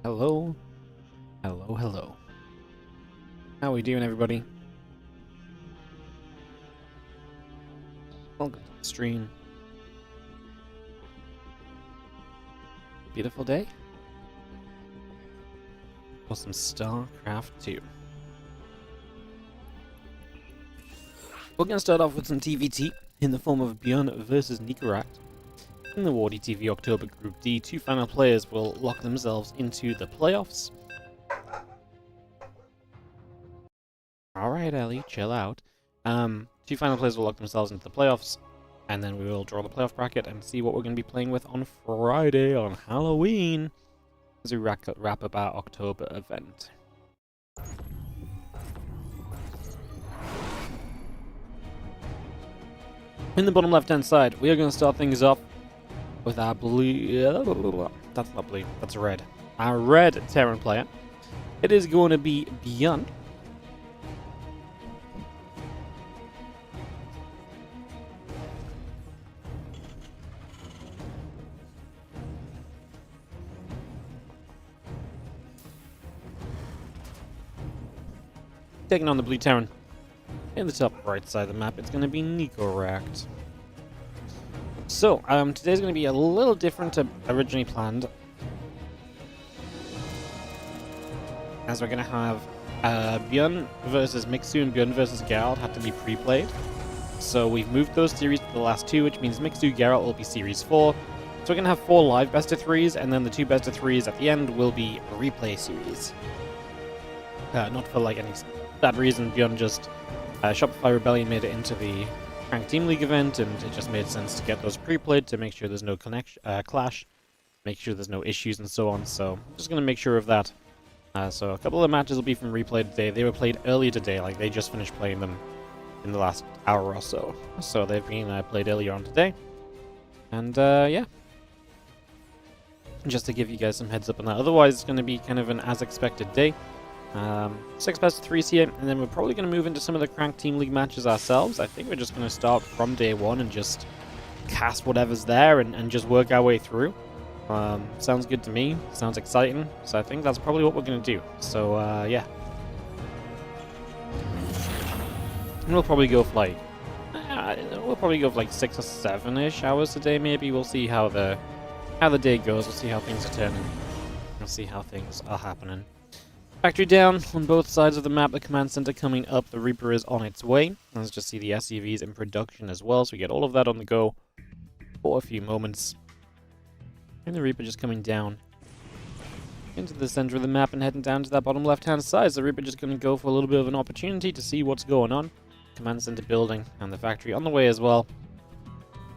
Hello. Hello, hello. How we doing, everybody? Welcome to the stream. Beautiful day. For some StarCraft 2. We're going to start off with some TVT in the form of Bjorn versus Nikoract. In the WardiTV October Group D, two final players will lock themselves into the playoffs. Alright, Ellie, chill out. Two final players will lock themselves into the playoffs, and then we will draw the playoff bracket and see what we're going to be playing with on Friday, on Halloween, as we wrap up our October event. In the bottom left-hand side, we are going to start things off with our blue... That's not blue, that's red. Our red Terran player. It is going to be Bjorn. Taking on the blue Terran. In the top right side of the map, it's going to be Nikoract. So, today's going to be a little different to originally planned. As we're going to have Bjorn versus Mixu and Bjorn versus Geralt have to be pre-played. So we've moved those series to the last two, which means Mixu Geralt will be Series 4. So we're going to have 4 live best-of-3s, and then the 2 best-of-3s at the end will be a replay series. Not for like any bad reason, Bjorn just... Shopify Rebellion made it into the CranK Team League event, and it just made sense to get those pre-played to make sure there's no clash, make sure there's no issues and so on. So I'm just going to make sure of that. So a couple of the matches will be from replay today. They were played earlier today, like they just finished playing them in the last hour or so. So they've been played earlier on today. And yeah. Just to give you guys some heads up on that. Otherwise, it's going to be kind of an as-expected day. 6 best-of-3s here, and then we're probably going to move into some of the CranK Team League matches ourselves. I think we're just going to start from day one and just cast whatever's there and just work our way through. Sounds good to me. Sounds exciting. So I think that's probably what we're going to do. So, yeah. And we'll probably go for like... we'll probably go for like 6 or 7-ish hours today, maybe. We'll see how the day goes. We'll see how things are turning. We'll see how things are happening. Factory down on both sides of the map, the command center coming up, the Reaper is on its way. Let's just see the SCVs in production as well, so we get all of that on the go for a few moments. And the Reaper just coming down into the center of the map and heading down to that bottom left-hand side. So the Reaper just going to go for a little bit of an opportunity to see what's going on. Command center building and the factory on the way as well.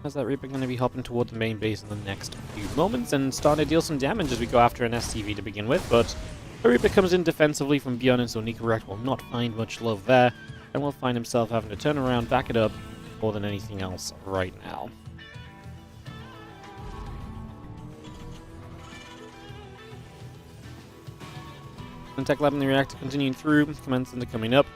As that Reaper going to be hopping toward the main base in the next few moments and starting to deal some damage as we go after an SCV to begin with, but... the Reaper comes in defensively from Bjorn, and so Nikoract will not find much love there, and will find himself having to turn around, back it up, more than anything else right now. Tech Lab and the Reactor continuing through, Command Center coming up.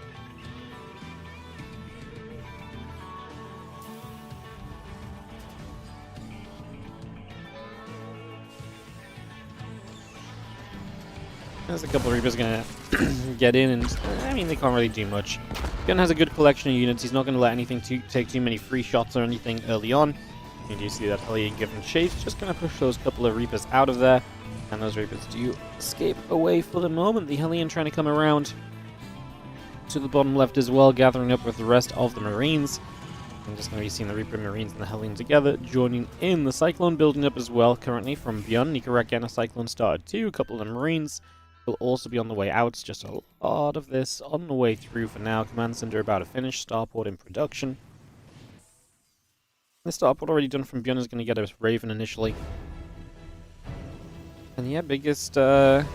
There's a couple of Reapers going to get in, and I mean, they can't really do much. Gun has a good collection of units. He's not going to let anything take too many free shots or anything early on. You do see that Hellion given chase, just going to push those couple of Reapers out of there, and those Reapers do escape away for the moment. The Hellion trying to come around to the bottom left as well, gathering up with the rest of the Marines. I'm just going to be seeing the Reaper Marines and the Hellion together, joining in the Cyclone building up as well currently from Bjorn. Nikoract and a Cyclone started too, a couple of the Marines will also be on the way out. It's just a lot of this on the way through for now. Command Center about to finish. Starport in production. The Starport already done from Bjorn is going to get a Raven initially. And yeah, biggest factor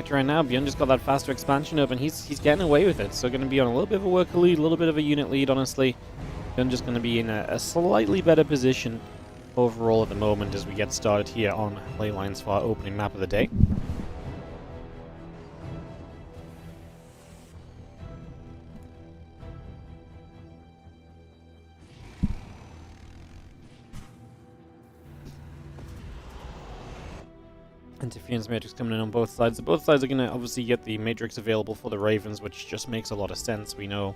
right now, Bjorn just got that faster expansion up and he's getting away with it. So going to be on a little bit of a worker lead, a little bit of a unit lead, honestly. Bjorn just going to be in a slightly better position overall at the moment as we get started here on Leylines for our opening map of the day. Interference Matrix coming in on both sides. So both sides are going to obviously get the Matrix available for the Ravens, which just makes a lot of sense. We know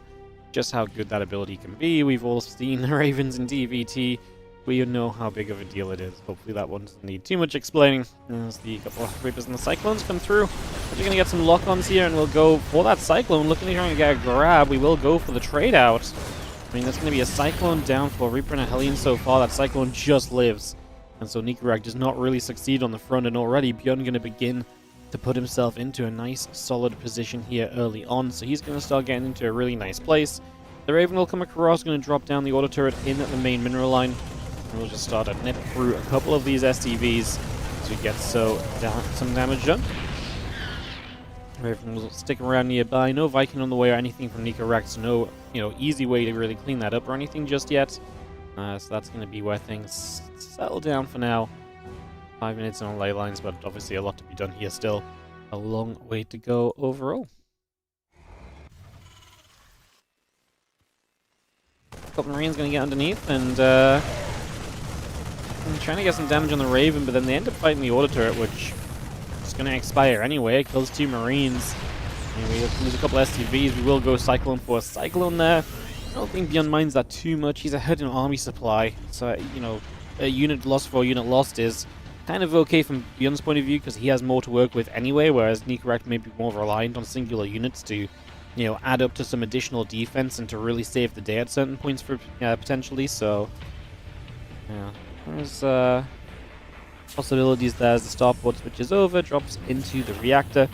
just how good that ability can be. We've all seen the Ravens in DVT. We know how big of a deal it is. Hopefully that one doesn't need too much explaining. As the couple of Reapers and the Cyclones come through. We're going to get some lock-ons here, and we'll go for that Cyclone. Looking to try and get a grab. We will go for the trade-out. I mean, that's going to be a Cyclone down for Reaper and a Hellion so far. That Cyclone just lives. And so Nikoract does not really succeed on the front, and already Bjorn going to begin to put himself into a nice, solid position here early on. So he's going to start getting into a really nice place. The Raven will come across, going to drop down the auto turret in at the main mineral line. And we'll just start to nip through a couple of these SCVs to get some damage done. Raven will stick around nearby. No Viking on the way or anything from Nikoract, so no easy way to really clean that up or anything just yet. So that's going to be where things settle down for now. 5 minutes on ley lines, but obviously a lot to be done here still. A long way to go overall. Couple Marines going to get underneath and trying to get some damage on the Raven, but then they end up fighting the auto turret, which is going to expire anyway. It kills 2 Marines. And we lose a couple SCVs. We will go Cyclone for a Cyclone there. I don't think Bjorn minds that too much. He's ahead in army supply, so a unit lost for a unit lost is kind of okay from Bjorn's point of view because he has more to work with anyway, whereas Nikoract may be more reliant on singular units to add up to some additional defense and to really save the day at certain points for potentially. So yeah, there's possibilities there as the starport switches over, drops into the reactor,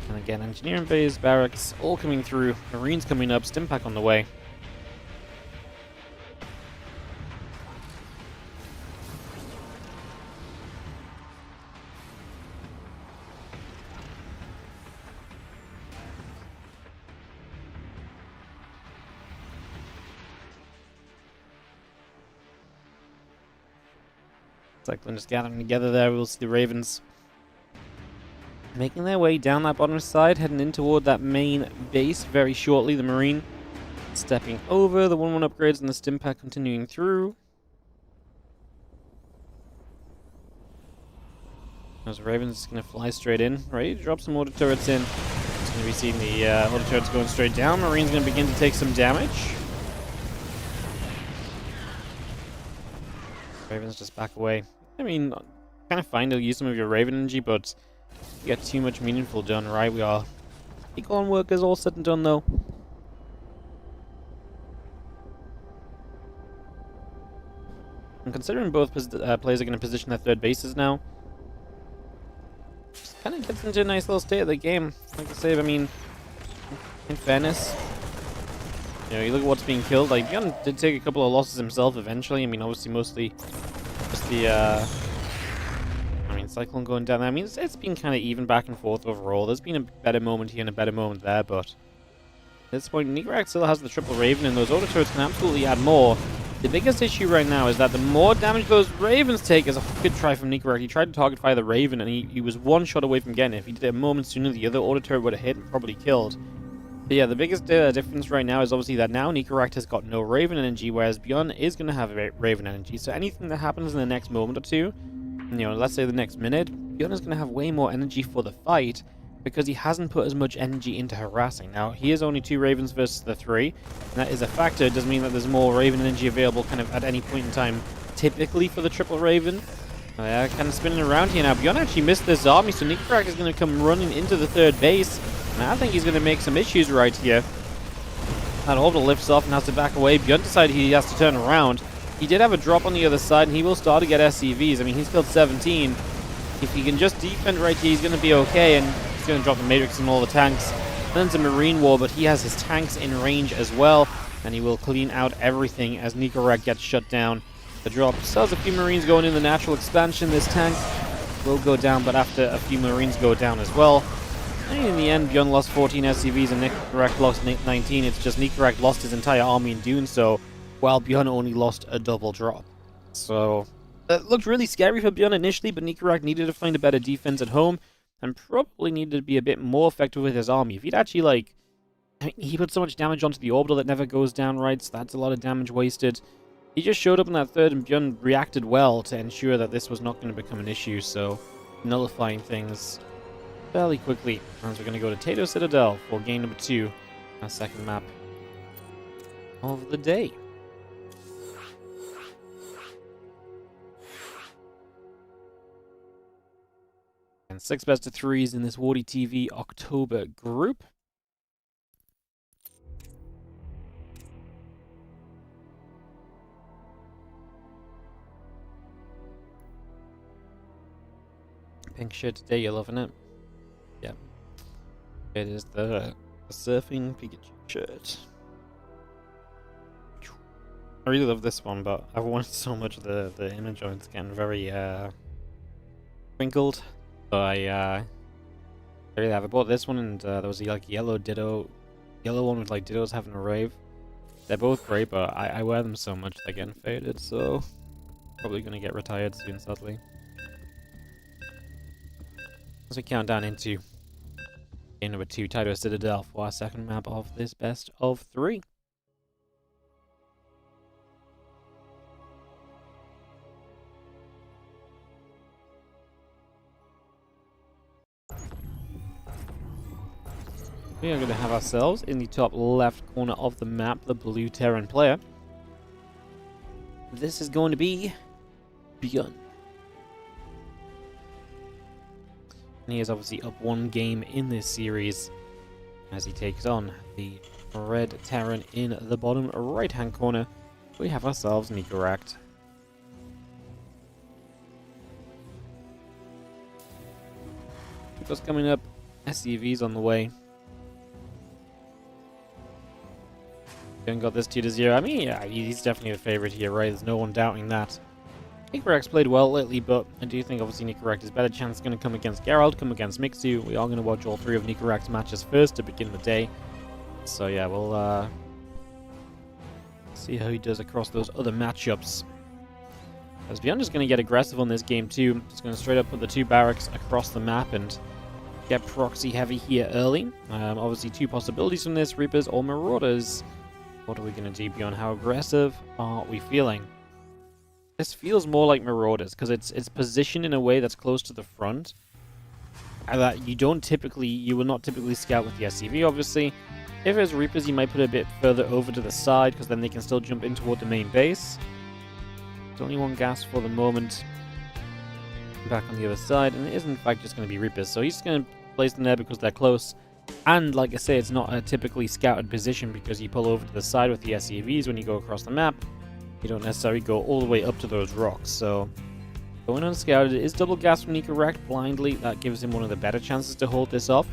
and again engineering bays, barracks all coming through, Marines coming up, Stimpack on the way. Cyclone just gathering together there. We'll see the Ravens making their way down that bottom side, heading in toward that main base very shortly. The Marine stepping over, the 1-1 upgrades and the Stimpack continuing through. Those Ravens just going to fly straight in, ready to drop some auto turrets in. It's going to be seeing the auto turrets going straight down. Marine's going to begin to take some damage. Ravens just back away. I mean, kind of fine to use some of your Raven energy, but you get too much meaningful done, right? We are equal on workers, all said and done, though. And considering both players are going to position their third bases now, just kind of gets into a nice little state of the game. Like I say, I mean, in fairness, you look at what's being killed. Like, Bjorn did take a couple of losses himself eventually. I mean, obviously, mostly just the, Cyclone going down there. I mean, it's been kind of even back and forth overall. There's been a better moment here and a better moment there, but at this point, Nikoract still has the triple Raven, and those auto turrets can absolutely add more. The biggest issue right now is that the more damage those Ravens take is a good try from Nikoract. He tried to target fire the Raven, and he was one shot away from getting it. If he did it a moment sooner, the other auto turret would have hit and probably killed. But yeah, the biggest difference right now is obviously that now Nikoract has got no Raven energy, whereas Bjorn is going to have Raven energy. So anything that happens in the next moment or two, let's say the next minute, Bjorn is going to have way more energy for the fight because he hasn't put as much energy into harassing. Now, he has only 2 Ravens versus the 3, and that is a factor. It doesn't mean that there's more Raven energy available kind of at any point in time, typically for the triple Raven. Kind of spinning around here now. Bjorn actually missed this army, so Nikoract is going to come running into the third base. And I think he's going to make some issues right here. That orbital lifts off and has to back away. Bjorn decided he has to turn around. He did have a drop on the other side, and he will start to get SCVs. I mean, he's killed 17. If he can just defend right here, he's going to be okay, and he's going to drop the Matrix and all the tanks. Then it's a Marine War, but he has his tanks in range as well, and he will clean out everything as Nikoract gets shut down. The drop still has a few Marines going in the natural expansion. This tank will go down, but after a few Marines go down as well. And in the end, Bjorn lost 14 SCVs and Nikoract lost 19. It's just Nikoract lost his entire army in doing so, while Bjorn only lost a double drop. So, it looked really scary for Bjorn initially, but Nikoract needed to find a better defense at home, and probably needed to be a bit more effective with his army. If he'd actually, he put so much damage onto the orbital that never goes down right, so that's a lot of damage wasted. He just showed up in that third, and Bjorn reacted well to ensure that this was not going to become an issue, so nullifying things fairly quickly. As we're going to go to Tato Citadel for game number 2, our second map of the day. And 6 best of 3s in this WardiTV October group. Pink shirt today, you're loving it? Yeah. It is the surfing Pikachu shirt. I really love this one, but I've wanted so much of the image on it's getting very wrinkled. So I really have. I bought this one, and there was like yellow one with like dittos having a rave. They're both great, but I wear them so much they're getting faded, so probably gonna get retired soon, sadly. As we count down into game number 2, Tato Citadel, for our second map of this best of 3. We are going to have ourselves in the top left corner of the map, the blue Terran player. This is going to be Bjorn. And he is obviously up 1 game in this series as he takes on the red Terran in the bottom right-hand corner. We have ourselves Nikoract. People's coming up, SCVs on the way. Bjorn got this 2-0. I mean, yeah, he's definitely the favorite here, right? There's no one doubting that. Nikoract's played well lately, but I do think obviously Nikoract is better chance going to come against Geralt, come against Mixu. We are going to watch all 3 of Nikoract's matches first to begin the day. So yeah, we'll see how he does across those other matchups. As Bjorn is going to get aggressive on this game too. Just going to straight up put the 2 barracks across the map and get proxy heavy here early. Obviously 2 possibilities from this, Reapers or Marauders. What are we going to do, Bjorn? How aggressive are we feeling? This feels more like Marauders, because it's positioned in a way that's close to the front. And that you will not typically scout with the SCV, obviously. If it's Reapers, you might put it a bit further over to the side, because then they can still jump in toward the main base. There's only 1 gas for the moment. Back on the other side, and it is in fact just going to be Reapers. So he's just going to place them there because they're close. And like I say, it's not a typically scouted position, because you pull over to the side with the SCVs when you go across the map. You don't necessarily go all the way up to those rocks, so going unscouted. It is double gas from Nikoract blindly. That gives him one of the better chances to hold this off,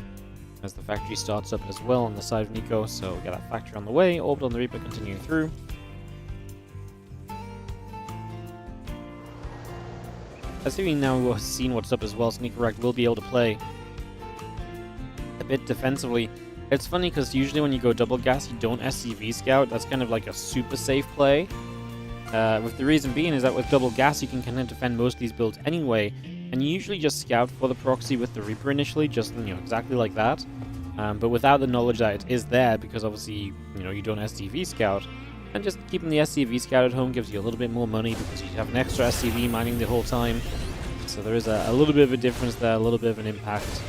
as the factory starts up as well on the side of Nico. So we got that factory on the way, Orbital on the Reaper continuing through. Assuming now we've seen what's up as well, so Nikoract will be able to play a bit defensively. It's funny because usually when you go double gas, you don't SCV scout. That's kind of like a super safe play. With the reason being is that with double gas, you can kind of defend most of these builds anyway, and you usually just scout for the proxy with the Reaper initially, just exactly like that. But without the knowledge that it is there, because obviously you don't SCV scout, and just keeping the SCV scout at home gives you a little bit more money because you have an extra SCV mining the whole time. So there is a little bit of a difference there, a little bit of an impact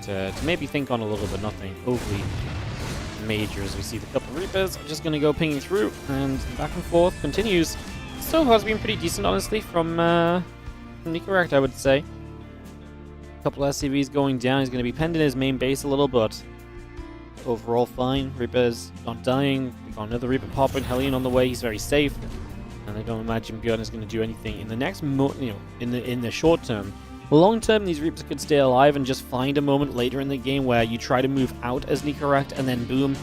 to maybe think on a little bit, nothing overly major. As we see the couple Reapers just going to go pinging through, and back and forth continues. So far it's been pretty decent, honestly, from Nikoract, I would say. A couple SCVs going down. He's going to be penned in his main base a little, but overall fine. Reaper's not dying. We've got another Reaper popping. Hellion on the way. He's very safe, and I don't imagine Bjorn is going to do anything in the next in the short term. Long term, these Reapers could stay alive and just find a moment later in the game where you try to move out as Nikoract, and then boom,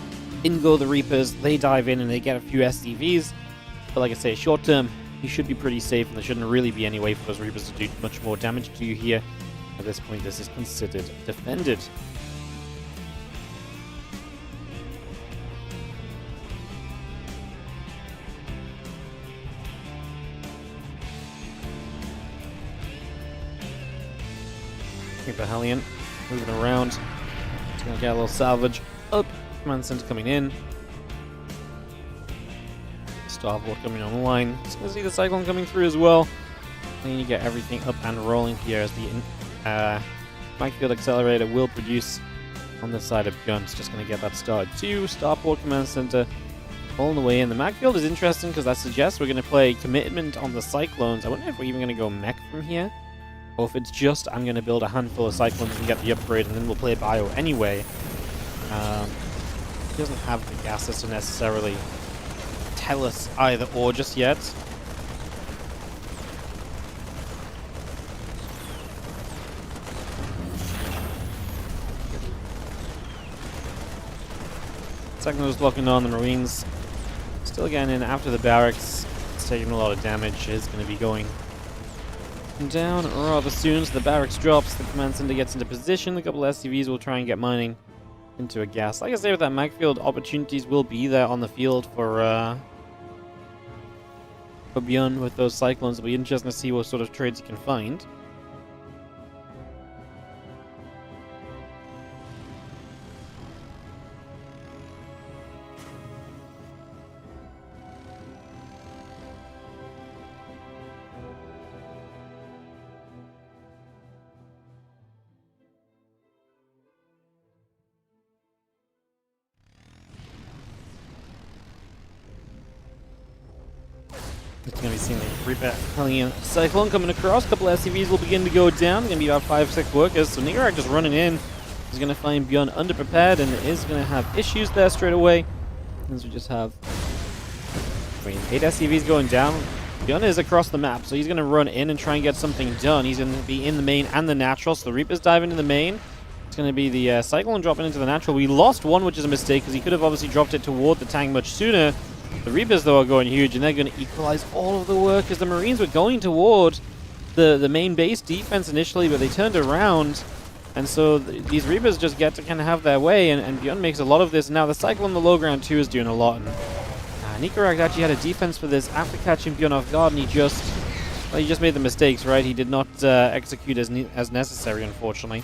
in go the Reapers, they dive in and they get a few SCVs. But like I say, short term, you should be pretty safe, and there shouldn't really be any way for those Reapers to do much more damage to you here. At this point, this is considered defended. Reaper Hellion moving around. It's going to get a little salvage up. Command Center coming in. Starboard coming on the line. Just going to see the Cyclone coming through as well. And you get everything up and rolling here as the Backfield Accelerator will produce on the side of Guns. Just going to get that started too. Starport Command Center all the way in. The Macfield is interesting because that suggests we're going to play Commitment on the Cyclones. I wonder if we're even going to go mech from here, or if it's just I'm going to build a handful of Cyclones and get the upgrade, and then we'll play Bio anyway. He doesn't have the gases to necessarily tell us either or just yet. Second was locking on the Marines. Still getting in after the barracks. It's taking a lot of damage. It's going to be going down rather soon. So the barracks drops. The command center gets into position. A couple of SCVs will try and get mining into a gas. Like I say, with that Macfield, opportunities will be there on the field for Beyond with those Cyclones. It'll be interesting to see what sort of trades you can find. It's going to be seeing the Reaper Hellion Cyclone coming across. A couple of SCVs will begin to go down. Going to be about 5-6 workers. So Nikoract just running in. He's going to find Beyond underprepared and is going to have issues there straight away. As we just have 8 SCVs going down. Beyond is across the map, so he's going to run in and try and get something done. He's going to be in the main and the natural. So the Reaper's diving into the main. It's going to be the Cyclone dropping into the natural. We lost one, which is a mistake, because he could have obviously dropped it toward the tank much sooner. The Reapers, though, are going huge, and they're going to equalize all of the work, as the Marines were going toward the main base defense initially, but they turned around. And so these Reapers just get to kind of have their way, and Beyond makes a lot of this. Now, the Cycle on the low ground, too, is doing a lot. And Nikoract actually had a defense for this after catching Beyond off guard, and he just made the mistakes, right? He did not execute as necessary, unfortunately.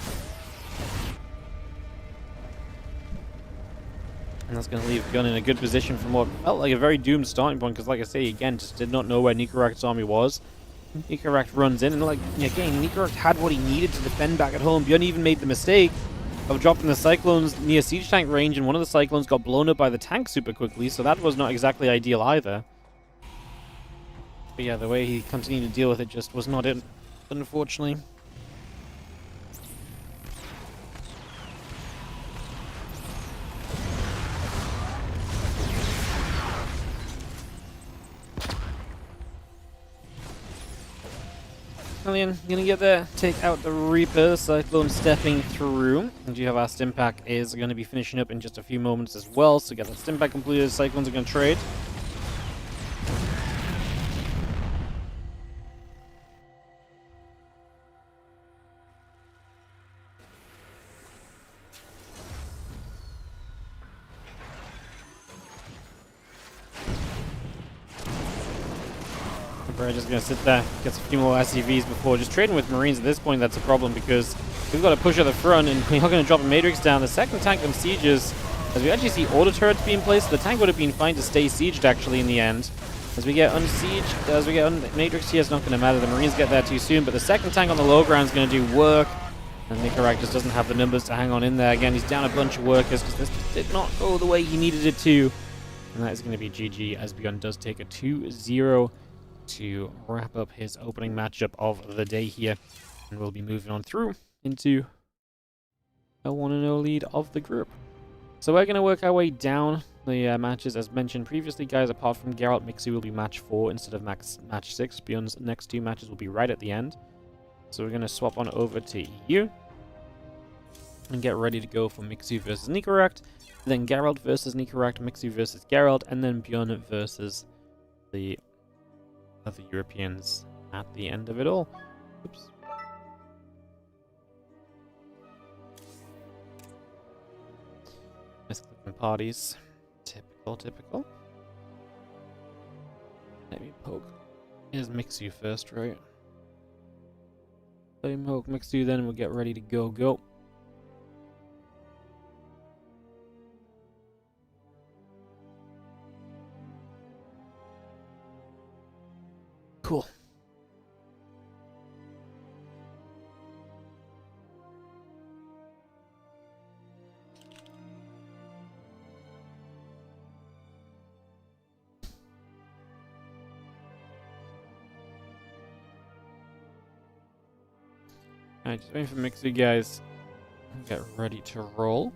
And that's going to leave Gun in a good position from what felt like a very doomed starting point, because like I say, again, just did not know where Nikoract's army was. Nikoract runs in, and like, again, Nikoract had what he needed to defend back at home. Beyond even made the mistake of dropping the Cyclones near siege tank range, and one of the Cyclones got blown up by the tank super quickly, so that was not exactly ideal either. But yeah, the way he continued to deal with it just was not it, unfortunately. Hellion gonna get there, take out the Reaper. Cyclone stepping through. And you have our Stimpack is going to be finishing up in just a few moments as well. So get that Stimpack completed. Cyclones are going to trade. We're just going to sit there, gets a few more SCVs before just trading with Marines. At this point, that's a problem because we've got to push at the front, and we're not going to drop a Matrix down. The second tank on sieges, as we actually see auto turrets being placed, the tank would have been fine to stay sieged actually in the end. As we get unsieged, as we get Matrix here, it's not going to matter. The Marines get there too soon, but the second tank on the low ground is going to do work. And Nikoract just doesn't have the numbers to hang on in there. Again, he's down a bunch of workers because this did not go the way he needed it to. And that is going to be GG, as Beyond does take a 2-0 to wrap up his opening matchup of the day here. And we'll be moving on through into a 1-0 lead of the group. So we're going to work our way down the matches as mentioned previously, guys. Apart from Geralt, Mixu will be match 4 instead of match 6. Beyond's next 2 matches will be right at the end. So we're going to swap on over to you and get ready to go for Mixu versus Nikoract. Then Geralt versus Nikoract, Mixu versus Geralt, and then Beyond versus the other Europeans at the end of it all. Oops. Misclicking parties. Typical. Let me poke. Here's Mixu first, right? Let me poke Mixu, then we'll get ready to go. Cool. Alright, just waiting for Mixu, guys. Get ready to roll.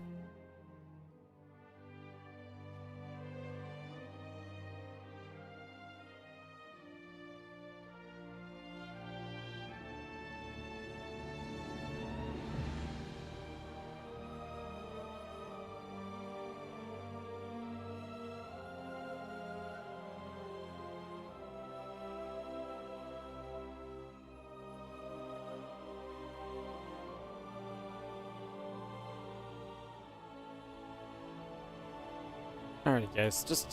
Alrighty, guys, just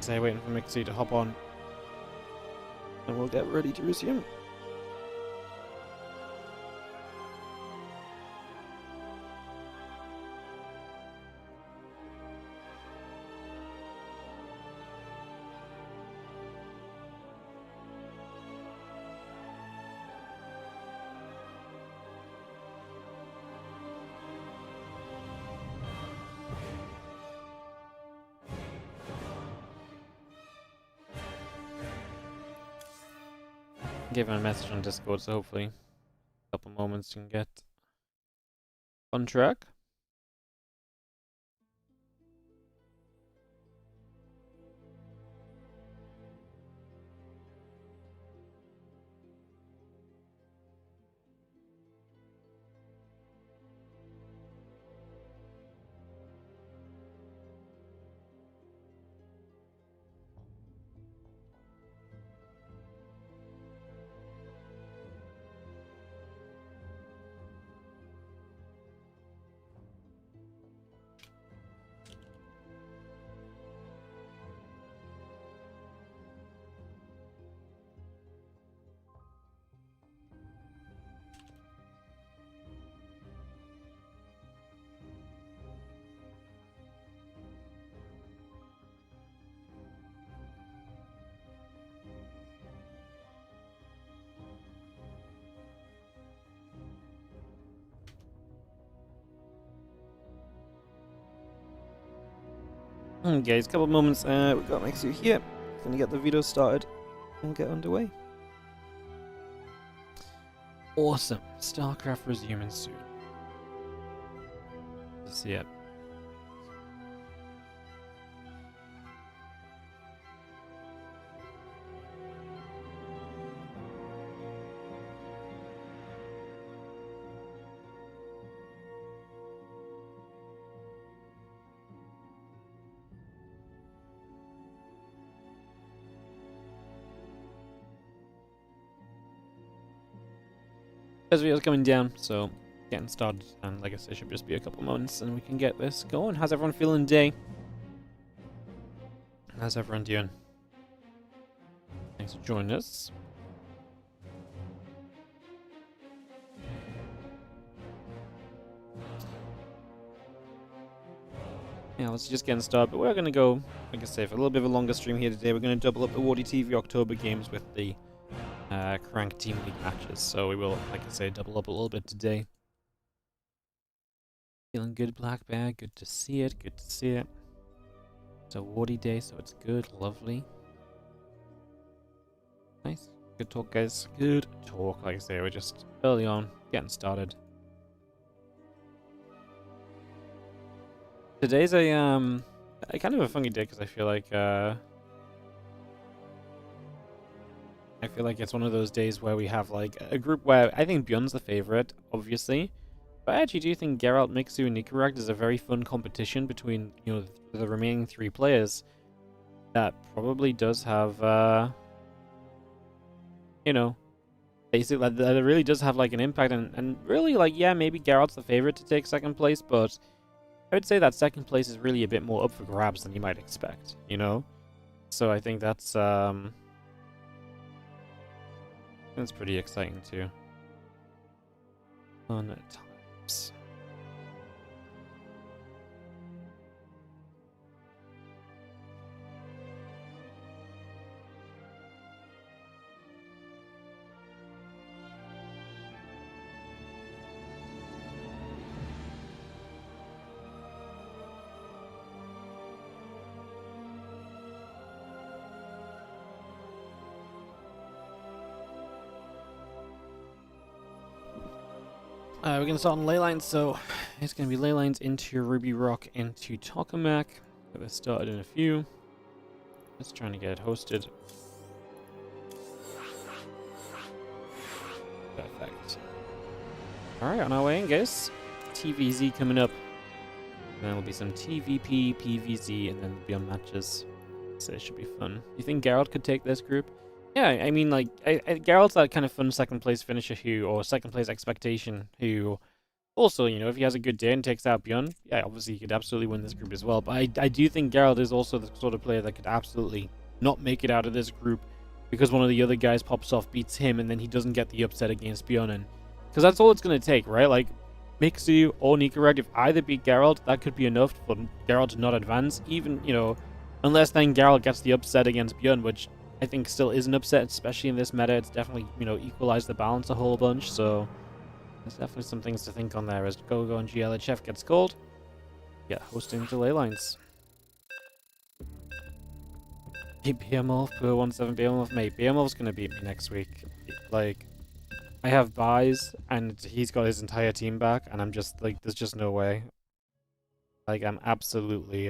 waiting for Mixu to hop on, and we'll get ready to resume. Give him a message on Discord, so hopefully a couple moments can get on track. Guys, couple of moments. We've got Mixu here. Gonna get the video started and get underway. Awesome. StarCraft resuming soon. See it. As video's coming down, so getting started, and like I said, should just be a couple moments and we can get this going. How's everyone feeling today? How's everyone doing? Thanks for joining us. Yeah, let's just getting started, but we're going to go, like I say, for a little bit of a longer stream here today. We're going to double up the WardiTV October games with the CranK Team League matches, so we will, like I say, double up a little bit today. Feeling good, Black Bear. Good to see it. Good to see it. It's a Wardy day, so it's good. Lovely. Nice. Good talk, guys. Good talk. Like I say, we're just early on, getting started. Today's a kind of a funky day because I feel like it's one of those days where we have like a group where I think Bjorn's the favorite, obviously, but I actually do think Geralt, Mixu, and Nikoract is a very fun competition between, you know, the remaining three players. That probably does have you know, basically that it really does have like an impact, and really, like, yeah, maybe Geralt's the favorite to take second place, but I would say that second place is really a bit more up for grabs than you might expect, you know? So I think that's pretty exciting too. Fun times. We're gonna start on ley lines, so it's gonna be ley lines into Ruby Rock into Tokamak. Get this started in a few. Just trying to get it hosted. Perfect. Alright, on our way in, guys. TVZ coming up. And then there'll be some TVP, PVZ, and then beyond matches. So it should be fun. You think Geralt could take this group? Yeah, I mean, like, Geralt's that kind of fun second place finisher who, or second place expectation who, also, you know, if he has a good day and takes out Bjorn, yeah, obviously he could absolutely win this group as well. But I do think Geralt is also the sort of player that could absolutely not make it out of this group because one of the other guys pops off, beats him, and then he doesn't get the upset against Bjorn. Because that's all it's going to take, right? Like, Mixu or Nikoract, if either beat Geralt, that could be enough for Geralt to not advance, even, you know, unless then Geralt gets the upset against Bjorn, which I think still is an upset, especially in this meta. It's definitely, you know, equalized the balance a whole bunch, so there's definitely some things to think on there as Gogo and GLHF gets called. Yeah, hosting to ley lines. Hey, BMOF, per 17 BMOF, mate. BMOF's gonna beat me next week. Like, I have buys, and he's got his entire team back, and I'm just, like, there's just no way. Like, I'm absolutely,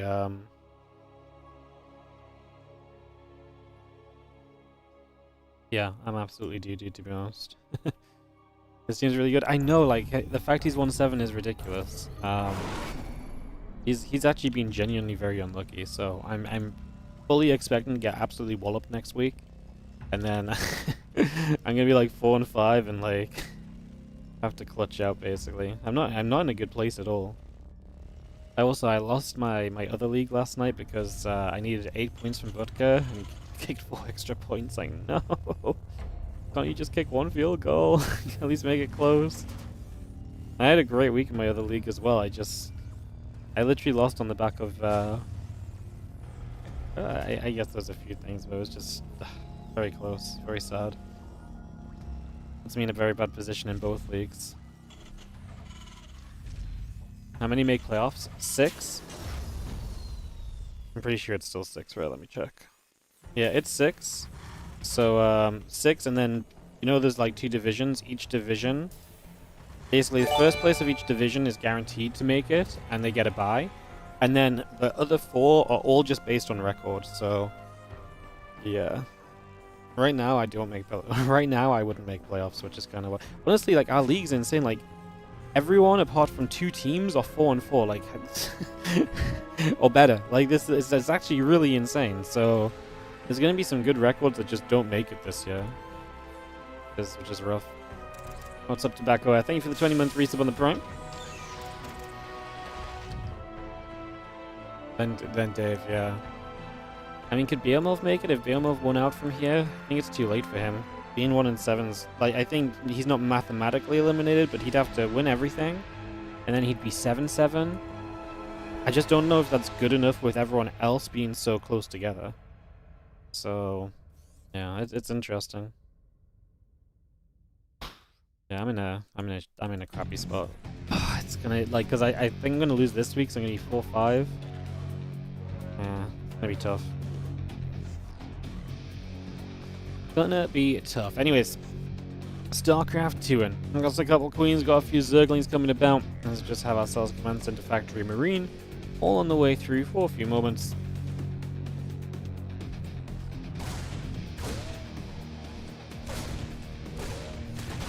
yeah, I'm absolutely due to be honest. This team's really good. I know, like, the fact he's 1-7 is ridiculous. He's actually been genuinely very unlucky, so I'm fully expecting to get absolutely walloped next week. And then I'm gonna be like 4-5 and like have to clutch out basically. I'm not in a good place at all. I lost my other league last night because I needed 8 points from Vodka and kicked 4 extra points. Like, no, can't you just kick 1 field goal? At least make it close. I had a great week in my other league as well. I literally lost on the back of I guess there's a few things, but it was just very close, very sad. Puts me in a very bad position in both leagues. How many make playoffs? 6? I'm pretty sure it's still 6, right? Let me check. Yeah, it's 6. So, 6, and then, you know, there's like 2 divisions. Each division, basically the first place of each division is guaranteed to make it, and they get a bye. And then the other 4 are all just based on record, so, yeah. Right now, I don't make right now I wouldn't make playoffs, which is kind of what. Honestly, like, our league's insane. Like, everyone apart from 2 teams are 4-4, like, or better. Like, this is actually really insane. So, there's gonna be some good records that just don't make it this year, which is rough. What's up, Tobacco? Thank you for the 20-month resub on the Prime. Then Dave, yeah. I mean, could Beomov make it if Beomov won out from here? I think it's too late for him. Being 1-7's, like, I think he's not mathematically eliminated, but he'd have to win everything, and then he'd be 7-7. I just don't know if that's good enough with everyone else being so close together. So, yeah, it's interesting. Yeah, I'm in a crappy spot. It's gonna, like, cause I think I'm gonna lose this week, so I'm gonna be 4-5. Yeah, it's gonna be tough. Gonna be tough. Anyways, StarCraft 2 in. Got us a couple queens, got a few zerglings coming about. Let's just have ourselves command center factory marine, all on the way through for a few moments.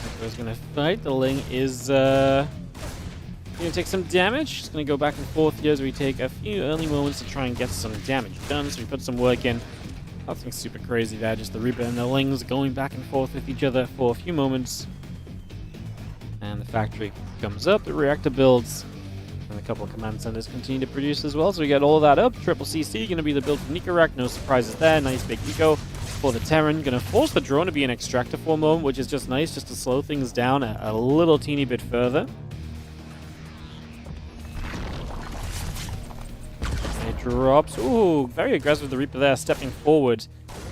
Niko's gonna fight. The Ling is gonna take some damage. It's gonna go back and forth here as we take a few early moments to try and get some damage done. So we put some work in. Nothing super crazy there, just the Reaper and the Lings going back and forth with each other for a few moments. And the factory comes up, the reactor builds, and a couple of command centers continue to produce as well. So we get all of that up. Triple CC going to be the build for Nikoract, no surprises there. Nice big eco for the Terran. Going to force the drone to be an extractor for a moment, which is just nice, just to slow things down a little teeny bit further. Drops. Ooh, very aggressive, the Reaper there, stepping forward.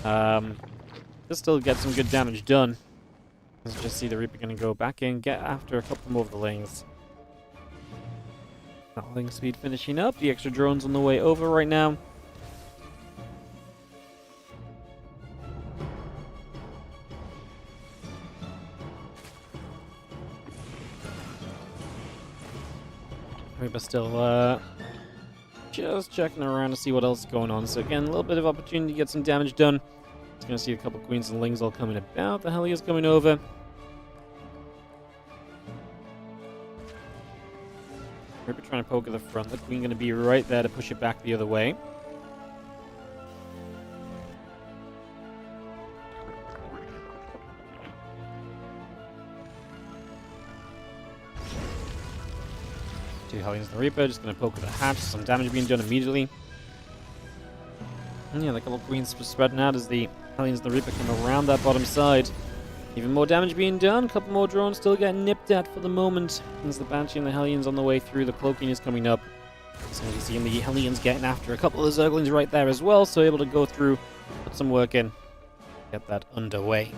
Just still get some good damage done. Let's just see the Reaper going to go back in, get after a couple more of the Lings. That Ling speed finishing up. The extra drone's on the way over right now. Reaper still just checking around to see what else is going on. So again, a little bit of opportunity to get some damage done. Just going to see a couple queens and lings all coming about. The Hellions coming over. Reaper trying to poke at the front. The queen going to be right there to push it back the other way. Two Hellions and the Reaper, just going to poke at the hatch, some damage being done immediately. And yeah, the couple of queens spreading out as the Hellions and the Reaper come around that bottom side. Even more damage being done, a couple more drones still getting nipped at for the moment. As the Banshee and the Hellions on the way through, the cloaking is coming up. So you see the Hellions getting after a couple of Zerglings right there as well, so able to go through, put some work in, get that underway.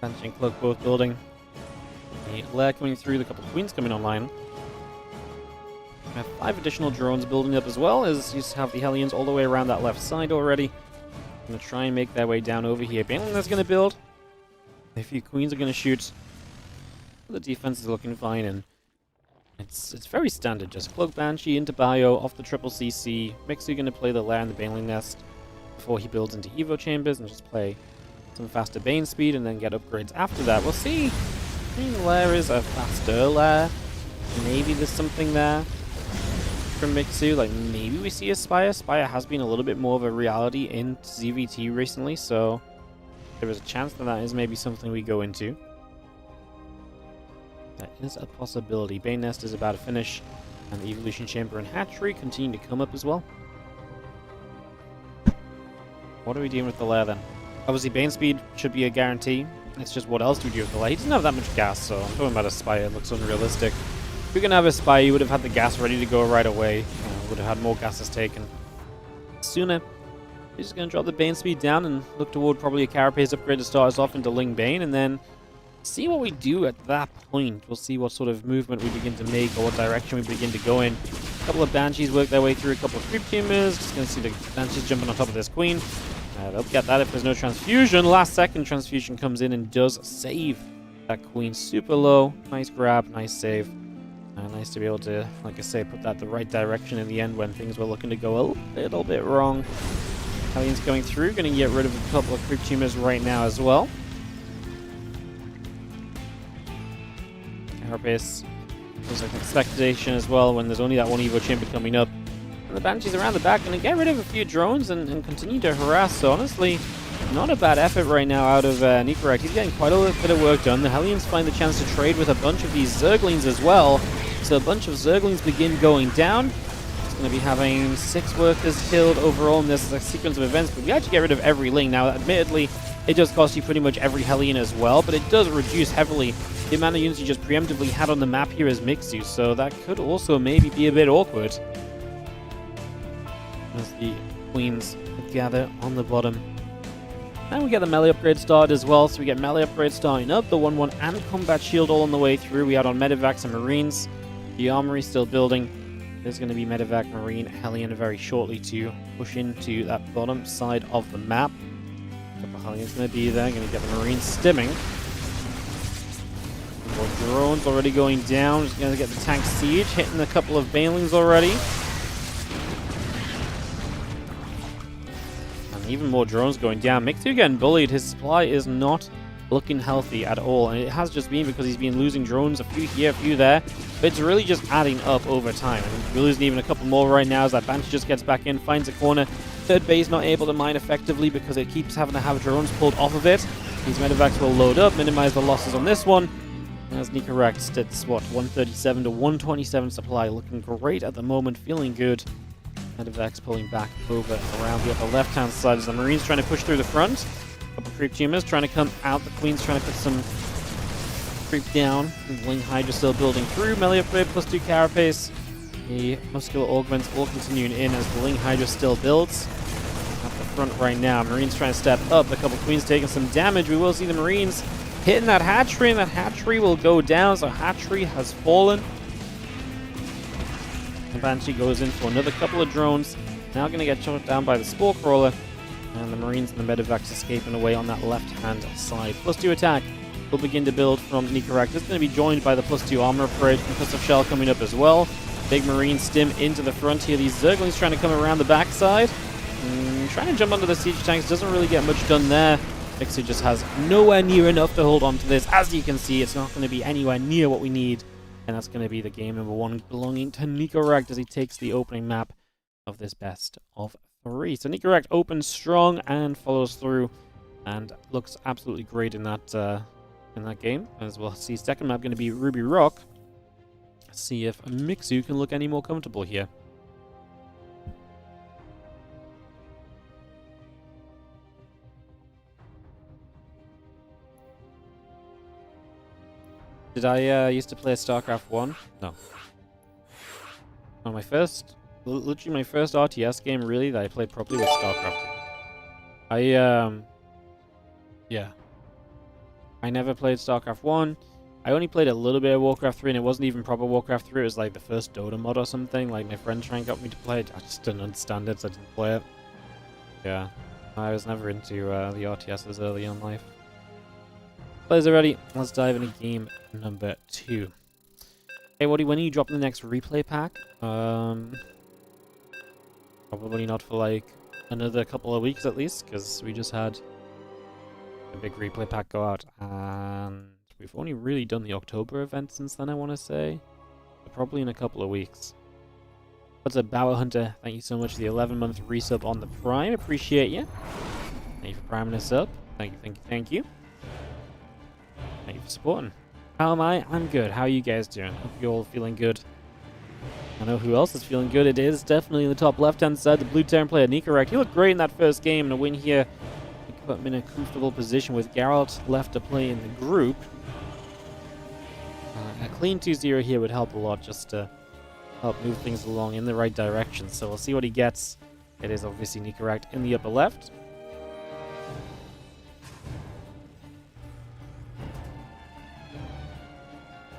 Banshee and Cloak both building. The lair coming through, the couple of queens coming online. We have 5 additional drones building up as well, as you have the Hellions all the way around that left side already. Going to try and make their way down over here. Baneling that's going to build. A few queens are going to shoot. The defense is looking fine, and it's very standard. Just Cloak Banshee into bio, off the triple CC. Mixu going to play the lair and the Baneling nest before he builds into Evo chambers and just play some faster Bane speed and then get upgrades after that. We'll see. I mean, the lair is a faster lair. Maybe there's something there from Mixu. Like, maybe we see a Spire. Spire has been a little bit more of a reality in ZVT recently, so there is a chance that that is maybe something we go into. That is a possibility. Bane Nest is about to finish, and the Evolution Chamber and Hatchery continue to come up as well. What are we doing with the lair then? Obviously, Bane speed should be a guarantee. It's just what else do we do with the lair? He doesn't have that much gas, so I'm talking about a Spire. It looks unrealistic. If we're going to have a Spire, you would have had the gas ready to go right away. Would have had more gases taken sooner. He's just going to drop the Bane speed down and look toward probably a Carapace upgrade to start us off into Ling Bane, and then see what we do at that point. We'll see what sort of movement we begin to make or what direction we begin to go in. A couple of Banshees work their way through a couple of creep tumors. Just going to see the Banshees jumping on top of this Queen. They'll get that if there's no transfusion. Last second transfusion comes in and does save that Queen. Super low. Nice grab, nice save. Nice to be able to, like I say, put that the right direction in the end when things were looking to go a little bit wrong. Hellions going through, going to get rid of a couple of creep tumors right now as well. Carapace was like an expectation as well when there's only that one Evo chamber coming up. And the Banshees around the back going to get rid of a few drones and continue to harass. So honestly, not a bad effort right now out of Nikoract. He's getting quite a bit of work done. The Hellions find the chance to trade with a bunch of these Zerglings as well. So a bunch of Zerglings begin going down. It's going to be having 6 workers killed overall in this sequence of events. But we actually get rid of every Ling. Now, admittedly, it does cost you pretty much every Hellion as well. But it does reduce heavily the amount of units you just preemptively had on the map here as Mixu. So that could also maybe be a bit awkward. As the Queens gather on the bottom. And we get the melee upgrade started as well, so we get melee upgrade starting up, the 1-1 and combat shield all on the way through. We add on Medivacs and Marines. The armory still building. There's going to be Medivac, Marine, Hellion very shortly to push into that bottom side of the map. A couple of Hellions going to be there, going to get the Marines stimming. More drones already going down, just going to get the tank siege, hitting a couple of Banelings already. Even more drones going down. Mixu getting bullied. His supply is not looking healthy at all. And it has just been because he's been losing drones, a few here, a few there. But it's really just adding up over time. And we're losing even a couple more right now as that Banshee just gets back in, finds a corner. Third base not able to mine effectively because it keeps having to have drones pulled off of it. These Medivacs will load up, minimize the losses on this one. As Nikoract sits, what, 137 to 127 supply. Looking great at the moment, feeling good. Medivacs pulling back over around the upper left-hand side as the Marines trying to push through the front. A couple creep tumors trying to come out. The Queen's trying to put some creep down. Ling Hydra still building through. Melee upgrade plus 2 Carapace. The muscular augments all continuing in as the Ling Hydra still builds. At the front right now. Marines trying to step up. A couple Queens taking some damage. We will see the Marines hitting that hatchery, and that hatchery will go down. So hatchery has fallen. The Banshee goes in for another couple of drones. Now going to get shot down by the Spore Crawler. And the Marines and the Medivacs escaping away on that left-hand side. +2 attack will begin to build from Nikoract. It's going to be joined by the +2 armor upgrade from Cluster Shell coming up as well. Big Marine stim into the front here. These Zerglings trying to come around the backside. Trying to jump onto the siege tanks. Doesn't really get much done there. Mixu just has nowhere near enough to hold on to this. As you can see, it's not going to be anywhere near what we need. And that's going to be the game number 1 belonging to Nikoract as he takes the opening map of this best of 3. So Nikoract opens strong and follows through and looks absolutely great in that game. As we'll see, second map going to be Ruby Rock. See if Mixu can look any more comfortable here. Did I used to play StarCraft 1? No. No, literally my first RTS game really that I played properly was StarCraft. Yeah. I never played StarCraft 1. I only played a little bit of Warcraft 3, and it wasn't even proper Warcraft 3. It was like the first Dota mod or something. Like, my friend trying to get me to play it. I just didn't understand it, so I didn't play it. Yeah. I was never into the RTSs early in life. Players are ready. Let's dive into game number 2. Hey, Waddy, when are you dropping the next replay pack? Probably not for like another couple of weeks at least, because we just had a big replay pack go out, and we've only really done the October event since then, I want to say. So probably in a couple of weeks. What's up, Bower Hunter? Thank you so much for the 11-month resub on the Prime. Appreciate you. Thank you for priming us up. Thank you, thank you, thank you. Thank you for supporting. How am I? I'm good. How are you guys doing? Hope you're all feeling good. I know who else is feeling good. It is definitely in the top left-hand side, the blue Terran player, Nikoract. He looked great in that first game, and a win here put him in a comfortable position with Geralt left to play in the group. A clean 2-0 here would help a lot, just to help move things along in the right direction. So we'll see what he gets. It is obviously Nikoract in the upper left.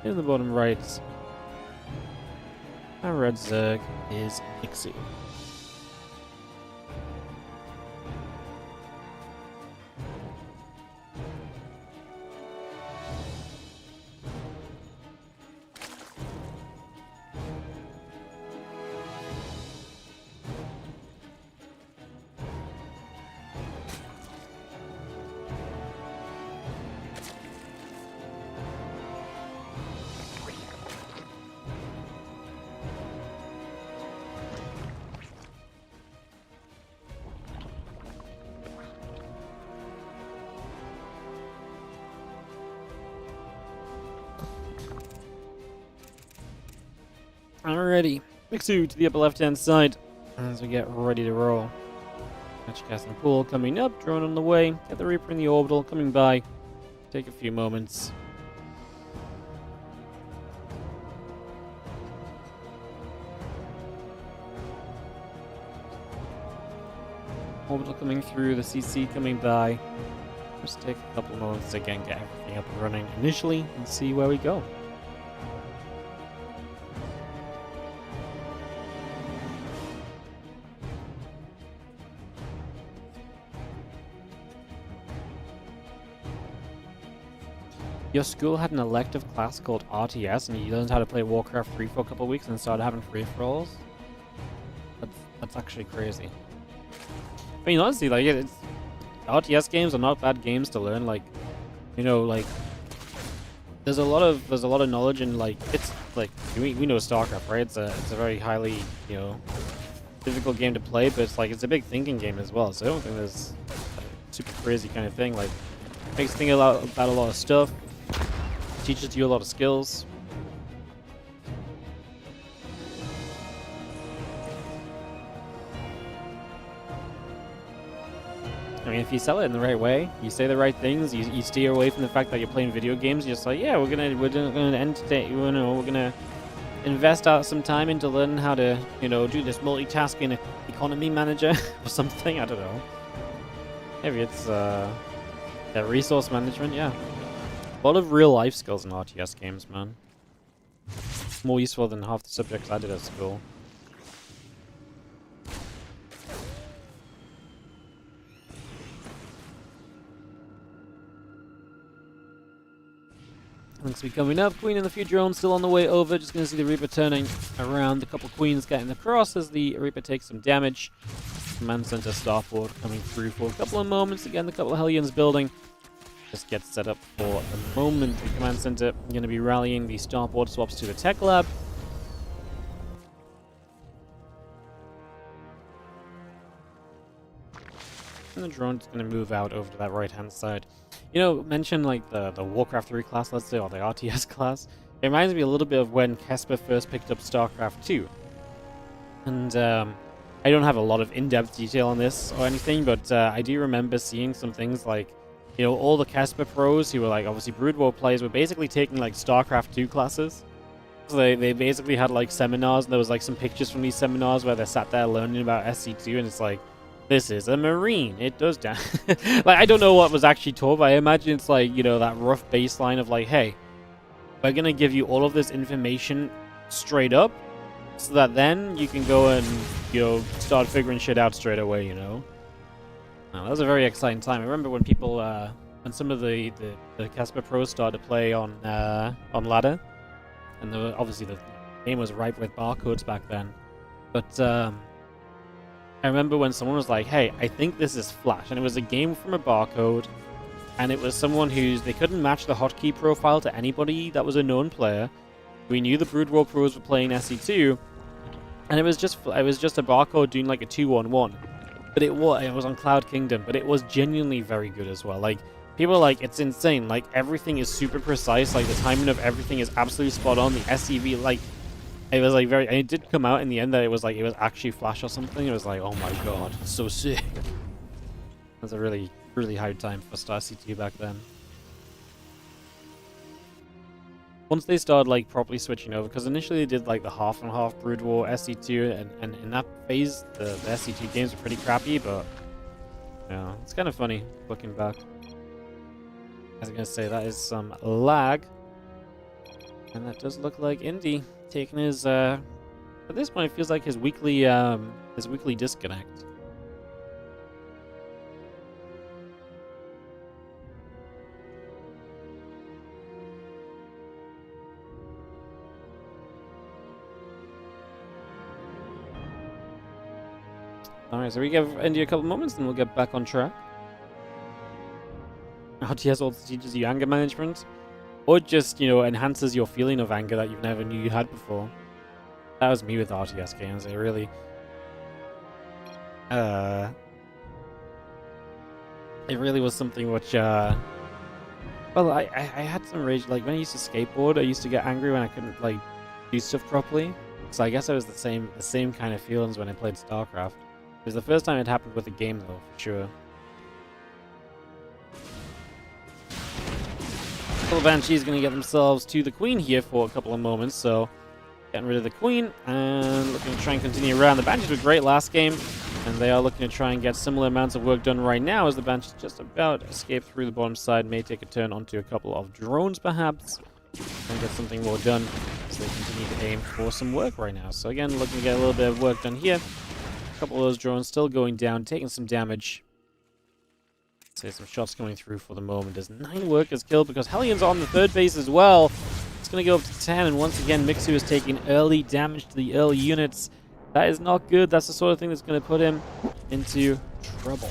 In the bottom right, our red Zerg is Mixu. Alrighty, Mixu to the upper left-hand side as we get ready to roll. Match casting pool coming up, drone on the way, get the Reaper in the orbital coming by. Take a few moments. Orbital coming through, the CC coming by. Just take a couple of moments to again get everything up and running initially and see where we go. Your school had an elective class called RTS, and you learned how to play Warcraft 3 for a couple of weeks and started having free-for-alls? That's actually crazy. I mean, honestly, like, it's RTS games are not bad games to learn. Like, you know, like, there's a lot of knowledge, and like, it's like we know StarCraft, right? It's a very highly, you know, difficult game to play, but it's like it's a big thinking game as well. So I don't think there's a super crazy kind of thing. Like, makes you think about a lot of stuff. Teaches you a lot of skills. I mean, if you sell it in the right way, you say the right things, you steer away from the fact that you're playing video games. You're just like, yeah, we're gonna entertain. You know, we're gonna invest out some time into learning how to, you know, do this multitasking economy manager or something. I don't know. Maybe it's resource management. Yeah. A lot of real life skills in RTS games, man. More useful than half the subjects I did at school. Looks to be coming up. Queen and the few drones still on the way over. Just going to see the Reaper turning around. A couple queens getting across as the Reaper takes some damage. Command Center starport coming through for a couple of moments. Again, a couple of Hellions building. Just get set up for the moment. The Command Center going to be rallying the starport swaps to the Tech Lab. And the drone's going to move out over to that right-hand side. You know, mention like the Warcraft 3 class, let's say, or the RTS class. It reminds me a little bit of when Kesper first picked up StarCraft 2. And I don't have a lot of in-depth detail on this or anything, but I do remember seeing some things like, you know, all the Kesper pros who were like obviously Brood War players were basically taking like StarCraft 2 classes. So they basically had like seminars, and there was like some pictures from these seminars where they sat there learning about SC2, and it's like, this is a Marine. It does damage. Like, I don't know what was actually taught, but I imagine it's like, you know, that rough baseline of like, hey, we're going to give you all of this information straight up so that then you can go and, you know, start figuring shit out straight away, you know? That was a very exciting time. I remember when people, when some of the Kesper pros started to play on ladder, and obviously the game was ripe with barcodes back then, but, I remember when someone was like, hey, I think this is Flash, and it was a game from a barcode, and it was someone they couldn't match the hotkey profile to anybody that was a known player. We knew the Brood War pros were playing SC2, and it was just a barcode doing like a 2-1-1. But it was on Cloud Kingdom, but it was genuinely very good as well. Like, people are like, it's insane, like, everything is super precise, like, the timing of everything is absolutely spot on, the SCV, like, it was like and it did come out in the end that it was actually Flash or something. It was like, oh my god, it's so sick. It was a really, really hard time for Star C2 back then. Once they started like properly switching over, because initially they did like the half and half Brood War SC2, and in that phase the SC2 games were pretty crappy, but yeah, it's kind of funny looking back. As I'm gonna say, that is some lag, and that does look like Indy taking his at this point it feels like his weekly disconnect. Alright, so we give Indy a couple moments and we'll get back on track. RTS also teaches you anger management, or just, you know, enhances your feeling of anger that you never knew you had before. That was me with RTS games. It really... it really was something which, well, I had some rage. Like, when I used to skateboard, I used to get angry when I couldn't, like, do stuff properly. So I guess it was the same kind of feelings when I played StarCraft. It was the first time it happened with a game, though, for sure. Banshee's going to get themselves to the Queen here for a couple of moments, so getting rid of the Queen and looking to try and continue around. The Banshees were great last game, and they are looking to try and get similar amounts of work done right now as the Banshees just about escape through the bottom side, may take a turn onto a couple of drones perhaps, and get something more done, so they continue to aim for some work right now. So again, looking to get a little bit of work done here. A couple of those drones still going down, taking some damage. So some shots coming through for the moment. There's 9 workers killed because Hellions on the third base as well. It's going to go up to 10, and once again, Mixu is taking early damage to the early units. That is not good. That's the sort of thing that's going to put him into trouble.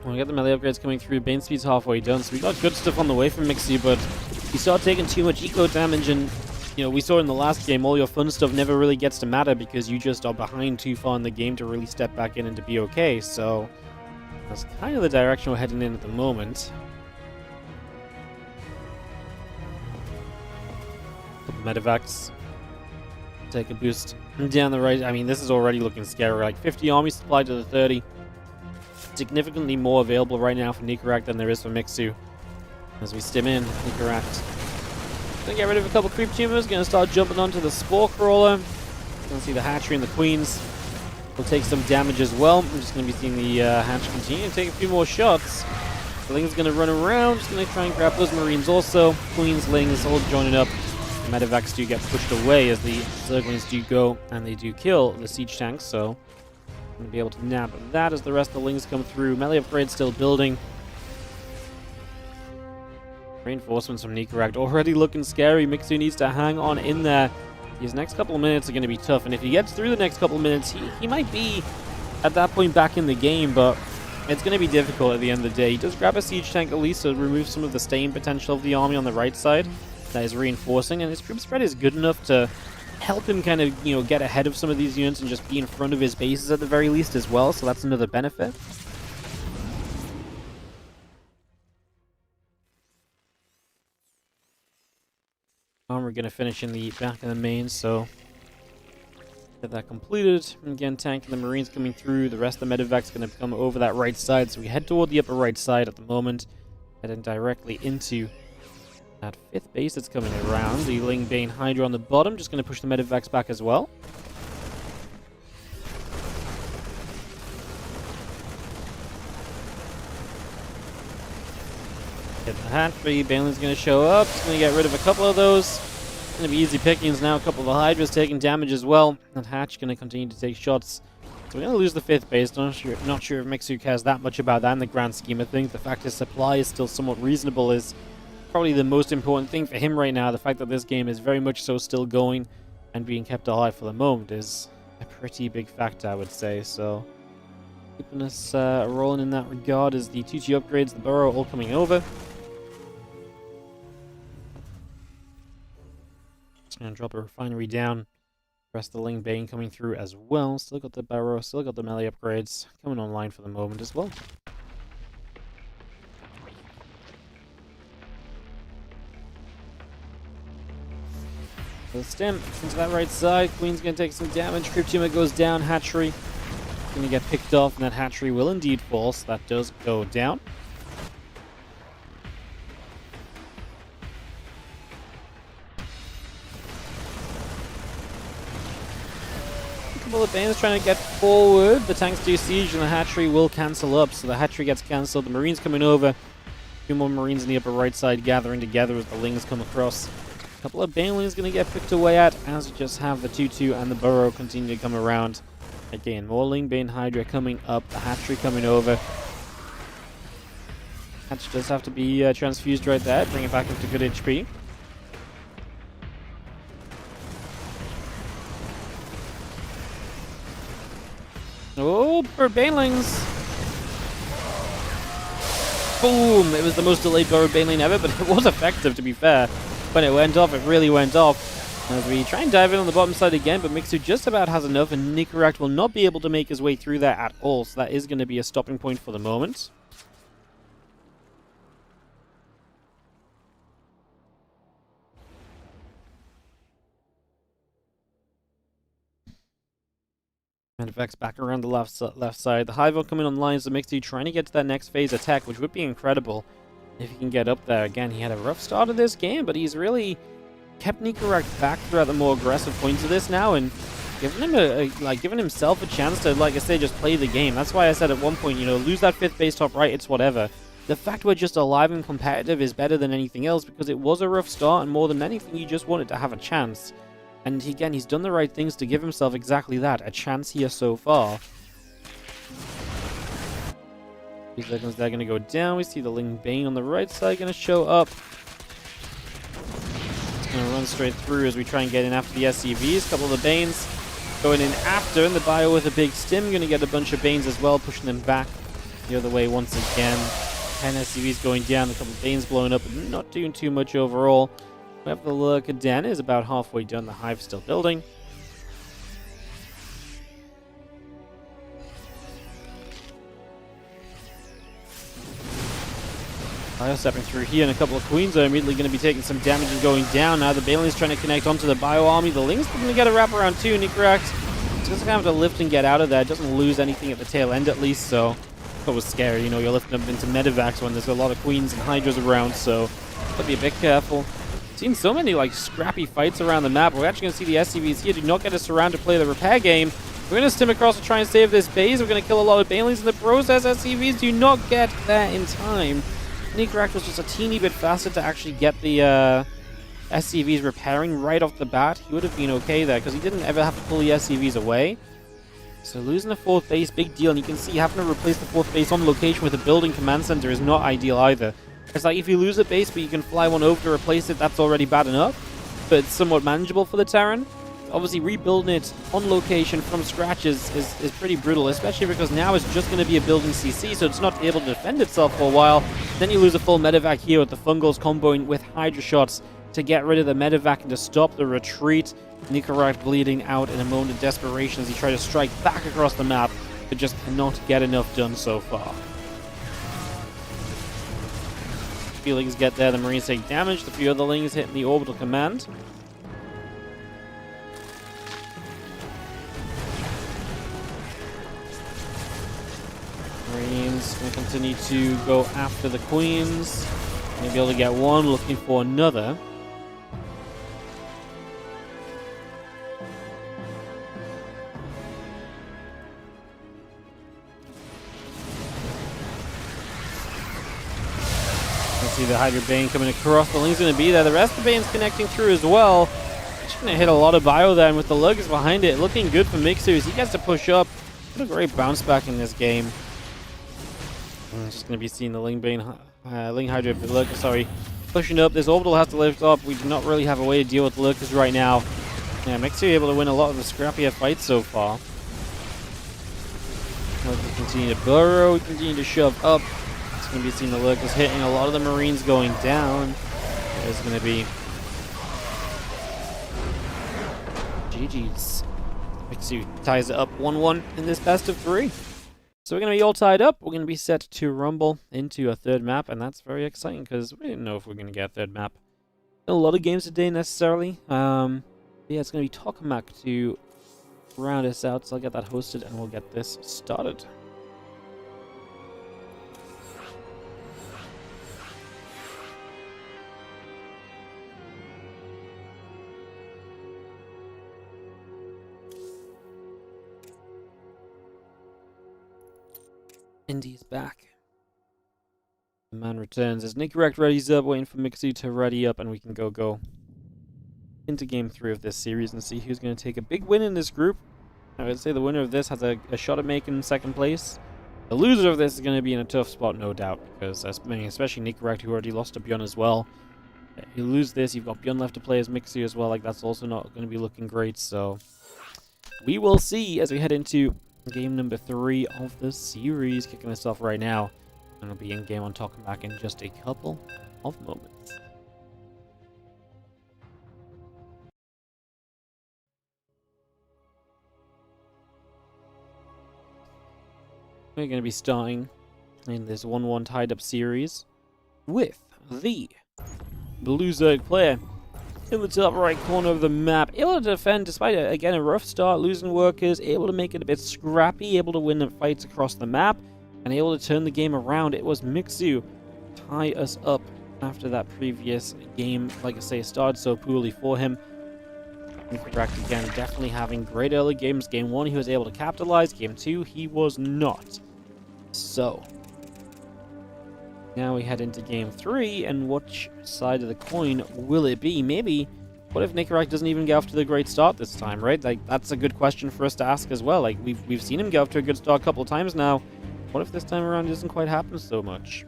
We got the melee upgrades coming through. Bane speed's halfway done, so we got good stuff on the way from Mixu, but you start taking too much eco damage, and you know, we saw in the last game, all your fun stuff never really gets to matter because you just are behind too far in the game to really step back in and to be okay. So that's kind of the direction we're heading in at the moment. Medevacs take a boost down the right. I mean, this is already looking scary. Like 50 army supply to the 30. Significantly more available right now for Nikoract than there is for Mixu. As we stim in, Nikoract gonna get rid of a couple creep tumors, gonna start jumping onto the Spore Crawler. Gonna see the Hatchery and the Queens will take some damage as well. I'm just gonna be seeing the Hatch continue to take a few more shots. The Ling's gonna run around, just gonna try and grab those Marines also. Queens, Lings all joining up. The medevacs do get pushed away as the Zerglings do go, and they do kill the siege tanks, so going to be able to nab that as the rest of the Lings come through. Melee upgrade still building. Reinforcements from Nikoract already looking scary. Mixu needs to hang on in there. His next couple of minutes are going to be tough, and if he gets through the next couple of minutes, he might be at that point back in the game, but it's going to be difficult at the end of the day. He does grab a siege tank at least to remove some of the staying potential of the army on the right side that is reinforcing, and his troop spread is good enough to help him kind of, get ahead of some of these units and just be in front of his bases at the very least as well, so that's another benefit. We're going to finish in the back of the main, so get that completed. And again, tanking the Marines coming through. The rest of the medevac's going to come over that right side, so we head toward the upper right side at the moment, heading directly into that 5th base that's coming around. The Ling Bane Hydra on the bottom, just going to push the medevacs back as well. Hit the hatchery. Baneling's going to show up. It's going to get rid of a couple of those. It's going to be easy pickings now. A couple of the Hydras taking damage as well. That Hatch going to continue to take shots. So we're going to lose the 5th base. Not sure if Mixu cares that much about that in the grand scheme of things. The fact his supply is still somewhat reasonable is probably the most important thing for him right now. The fact that this game is very much so still going and being kept alive for the moment is a pretty big factor, I would say. So keeping us rolling in that regard is the 2G upgrades, the burrow all coming over. Going to drop a refinery down. Rest of the Ling Bane coming through as well. Still got the barrow, still got the melee upgrades coming online for the moment as well. So the stem into that right side. Queen's going to take some damage. Crypt Tumor goes down. Hatchery going to get picked off, and that hatchery will indeed fall, so that does go down. The Bane's trying to get forward. The tanks do siege, and the hatchery will cancel up. So the hatchery gets cancelled. The Marines coming over. A few more Marines in the upper right side gathering together as the Lings come across. A couple of Banelings going to get picked away at, as we just have the 2-2 and the burrow continue to come around. Again, more Ling Bane Hydra coming up. The hatchery coming over. Hatch does have to be transfused right there. Bring it back up to good HP. Oh, for Banelings. Boom! It was the most delayed burrow Baneling ever, but it was effective, to be fair. When it went off, it really went off. As we try and dive in on the bottom side again, but Mixu just about has enough, and Nikoract will not be able to make his way through there at all, so that is going to be a stopping point for the moment. Medevac's back around the left side. The Hive coming online, so Mixu trying to get to that next phase attack, which would be incredible if he can get up there. Again, he had a rough start of this game, but he's really kept Nikoract back throughout the more aggressive points of this now, and giving him giving himself a chance to, like I say, just play the game. That's why I said at one point, lose that 5th base top right, it's whatever. The fact we're just alive and competitive is better than anything else, because it was a rough start, and more than anything, you just wanted to have a chance. And again, he's done the right things to give himself exactly that, a chance here so far. These seconds, they're going to go down. We see the Ling Bane on the right side going to show up. It's going to run straight through as we try and get in after the SCVs. A couple of the Banes going in after, and the Bio with a big stim going to get a bunch of Banes as well, pushing them back the other way once again. 10 SCVs going down, a couple of Banes blowing up, but not doing too much overall. We have the Lurkaden is about halfway done. The Hive's still building. Bio stepping through here, and a couple of Queens are immediately going to be taking some damage and going down. Now the Baneling's trying to connect onto the Bio army. The Ling's going to get a wraparound too. Nikoract just going to have to lift and get out of there. Doesn't lose anything at the tail end at least, so that was scary. You're lifting up into medevacs when there's a lot of Queens and Hydras around, so got to be a bit careful. Seen so many scrappy fights around the map. We're actually going to see the SCVs here do not get us around to play the repair game. We're going to stim across to try and save this base. We're going to kill a lot of Banelings in the process. SCVs do not get there in time. Nikoract was just a teeny bit faster to actually get the SCVs repairing right off the bat, he would have been okay there because he didn't ever have to pull the SCVs away. So losing the 4th base, big deal, and you can see having to replace the 4th base on location with a building command center is not ideal either. It's like if you lose a base but you can fly one over to replace it, that's already bad enough, but it's somewhat manageable for the Terran. Obviously rebuilding it on location from scratch is pretty brutal, especially because now it's just going to be a building CC, so it's not able to defend itself for a while. Then you lose a full medevac here with the Fungals comboing with Hydra shots to get rid of the medevac and to stop the retreat. Nikoract bleeding out in a moment of desperation as he tries to strike back across the map, but just cannot get enough done so far. Feelings get there, the Marines take damage, the few other lings hitting the orbital command. Marines going to continue to go after the Queens. Maybe able to get one, looking for another. See the Hydra Bane coming across. The Ling's going to be there. The rest of the Bane's connecting through as well. Just going to hit a lot of bio there, and with the Luggers behind it, looking good for Mixu as he gets to push up. What a great bounce back in this game. I'm just going to be seeing the Ling Bane, Ling Hydra Lurker, sorry, pushing up. This orbital has to lift up. We do not really have a way to deal with the Lurkers right now. Yeah, Mixu able to win a lot of the scrappier fights so far. Lurkers continue to burrow, continue to shove up. Going to be seeing the Lurkers hitting a lot of the Marines going down. There's going to be GG's. Mixu ties it up 1-1 in this best of 3. So we're going to be all tied up. We're going to be set to rumble into a third map, and that's very exciting because we didn't know if we were going to get a third map. A lot of games today necessarily. Yeah, it's going to be Tokamak to round us out, so I'll get that hosted and we'll get this started. Indy's back. The man returns as Nikoract readies up, waiting for Mixu to ready up, and we can go into game 3 of this series and see who's going to take a big win in this group. I would say the winner of this has a shot at making second place. The loser of this is going to be in a tough spot, no doubt, because especially Nikoract, who already lost to Bjorn as well. If you lose this, you've got Bjorn left to play as Mixu as well. Like, that's also not going to be looking great, so we will see as we head into game number 3 of the series, kicking us off right now. And we'll be in game on Tokamak in just a couple of moments. We're going to be starting in this 1-1 tied up series with the Blue Zerg player in the top right corner of the map, able to defend despite, again, a rough start, losing workers, able to make it a bit scrappy, able to win the fights across the map, and able to turn the game around. It was Mixu tie us up after that previous game, like I say, started so poorly for him. Nikoract again, definitely having great early games. Game 1, he was able to capitalize. Game 2, he was not. So now we head into game 3, and which side of the coin will it be? Maybe, what if Nikoract doesn't even get off to the great start this time, right? Like, that's a good question for us to ask as well. Like, we've seen him get off to a good start a couple of times now. What if this time around it doesn't quite happen so much?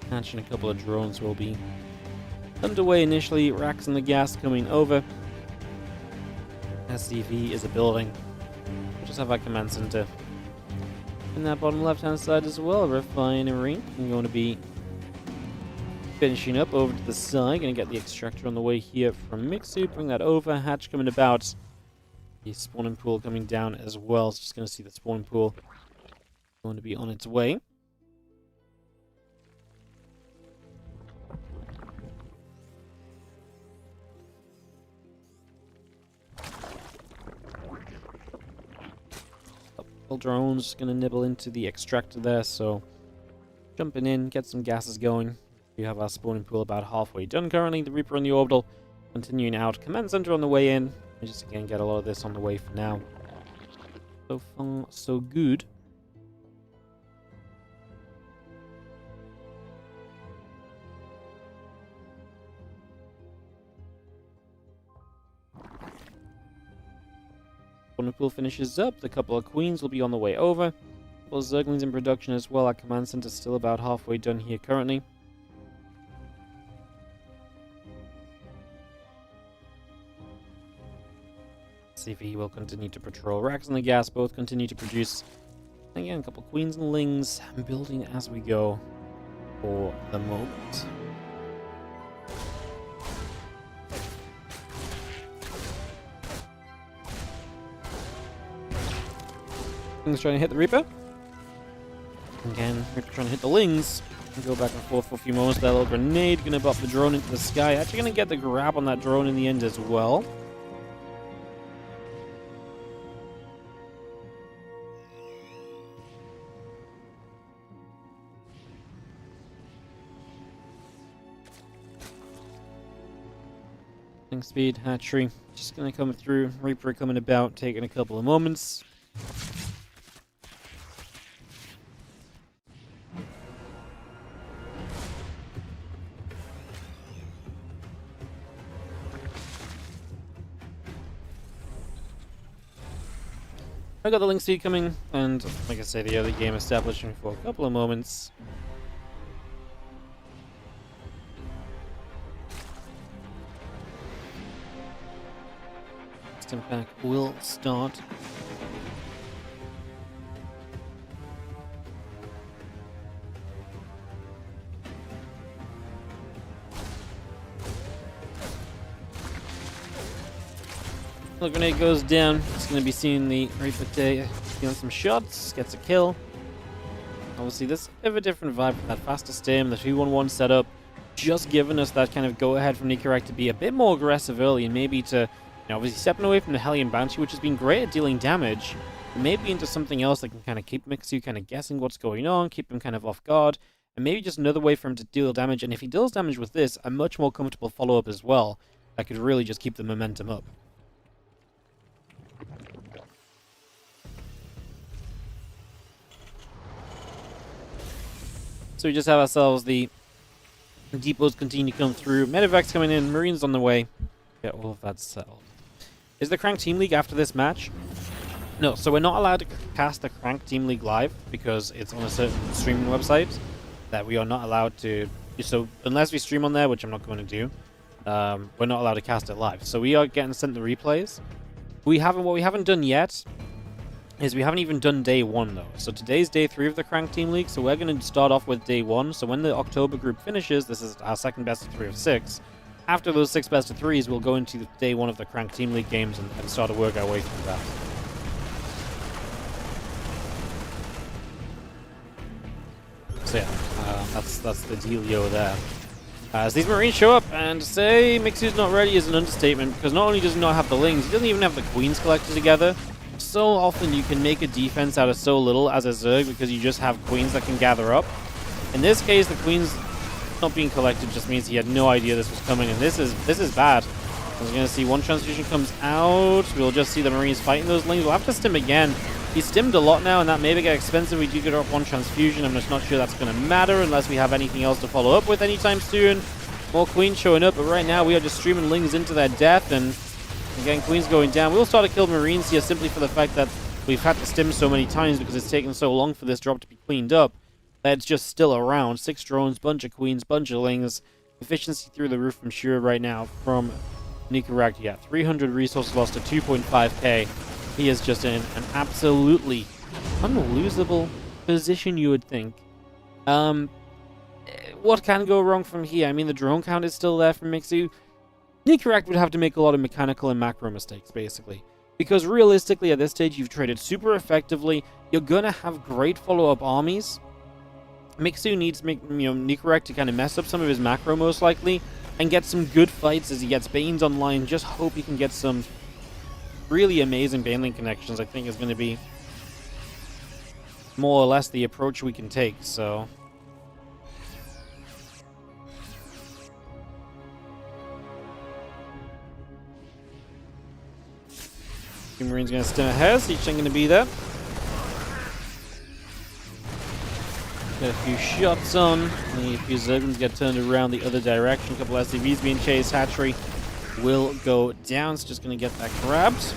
Hatching a couple of drones will be underway initially. Racks and the gas coming over. SCV is a building. We'll just have our command center in that bottom left hand side as well. Refinery. I'm going to be finishing up over to the side. Going to get the extractor on the way here from Mixu. Bring that over. Hatch coming about. The spawning pool coming down as well. So just going to see the spawning pool going to be on its way. Drones just gonna nibble into the extractor there, so jumping in, get some gases going. We have our spawning pool about halfway done currently. The Reaper in the orbital continuing out. Command center on the way in. We just again get a lot of this on the way for now. So far, so good. When the pool finishes up, the couple of queens will be on the way over. A couple of zerglings in production as well. Our command center is still about halfway done here currently. CV will continue to patrol. Rax and the gas both continue to produce. Again, a couple of queens and lings building as we go for the moment. Lings trying to hit the Reaper. Again, Reaper trying to hit the Lings. Go back and forth for a few moments. That little grenade gonna bop the drone into the sky. Actually gonna get the grab on that drone in the end as well. Speed, hatchery, just gonna come through. Reaper coming about, taking a couple of moments. I got the link speed coming, and like I say, the early game establishing for a couple of moments. Pack will start. The grenade goes down. It's going to be seeing the Reaper stealing some shots, gets a kill. Obviously, this is a bit of a different vibe with that faster stim, the 2-1-1 setup, just giving us that kind of go-ahead from Nikoract to be a bit more aggressive early and maybe to. Obviously stepping away from the Hellion Banshee, which has been great at dealing damage, maybe into something else that can kind of keep Mixu kind of guessing what's going on, keep him kind of off guard, and maybe just another way for him to deal damage. And if he deals damage with this, a much more comfortable follow-up as well, that could really just keep the momentum up. So we just have ourselves the depots continue to come through, Medivacs coming in, Marines on the way, get all of that settled. Is the CranK Team League after this match? No, so we're not allowed to cast the CranK Team League live because it's on a certain streaming website that we are not allowed to. So unless we stream on there, which I'm not going to do, we're not allowed to cast it live. So we are getting sent the replays. What we haven't done yet is we haven't even done day 1 though. So today's day 3 of the CranK Team League. So we're going to start off with day 1. So when the October group finishes, this is our second best of 3 of 6. After those 6 best of 3s, we'll go into day 1 of the CranK Team League games and start to work our way through that. So yeah, that's the dealio there. As these Marines show up, and say Mixu's not ready is an understatement, because not only does he not have the Lings, he doesn't even have the Queens collected together. So often you can make a defense out of so little as a Zerg because you just have Queens that can gather up. In this case, the Queens not being collected just means he had no idea this was coming, and this is bad. We're going to see one transfusion comes out. We'll just see the Marines fighting those Lings. We'll have to stim again. He's stimmed a lot now, and that may get expensive. We do get up one transfusion. I'm just not sure that's going to matter unless we have anything else to follow up with anytime soon. More Queens showing up, but right now we are just streaming Lings into their death, and again, Queens going down. We'll start to kill Marines here simply for the fact that we've had to stim so many times because it's taken so long for this drop to be cleaned up. That's just still around. 6 drones, bunch of Queens, bunch of Lings. Efficiency through the roof from sure right now from Nikoract. Yeah, 300 resources lost to 2.5k. He is just in an absolutely unlosable position, you would think. What can go wrong from here? I mean, the drone count is still there from Mixu. Nikoract would have to make a lot of mechanical and macro mistakes, basically. Because realistically, at this stage, you've traded super effectively. You're going to have great follow-up armies. Mixu needs Nikoract to kind of mess up some of his macro, most likely, and get some good fights as he gets Banes online. Just hope he can get some really amazing Baneling connections, I think is going to be more or less the approach we can take, so... Two Marines going to stem ahead. Siege Tank going to be there. Got a few shots on. A few Zerglings get turned around the other direction. A couple SCVs being chased. Hatchery will go down. It's just going to get that grabbed.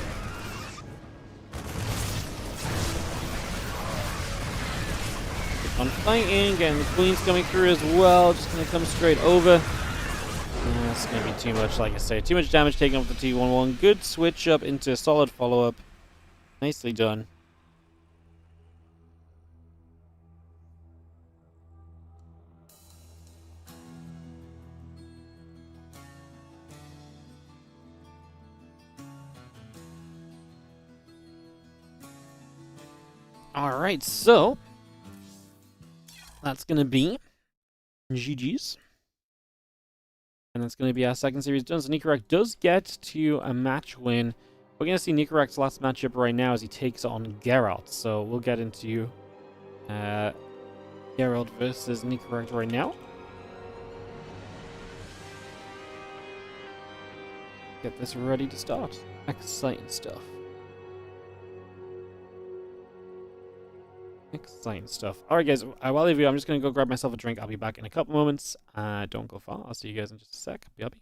Keep on fighting. Getting the Queens coming through as well. Just going to come straight over. That's going to be too much, like I say. Too much damage taken off the T11. Good switch up into a solid follow-up. Nicely done. Alright, so that's going to be GG's. And that's going to be our second series done. So Nikoract does get to a match win. We're going to see Nikoract's last matchup right now as he takes on Geralt. So we'll get into Geralt versus Nikoract right now. Get this ready to start. Exciting stuff. Exciting stuff. Alright guys, while I leave you, I'm just going to go grab myself a drink. I'll be back in a couple moments. Don't go far. I'll see you guys in just a sec. Be happy.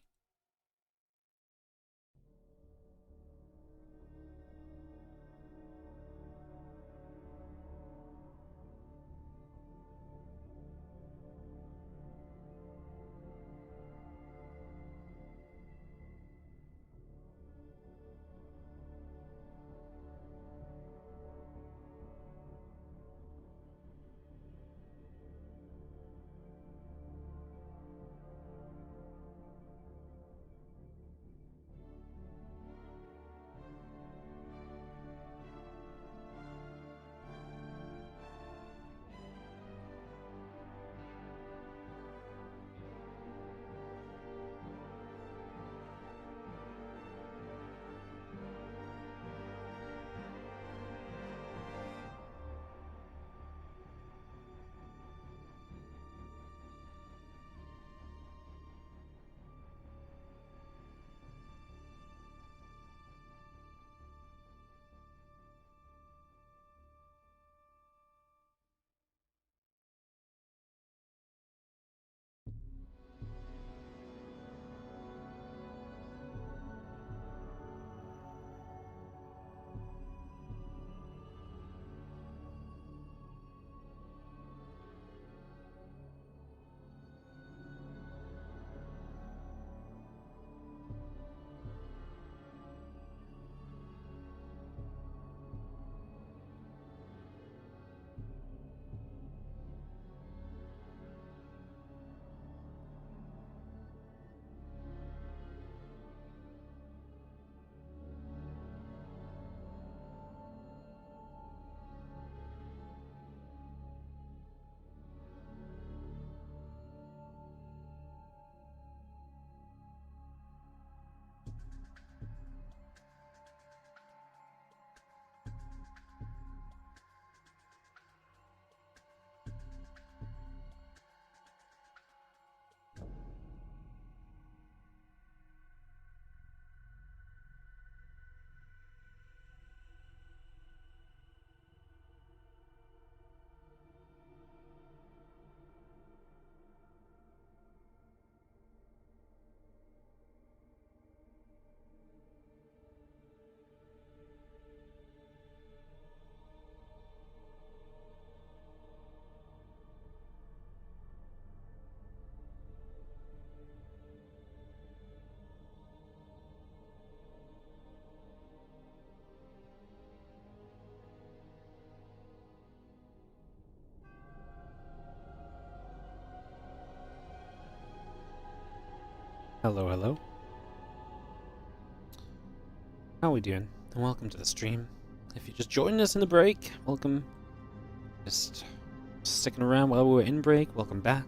Hello, hello. How are we doing? And welcome to the stream. If you're just joining us in the break, welcome. Just sticking around while we were in break, welcome back.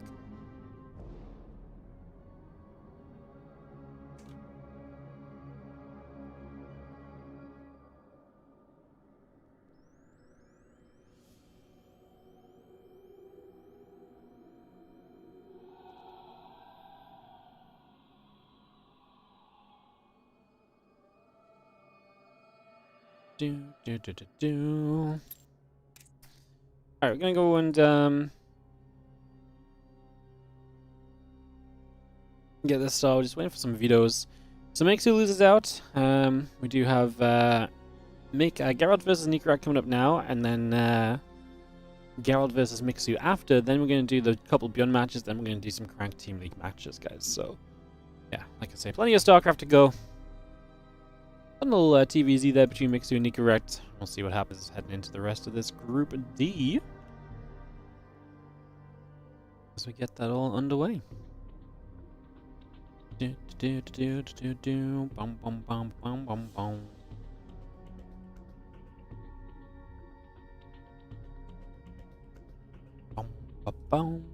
Alright, we're gonna go and get this started. Just waiting for some vetoes. So Mixu loses out. We do have Geralt versus Nikoract coming up now, and then Geralt versus Mixu after. Then we're going to do the couple Beyond matches, then we're going to do some CranK Team League matches, guys. So, yeah, like I say, plenty of StarCraft to go. A little TVZ there between Mixu and Nikoract. We'll see what happens heading into the rest of this Group D. As we get that all underway. Bum, bum, bum, bum, bum, bum. Bum, bum, bum.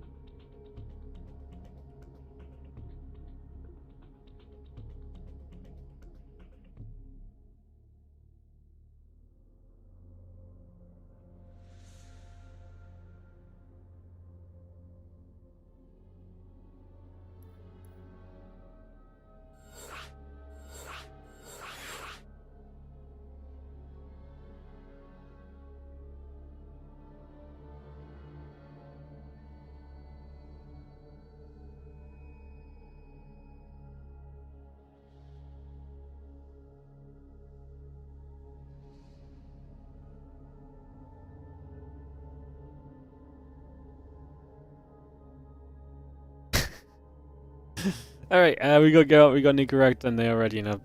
Alright, we got Geralt, we got Nikoract, and they're already up.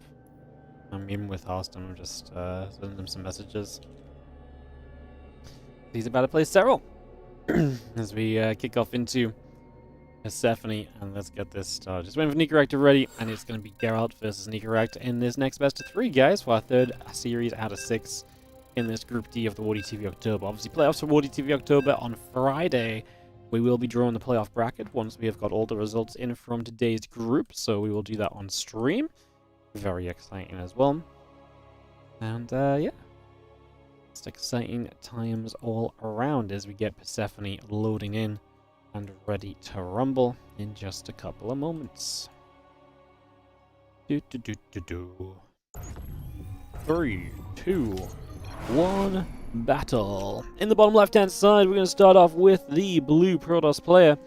I'm even with Harstem, I'm just sending them some messages. He's about to play Serral as we kick off into Persephone, and let's get this started. Just waiting for Nikoract to ready, and it's going to be Geralt versus Nikoract in this next best of 3, guys, for our third series out of 6 in this Group D of the WardiTV October. Obviously, playoffs for WardiTV October on Friday. We will be drawing the playoff bracket once we have got all the results in from today's group, so we will do that on stream. Very exciting as well. And yeah, it's exciting times all around as we get Persephone loading in and ready to rumble in just a couple of moments. 3, 2, 1, battle. In the bottom left-hand side, we're going to start off with the blue Protoss player.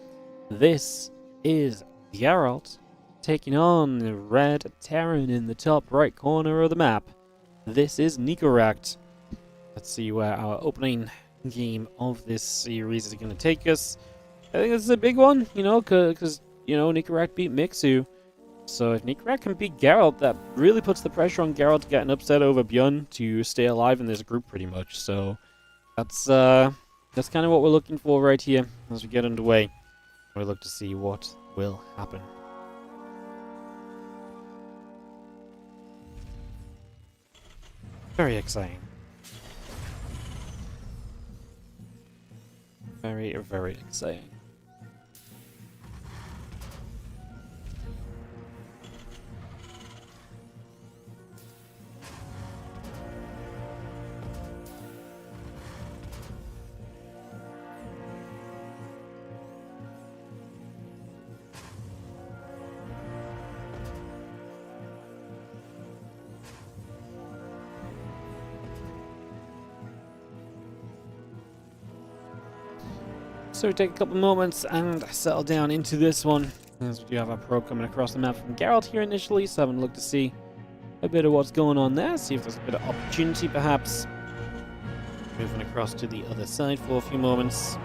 This is Geralt taking on the red Terran in the top right corner of the map. This is Nikoract. Let's see where our opening game of this series is going to take us. I think this is a big one, you know, because, you know, Nikoract beat Mixu. So if Nikoract can beat Geralt, that really puts the pressure on Geralt to get an upset over Bjorn to stay alive in this group pretty much. So that's kind of what we're looking for right here as we get underway. We look to see what will happen. Very exciting. Very, very exciting. So we take a couple moments and settle down into this one, as we do have our probe coming across the map from Geralt here initially, so having a look to see a bit of what's going on there, see if there's a bit of opportunity perhaps. Moving across to the other side for a few moments.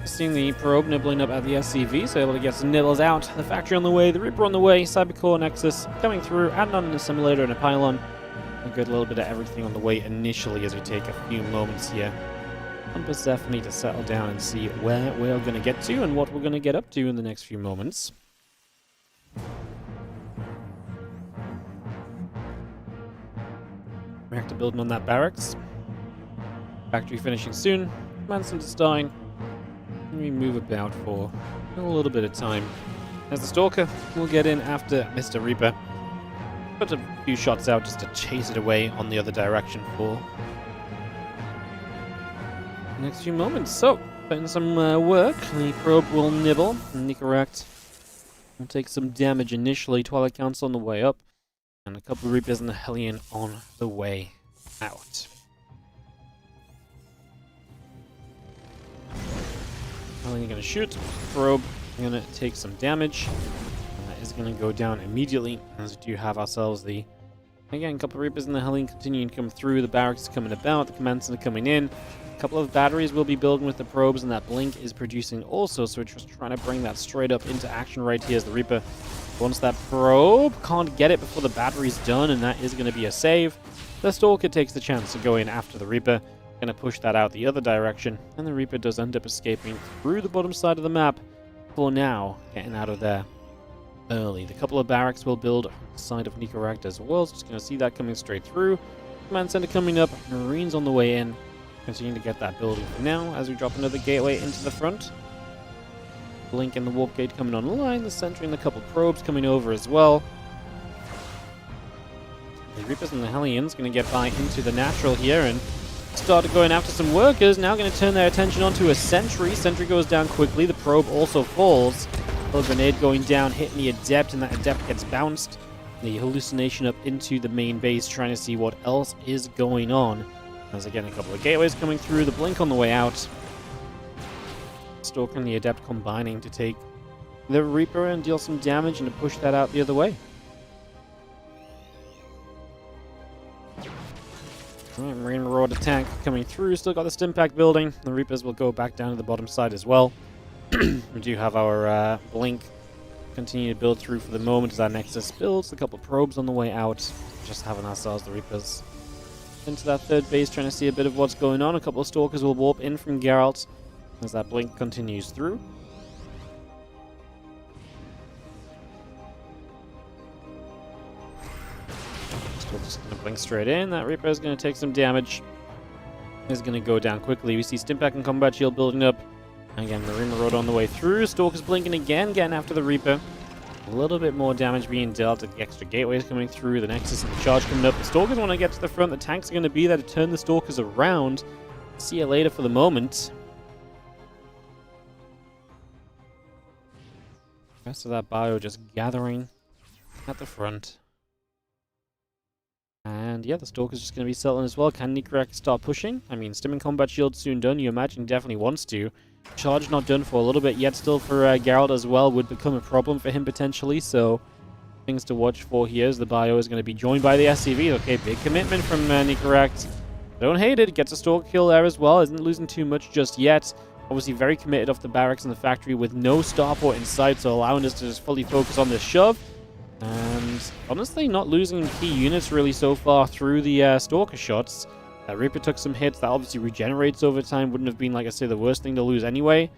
Seeing the probe nibbling up at the SCV, so able to get some nibbles out. The factory on the way, the Reaper on the way, Cybercore Nexus coming through, adding on an assimilator and a pylon. A good little bit of everything on the way initially as we take a few moments here on Persephone to settle down and see where we're going to get to and what we're going to get up to in the next few moments. Reactor building on that barracks. Factory finishing soon. Command center starting. We move about for a little bit of time. As the Stalker will get in after Mr. Reaper. Put a few shots out just to chase it away on the other direction for the next few moments. So, putting some work. The probe will nibble. Nikoract will take some damage initially. Twilight Council on the way up. And a couple of Reapers and the Hellion on the way out. Hellion going to shoot. Probe going to take some damage. And that is going to go down immediately. As we do have ourselves the... Again, a couple of Reapers and the Hellion continuing to come through. The barracks coming about. The command center coming in. A couple of batteries will be building with the probes. And that blink is producing also. So we're just trying to bring that straight up into action right here as the Reaper... Once that probe, can't get it before the battery's done, and that is going to be a save. The Stalker takes the chance to go in after the Reaper, going to push that out the other direction, and the Reaper does end up escaping through the bottom side of the map, for now, getting out of there early. The couple of barracks will build on the side of Nikoract as well, so just going to see that coming straight through. Command Center coming up, Marines on the way in, continuing to get that building for now, as we drop another gateway into the front. Blink and the warp gate coming online, the sentry and the couple probes coming over as well. The Reapers and the Hellions going to get by into the natural here and start going after some workers. Now going to turn their attention onto a sentry. Sentry goes down quickly. The probe also falls. A grenade going down, hitting the adept, and that adept gets bounced. The hallucination up into the main base, trying to see what else is going on. As again, a couple of gateways coming through. The blink on the way out. Stalker and the Adept combining to take the Reaper and deal some damage and to push that out the other way. Alright, Marine Marauder tank coming through. Still got the Stimpack building. The Reapers will go back down to the bottom side as well. We do have our Blink continue to build through for the moment as our Nexus builds. A couple probes on the way out. Just having ourselves the Reapers into that third base, trying to see a bit of what's going on. A couple of Stalkers will warp in from Geralt as that blink continues through. Still just going to blink straight in. That Reaper is going to take some damage. Is going to go down quickly. We see Stimpack and Combat Shield building up. Again, Marine Marauder on the way through. Stalker's blinking again, getting after the Reaper. A little bit more damage being dealt. The extra gateways coming through. The Nexus and the charge coming up. The Stalkers want to get to the front. The tanks are going to be there to turn the Stalkers around. See you later for the moment. Rest of that bio just gathering at the front. And yeah, the Stalker's just going to be settling as well. Can Nikoract start pushing? I mean, Stim and Combat Shield soon done. You imagine he definitely wants to. Charge not done for a little bit yet. Still for Geralt as well would become a problem for him potentially. So things to watch for here as the bio is going to be joined by the SCV. Okay, big commitment from Nikoract. Don't hate it. Gets a Stalker kill there as well. Isn't losing too much just yet. Obviously very committed off the barracks and the factory with no starport in sight, so allowing us to just fully focus on this shove. And honestly, not losing key units really so far through the Stalker shots. Reaper took some hits. That obviously regenerates over time. Wouldn't have been, like I say, the worst thing to lose anyway.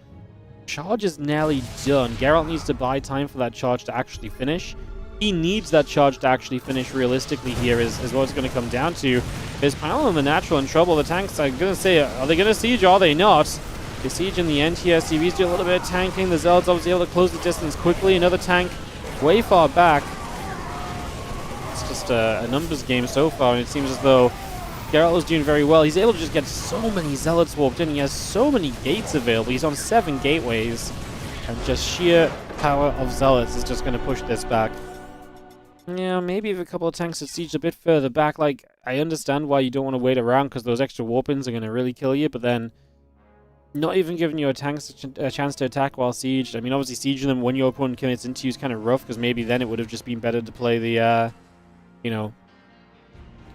Charge is nearly done. Geralt needs to buy time for that charge to actually finish. He needs that charge to actually finish realistically here is what it's going to come down to. Is Panel and the Natural in trouble? The tanks, I'm going to say, are they going to siege or are they not? They siege in the end here. CVs do a little bit of tanking. The Zealots obviously able to close the distance quickly. Another tank way far back. It's just a numbers game so far, and it seems as though Geralt is doing very well. He's able to just get so many Zealots warped in. He has so many gates available. He's on 7 gateways. And just sheer power of Zealots is just going to push this back. Yeah, maybe if a couple of tanks had sieged a bit further back, like, I understand why you don't want to wait around because those extra warp-ins are going to really kill you, but then not even giving your tanks a chance to attack while sieged. I mean, obviously, sieging them when your opponent commits into you is kind of rough, because maybe then it would have just been better to play the, you know,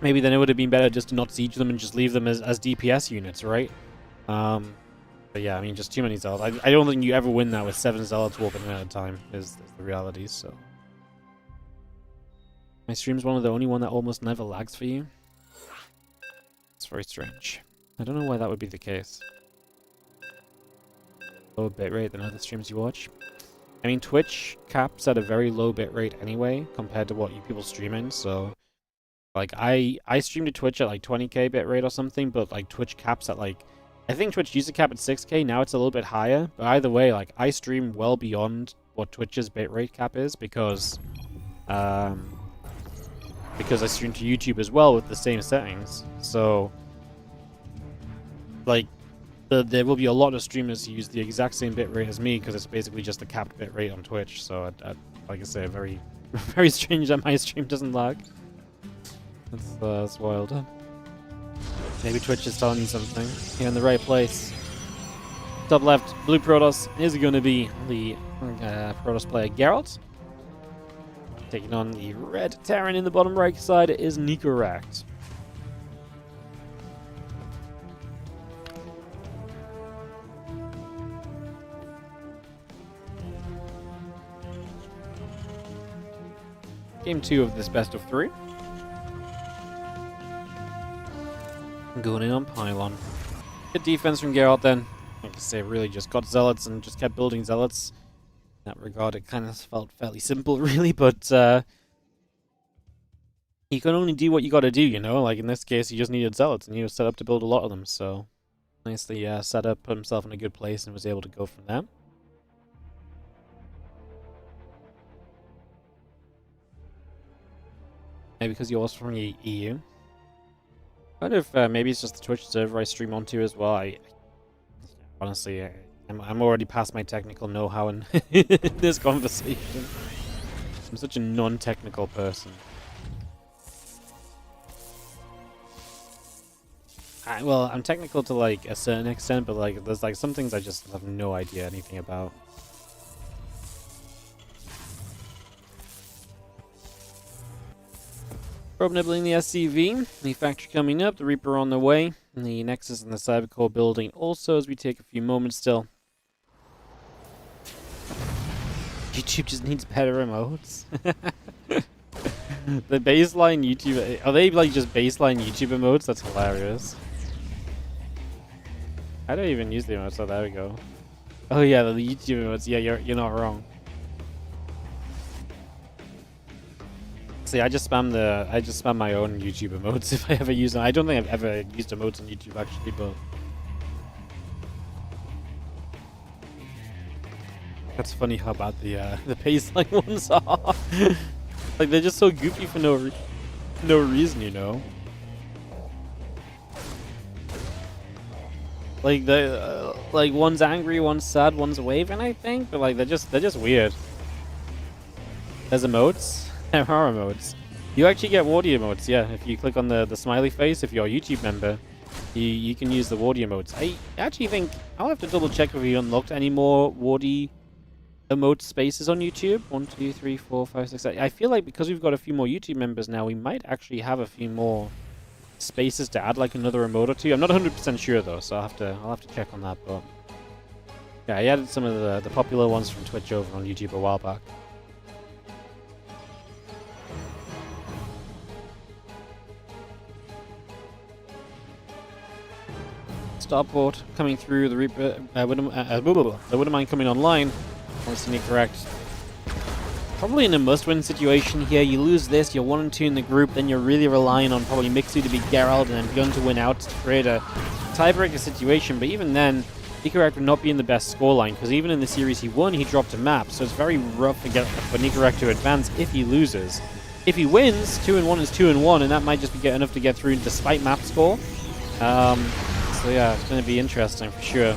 maybe then it would have been better just to not siege them and just leave them as DPS units, right? But yeah, I mean, just too many Zealots. I don't think you ever win that with 7 Zealots warping at a time, is the reality, so. My stream's one of the only one that almost never lags for you. It's very strange. I don't know why that would be the case. Lower bitrate than other streams you watch. I mean, Twitch caps at a very low bitrate anyway, compared to what you people stream in, so... Like, I stream to Twitch at like 20k bitrate or something, but like Twitch caps at like... I think Twitch used to cap at 6k, now it's a little bit higher, but either way, like, I stream well beyond what Twitch's bitrate cap is, because I stream to YouTube as well with the same settings, so... Like, there will be a lot of streamers who use the exact same bitrate as me because it's basically just the capped bitrate on Twitch. So, like I say, very, very strange that my stream doesn't lag. That's wild. Huh? Maybe Twitch is telling you something. You're in the right place. Top left, blue Protoss is going to be the Protoss player Geralt. Taking on the red Terran in the bottom right side is Nikoract. Game 2 of this best of 3. Going in on Pylon. Good defense from Geralt then. Like I say, really just got Zealots and just kept building Zealots. In that regard, it kind of felt fairly simple, really, but you can only do what you gotta do, you know? Like in this case, he just needed Zealots, and he was set up to build a lot of them, so nicely set up, put himself in a good place, and was able to go from there. Maybe because you're also from the EU. I wonder if maybe it's just the Twitch server I stream onto as well. Honestly, I'm already past my technical know-how in this conversation. I'm such a non-technical person. Well, I'm technical to like a certain extent, but like there's like some things I just have no idea anything about. Probe nibbling the SCV, the factory coming up, the Reaper on the way, and the Nexus and the Cybercore building also as we take a few moments still. YouTube just needs better emotes. The baseline YouTube, are they like just baseline YouTube emotes? That's hilarious. I don't even use the emotes, so there we go. Oh yeah, the YouTube emotes, yeah, you're not wrong. See, I just spam my own YouTube emotes if I ever use them. I don't think I've ever used emotes on YouTube actually, but that's funny how bad the baseline ones are. Like they're just so goofy for no reason, you know. Like like one's angry, one's sad, one's waving, I think, but like they're just weird. There's emotes. There are emotes. You actually get Wardy emotes, yeah. If you click on the smiley face, if you're a YouTube member, you can use the Wardy emotes. I actually think I'll have to double check if we unlocked any more Wardy emote spaces on YouTube. 1, 2, 3, 4, 5, 6, 7. I feel like because we've got a few more YouTube members now, we might actually have a few more spaces to add, like another emote or two. I'm not 100% sure though, so I'll have to check on that. But yeah, I added some of the popular ones from Twitch over on YouTube a while back. Starport coming through, the Reaper, the Widowmine coming online. Obviously Nikoract probably in a must-win situation here. You lose this, you're 1 and 2 in the group, then you're really relying on probably Mixu to beat Geralt and then Gun to win out to create a tiebreaker situation. But even then, Nikoract would not be in the best scoreline because even in the series he won, he dropped a map. So it's very rough for Nikoract to advance if he loses. If he wins, 2 and 1 is 2 and 1, and that might just be enough to get through despite map score. So yeah, it's going to be interesting for sure.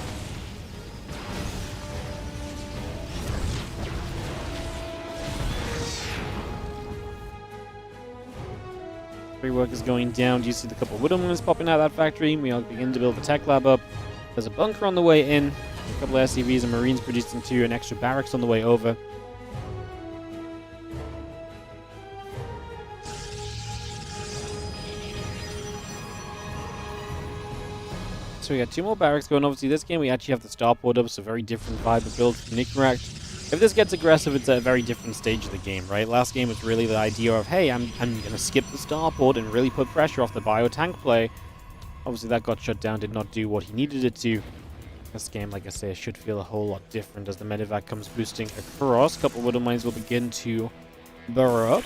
Free work is going down. Do you see the couple of Widowmines popping out of that factory? We are beginning to build the tech lab up. There's a bunker on the way in. A couple of SCVs and Marines producing 2, an extra barracks on the way over. So we got 2 more barracks going. Obviously, this game we actually have the starport up, so very different vibe of build from Nikoract. If this gets aggressive, it's at a very different stage of the game, right? Last game was really the idea of, hey, I'm going to skip the starport and really put pressure off the bio-tank play. Obviously, that got shut down, did not do what he needed it to. This game, like I say, should feel a whole lot different as the medevac comes boosting across. A couple of Widowmines will begin to burrow up.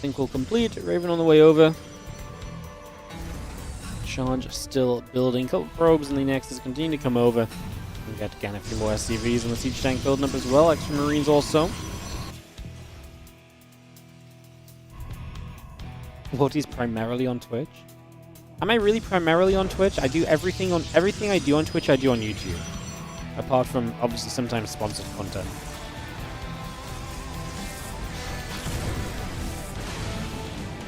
Think will complete. Raven on the way over. Charge still building. Couple probes and the Nexus continue to come over. And get again a few more SCVs and the siege tank building up as well. Extra marines also. Wardy's primarily on Twitch. Am I really primarily on Twitch? I do everything I do on Twitch I do on YouTube. Apart from obviously sometimes sponsored content.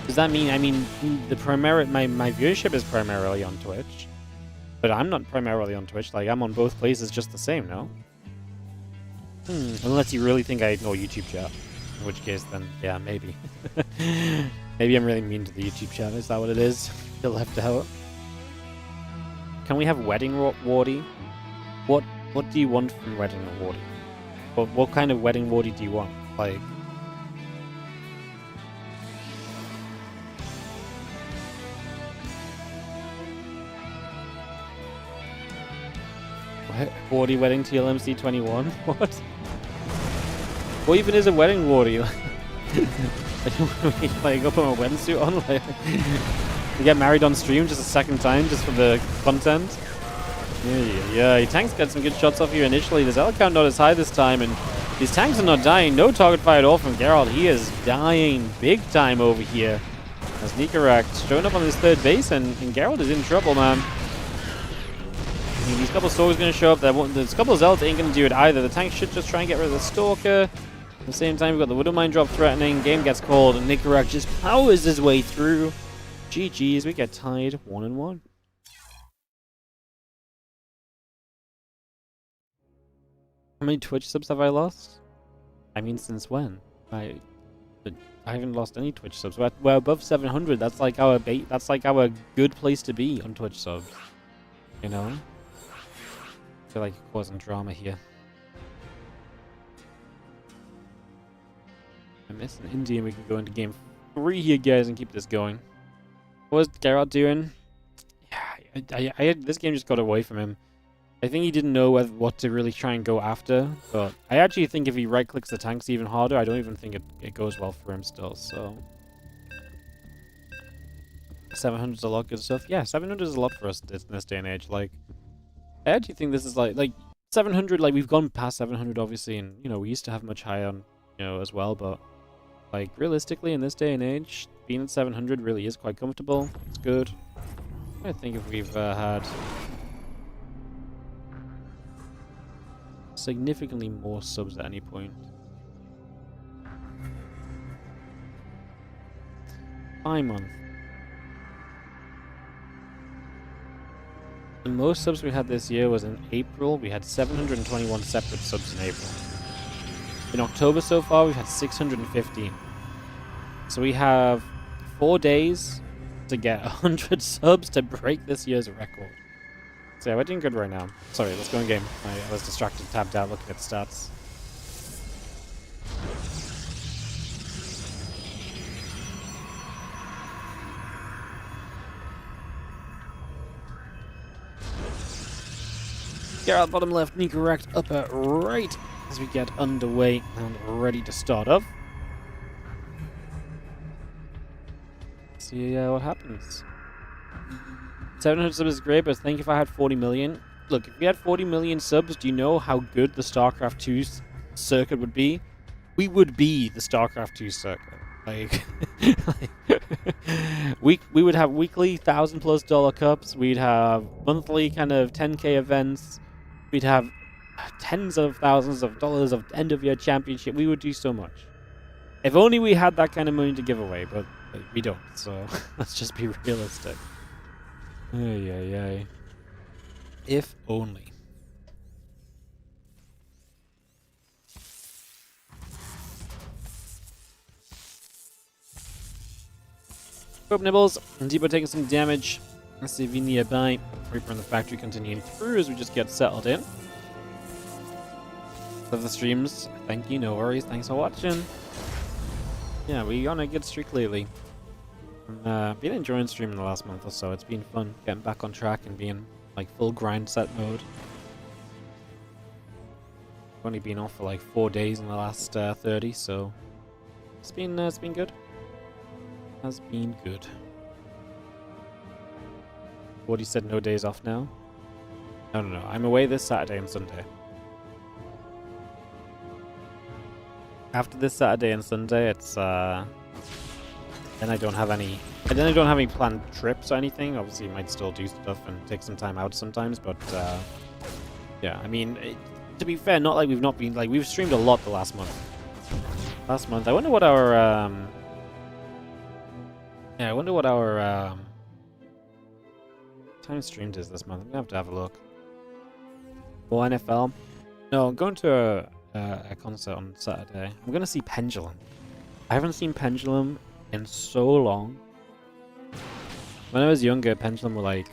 Does that mean my viewership is primarily on Twitch? But I'm not primarily on Twitch, like I'm on both places just the same, no? Unless you really think I ignore YouTube chat. In which case then, yeah, maybe. Maybe I'm really mean to the YouTube chat, is that what it is? Feel left out. Can we have wedding Wardy? What do you want from wedding Wardy? What kind of wedding Wardy do you want? Like... Wardy wedding TLMC 21? What? What even is a wedding Wardy? I don't want to like go put my wedding suit on. Like, you get married on stream just a second time just for the content. Yeah. Tanks got some good shots off here initially. The Zealot count not as high this time, and these tanks are not dying. No target fire at all from Geralt. He is dying big time over here. As Nikoract showing up on his third base, and Geralt is in trouble, man. I mean, these couple of Stalkers going to show up. There's a couple of Zealots ain't going to do it either. The tank should just try and get rid of the Stalker. At the same time, we've got the Widow Mine drop threatening. Game gets called, and Nikoract just powers his way through. GG's, we get tied 1-1. How many Twitch subs have I lost? I mean, since when? I haven't lost any Twitch subs. We're above 700. That's like our that's like our good place to be on Twitch subs. You know? I feel like causing drama here. I miss an Indian. We can go into game 3 here, guys, and keep this going. What was Geralt doing? Yeah, this game just got away from him. I think he didn't know what to really try and go after, but I actually think if he right-clicks the tanks even harder, I don't even think it goes well for him still, so... 700 is a lot of good stuff. Yeah, 700 is a lot for us in this day and age. Like, I actually think this is like 700, like, we've gone past 700, obviously, and, you know, we used to have much higher, as well, but, like, realistically, in this day and age, being at 700 really is quite comfortable. It's good. I think if we've had significantly more subs at any point. 5 months. The most subs we had this year was in April. We had 721 separate subs in April. In October so far, we've had 615. So we have 4 days to get 100 subs to break this year's record. So yeah, we're doing good right now. Sorry, let's go in game. I was distracted, tabbed out, looking at the stats. Geralt bottom left, Nikoract upper right as we get underway and ready to start off. See what happens. 700 subs is great, but think if I had 40 million. Look, if we had 40 million subs, do you know how good the StarCraft 2 circuit would be? We would be the StarCraft 2 circuit. Like, we would have weekly $1,000+ cups. We'd have monthly kind of 10K events. We'd have tens of thousands of dollars of end-of-year championship. We would do so much. If only we had that kind of money to give away, but we don't. So let's just be realistic. Ay. If only. Rope nibbles. And Debo taking some damage. SCV nearby. Reaper in the factory continuing through as we just get settled in. Love the streams. Thank you, no worries. Thanks for watching. Yeah, we on a good streak lately. Been enjoying streaming the last month or so. It's been fun getting back on track and being like full grind set mode. I've only been off for like 4 days in the last 30, so it's been good. Has been good. What he said, no days off now. I don't know. I'm away this Saturday and Sunday. After this Saturday and Sunday, it's then I don't have any. And then I don't have any planned trips or anything. Obviously, I might still do stuff and take some time out sometimes, but yeah. I mean, to be fair, not like we've not been like we've streamed a lot the last month. I wonder what our yeah, I wonder what our time streamed is this month. I'm gonna have a look. More NFL? No, I'm going to a concert on Saturday. I'm gonna see Pendulum. I haven't seen Pendulum in so long. When I was younger, Pendulum were like,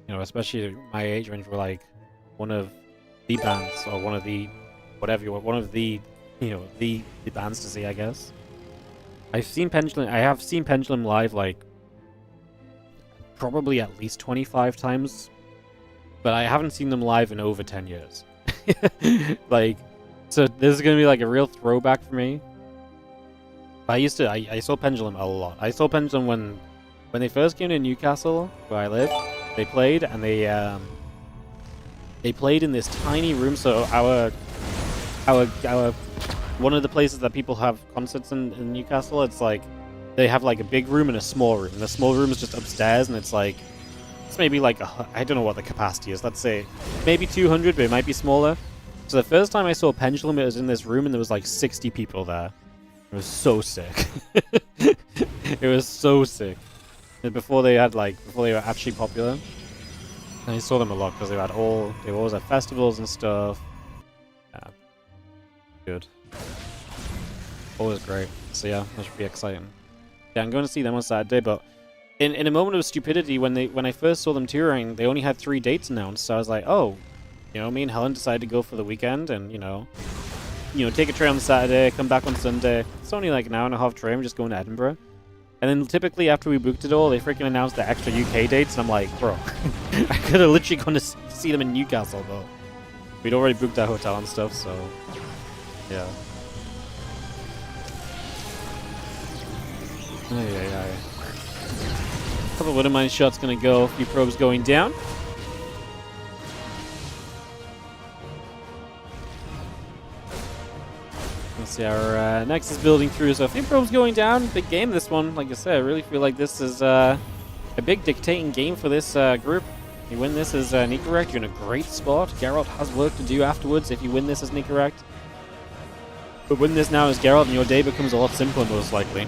you know, especially my age range, were like one of the bands or one of the whatever you want, one of the you know the bands to see, I guess. I have seen Pendulum live like probably at least 25 times, but I haven't seen them live in over 10 years. Like, so this is gonna be like a real throwback for me. I saw Pendulum a lot. I saw Pendulum when they first came to Newcastle, where I live. They played, and they played in this tiny room. So our one of the places that people have concerts in Newcastle, it's like they have like a big room and a small room. And the small room is just upstairs, and it's maybe like I don't know what the capacity is. Let's say maybe 200, but it might be smaller. So the first time I saw Pendulum, it was in this room, and there was like 60 people there. It was so sick. It was so sick. And before they were actually popular. And I saw them a lot because they always had festivals and stuff. Yeah. Good. Always great. So yeah, that should be exciting. Yeah, I'm going to see them on Saturday, but in a moment of stupidity, when I first saw them touring, they only had 3 dates announced. So I was like, oh, you know, me and Helen decided to go for the weekend, and you know, take a train on Saturday, come back on Sunday. It's only like an hour-and-a-half train. We're just going to Edinburgh. And then typically after we booked it all, they freaking announced the extra UK dates, and I'm like, bro, I could have literally gone to see them in Newcastle, but we'd already booked our hotel and stuff, so yeah. Aye. Couple of Widowmine shots gonna go, a few probes going down. Let's see, our Nexus building through, so a few probes going down. Big game this one. Like I said, I really feel like this is a big dictating game for this group. If you win this as Nikoract, you're in a great spot. Geralt has work to do afterwards if you win this as Nikoract. But win this now as Geralt, and your day becomes a lot simpler, most likely.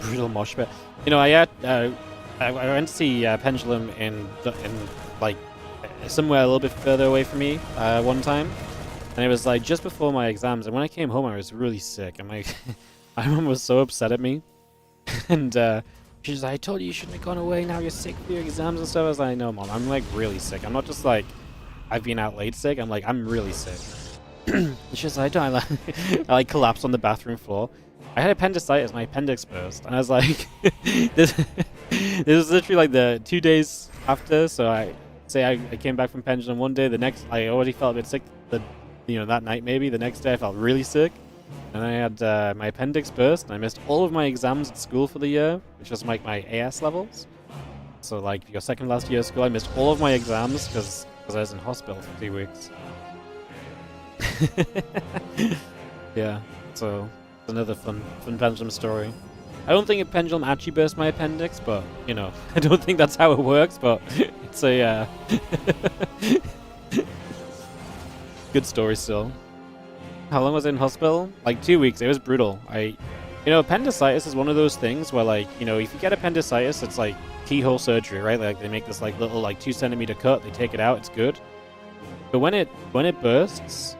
Brutal mosh pit. You know, I went to see Pendulum in like somewhere a little bit further away from me one time, and it was like just before my exams. And when I came home, I was really sick. And my mom was so upset at me, and she's like, "I told you shouldn't have gone away. Now you're sick for your exams and stuff." I was like, "No, Mom, I'm like really sick. I'm not just like I've been out late sick. I'm like I'm really sick." And she's like, "Don't." I like collapsed on the bathroom floor. I had appendicitis, my appendix burst, and I was like, this was literally like the 2 days after. So I came back from Pendulum one day, the next I already felt a bit sick. That night maybe. The next day I felt really sick, and I had my appendix burst, and I missed all of my exams at school for the year, which was like my AS levels. So like your second last year of school, I missed all of my exams because I was in hospital for 2 weeks. Yeah, so. Another fun Pendulum story. I don't think a Pendulum actually burst my appendix, but, you know, I don't think that's how it works, but it's a, good story still. How long was I in hospital? Like 2 weeks. It was brutal. Appendicitis is one of those things where, like, you know, if you get appendicitis, it's like keyhole surgery, right? Like, they make this, like, little, like, 2 centimeter cut, they take it out, it's good. But when it bursts,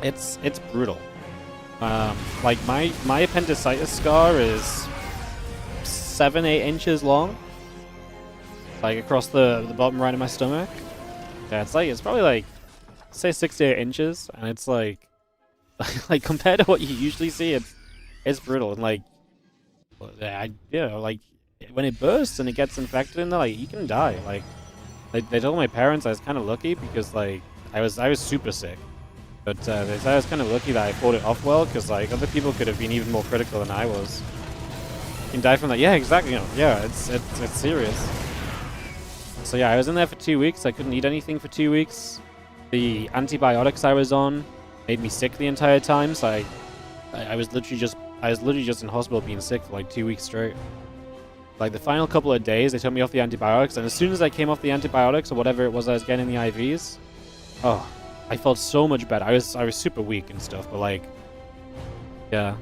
it's brutal. Like my appendicitis scar is 7-8 inches long, like across the bottom right of my stomach. Yeah, it's probably like say 6 to 8 inches, and it's like like compared to what you usually see, it's brutal. And like like when it bursts and it gets infected in there, like you can die. Like they told my parents I was kind of lucky because like I was super sick. But they said I was kind of lucky that I fought it off well, because like other people could have been even more critical than I was. can die from that. Yeah, exactly. You know, yeah, it's serious. So yeah, I was in there for 2 weeks. I couldn't eat anything for 2 weeks. The antibiotics I was on made me sick the entire time. So I was literally just in hospital being sick for like 2 weeks straight. Like the final couple of days, they took me off the antibiotics, and as soon as I came off the antibiotics or whatever it was I was getting in the IVs, oh, I felt so much better. I was super weak and stuff, but like, yeah,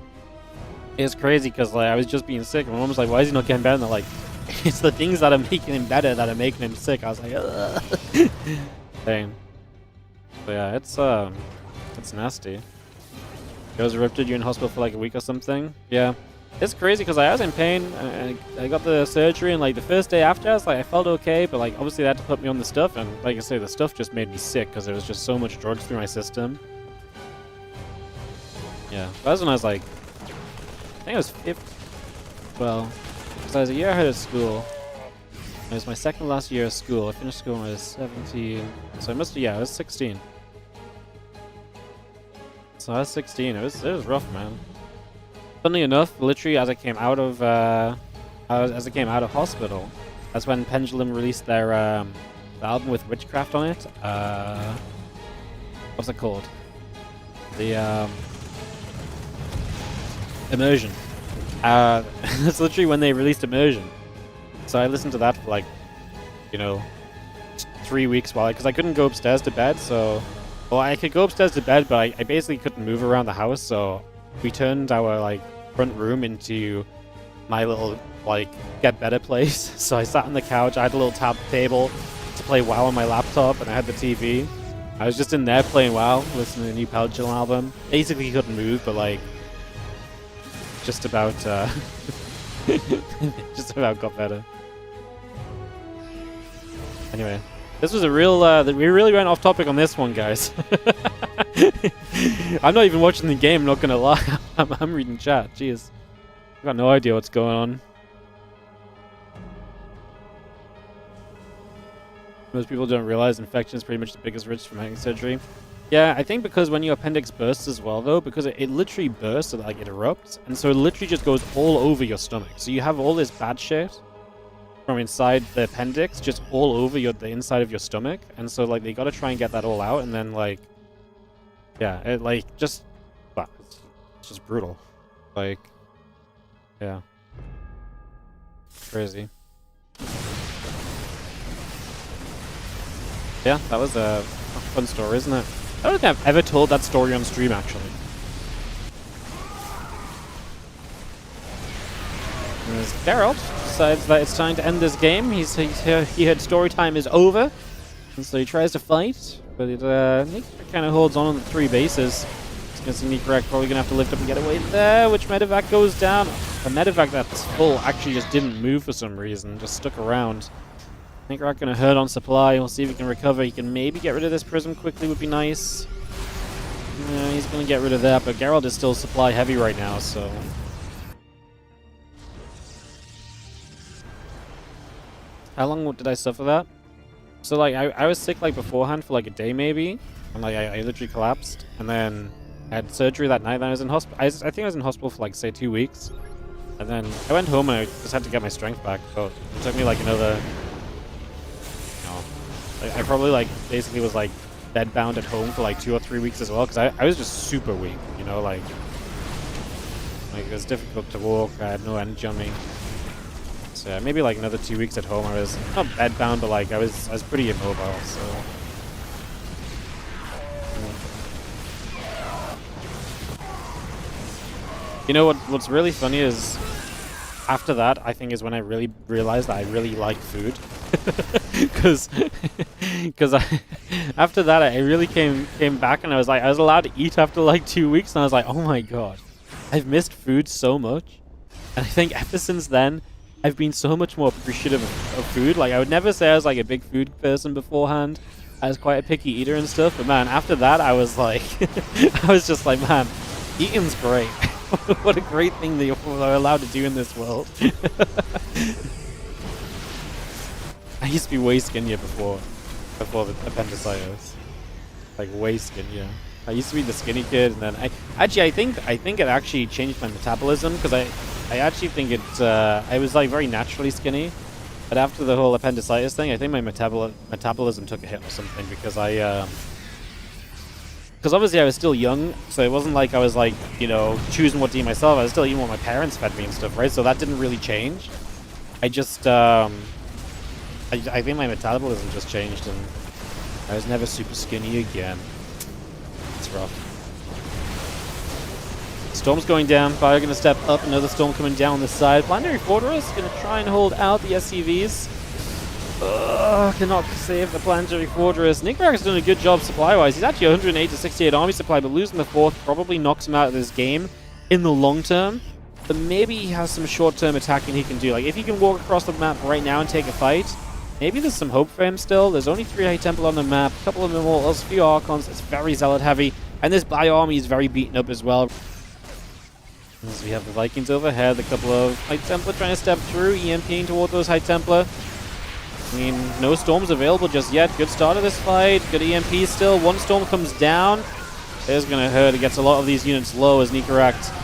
it's crazy because like I was just being sick. And my mom was like, "Why is he not getting better?" And they're like, "It's the things that are making him better that are making him sick." I was like, ugh. Dang. So yeah, it's nasty. It was erupted. You're in hospital for like a week or something. Yeah. It's crazy because I was in pain. I got the surgery, and like the first day after, I felt okay, but like obviously they had to put me on the stuff, and like I say, the stuff just made me sick because there was just so much drugs through my system. Yeah, that was when I was like, I think I was 15. Well, because I was a year ahead of school. It was my second last year of school. I finished school when I was 17, so I must have, yeah, I was 16. So I was 16. It was rough, man. Funnily enough, literally as I came out of hospital, that's when Pendulum released their album with Witchcraft on it. What's it called? The Immersion. That's literally when they released Immersion. So I listened to that for like, you know, 3 weeks because I couldn't go upstairs to bed. So, well, I could go upstairs to bed, but I basically couldn't move around the house. So we turned our like front room into my little like get better place. So I sat on the couch. I had a little tab table to play WoW on my laptop, and I had the TV. I was just in there playing WoW, listening to the new Pendulum album. Basically couldn't move, but like just about just about got better. Anyway, this was a real we really went off topic on this one, guys. I'm not even watching the game, not gonna lie. I'm reading chat. Jeez, I've got no idea what's going on. Most people don't realize infection is pretty much the biggest risk from having surgery. Yeah, I think because when your appendix bursts as well, though, because it literally bursts, so like it erupts, and so it literally just goes all over your stomach. So you have all this bad shit from inside the appendix just all over the inside of your stomach, and so like they gotta try and get that all out, and then like, yeah, it like just, well, it's just brutal. Like, yeah, crazy. Yeah, that was a fun story, isn't it? I don't think I've ever told that story on stream, actually. As Geralt decides that it's time to end this game. He heard story time is over, and so he tries to fight, but it kind of holds on the 3 bases. He's going to see Nikoract probably going to have to lift up and get away there, which medevac goes down. A medevac that's full actually just didn't move for some reason, just stuck around. Nikoract going to hurt on supply. We'll see if he can recover. He can maybe get rid of this prism quickly, would be nice. Yeah, he's going to get rid of that, but Geralt is still supply heavy right now, so... How long did I suffer that? So, like, I was sick, like, beforehand for, like, a day, maybe. And, like, I literally collapsed. And then I had surgery that night. Then I was in hospital. I think I was in hospital for, like, say, 2 weeks. And then I went home and I just had to get my strength back. So it took me, like, another... I probably, like, basically was, like, bedbound at home for, like, 2 or 3 weeks as well, because I was just super weak, you know, like, it was difficult to walk, I had no energy on me. So, yeah, maybe, like, another 2 weeks at home. I was not bedbound, but, like, I was pretty immobile, so... You know, what's really funny is, after that, I think is when I really realized that I really like food. Because after that I really came back, and I was allowed to eat after like 2 weeks, and I was like, oh my god, I've missed food so much. And I think ever since then I've been so much more appreciative of food. Like, I would never say I was like a big food person beforehand. I was quite a picky eater and stuff, but man, after that I was like I was just like, man, eating's great. What a great thing that you're allowed to do in this world. I used to be way skinnier before the appendicitis. Like, way skinnier. I used to be the skinny kid, and then I think it actually changed my metabolism, because I actually think it I was like very naturally skinny, but after the whole appendicitis thing, I think my metabolism took a hit or something, because because obviously I was still young, so it wasn't like I was like, you know, choosing what to eat myself. I was still eating what my parents fed me and stuff, right? So that didn't really change. I just I think my metabolism just changed, and I was never super skinny again. It's rough. Storm's going down. Fire going to step up. Another storm coming down on the side. Planetary Fortress going to try and hold out the SCVs. Cannot save the Planetary Fortress. Nikoract's done a good job supply-wise. He's actually 108 to 68 army supply, but losing the 4th probably knocks him out of this game in the long term. But maybe he has some short-term attacking he can do. Like, if he can walk across the map right now and take a fight, maybe there's some hope for him still. There's only 3 High Temple on the map, a couple of Immortals, a few Archons. It's very Zealot heavy, and this Bio army is very beaten up as well. As we have the Vikings overhead, a couple of High Templar trying to step through, EMPing toward those High Templar. I mean, no storms available just yet. Good start of this fight. Good EMP still. One storm comes down. It's going to hurt. It gets a lot of these units low as Nikoract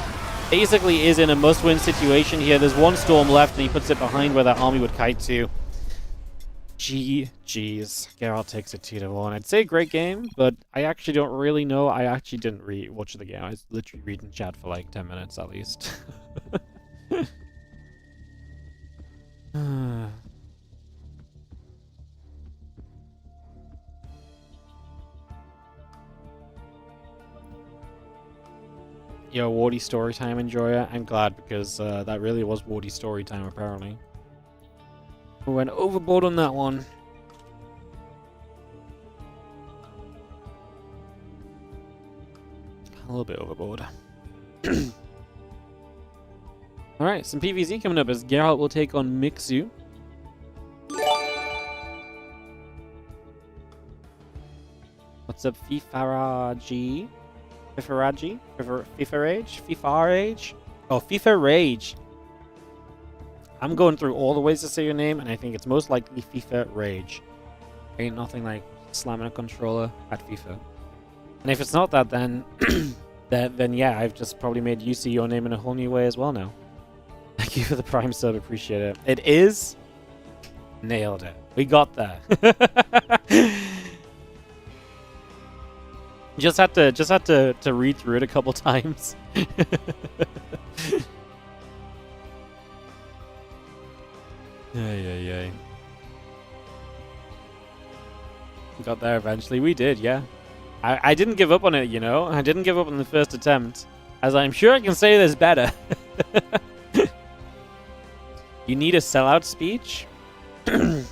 basically is in a must-win situation here. There's one storm left, and he puts it behind where that army would kite to. GG's. Geralt takes it 2-1. I'd say great game, but I actually don't really know. I actually didn't watch the game. I was literally reading chat for like 10 minutes at least. Yo, Wardy Storytime enjoyer. I'm glad, because that really was Wardy Storytime apparently. We went overboard on that one. A little bit overboard. Alright, some PvZ coming up as Geralt will take on Mixu. What's up, Fifaraji? Fifaraji? FIFA Rage? FIFA Rage? Oh, FIFA Rage. I'm going through all the ways to say your name, and I think it's most likely FIFA Rage. Ain't nothing like slamming a controller at FIFA. And if it's not that, then then yeah, I've just probably made you see your name in a whole new way as well now. Thank you for the Prime sub, appreciate it. It is? Nailed it. We got there. Just had to read through it a couple times. Yeah. We got there eventually. We did, yeah. I didn't give up on it, you know. I didn't give up on the first attempt, as I'm sure I can say this better. You need a sellout speech? Have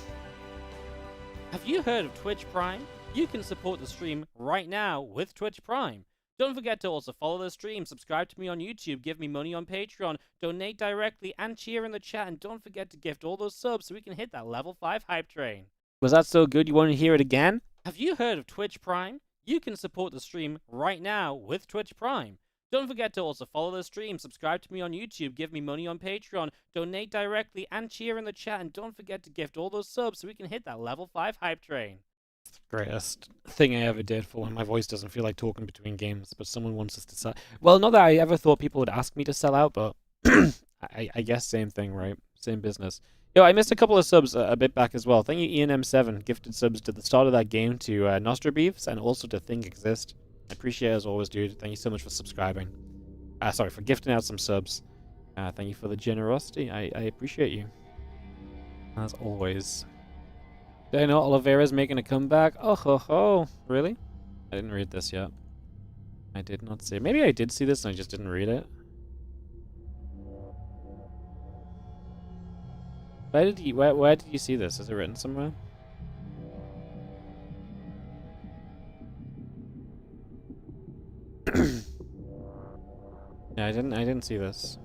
you heard of Twitch Prime? You can support the stream right now with Twitch Prime. Don't forget to also follow the stream, subscribe to me on YouTube, give me money on Patreon, donate directly, and cheer in the chat. And don't forget to gift all those subs so we can hit that level 5 hype train. Was that so good you want to hear it again? Have you heard of Twitch Prime? You can support the stream right now with Twitch Prime. Don't forget to also follow the stream, subscribe to me on YouTube, give me money on Patreon, donate directly, and cheer in the chat. And don't forget to gift all those subs so we can hit that level 5 hype train. It's the greatest thing I ever did for when my voice doesn't feel like talking between games, but someone wants us to sell. Well, not that I ever thought people would ask me to sell out, but I guess same thing, right? Same business. Yo, I missed a couple of subs a bit back as well. Thank you, Ian M7, gifted subs to the start of that game to Nostra Beefs and also to Think Exist. I appreciate it as always, dude. Thank you so much for subscribing. Sorry, for gifting out some subs. Thank you for the generosity. I appreciate you. As always. Did I know Oliveira's making a comeback? Oh ho ho. Really? I didn't read this yet. I did not see it. Maybe I did see this and I just didn't read it. Where did you see this? Is it written somewhere? Yeah, I didn't see this.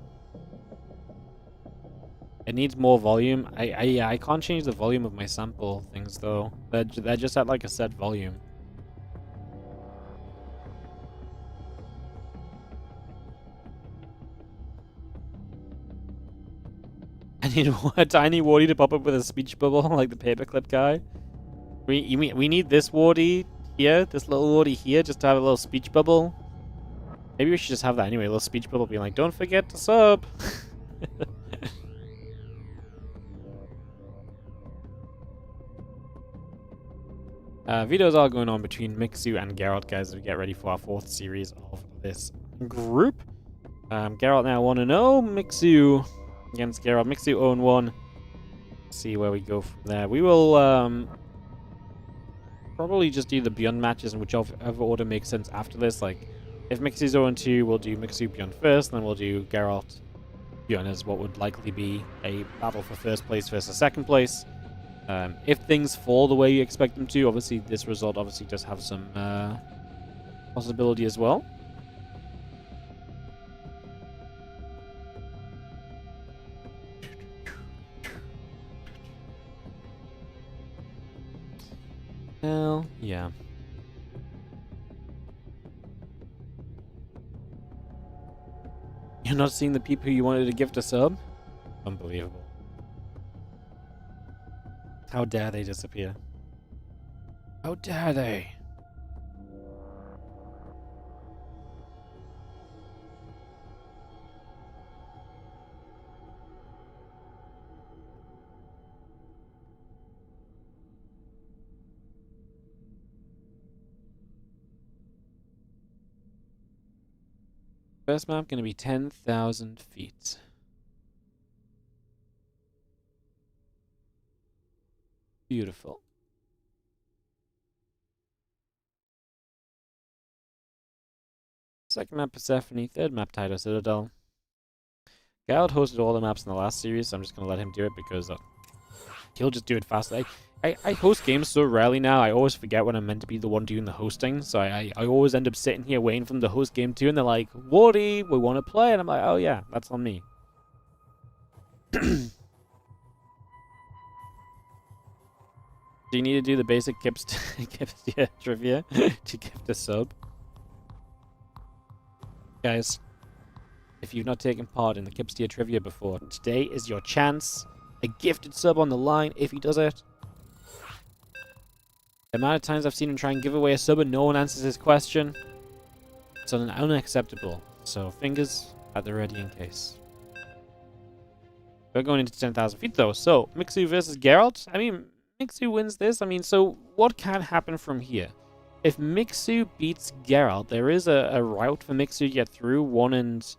It needs more volume. I can't change the volume of my sample things though. They're just at like a set volume. I need a tiny Wardy to pop up with a speech bubble like the paperclip guy. We need this Wardy here, this little wardy here, just to have a little speech bubble. Maybe we should just have that anyway, a little speech bubble being like, don't forget to sub. Videos are going on between Mixu and Geralt, guys, as we get ready for our 4th series of this group. Geralt now 1-0, Mixu against Geralt. Mixu 0-1. See where we go from there. We will probably just do the Beyond matches in whichever order makes sense after this. Like, if Mixu's 0-2, we'll do Mixu Beyond first, then we'll do Geralt Beyond as what would likely be a battle for first place versus second place. If things fall the way you expect them to, obviously this result obviously does have some possibility as well. Hell yeah. You're not seeing the people you wanted to gift a sub? Unbelievable. How dare they disappear? How dare they? First map going to be 10,000 feet. Beautiful. Second map, Persephone. Third map, Tidal Citadel. Geralt hosted all the maps in the last series, so I'm just going to let him do it because he'll just do it faster. I host games so rarely now, I always forget when I'm meant to be the one doing the hosting, so I always end up sitting here waiting for them to host game 2, and they're like, Wardy, we want to play, and I'm like, oh yeah, that's on me. Do you need to do the basic Kipstia trivia to gift a sub? Guys, if you've not taken part in the Kipstia trivia before, today is your chance. A gifted sub on the line if he does it. The amount of times I've seen him try and give away a sub and no one answers his question, it's unacceptable. So fingers at the ready in case. We're going into 10,000 feet though. So Mixu versus Geralt. I mean, Mixu wins this. I mean, so what can happen from here? If Mixu beats Geralt, there is a route for Mixu to get through 1 and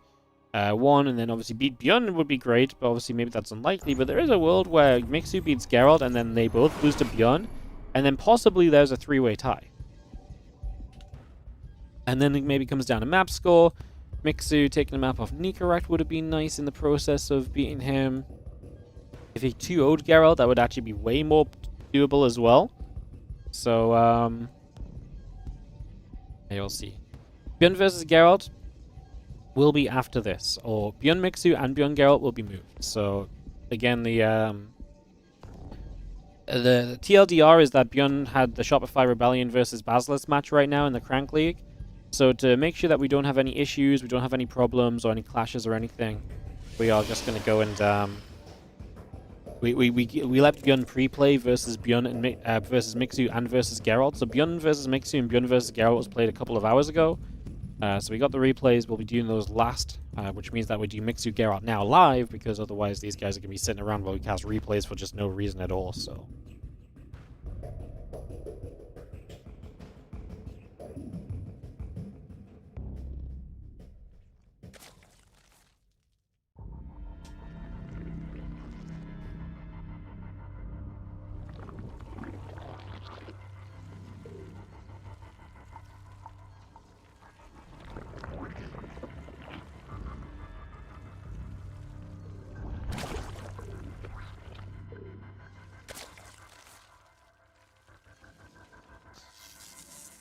1, and then obviously beat Beyond would be great, but obviously maybe that's unlikely. But there is a world where Mixu beats Geralt, and then they both lose to Beyond, and then possibly there's a 3-way tie. And then it maybe comes down to map score. Mixu taking a map off Nikoract would have been nice in the process of beating him. If he 2-0'd Geralt, that would actually be way more doable as well. So, you'll see. Beyond versus Geralt will be after this, or Beyond Mixu and Beyond Geralt will be moved. So, again, the TLDR is that Beyond had the Shopify Rebellion versus Basilisk match right now in the CranK League. So to make sure that we don't have any issues, we don't have any problems or any clashes or anything, we are just going to go and we left Beyond pre-play versus Beyond and versus Mixu and versus Geralt. So Beyond versus Mixu and Beyond versus Geralt was played a couple of hours ago. So we got the replays. We'll be doing those last, which means that we do Mixu Geralt now live, because otherwise these guys are going to be sitting around while we cast replays for just no reason at all. So.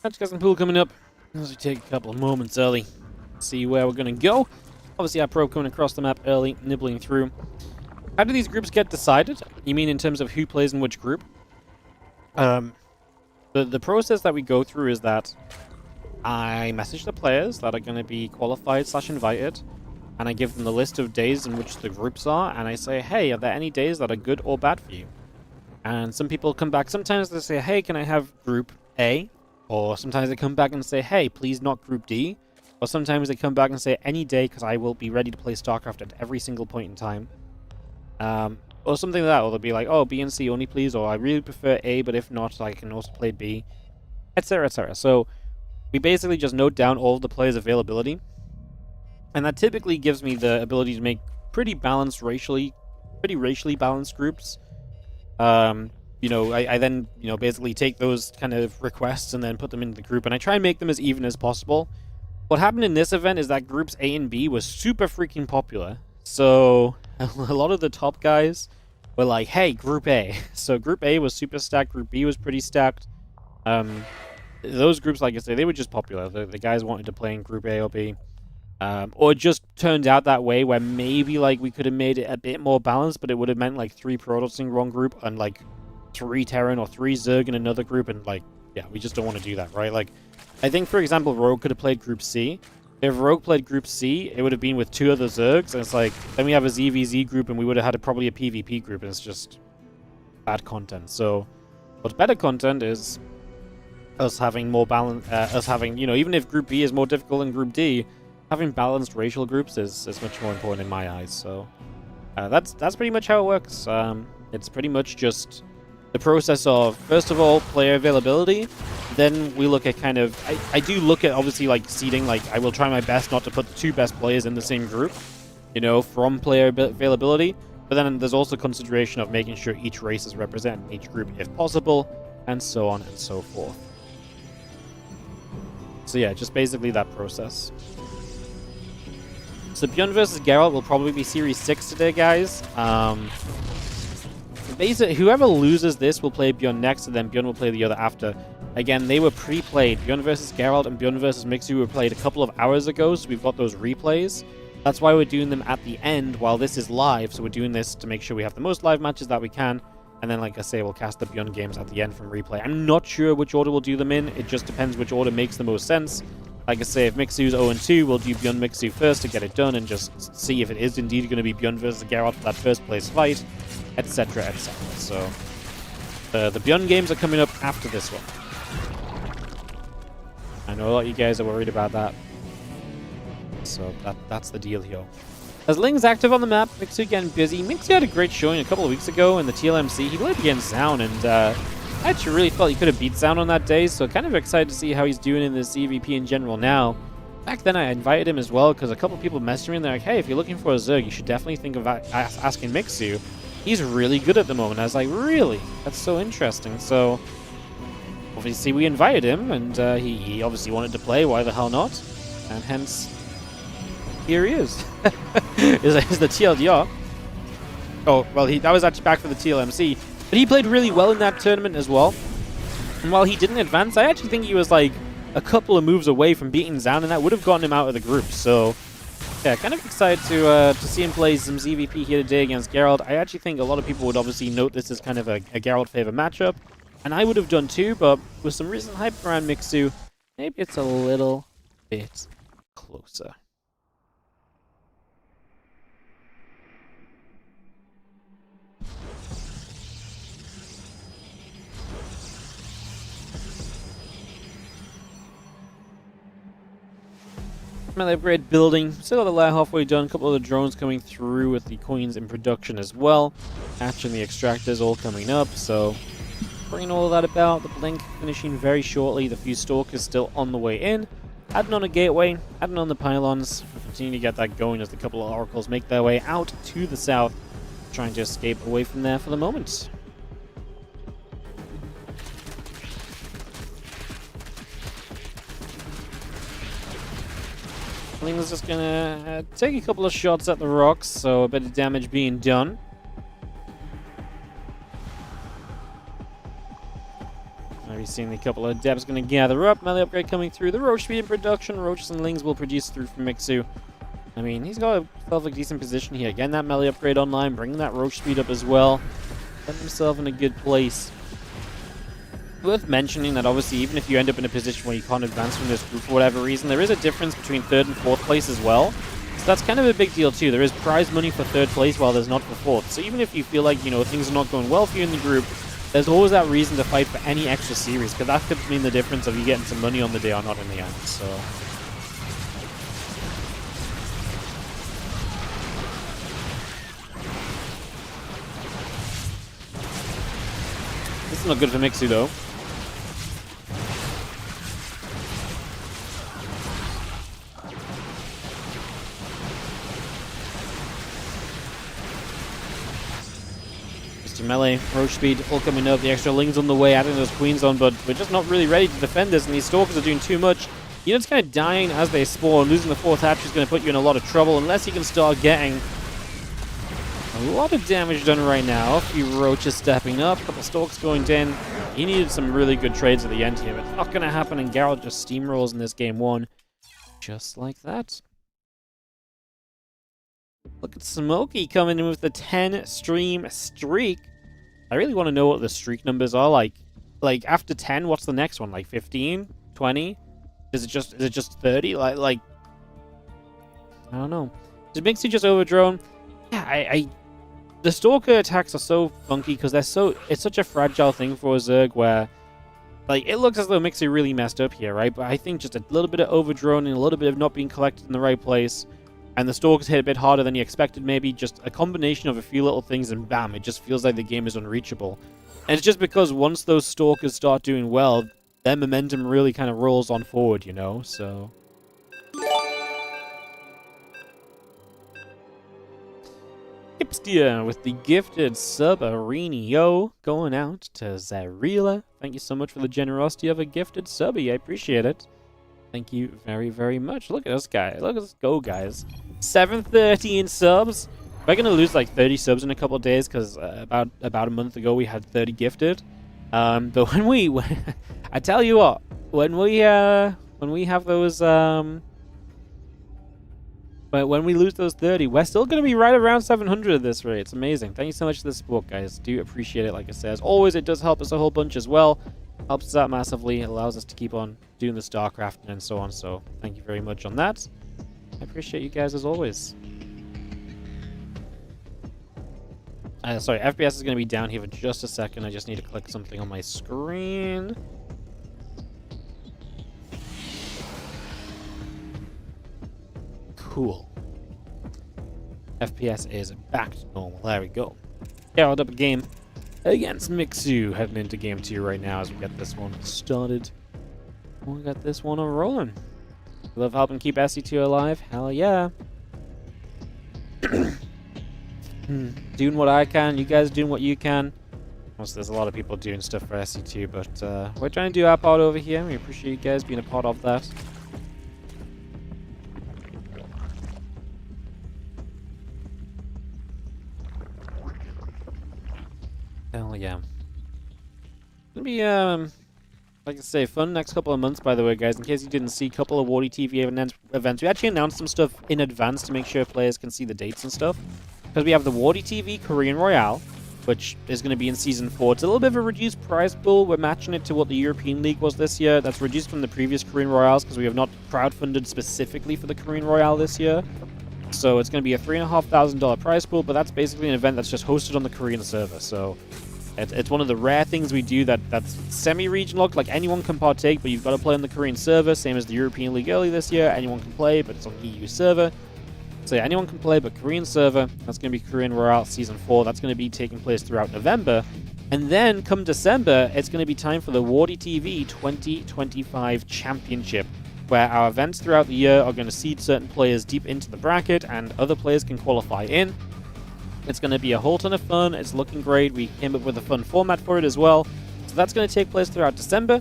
Catch Cousin Pool coming up as we take a couple of moments early. See where we're going to go. Obviously, our probe coming across the map early, nibbling through. How do these groups get decided? You mean in terms of who plays in which group? The process that we go through is that I message the players that are going to be qualified/invited, and I give them the list of days in which the groups are, and I say, hey, are there any days that are good or bad for you? And some people come back. Sometimes they say, hey, can I have group A? Or sometimes they come back and say, hey, please not Group D. Or sometimes they come back and say, any day, because I will be ready to play StarCraft at every single point in time. Or something like that. Or they'll be like, oh, B and C only, please. Or I really prefer A, but if not, I can also play B. Etc, etc. So we basically just note down all of the players' availability. And that typically gives me the ability to make pretty racially balanced groups. You know, I then, you know, basically take those kind of requests and then put them into the group, and I try and make them as even as possible. What happened in this event is that groups A and B was super freaking popular. So a lot of the top guys were like, hey, Group A. So Group A was super stacked, Group B was pretty stacked. Those groups, like I say, they were just popular. The guys wanted to play in Group A or B. Or it just turned out that way where maybe like we could have made it a bit more balanced, but it would have meant like 3 Protoss in one group and like 3 Terran or 3 Zerg in another group, and like, yeah, we just don't want to do that, right? Like, I think, for example, Rogue could have played Group C. If Rogue played Group C, it would have been with 2 other Zergs, and it's like, then we have a ZVZ group, and we would have had probably a PvP group, and it's just bad content. So, what's better content is us having more balance, you know, even if Group B is more difficult than Group D, having balanced racial groups is much more important in my eyes. So, that's pretty much how it works. It's pretty much just the process of, first of all, player availability. Then we look at kind of, I do look at obviously like seeding, like I will try my best not to put the 2 best players in the same group, you know, from player availability. But then there's also consideration of making sure each race is represented in each group if possible, and so on and so forth. So yeah, just basically that process. So Bjorn versus Geralt will probably be Series 6 today, guys. Basically, whoever loses this will play Bjorn next, and then Bjorn will play the other after. Again, they were pre-played. Bjorn versus Geralt and Bjorn versus Mixu were played a couple of hours ago, so we've got those replays. That's why we're doing them at the end while this is live, so we're doing this to make sure we have the most live matches that we can. And then, like I say, we'll cast the Bjorn games at the end from replay. I'm not sure which order we'll do them in. It just depends which order makes the most sense. Like I say, if Mixu's 0-2, we'll do Bjorn Mixu first to get it done and just see if it is indeed going to be Bjorn versus Geralt for that first place fight, etc, etc. So, the Bjorn games are coming up after this one. I know a lot of you guys are worried about that. So, that's the deal here. As Ling's active on the map, Mixu getting busy. Mixu had a great showing a couple of weeks ago in the TLMC. He played against Zaun, and I actually really felt he could have beat Zaun on that day, so kind of excited to see how he's doing in this EVP in general now. Back then I invited him as well, because a couple of people messaged me and they're like, hey, if you're looking for a Zerg, you should definitely think of asking Mixu. He's really good at the moment. I was like, really? That's so interesting. So, obviously we invited him, and he obviously wanted to play, why the hell not? And hence, here he is. is the TLDR. Oh, well, that was actually back for the TLMC. But he played really well in that tournament as well. And while he didn't advance, I actually think he was like a couple of moves away from beating Zaun, and that would have gotten him out of the group. So, yeah, kind of excited to see him play some ZVP here today against Geralt. I actually think a lot of people would obviously note this as kind of a Geralt favor matchup. And I would have done too, but with some recent hype around Mixu, maybe it's a little bit closer. The upgrade building, still got the layer halfway done, a couple of the drones coming through with the coins in production as well. Hatching the extractors all coming up, so bringing all of that about. The blink finishing very shortly, the few stalkers still on the way in. Adding on a gateway, adding on the pylons. We'll continue to get that going as the couple of oracles make their way out to the south, trying to escape away from there for the moment. I think it's just gonna take a couple of shots at the rocks, so a bit of damage being done. Maybe seeing a couple of depths gonna gather up. Melee upgrade coming through. The Roach speed in production. Roaches and Lings will produce through from Mixu. I mean, he's got himself a decent position here. Getting that melee upgrade online, bringing that Roach speed up as well. Putting himself in a good place. Worth mentioning that obviously even if you end up in a position where you can't advance from this group for whatever reason, there is a difference between 3rd and 4th place as well. So that's kind of a big deal too. There is prize money for 3rd place while there's not for 4th. So even if you feel like, you know, things are not going well for you in the group, there's always that reason to fight for any extra series, because that could mean the difference of you getting some money on the day or not in the end, so... This is not good for Mixu, though. Melee, roach speed, all coming up, the extra lings on the way, adding those queens on, but we're just not really ready to defend this, and these stalkers are doing too much. Units kind of dying as they spawn. Losing the 4th hatch is going to put you in a lot of trouble, unless you can start getting a lot of damage done right now. A few roaches stepping up, a couple stalks going down. He needed some really good trades at the end here, but it's not going to happen, and Geralt just steamrolls in this game 1. Just like that. Look at Smokey coming in with the 10 stream streak. I really want to know what the streak numbers are like. Like after 10, what's the next one? Like 15, 20? Is it just 30? Like I don't know. Does Mixu just overdrone? Yeah, the stalker attacks are so funky because it's such a fragile thing for a Zerg where like it looks as though Mixu really messed up here, right? But I think just a little bit of overdrone and a little bit of not being collected in the right place. And the stalkers hit a bit harder than you expected, maybe. Just a combination of a few little things, and bam, it just feels like the game is unreachable. And it's just because once those stalkers start doing well, their momentum really kind of rolls on forward, you know? So... Hipster with the gifted sub Arenio going out to Zarila. Thank you so much for the generosity of a gifted subby. I appreciate it. Thank you very, very much. Look at us, guys. Look at us go, guys. 713 subs. We're going to lose like 30 subs in a couple of days because about a month ago we had 30 gifted. But when we... I tell you what, when we have those... But when we lose those 30, we're still going to be right around 700 at this rate. It's amazing. Thank you so much for the support, guys. Do appreciate it, like I said. As always, it does help us a whole bunch as well. Helps us out massively. It allows us to keep on doing the StarCraft and so on. So thank you very much on that. I appreciate you guys as always. Sorry, FPS is going to be down here for just a second. I just need to click something on my screen. Cool. FPS is back to normal. There we go. Held up a game against Mixu. Heading into game 2 right now as we get this one started. We got this one rolling. Love helping keep SC2 alive? Hell yeah. Doing what I can. You guys doing what you can. Also, there's a lot of people doing stuff for SC2, but we're trying to do our part over here. We appreciate you guys being a part of that. Hell yeah. It's gonna be, like I say, fun next couple of months, by the way, guys. In case you didn't see, a couple of WardiTV events. We actually announced some stuff in advance to make sure players can see the dates and stuff. Because we have the WardiTV Korean Royale, which is going to be in Season 4. It's a little bit of a reduced prize pool. We're matching it to what the European League was this year. That's reduced from the previous Korean Royales because we have not crowdfunded specifically for the Korean Royale this year. So it's going to be a $3,500 prize pool, but that's basically an event that's just hosted on the Korean server. So it's one of the rare things we do that's semi-regional. Like anyone can partake, but you've got to play on the Korean server, same as the European League early this year. Anyone can play, but it's on EU server. So yeah, anyone can play, but Korean server. That's going to be Korean Royale Season 4. That's going to be taking place throughout November. And then, come December, it's going to be time for the WardiTV 2025 Championship, where our events throughout the year are going to seed certain players deep into the bracket, and other players can qualify in. It's going to be a whole ton of fun. It's looking great. We came up with a fun format for it as well. So that's going to take place throughout December.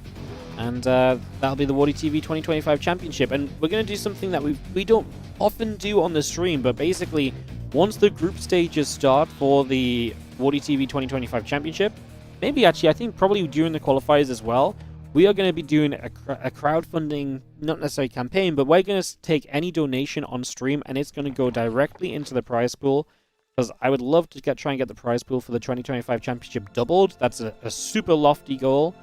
And that'll be the WardiTV 2025 Championship. And we're going to do something that we don't often do on the stream, but basically, once the group stages start for the WardiTV 2025 Championship, maybe actually, I think probably during the qualifiers as well, we are going to be doing a crowdfunding, not necessarily campaign, but we're going to take any donation on stream, and it's going to go directly into the prize pool. Because I would love to try and get the prize pool for the 2025 Championship doubled. That's a super lofty goal.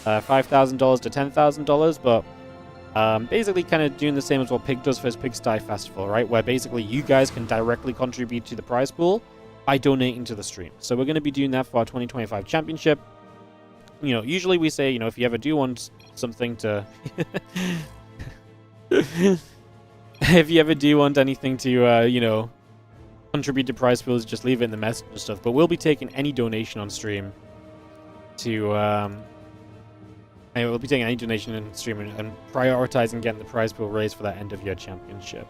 $5,000 to $10,000, but basically kind of doing the same as what Pig does for his Pigsty Festival, right? Where basically you guys can directly contribute to the prize pool by donating to the stream. So we're going to be doing that for our 2025 Championship. you know, usually we say, you know, if you ever do want something to... if you ever do want anything to, you know, contribute to prize pools, just leave it in the message and stuff. But we'll be taking any donation on stream to, we'll be taking any donation in stream and prioritizing getting the prize pool raised for that end of year championship.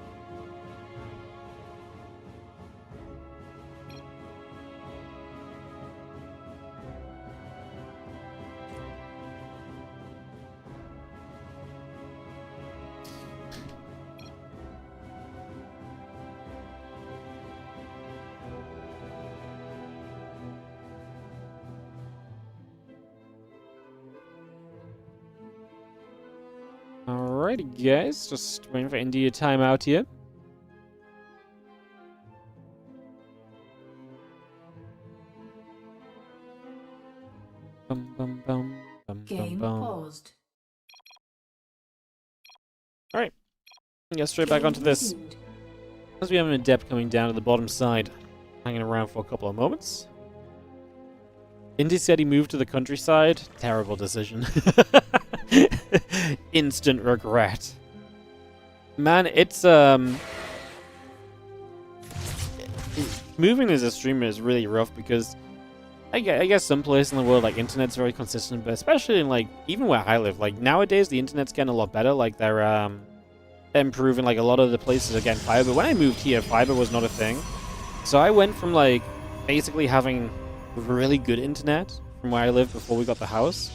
Alrighty, guys, just waiting for India time out here. Game paused. Alright, get straight back onto this. As we have an adept coming down to the bottom side, hanging around for a couple of moments. Indy said he moved to the countryside. Terrible decision. Instant regret. Man, it's moving as a streamer is really rough because I guess some places in the world like internet's very consistent, but especially in like even where I live, like nowadays the internet's getting a lot better. Like they're improving, like a lot of the places are getting fiber. But when I moved here, fiber was not a thing. So I went from like basically having really good internet from where I lived before we got the house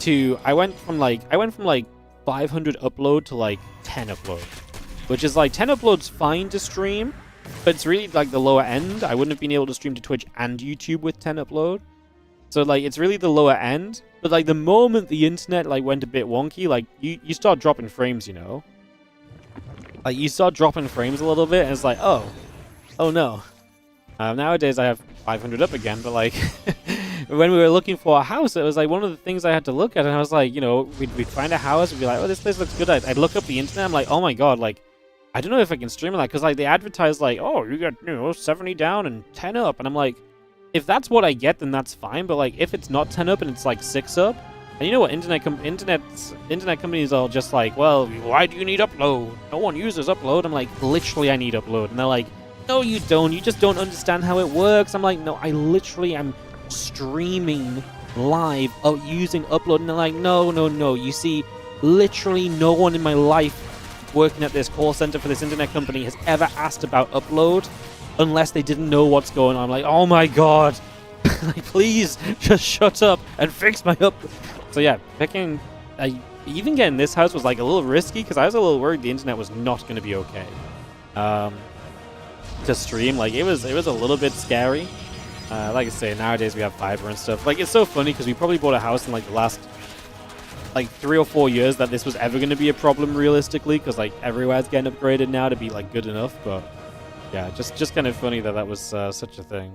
to I went from like 500 upload to like 10 upload, which is like 10 uploads fine to stream, but it's really like the lower end. I wouldn't have been able to stream to Twitch and YouTube with 10 upload, so like it's really the lower end. But like the moment the internet like went a bit wonky, like you start dropping frames, you know, like you start dropping frames a little bit, and it's like oh no. Nowadays I have 500 up again, but like when we were looking for a house, it was like one of the things I had to look at, and I was like, you know, we'd find a house, we'd be like, oh, this place looks good. I'd look up the internet, I'm like, oh my god, like, I don't know if I can stream that, because like they advertise like, oh, you got, you know, 70 down and 10 up, and I'm like, if that's what I get, then that's fine, but like, if it's not 10 up and it's like 6 up, and you know what, internet companies are just like, well, why do you need upload? No one uses upload. I'm like, literally, I need upload, and they're like, no, you don't. You just don't understand how it works. I'm like, no, I literally am streaming live using upload. And they're like, no. You see, literally no one in my life working at this call center for this internet company has ever asked about upload unless they didn't know what's going on. I'm like, oh my god. Like, please, just shut up and fix my upload. So yeah, even getting this house was like a little risky because I was a little worried the internet was not going to be okay. To stream, like it was a little bit scary. Like I say, nowadays we have fiber and stuff. Like it's so funny because we probably bought a house in like the last like 3 or 4 years that this was ever going to be a problem realistically, because like everywhere's getting upgraded now to be like good enough. But yeah, just kind of funny that was such a thing.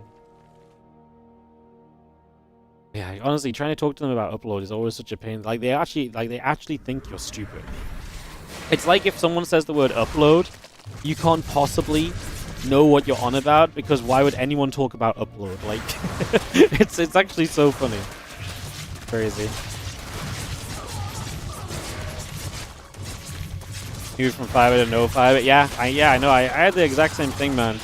Yeah, honestly, trying to talk to them about upload is always such a pain. Like they actually think you're stupid. It's like if someone says the word upload, you can't possibly know what you're on about, because why would anyone talk about upload? Like it's actually so funny. Crazy. Moved from fiber to no fiber. Yeah, I know. I had the exact same thing, man.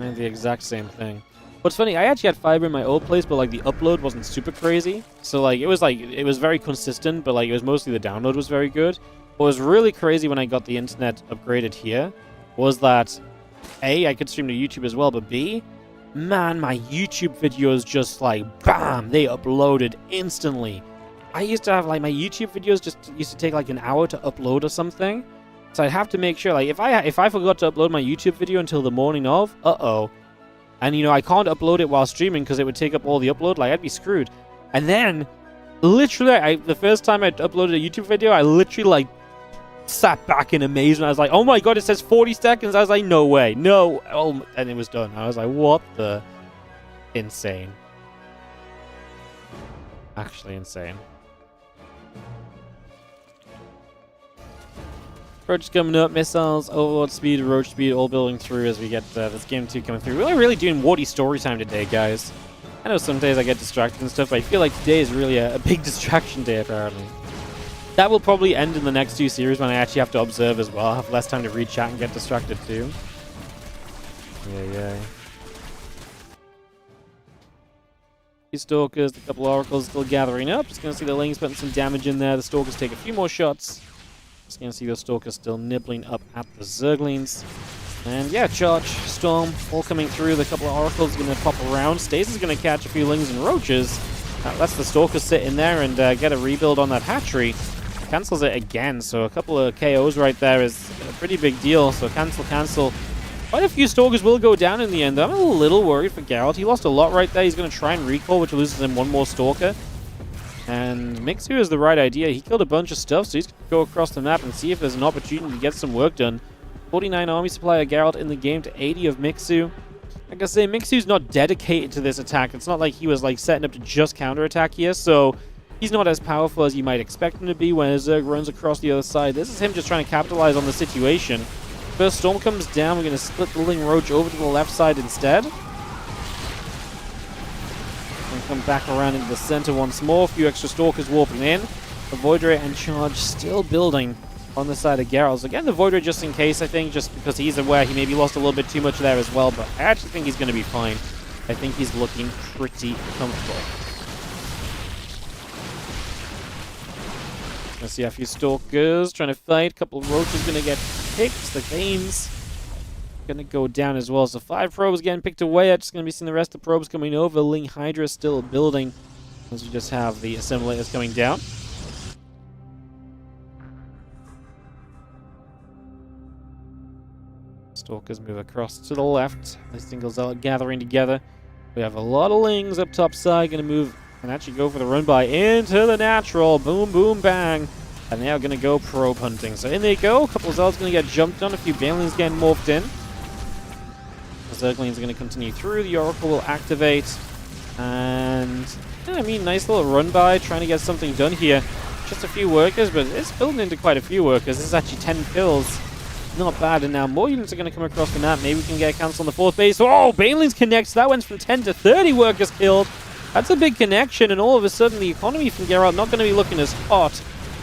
I had the exact same thing. What's funny, I actually had fiber in my old place, but like the upload wasn't super crazy. So like it was very consistent, but like it was mostly the download was very good. What was really crazy when I got the internet upgraded here was that A, I could stream to YouTube as well, but B, man, my YouTube videos just like, bam, they uploaded instantly. I used to have like my YouTube videos just used to take like an hour to upload or something. So I'd have to make sure, like if I forgot to upload my YouTube video until the morning of, and you know, I can't upload it while streaming because it would take up all the upload, like I'd be screwed. And then literally the first time I uploaded a YouTube video, I literally like sat back in amazement. I was like, oh my god, it says 40 seconds. I was like, no way, no. Oh, and it was done. I was like, what the? Insane. Actually insane. Roach coming up, missiles, overlord speed, roach speed, all building through as we get this game 2 coming through. We're really doing Wardy story time today, guys. I know some days I get distracted and stuff, but I feel like today is really a big distraction day, apparently. That will probably end in the next 2 series when I actually have to observe as well. I'll have less time to read chat and get distracted too. Yeah. Few Stalkers, a couple Oracles still gathering up. Just gonna see the Lings putting some damage in there. The Stalkers take a few more shots. Just gonna see those Stalkers still nibbling up at the Zerglings. And yeah, Charge, Storm, all coming through. The couple of Oracles are gonna pop around. Stasis is gonna catch a few Lings and Roaches. Lets the Stalkers sit in there and get a rebuild on that hatchery. Cancels it again, so a couple of KOs right there is a pretty big deal. So cancel. Quite a few Stalkers will go down in the end. I'm a little worried for Geralt. He lost a lot right there. He's going to try and recall, which loses him one more Stalker. And Mixu is the right idea. He killed a bunch of stuff, so he's going to go across the map and see if there's an opportunity to get some work done. 49 army supply of Geralt in the game to 80 of Mixu. Like I say, Mixu's not dedicated to this attack. It's not like he was like setting up to just counterattack here, so he's not as powerful as you might expect him to be when Zerg runs across the other side. This is him just trying to capitalize on the situation. First Storm comes down, we're going to split the Ling Roach over to the left side instead. And come back around into the center once more. A few extra Stalkers warping in. The Void Ray and Charge still building on the side of Geralt. So again, the Void Ray just in case, I think, just because he's aware he maybe lost a little bit too much there as well, but I actually think he's going to be fine. I think he's looking pretty comfortable. Let's see a few Stalkers trying to fight. A couple of Roaches going to get picked. The Thanes going to go down as well. So 5 probes getting picked away. I'm just going to be seeing the rest of the probes coming over. Ling Hydra still building as we just have the assimilators coming down. Stalkers move across to the left. The single zealot gathering together. We have a lot of Lings up top side. Going to move and actually go for the run by into the natural. Boom, boom, bang. And they are going to go probe hunting. So in they go. A couple of Zealots going to get jumped on. A few Banelings getting morphed in. The Zerglings are going to continue through. The Oracle will activate. And, yeah, I mean, nice little run by. Trying to get something done here. Just a few workers, but it's building into quite a few workers. This is actually 10 kills. Not bad. And now more units are going to come across the map. Maybe we can get a cancel on the 4th base. Oh, Banelings connects. That went from 10 to 30 workers killed. That's a big connection, and all of a sudden the economy from Geralt not going to be looking as hot.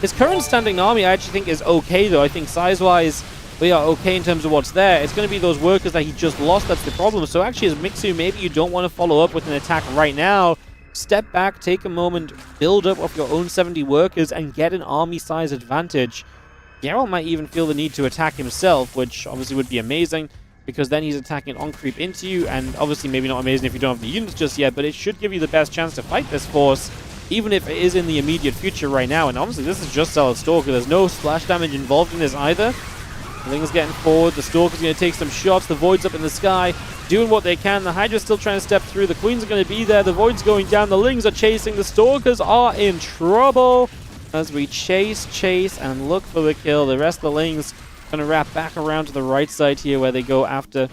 His current standing army I actually think is okay, though. I think size-wise we are okay in terms of what's there. It's going to be those workers that he just lost that's the problem. So actually, as Mixu, maybe you don't want to follow up with an attack right now. Step back, take a moment, build up of your own 70 workers, and get an army size advantage. Geralt might even feel the need to attack himself, which obviously would be amazing, because then he's attacking on creep into you, and obviously maybe not amazing if you don't have the units just yet, but it should give you the best chance to fight this force, even if it is in the immediate future right now. And honestly, this is just Zealot Stalker. There's no splash damage involved in this either. The Ling's getting forward. The Stalker's going to take some shots. The Void's up in the sky, doing what they can. The Hydra's still trying to step through. The Queens are going to be there. The Void's going down. The Lings are chasing. The Stalkers are in trouble as we chase, and look for the kill. The rest of the Lings going to wrap back around to the right side here where they go after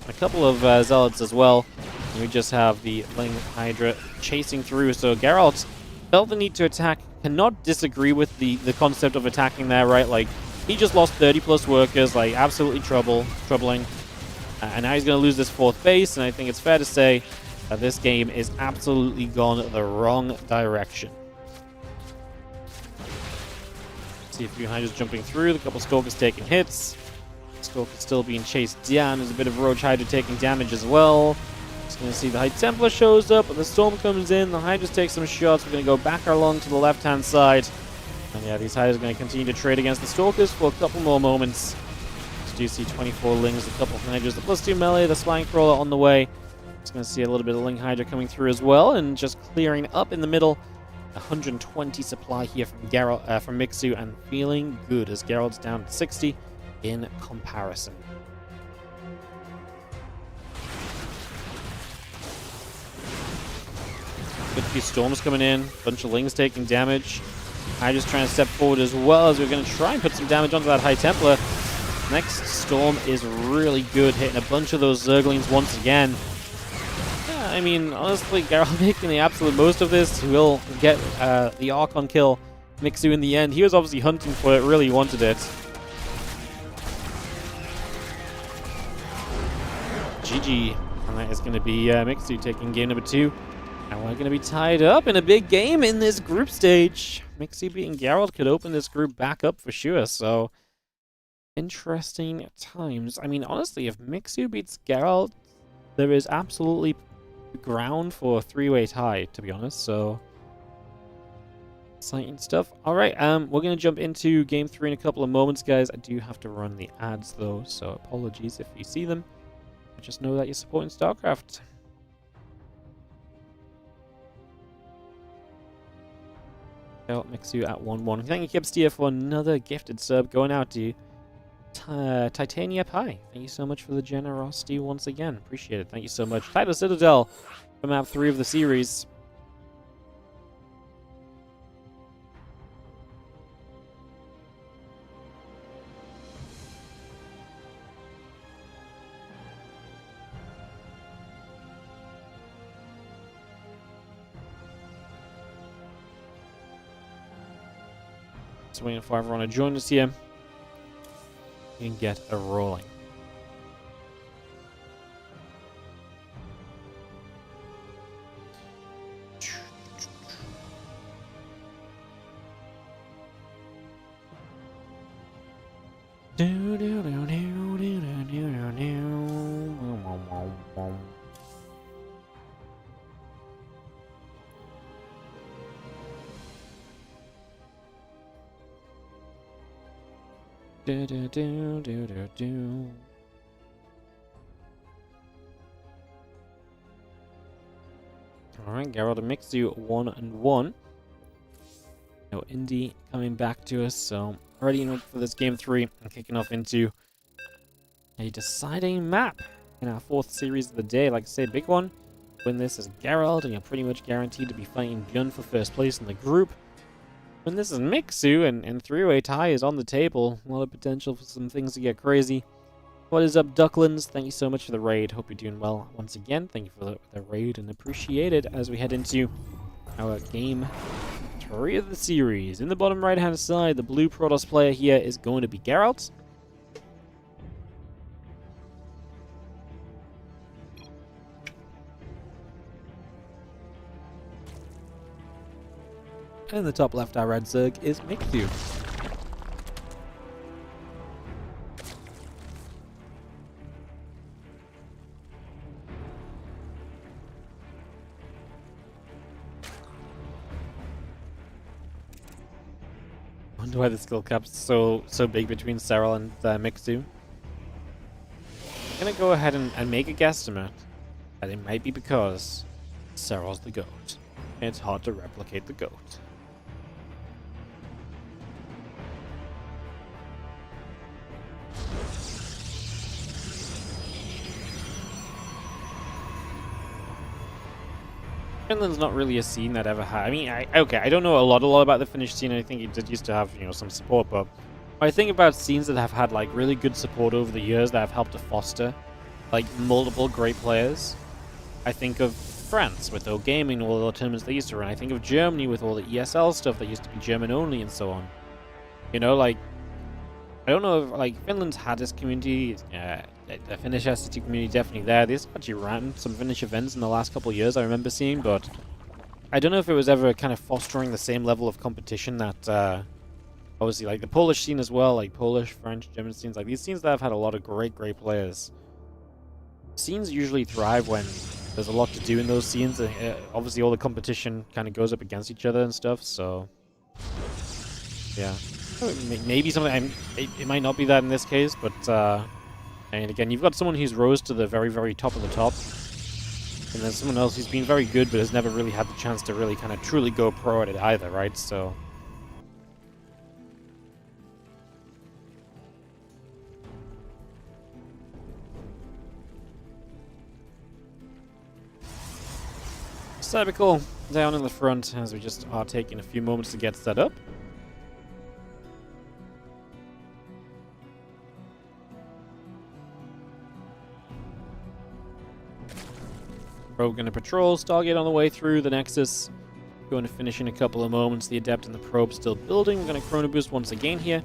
a couple of Zealots as well. And we just have the Ling Hydra chasing through. So Geralt felt the need to attack. Cannot disagree with the concept of attacking there, right? Like, he just lost 30 plus workers, like absolutely troubling. And now he's going to lose this 4th base, and I think it's fair to say that this game is absolutely gone the wrong direction. See a few Hydras jumping through, a couple Stalkers taking hits. Stalker's still being chased down. There's a bit of Roach Hydra taking damage as well. Just going to see the High Templar shows up, and the Storm comes in. The Hydras take some shots. We're going to go back along to the left-hand side. And yeah, these Hydras are going to continue to trade against the Stalkers for a couple more moments. Just do see 24 Lings, a couple of Hydras, the +2 melee, the Spine Crawler on the way. Just going to see a little bit of Ling Hydra coming through as well, and just clearing up in the middle. 120 supply here from Geralt, from Mixu, and feeling good as Geralt's down to 60 in comparison. Good few Storms coming in, bunch of Lings taking damage. Hydra's trying to step forward as well as we're going to try and put some damage onto that High Templar. Next Storm is really good, hitting a bunch of those Zerglings once again. I mean, honestly, Geralt making the absolute most of this. Will get the Archon kill. Mixu in the end. He was obviously hunting for it, really wanted it. GG. And that is going to be Mixu taking game number 2. And we're going to be tied up in a big game in this group stage. Mixu beating Geralt could open this group back up for sure, so interesting times. I mean, honestly, if Mixu beats Geralt, there is absolutely ground for a 3-way tie, to be honest, so exciting stuff. Alright, we're going to jump into game 3 in a couple of moments, guys. I do have to run the ads, though, so apologies if you see them. Just know that you're supporting StarCraft. Mixu at 1-1. Thank you, Kipstier, for another gifted sub going out to Titania Pie. Thank you so much for the generosity once again. Appreciate it. Thank you so much. Title Citadel for map 3 of the series. Just waiting for everyone to join us here and get a rolling. Alright, Geralt and Mixu 1-1. No Indy coming back to us, so already in for this game 3 and kicking off into a deciding map in our 4th series of the day. Like I say, big one. Win this as Geralt, and you're pretty much guaranteed to be fighting Gun for first place in the group. When this is Mixu and 3-way tie is on the table, a lot of potential for some things to get crazy. What is up, Ducklands? Thank you so much for the raid. Hope you're doing well once again. Thank you for the raid and appreciate it as we head into our game 3 of the series. In the bottom right-hand side, the blue Protoss player here is going to be Geralt. And in the top left, our red Zerg is Mixu. Wonder why the skill cap's so big between Serral and Mixu. I'm gonna go ahead and make a guesstimate that it might be because Serral's the GOAT. And it's hard to replicate the GOAT. Finland's not really a scene that ever had. I mean, I don't know a lot about the Finnish scene. I think it did used to have, some support, but when I think about scenes that have had like really good support over the years that have helped to foster like multiple great players, I think of France with their gaming, all the tournaments they used to run. I think of Germany with all the ESL stuff that used to be German only and so on. Like, I don't know if like Finland's had this community. The Finnish SCT community definitely there. They've actually ran some Finnish events in the last couple of years I remember seeing, but I don't know if it was ever kind of fostering the same level of competition that obviously like the Polish scene as well, like Polish, French, German scenes, like these scenes that have had a lot of great players. Scenes usually thrive when there's a lot to do in those scenes. Obviously all the competition kind of goes up against each other and stuff, so yeah. Maybe something, it might not be that in this case, but and again, you've got someone who's rose to the very, very top of the top, and then someone else who's been very good but has never really had the chance to really kind of truly go pro at it either, right? So Cybercool down in the front as we just are taking a few moments to get set up. Rogue going to patrol, Stargate on the way through, the Nexus going to finish in a couple of moments, the Adept and the Probe still building. We're going to Chrono Boost once again here,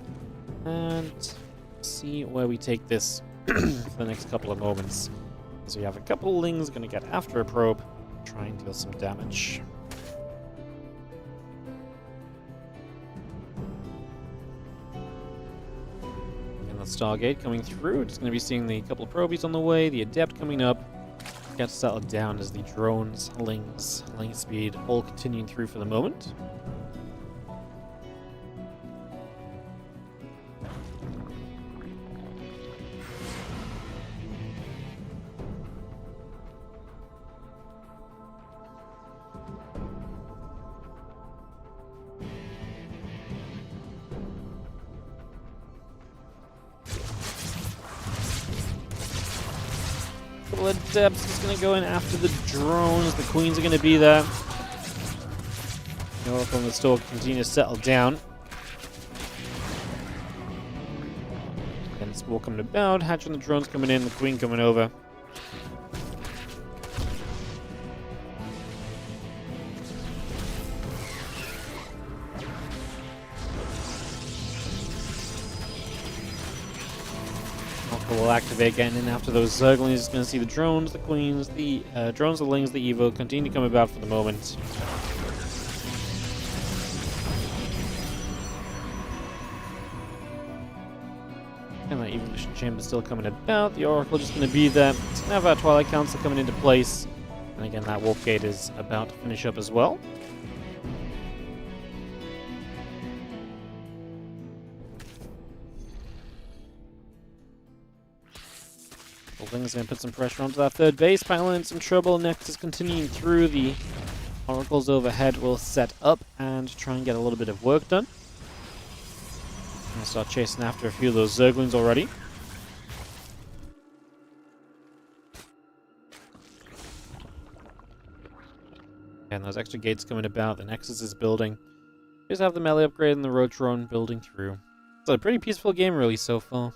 and see where we take this for the next couple of moments. So you have a couple lings going to get after a probe, try and deal some damage. And the Stargate coming through. Just going to be seeing the couple of probies on the way, the Adept coming up. Get settled down as the drones, lings, ling speed, all continuing through for the moment. Adepts is going to go in after the drones. The queens are going to be there. The Oracle and the Stork continue to settle down. And Spore coming about. Hatch and the drones coming in. The queen coming over. Will activate getting in after those Zerglings. Is going to see the drones, the queens, the drones, the lings, the evo continue to come about for the moment. And that evolution chamber still coming about. The Oracle just going to be there. It's going to have our Twilight Council coming into place. And again, that Warp Gate is about to finish up as well. Ling's going to put some pressure onto that third base. Pylon in some trouble. Nexus continuing through. The Oracles overhead will set up and try and get a little bit of work done. I'll start chasing after a few of those Zerglings already. And those extra gates coming about. The Nexus is building. Just have the melee upgrade and the Rotron building through. It's a pretty peaceful game really so far.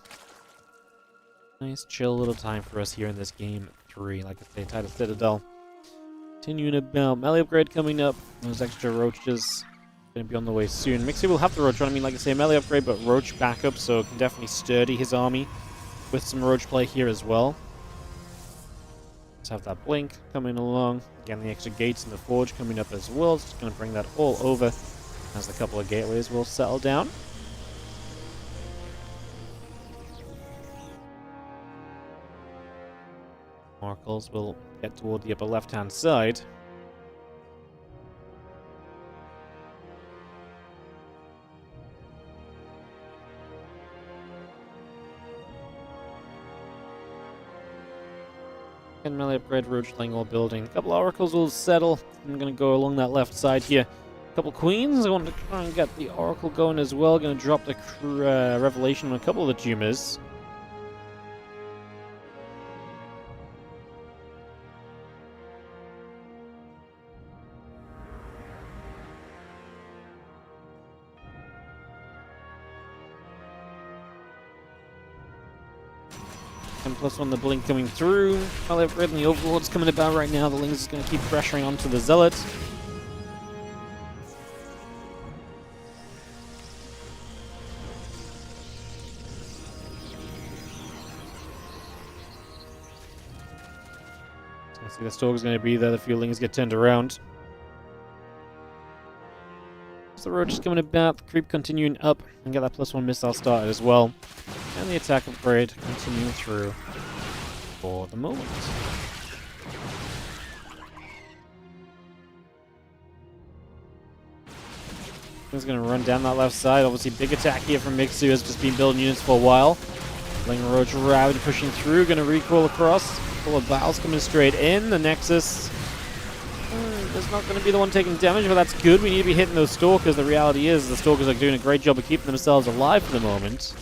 Nice, chill little time for us here in this game 3. Like I say, Tidal Citadel. Continuing about. Melee upgrade coming up. Those extra roaches going to be on the way soon. Mixu will have the Roach on. I mean, like I say, melee upgrade, but Roach backup, so can definitely sturdy his army with some Roach play here as well. Let's have that Blink coming along. Again, the extra gates in the Forge coming up as well. Just going to bring that all over as a couple of gateways will settle down. Oracles will get toward the upper left-hand side. And melee upgrade, Roachling all building. A couple of Oracles will settle. I'm going to go along that left side here. A couple Queens. I want to try and get the Oracle going as well. Going to drop the Revelation on a couple of the tumors. And +1 the Blink coming through. Melee upgrade and the Overlord's coming about right now. The Lings is going to keep pressuring onto the Zealot. I see the Stork is going to be there. The few Lings get turned around. So the Roach is coming about. The Creep continuing up. And get that +1 missile started as well. And the attack upgrade continuing through for the moment. He's going to run down that left side. Obviously, big attack here from Mixu. Has just been building units for a while. Ling Roach rapidly pushing through. Going to recoil across. Full of battles coming straight in. The Nexus is not going to be the one taking damage, but that's good. We need to be hitting those Stalkers. The reality is the Stalkers are doing a great job of keeping themselves alive for the moment.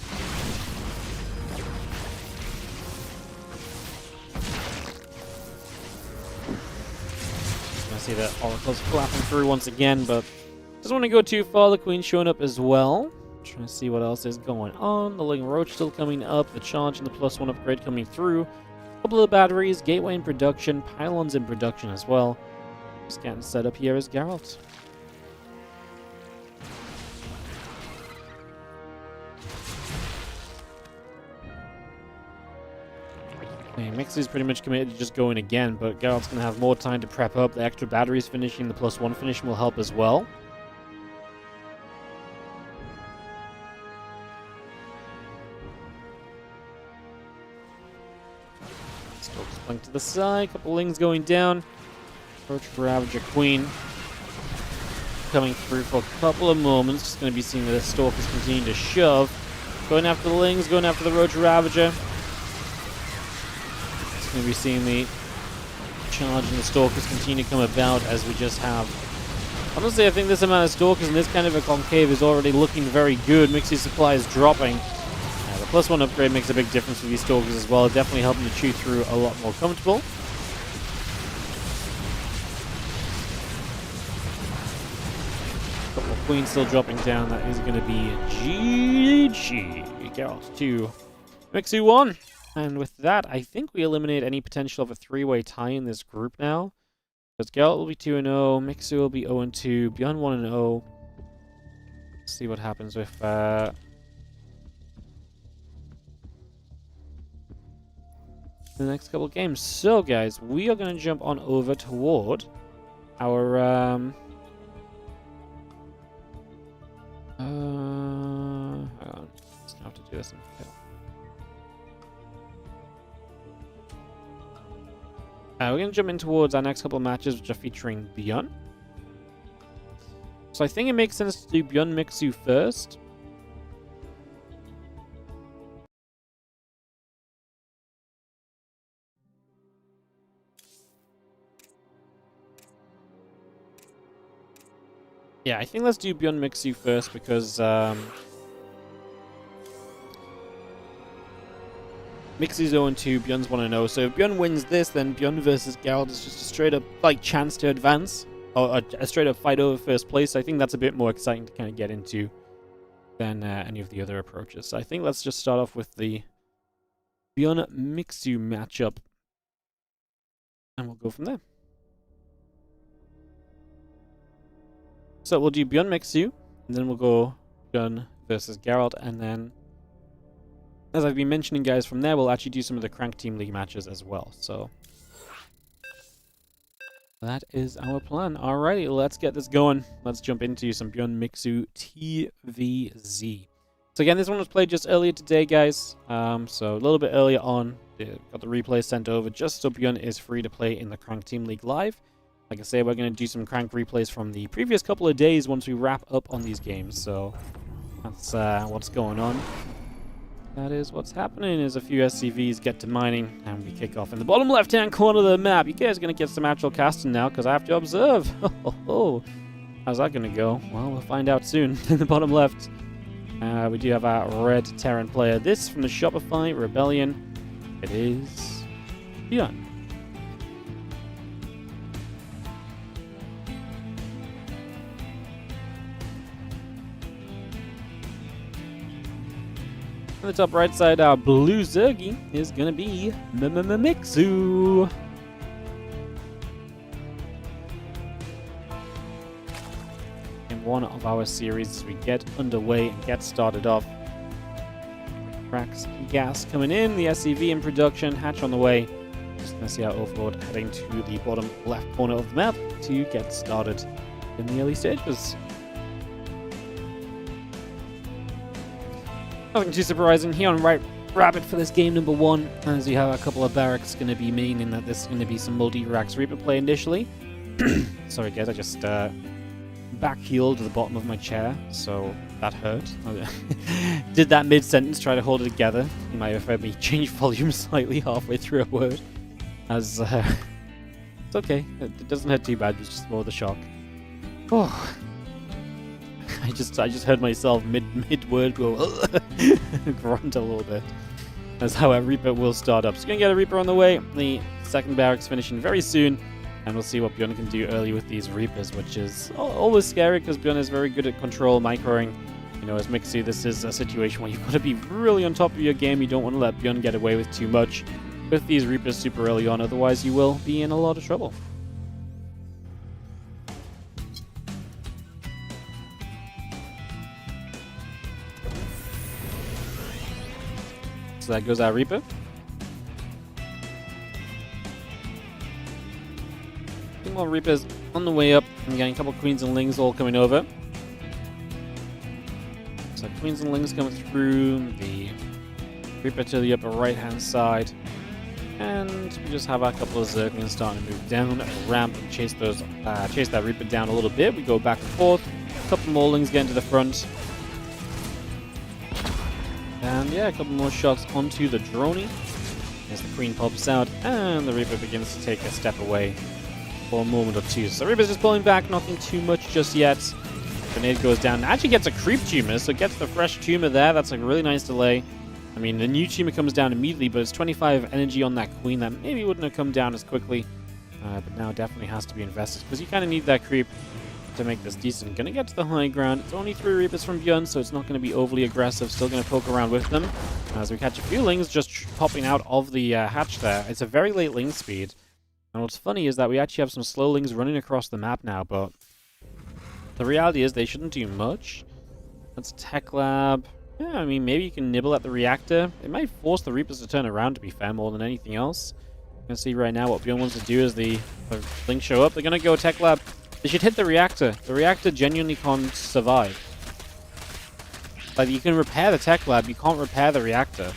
See the Oracle's flapping through once again, but doesn't want to go too far. The Queen's showing up as well. Trying to see what else is going on. The Ling Roach still coming up. The Charge and the +1 upgrade coming through. A couple of batteries. Gateway in production. Pylons in production as well. Just getting set up here as Geralt. Okay, Mixu's pretty much committed to just going again, but Geralt's going to have more time to prep up. The extra batteries finishing, the +1 finishing will help as well. Stalker's blink to the side, couple lings going down. Approach Ravager Queen coming through for a couple of moments. Just going to be seeing the Stalkers continue to shove. Going after the lings, going after the Roach Ravager. Just going to be seeing the charge and the Stalkers continue to come about as we just have. Honestly, I think this amount of Stalkers in this kind of a concave is already looking very good. Mixu's supply is dropping. The +1 upgrade makes a big difference for these Stalkers as well. Definitely helping to chew through a lot more comfortable. Couple of Queens still dropping down. That is going to be GG. Geralt 2, Mixu 1. And with that, I think we eliminate any potential of a 3-way tie in this group now. Because Geralt will be 2-0, Mixu will be 0-2, Beyond 1-0. Let's see what happens with the next couple of games. So, guys, we are going to jump on over toward our hang on. Just gonna have to do this in we're going to jump in towards our next couple of matches, which are featuring Beyond. So I think it makes sense to do Beyond Mixu first. Yeah, I think let's do Beyond Mixu first because Mixu's 0-2, Beyond's 1-0. So if Beyond wins this, then Beyond versus Geralt is just a straight up chance to advance, or a straight up fight over first place. I think that's a bit more exciting to kind of get into than any of the other approaches. So I think let's just start off with the Beyond Mixu matchup, and we'll go from there. So we'll do Beyond Mixu, and then we'll go Beyond versus Geralt, and then, as I've been mentioning, guys, from there we'll actually do some of the CranK Team League matches as well. So that is our plan. Alrighty, let's get this going. Let's jump into some Beyond Mixu TVZ. So again, this one was played just earlier today, guys. So a little bit earlier on, got the replay sent over just so Beyond is free to play in the CranK Team League live. Like I say, we're going to do some CranK replays from the previous couple of days once we wrap up on these games. So that's what's going on. That is what's happening, is a few SCVs get to mining, and we kick off in the bottom left-hand corner of the map. You guys are going to get some actual casting now, because I have to observe. How's that going to go? Well, we'll find out soon. In the bottom left, we do have our red Terran player. This from the Shopify Rebellion. It is Beyond. On the top right side, our blue Zergy is going to be Mixu. In one of our series, as we get underway and get started off. Cracks gas coming in, the SCV in production, hatch on the way. Just going to see our Overlord heading to the bottom left corner of the map to get started in the early stages. Nothing too surprising here on Right Rabbit for this game number 1, as you have a couple of barracks going to be meaning that this is going to be some multi-racks Reaper play initially. Sorry guys, I just back-heeled to the bottom of my chair, so that hurt. Did that mid-sentence, try to hold it together. You might have heard me change volume slightly halfway through a word. As, it's okay, it doesn't hurt too bad, it's just more the shock. Oh. I just heard myself mid-word go grunt a little bit. That's how a Reaper will start up. So gonna get a Reaper on the way. The second barracks finishing very soon, and we'll see what Beyond can do early with these Reapers, which is always scary because Beyond is very good at control, microing. You know, as Mixu, this is a situation where you've got to be really on top of your game. You don't want to let Beyond get away with too much with these Reapers super early on, otherwise you will be in a lot of trouble. So that goes our Reaper. 2 more Reapers on the way up. I'm getting a couple Queens and Lings all coming over. So Queens and Lings coming through. The Reaper to the upper right-hand side. And we just have our couple of Zerglings starting to move down a ramp and chase that Reaper down a little bit. We go back and forth. A couple more Lings get into the front. And yeah, a couple more shots onto the droney. As the Queen pops out, and the Reaper begins to take a step away for a moment or two. So the Reaper's just pulling back, nothing too much just yet. Grenade goes down. Actually gets a creep tumor, so gets the fresh tumor there. That's a really nice delay. I mean, the new tumor comes down immediately, but it's 25 energy on that Queen that maybe wouldn't have come down as quickly. But now definitely has to be invested, because you kind of need that creep to make this decent. Gonna get to the high ground. It's only 3 Reapers from Bjorn, so it's not going to be overly aggressive. Still going to poke around with them. As we catch a few Lings just popping out of the hatch there. It's a very late Ling speed. And what's funny is that we actually have some slow Lings running across the map now, but the reality is they shouldn't do much. That's Tech Lab. Yeah, I mean, maybe you can nibble at the reactor. It might force the Reapers to turn around, to be fair, more than anything else. You can see right now what Bjorn wants to do is the Lings show up. They're going to go Tech Lab. They should hit the reactor. The reactor genuinely can't survive. Like, you can repair the Tech Lab, you can't repair the reactor,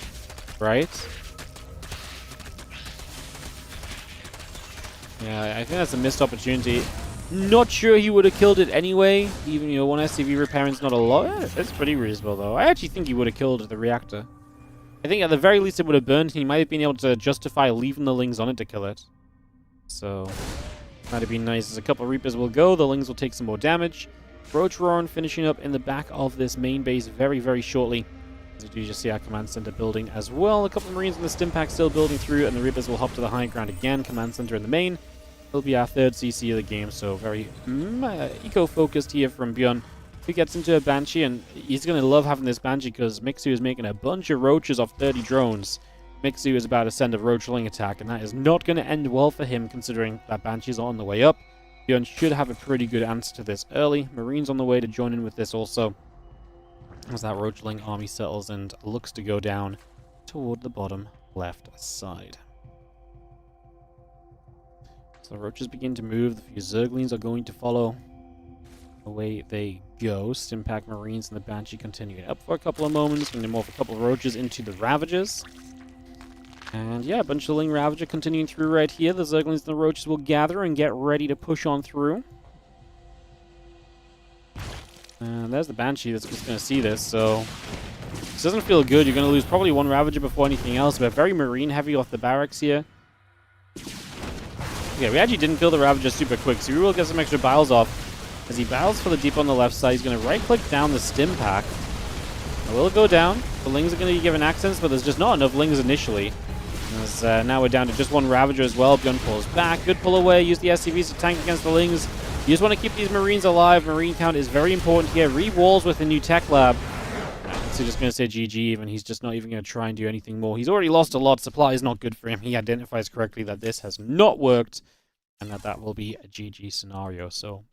right? Yeah, I think that's a missed opportunity. Not sure he would have killed it anyway. Even, you know, 1 SCV repairing's not a lot. It's pretty reasonable, though. I actually think he would have killed the reactor. I think at the very least it would have burned, and he might have been able to justify leaving the Lings on it to kill it. So might have been nice. As a couple of Reapers will go, the Lings will take some more damage. Roach Roaring finishing up in the back of this main base very, very shortly. As we do just see our command center building as well. A couple of Marines in the stim pack still building through, and the Reapers will hop to the high ground again. Command center in the main. It'll be our 3rd CC of the game, so very eco-focused here from Bjorn, who gets into a Banshee, and he's going to love having this Banshee because Mixu is making a bunch of roaches off 30 drones. Mixu is about to send a roachling attack, and that is not going to end well for him, considering that Banshee's on the way up. Bjorn should have a pretty good answer to this early. Marines on the way to join in with this also, as that roachling army settles and looks to go down toward the bottom left side. So the roaches begin to move. The few Zerglings are going to follow. Away they go. Stimpack Marines and the Banshee continuing up for a couple of moments. Going to morph a couple of roaches into the Ravagers. And yeah, a bunch of Ling Ravager continuing through right here. The Zerglings and the roaches will gather and get ready to push on through. And there's the Banshee that's just going to see this, so this doesn't feel good. You're going to lose probably 1 Ravager before anything else. We're very Marine heavy off the barracks here. Okay, we actually didn't kill the Ravager super quick, so we will get some extra biles off. As he battles for the deep on the left side, he's going to right-click down the stim pack. It will go down. The Lings are going to be given accents, but there's just not enough Lings initially. As, now we're down to just 1 Ravager as well. Bjorn pulls back. Good pull away. Use the SCVs to tank against the Lings. You just want to keep these Marines alive. Marine count is very important here. Re-walls with the new Tech Lab. So just going to say GG even. He's just not even going to try and do anything more. He's already lost a lot. Supply is not good for him. He identifies correctly that this has not worked, and that will be a GG scenario. So,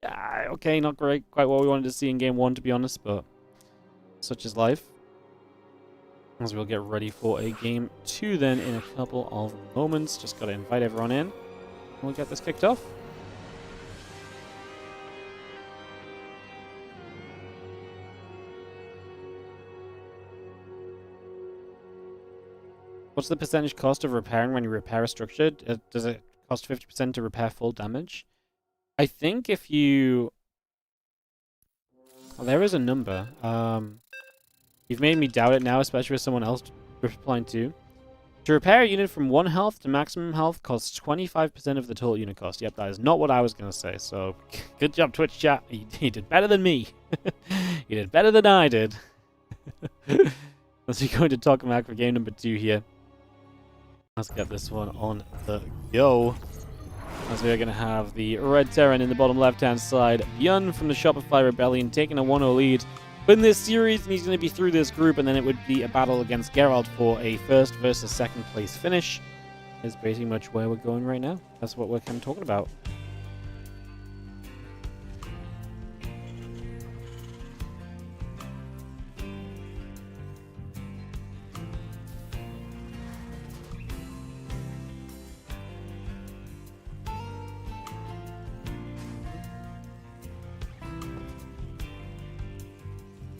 okay, not quite what we wanted to see in Game 1, to be honest, but such is life. As we'll get ready for a Game 2 then in a couple of moments. Just got to invite everyone in, and we'll get this kicked off. What's the percentage cost of repairing when you repair a structure? Does it cost 50% to repair full damage? I think if you... Well, there is a number. You've made me doubt it now, especially with someone else replying to. To repair a unit from 1 health to maximum health costs 25% of the total unit cost. Yep, that is not what I was going to say, so good job, Twitch chat. You did better than me. You did better than I did. Let's be going to talk Mac for game number 2 here. Let's get this one on the go. As we are going to have the Red Terran in the bottom left-hand side. Bjorn from the Shopify Rebellion taking a 1-0 lead in this series, and he's going to be through this group, and then it would be a battle against Geralt for a 1st versus 2nd place finish. Is pretty much where we're going right now. That's what we're kind of talking about.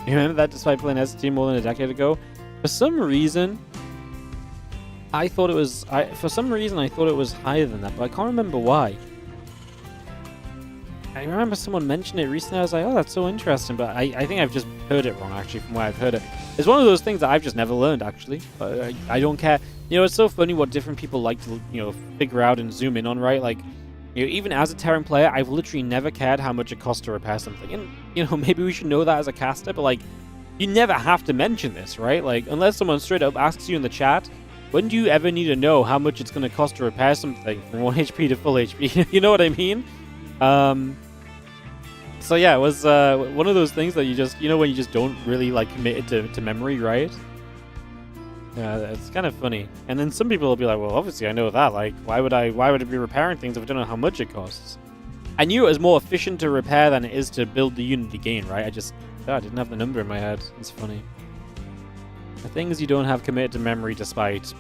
You remember that despite playing ST more than a decade ago? For some reason, I thought it was higher than that, but I can't remember why. I remember someone mentioned it recently. I was like, oh, that's so interesting, but I think I've just heard it wrong, actually, from where I've heard it. It's one of those things that I've just never learned, actually. I don't care. You know, it's so funny what different people like to, you know, figure out and zoom in on, right? Like, you know, even as a Terran player, I've literally never cared how much it costs to repair something. And, you know, maybe we should know that as a caster, but, like, you never have to mention this, right? Like, unless someone straight up asks you in the chat, when do you ever need to know how much it's going to cost to repair something from 1 HP to full HP? You know what I mean? So yeah, it was one of those things that you just, you know, when you just don't really like commit it to memory, right? Yeah, it's kind of funny. And then some people will be like, well, obviously I know that. Like, why would I be repairing things if I don't know how much it costs? I knew it was more efficient to repair than it is to build the unit again, right? I didn't have the number in my head. It's funny. The things you don't have committed to memory despite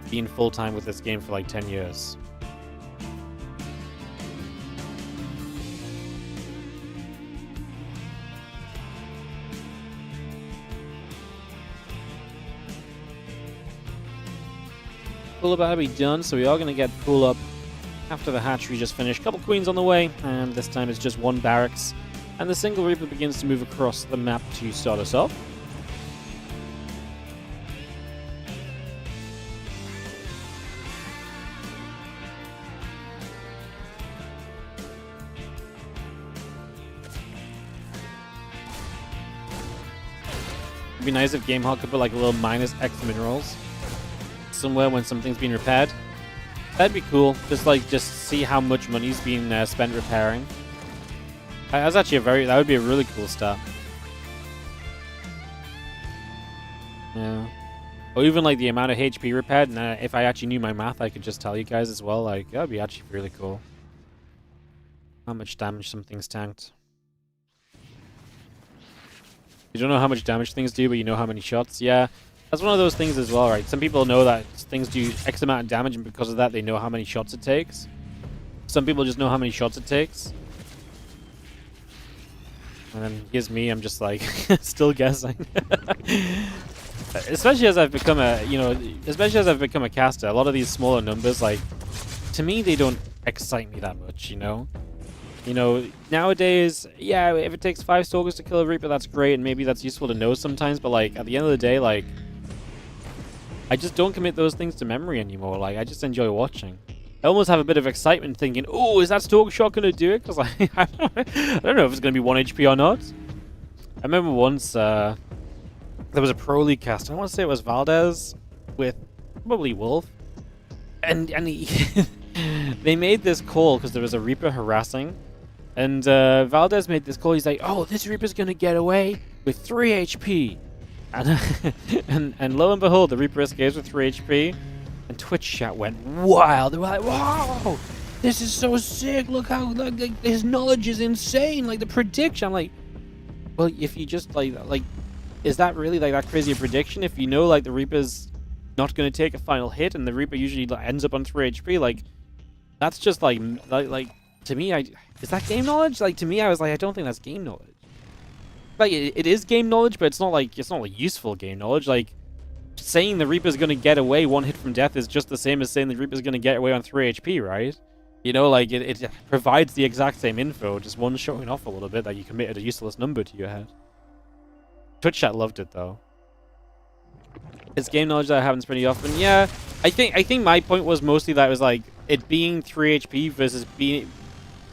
being full-time with this game for like 10 years. Pool about to be done, so we are going to get pool up after the hatchery just finished. Couple queens on the way, and this time it's just one barracks. And the single Reaper begins to move across the map to start us off. It'd be nice if GameHawk could put like a little minus X minerals somewhere when something's being repaired. That'd be cool. Just see how much money's being spent repairing. That's actually that would be a really cool start. Yeah. Or even like the amount of HP repaired, and if I actually knew my math, I could just tell you guys as well. Like, that'd be actually really cool. How much damage something's tanked. You don't know how much damage things do, but you know how many shots. Yeah. That's one of those things as well, right? Some people know that things do X amount of damage, and because of that, they know how many shots it takes. Some people just know how many shots it takes. And then here's me, I'm just like, still guessing. Especially as I've become a caster, a lot of these smaller numbers, like, to me, they don't excite me that much, you know? You know, nowadays, yeah, if it takes 5 Stalkers to kill a Reaper, that's great, and maybe that's useful to know sometimes, but, like, at the end of the day, like, I just don't commit those things to memory anymore. Like, I just enjoy watching. I almost have a bit of excitement thinking, oh, is that Stalker shot going to do it? Because, like, I don't know if it's going to be 1 HP or not. I remember once, there was a Pro League cast. I want to say it was Valdez with probably Wolf. And he they made this call because there was a Reaper harassing. And Valdez made this call. He's like, oh, this Reaper's going to get away with 3 HP. And lo and behold, the Reaper escapes with 3 HP. And Twitch chat went wild. They were like, wow, this is so sick. Look how his knowledge is insane. Like, the prediction. I'm like, well, if you just, like, is that really, like, that crazy a prediction? If you know, like, the Reaper's not going to take a final hit and the Reaper usually ends up on 3 HP, like, that's just, like to me, is that game knowledge? Like, to me, I was like, I don't think that's game knowledge. Like, it is game knowledge, but it's not like useful game knowledge. Like, saying the Reaper's going to get away 1 hit from death is just the same as saying the Reaper's going to get away on 3 HP, right? You know, like, it provides the exact same info, just one showing off a little bit that you committed a useless number to your head. Twitch chat loved it, though. It's game knowledge that happens pretty often. Yeah, I think my point was mostly that it was, like, it being 3 HP versus being...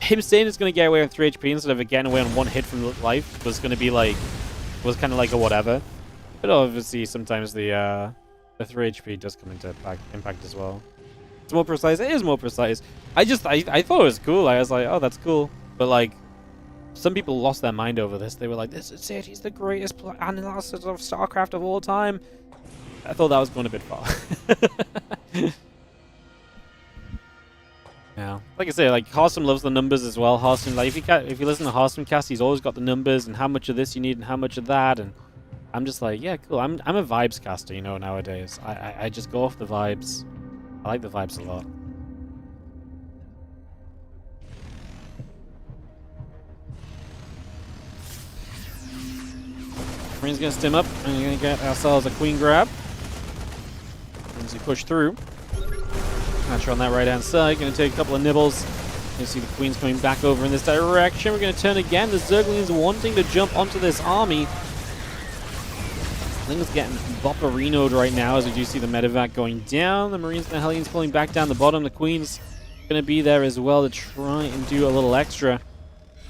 Him saying it's going to get away on 3 HP instead of it getting away on 1 hit from life was going to be, like... Was kind of like a whatever. But obviously, sometimes the 3 HP does come into impact as well. It's more precise. It is more precise. I thought it was cool. I was like, oh, that's cool. But, like, some people lost their mind over this. They were like, this is it. He's the greatest analysis of StarCraft of all time. I thought that was going a bit far. Yeah. Like I say, like, Harstem loves the numbers as well. Harstem, like, if you listen to Harstem cast, he's always got the numbers and how much of this you need and how much of that. And I'm just like, yeah, cool. I'm a vibes caster, you know, nowadays. I just go off the vibes. I like the vibes a lot. Marines gonna stim up, and we're gonna get ourselves a queen grab. As we push through. Hatcher on that right-hand side, gonna take a couple of nibbles. You see the queens coming back over in this direction. We're gonna turn again. The Zerglings wanting to jump onto this army. Things getting bopperinoed right now as we do see the medevac going down. The Marines and the Hellions pulling back down the bottom. The Queen's going to be there as well to try and do a little extra.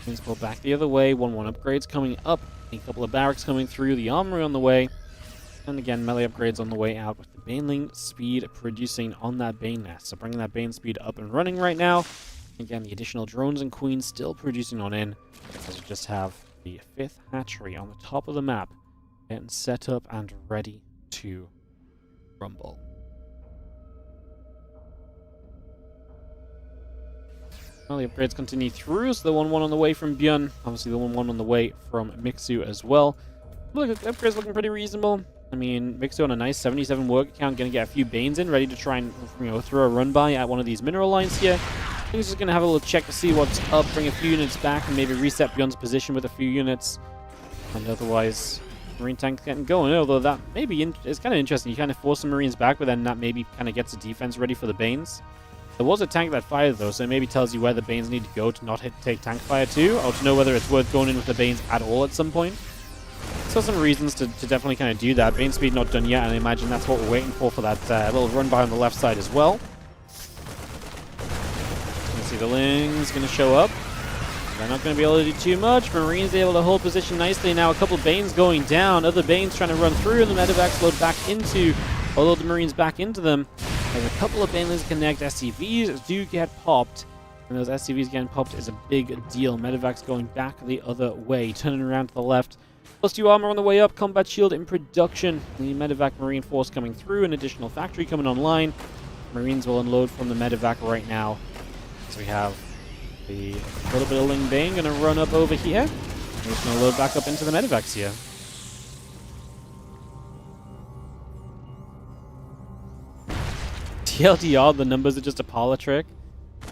Queens pull back the other way. 1-1 upgrades coming up. A couple of barracks coming through. The armory on the way. And again, melee upgrades on the way out with the Baneling speed producing on that Bane nest. So bringing that Bane speed up and running right now. Again, the additional drones and Queens still producing on in. As we just have the 5th hatchery on the top of the map. Getting set up and ready to rumble. Well, the upgrades continue through, so the 1-1 on the way from Björn. Obviously, the 1-1 on the way from Mixu as well. Look, the upgrades looking pretty reasonable. I mean, Mixu on a nice 77 work account, going to get a few Banes in, ready to try and throw a run by at one of these mineral lines here. I think he's just going to have a little check to see what's up, bring a few units back, and maybe reset Björn's position with a few units. And otherwise, Marine tank getting going, although that maybe it's kind of interesting. You kind of force the Marines back, but then that maybe kind of gets the defense ready for the Banes. There was a tank that fired, though, so it maybe tells you where the Banes need to go to not take tank fire too, or to know whether it's worth going in with the Banes at all at some point. So some reasons to definitely kind of do that. Bane speed not done yet, and I imagine that's what we're waiting for that little run by on the left side as well. You can see the Ling's going to show up. They're not going to be able to do too much. Marines able to hold position nicely. Now a couple of Banes going down. Other Banes trying to run through, and the medevacs load back into, although the Marines back into them. There's a couple of Banelings connect. SCVs do get popped, and those SCVs getting popped is a big deal. Medevacs going back the other way, turning around to the left. +2 armor on the way up. Combat shield in production. The medevac Marine force coming through. An additional factory coming online. Marines will unload from the medevac right now. So we have a little bit of Ling Bane going to run up over here. We're just going to load back up into the medevacs here. TLDR, the numbers are just a parlor trick?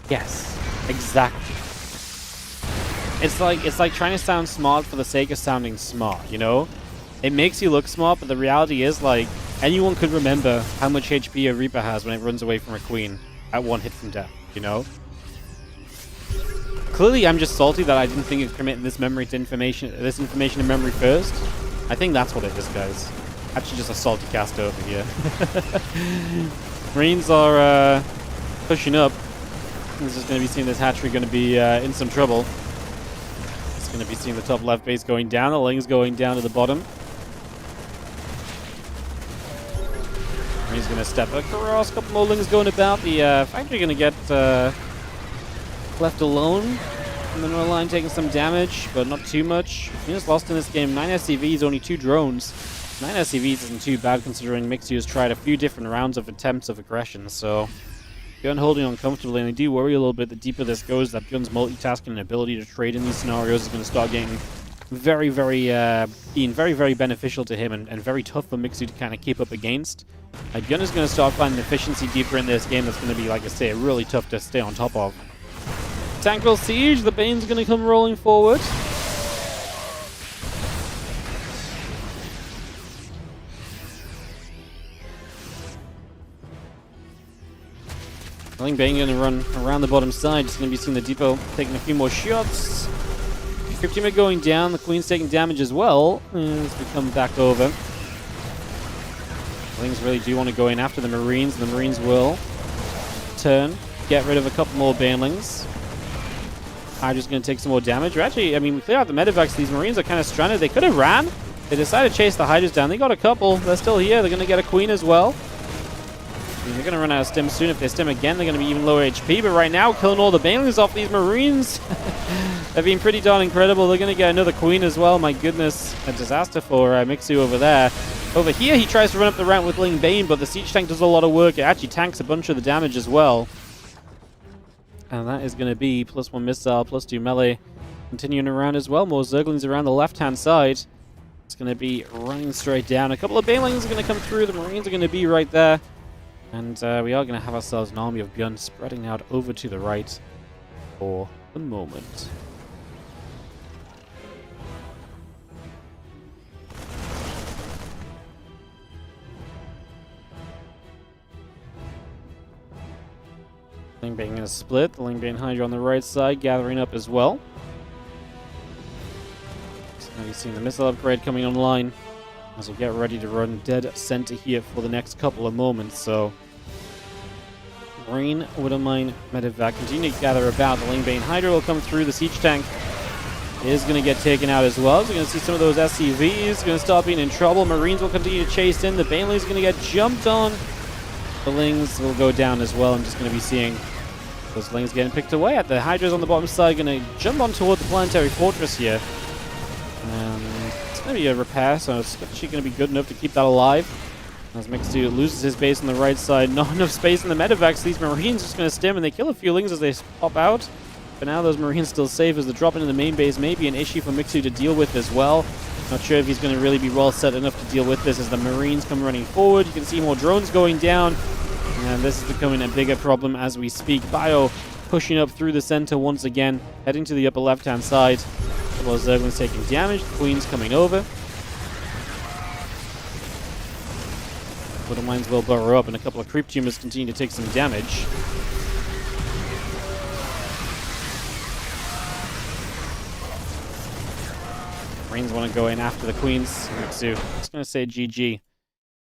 Yes, exactly. It's like trying to sound smart for the sake of sounding smart, you know? It makes you look smart, but the reality is, like, anyone could remember how much HP a Reaper has when it runs away from a Queen at 1 hit from death, you know? Clearly, I'm just salty that I didn't think of committing this information in memory first. I think that's what it is, guys. Actually, just a salty cast over here. Marines are pushing up. This is going to be seeing this hatchery going to be in some trouble. It's going to be seeing the top left base going down. The Ling's going down to the bottom. He's going to step across. A couple more Lings going about. The factory going to get left alone. And the middle line taking some damage, but not too much. Units lost in this game. 9 SCVs, only 2 drones. 9 SCVs isn't too bad considering Mixu has tried a few different rounds of attempts of aggression, so Björn holding on comfortably, and I do worry a little bit the deeper this goes that Björn's multitasking and ability to trade in these scenarios is going to start getting very, very beneficial to him and very tough for Mixu to kind of keep up against. Björn is going to start finding efficiency deeper in this game that's going to be, like I say, really tough to stay on top of. Tankville Siege, the Bane's going to come rolling forward. I think Bane going to run around the bottom side. Just going to be seeing the depot taking a few more shots. Cryptima going down. The Queen's taking damage as well. As we come back over. Things really do want to go in after the Marines. The Marines will turn, get rid of a couple more Banelings. Hydra's going to take some more damage. Actually, I mean, we clear out the medevacs. These Marines are kind of stranded. They could have ran. They decided to chase the Hydras down. They got a couple. They're still here. They're going to get a Queen as well. They're going to run out of stim soon. If they stim again, they're going to be even lower HP. But right now, killing all the Banelings off these Marines. They've been pretty darn incredible. They're going to get another Queen as well. My goodness. A disaster for Mixu over there. Over here, he tries to run up the ramp with Ling Bane, but the siege tank does a lot of work. It actually tanks a bunch of the damage as well. And that is going to be +1 missile, +2 melee. Continuing around as well. More Zerglings around the left-hand side. It's going to be running straight down. A couple of Banelings are going to come through. The Marines are going to be right there. And we are going to have ourselves an army of Björn spreading out over to the right for the moment. Lane Bane going to split. The Lane Bane Hydra on the right side, gathering up as well. So now you've seen the missile upgrade coming online as we get ready to run dead center here for the next couple of moments. So Rain, Widowmine, Medivac continue to gather about. The Lane Bane Hydra will come through. The Siege Tank is going to get taken out as well. So we're going to see some of those SCVs going to start being in trouble. Marines will continue to chase in. The Banelings going to get jumped on. The Lings will go down as well. I'm just going to be seeing those Lings getting picked away at. The Hydras on the bottom side going to jump on toward the Planetary Fortress here. And it's going to be a repair, so it's actually going to be good enough to keep that alive. As Mixu loses his base on the right side. Not enough space in the medevac, so these Marines just going to stim, and they kill a few Lings as they pop out. But now those Marines still safe, as the drop into the main base may be an issue for Mixu to deal with as well. Not sure if he's going to really be well set enough to deal with this as the Marines come running forward. You can see more drones going down, and this is becoming a bigger problem as we speak. Bio pushing up through the center once again, heading to the upper left-hand side. A couple of Zerglings taking damage. The Queen's coming over. Little Mines will burrow up, and a couple of Creep Tumors continue to take some damage. Marines want to go in after the Queens. Mixu just going to say GG.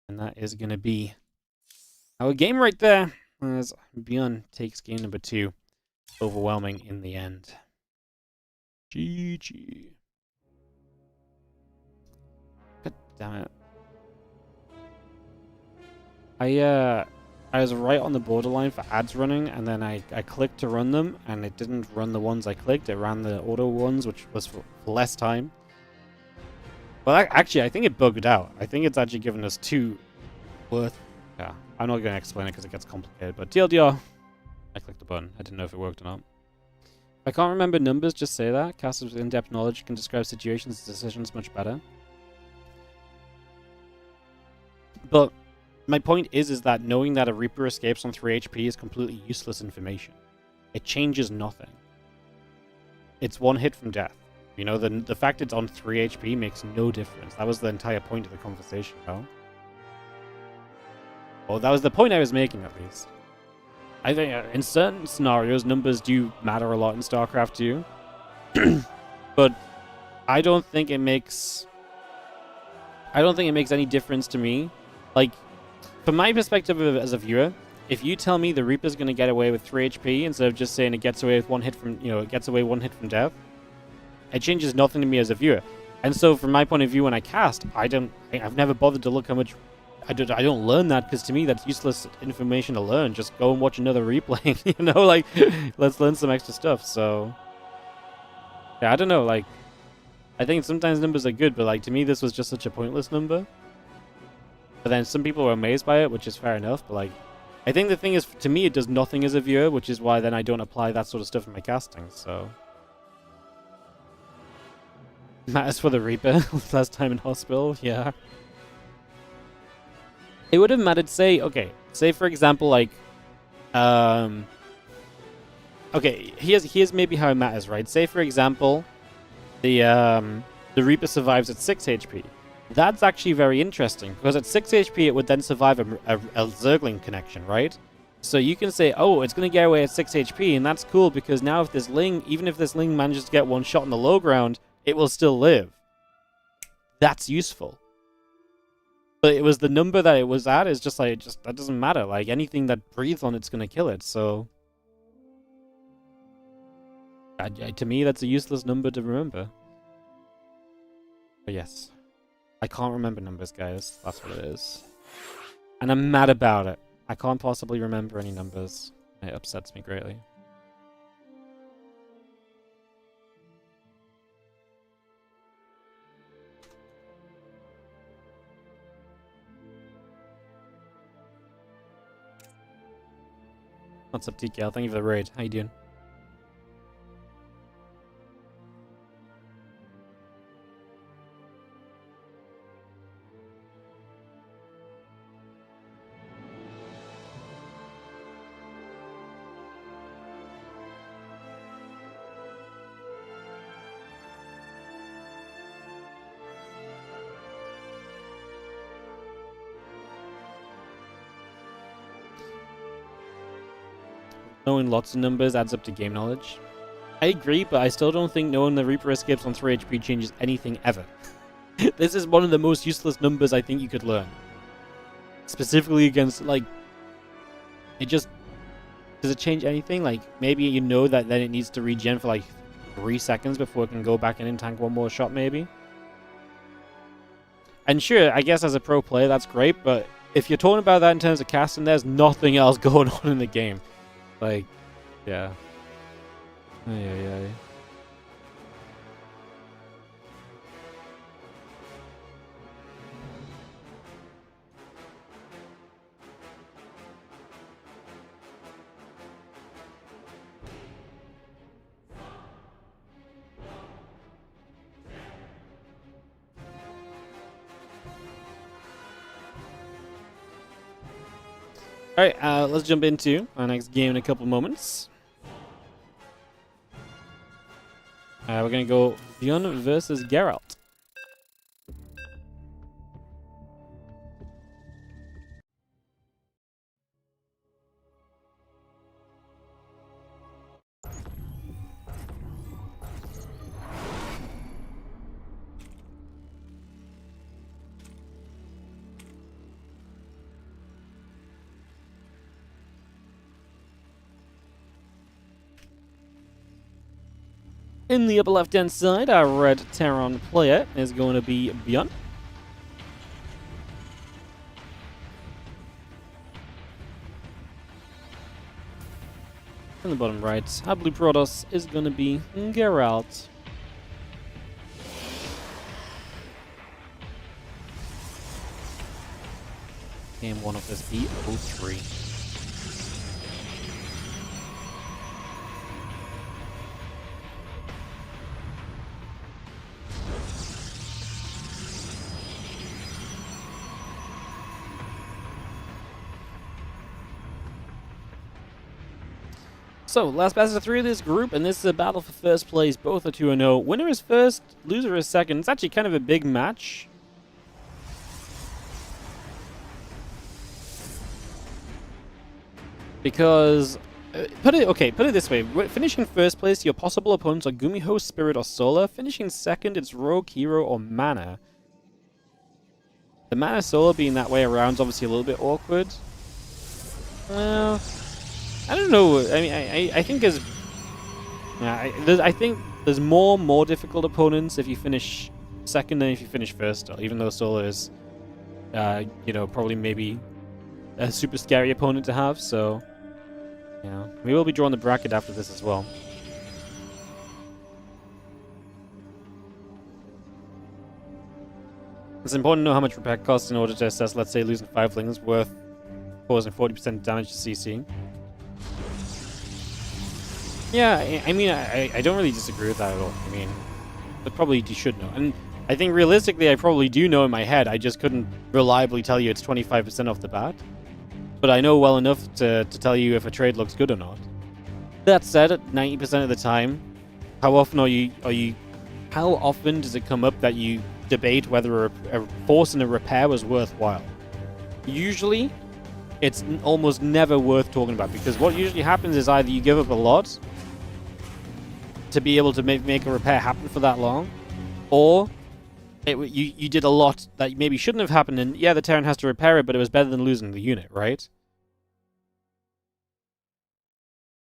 And that is going to be our game right there, as Bjorn takes game number 2. Overwhelming in the end. GG. God damn it. I was right on the borderline for ads running, and then I clicked to run them, and it didn't run the ones I clicked. It ran the auto ones, which was for less time. Well, actually, I think it bugged out. I think it's actually given us 2 worth. Yeah, I'm not going to explain it because it gets complicated, but TLDR, I clicked the button. I didn't know if it worked or not. If I can't remember numbers, just say that. Casters with in-depth knowledge can describe situations and decisions much better. But my point is that knowing that a Reaper escapes on 3 HP is completely useless information. It changes nothing. It's 1 hit from death. You know, the fact it's on 3 HP makes no difference. That was the entire point of the conversation, though. Well, that was the point I was making, at least. I think in certain scenarios, numbers do matter a lot in StarCraft 2. But I don't think it makes any difference to me. Like, from my perspective as a viewer, if you tell me the Reaper's going to get away with 3 HP instead of just saying it gets away with 1 hit from, it gets away 1 hit from death, it changes nothing to me as a viewer. And so from my point of view, when I cast, I've never bothered to look how much. I don't learn that, because to me that's useless information to learn. Just go and watch another replay. Like, let's learn some extra stuff. So yeah, I don't know, like, I think sometimes numbers are good, but like, to me this was just such a pointless number. But then some people were amazed by it, which is fair enough. But like, I think the thing is, to me, it does nothing as a viewer, which is why then I don't apply that sort of stuff in my casting. So matters for the Reaper. Last time in hospital, yeah. It would have mattered, say for example, like, okay, here's maybe how it matters, right? Say for example, the Reaper survives at 6 HP. That's actually very interesting, because at 6 HP it would then survive a Zergling connection, right? So you can say, oh, it's going to get away at 6 HP, and that's cool, because now if this Ling, even if this Ling manages to get 1 shot in the low ground, it will still live. That's useful. But it was the number that it was at, is just like, that doesn't matter. Like, anything that breathes on it's going to kill it, so to me, that's a useless number to remember. But yes, I can't remember numbers, guys. That's what it is. And I'm mad about it. I can't possibly remember any numbers. It upsets me greatly. What's up, TKL? Thank you for the raid. How you doing? knowing lots of numbers adds up to game knowledge. I agree, but I still don't think knowing the Reaper escapes on 3 HP changes anything ever. This is one of the most useless numbers I think you could learn. Specifically against, like... It just... Does it change anything? Like, maybe you know that then it needs to regen for like 3 seconds before it can go back in and tank one more shot, maybe? And sure, I guess as a pro player, that's great, but if you're talking about that in terms of casting, there's nothing else going on in the game. Like, yeah. Ay. Alright, let's jump into our next game in a couple moments. We're going to go Bjorn versus Geralt. In the upper left-hand side, our red Terran player is going to be Bjorn. In the bottom right, our blue Protoss is going to be Geralt. Game 1 of this B03. So, last best of 3 of this group, and this is a battle for first place. Both are 2-0. Winner is first, loser is second. It's actually kind of a big match. Because, put it this way. Finishing first place, your possible opponents are Gumiho, Spirit, or Solar. Finishing second, it's Rogue, Hero, or Mana. The Mana Solar being that way around is obviously a little bit awkward. Well... I don't know. I mean, I think I think there's more difficult opponents if you finish second than if you finish first. Even though Solar is, you know, probably maybe a super scary opponent to have. So, yeah, we will be drawing the bracket after this as well. It's important to know how much repair costs in order to assess. Let's say losing 5 lings worth causing 40% damage to CC. Yeah, I mean, I don't really disagree with that at all. I mean, but probably you should know. And I think realistically, I probably do know in my head. I just couldn't reliably tell you it's 25% off the bat. But I know well enough to tell you if a trade looks good or not. That said, 90% of the time, how often does it come up that you debate whether a force in a repair was worthwhile? Usually, it's almost never worth talking about, because what usually happens is either you give up a lot to be able to make a repair happen for that long, or you did a lot that maybe shouldn't have happened, and yeah, the Terran has to repair it, but it was better than losing the unit, right?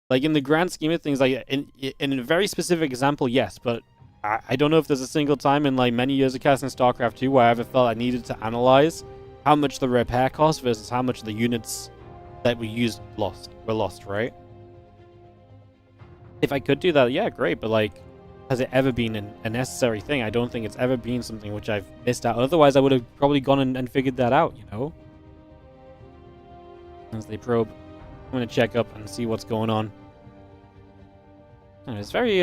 Like, in the grand scheme of things, like, in a very specific example, yes, but I don't know if there's a single time in, like, many years of casting StarCraft 2 where I ever felt I needed to analyze how much the repair cost versus how much the units that we used were lost, right? If I could do that, yeah, great, but, like, has it ever been a necessary thing? I don't think it's ever been something which I've missed out. Otherwise, I would have probably gone and figured that out, you know? As they probe, I'm going to check up and see what's going on. And it's very,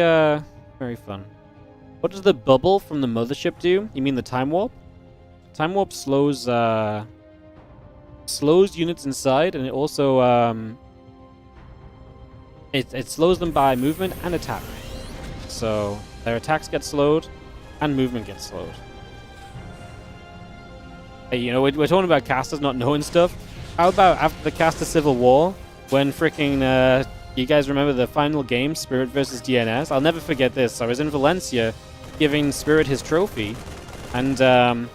very fun. What does the bubble from the mothership do? You mean the time warp? Time warp slows units inside, and it also, it slows them by movement and attack. So their attacks get slowed, and movement gets slowed. Hey, you know, we're talking about casters not knowing stuff. How about after the caster Civil War, when freaking You guys remember the final game, Spirit versus DNS? I'll never forget this. I was in Valencia giving Spirit his trophy, and I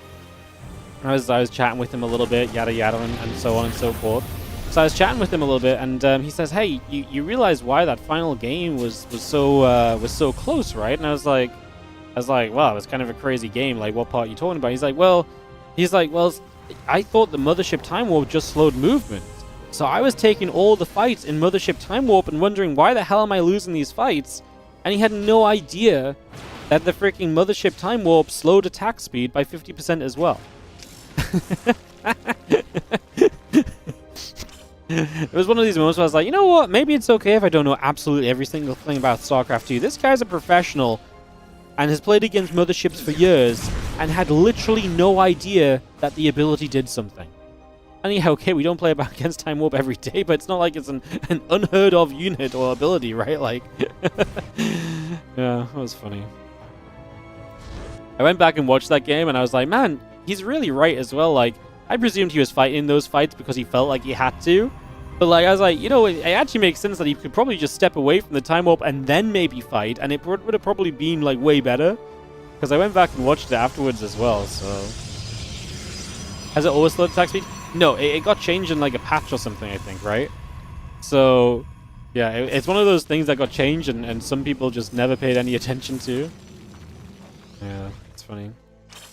was chatting with him a little bit, yada yada, and so on and so forth. So I was chatting with him a little bit, and he says, "Hey, you realize why that final game was so close, right?" And I was like, "Wow, it was kind of a crazy game. Like, what part are you talking about?" He's like, well, I thought the Mothership Time Warp just slowed movement. So I was taking all the fights in Mothership Time Warp and wondering, why the hell am I losing these fights? And he had no idea that the freaking Mothership Time Warp slowed attack speed by 50% as well. It was one of these moments where I was like, you know what? Maybe it's okay if I don't know absolutely every single thing about StarCraft 2. This guy's a professional and has played against motherships for years and had literally no idea that the ability did something. And yeah, okay, we don't play against Time Warp every day, but it's not like it's an unheard of unit or ability, right? Like, yeah, that was funny. I went back and watched that game and I was like, man, he's really right as well. Like, I presumed he was fighting those fights because he felt like he had to. But like, I was like, you know, it actually makes sense that he could probably just step away from the Time Warp and then maybe fight, and it would have probably been like way better. Because I went back and watched it afterwards as well, so... Has it always slowed attack speed? No, it got changed in like a patch or something, I think, right? So, yeah, it's one of those things that got changed and some people just never paid any attention to. Yeah, it's funny.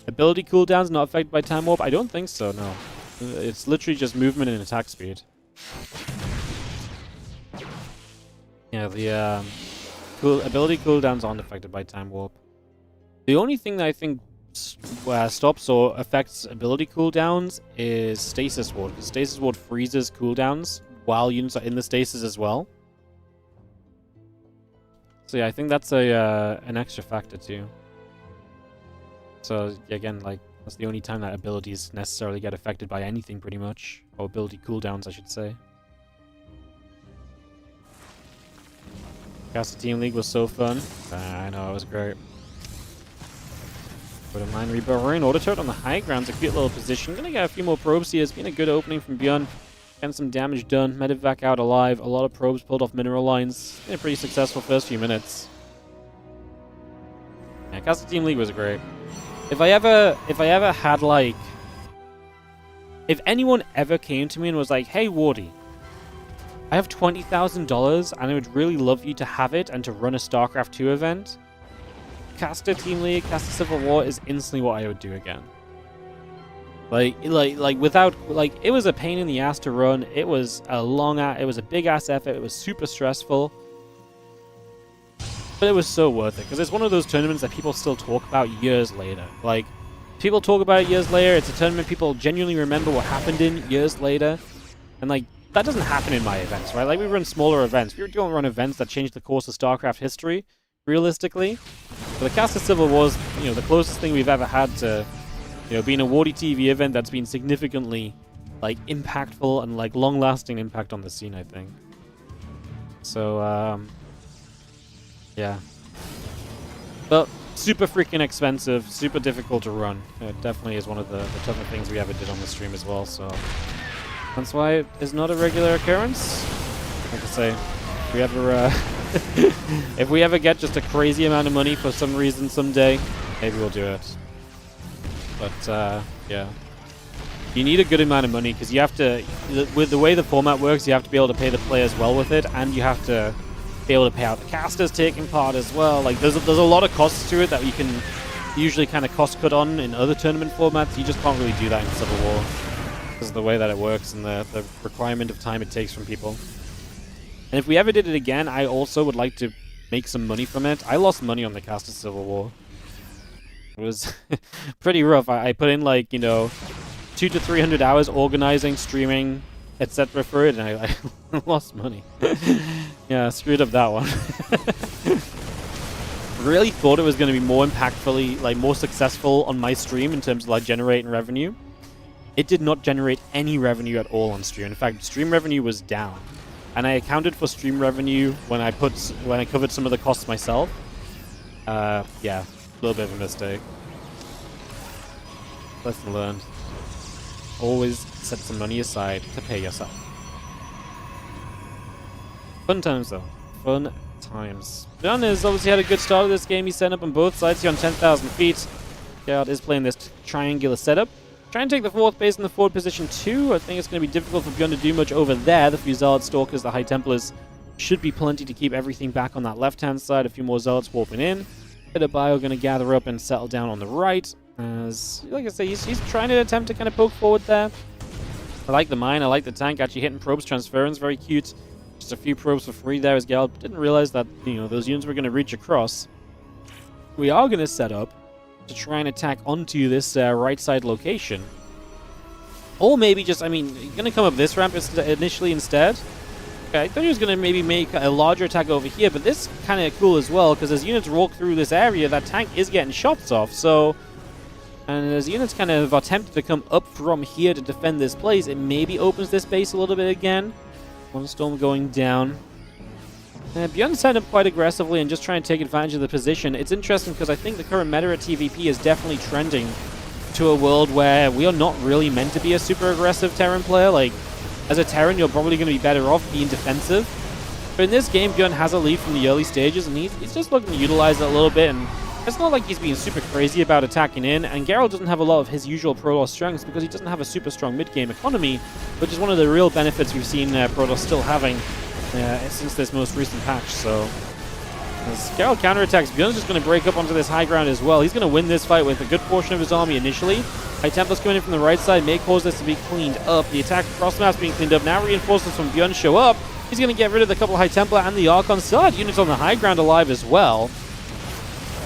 Ability cooldowns not affected by Time Warp? I don't think so, no. It's literally just movement and attack speed. Yeah, the ability cooldowns aren't affected by Time Warp. The only thing that I think stops or affects ability cooldowns is Stasis Ward, because Stasis Ward freezes cooldowns while units are in the stasis as well. So yeah, I think that's an extra factor too. So again, like, that's the only time that abilities necessarily get affected by anything, pretty much. Or ability cooldowns, I should say. Caster Team League was so fun. I know, it was great. Wouldn't mind rebuilding. Auto turret on the high ground's a cute little position. Gonna get a few more probes here. It's been a good opening from Beyond. Getting some damage done. Medivac out alive. A lot of probes pulled off mineral lines. Been a pretty successful first few minutes. Yeah, Caster Team League was great. If I ever had, like... If anyone ever came to me and was like, hey, Wardy, I have $20,000 and I would really love you to have it and to run a StarCraft 2 event, Caster Team League, Caster Civil War is instantly what I would do again. Like without, like, it was a pain in the ass to run. It was it was a big ass effort. It was super stressful. But it was so worth it, because it's one of those tournaments that people still talk about years later. Like, people talk about it years later. It's a tournament people genuinely remember what happened in years later. And, like, that doesn't happen in my events, right? Like, we run smaller events. We don't run events that change the course of StarCraft history, realistically. But the Caster Civil War is, you know, the closest thing we've ever had to, you know, being a WardiTV event that's been significantly, like, impactful and, like, long-lasting impact on the scene, I think. So, yeah. But super freaking expensive, super difficult to run. It definitely is one of the tougher things we ever did on the stream as well, so that's why it is not a regular occurrence. Like I say, if we ever if we ever get just a crazy amount of money for some reason someday, maybe we'll do it. But yeah. You need a good amount of money, because you have to, with the way the format works, you have to be able to pay the players well with it, and you have to be able to pay out the casters taking part as well. Like, there's a lot of costs to it that you can usually kind of cost cut on in other tournament formats. You just can't really do that in Civil War because of the way that it works and the requirement of time it takes from people. And if we ever did it again, I also would like to make some money from it. I lost money on the Caster Civil War. It was pretty rough. I put in, like, you know, 200 to 300 hours organizing, streaming, etc. for it, and I lost money. Yeah, screwed up that one. Really thought it was going to be more impactfully, like, more successful on my stream in terms of, like, generating revenue. It did not generate any revenue at all on stream. In fact, stream revenue was down. And I accounted for stream revenue when I covered some of the costs myself. Yeah, a little bit of a mistake. Lesson learned. Always set some money aside to pay yourself. Fun times, though. Fun times. Bjorn has obviously had a good start of this game. He's set up on both sides here on 10,000 feet. Geralt is playing this triangular setup. Trying to take the 4th base in the forward position too. I think it's going to be difficult for Bjorn to do much over there. The few Zealot Stalkers, the High Templars, should be plenty to keep everything back on that left-hand side. A few more Zealots warping in. Bit of Bio going to gather up and settle down on the right. As, like I say, he's trying to attempt to kind of poke forward there. I like the mine. I like the tank. Actually hitting probes, transference, very cute. Just a few probes for free there as Geralt didn't realize that, those units were going to reach across. We are going to set up to try and attack onto this right side location. Or maybe just, going to come up this ramp initially instead. Okay, I thought he was going to maybe make a larger attack over here, but this is kind of cool as well, because as units walk through this area, that tank is getting shots off, so... And as units kind of attempted to come up from here to defend this place, it maybe opens this base a little bit again. One storm going down. Bjorn's set up quite aggressively and just trying to take advantage of the position. It's interesting because I think the current meta at TVP is definitely trending to a world where we are not really meant to be a super aggressive Terran player. Like, as a Terran, you're probably going to be better off being defensive. But in this game, Bjorn has a lead from the early stages, and he's just looking to utilize it a little bit. And it's not like he's being super crazy about attacking in. And Geralt doesn't have a lot of his usual Protoss strengths because he doesn't have a super strong mid-game economy, which is one of the real benefits we've seen Protoss still having since this most recent patch. So as Geralt counterattacks, Bjorn's just going to break up onto this high ground as well. He's going to win this fight with a good portion of his army initially. High Templars coming in from the right side may cause this to be cleaned up. The attack across the map's being cleaned up. Now reinforcements from Bjorn show up. He's going to get rid of the couple High Templar and the Archon. Still had units on the high ground alive as well.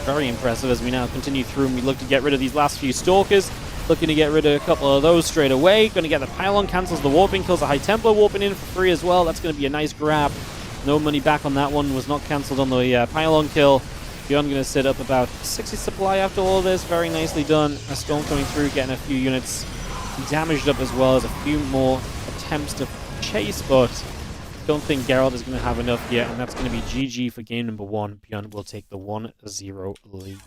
Very impressive as we now continue through and we look to get rid of these last few Stalkers. Looking to get rid of a couple of those straight away. Going to get the Pylon, cancels the warping, kills the High Templar warping in for free as well. That's going to be a nice grab. No money back on that one. Was not cancelled on the Pylon kill. Bjorn going to set up about 60 supply after all of this. Very nicely done. A storm coming through, getting a few units damaged up as well as a few more attempts to chase, but don't think Geralt is going to have enough yet, and that's going to be GG for game number 1. Bjorn will take the 1-0 lead.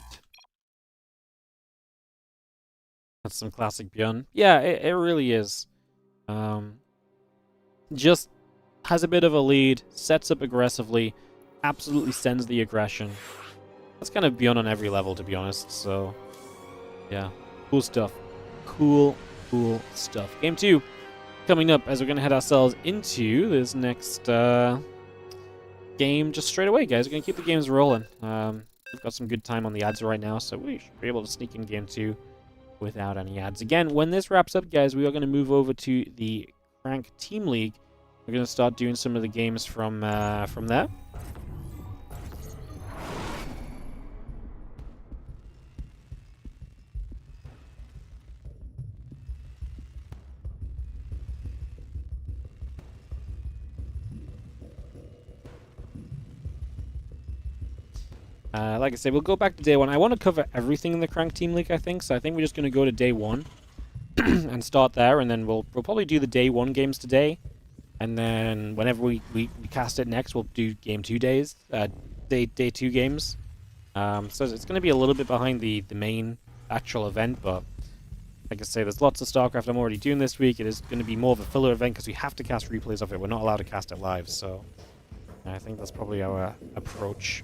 That's some classic Bjorn. Yeah, it really is. Just has a bit of a lead, sets up aggressively, absolutely sends the aggression. That's kind of Bjorn on every level, to be honest, so yeah, cool stuff. Cool stuff. Game 2 coming up as we're going to head ourselves into this next game just straight away, guys. We're going to keep the games rolling. We've got some good time on the ads right now, so we should be able to sneak in game 2 without any ads. Again, when this wraps up, guys, we are going to move over to the CranK Team League. We're going to start doing some of the games from there. Like I said, we'll go back to day 1. I want to cover everything in the CranK Team League, I think. So I think we're just going to go to day 1 and start there, and then we'll probably do the day 1 games today. And then whenever we cast it next, we'll do game 2 days, day 2 games. So it's going to be a little bit behind the main actual event, but like I say, there's lots of StarCraft I'm already doing this week. It is going to be more of a filler event because we have to cast replays of it. We're not allowed to cast it live, so I think that's probably our approach.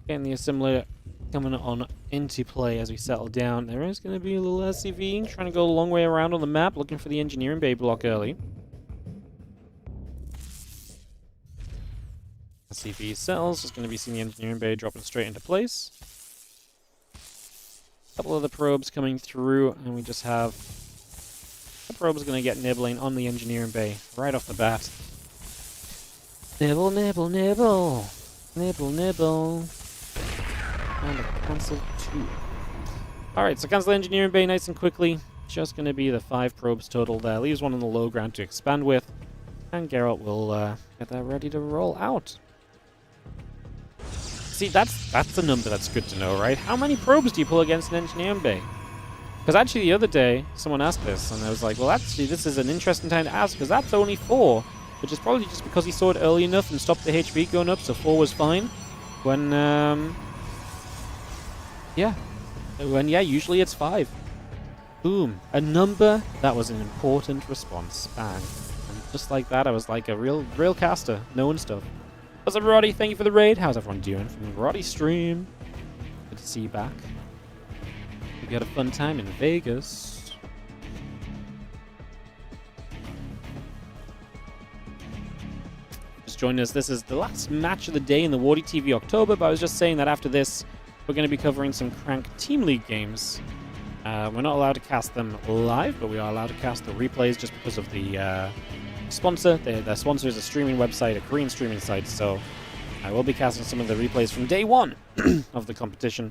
Getting the assembler coming on into play as we settle down. There is going to be a little SCV trying to go a long way around on the map, looking for the engineering bay block early. SCV settles, just going to be seeing the engineering bay dropping straight into place. A couple of the probes coming through, and we just have the probes going to get nibbling on the engineering bay right off the bat. Nibble, nibble, nibble. Nibble, nibble. And a cancel 2. Alright, so cancel engineering bay nice and quickly. Just going to be the 5 probes total there. Leaves one on the low ground to expand with. And Geralt will get that ready to roll out. See, that's a number that's good to know, right? How many probes do you pull against an engineering bay? Because actually the other day, someone asked this, and I was like, well, actually, this is an interesting time to ask, because that's only 4. Which is probably just because he saw it early enough and stopped the HP going up, so 4 was fine. When Yeah. And yeah, usually it's 5. Boom. A number that was an important response. Bang. And just like that, I was like a real caster, knowing stuff. What's up, Roddy? Thank you for the raid. How's everyone doing from the Roddy stream? Good to see you back. Hope you had a fun time in Vegas. Just joining us. This is the last match of the day in the WardiTV October, but I was just saying that after this, we're going to be covering some CranK Team League games. We're not allowed to cast them live, but we are allowed to cast the replays just because of the sponsor. Their sponsor is a streaming website, a Korean streaming site, so I will be casting some of the replays from day 1 of the competition.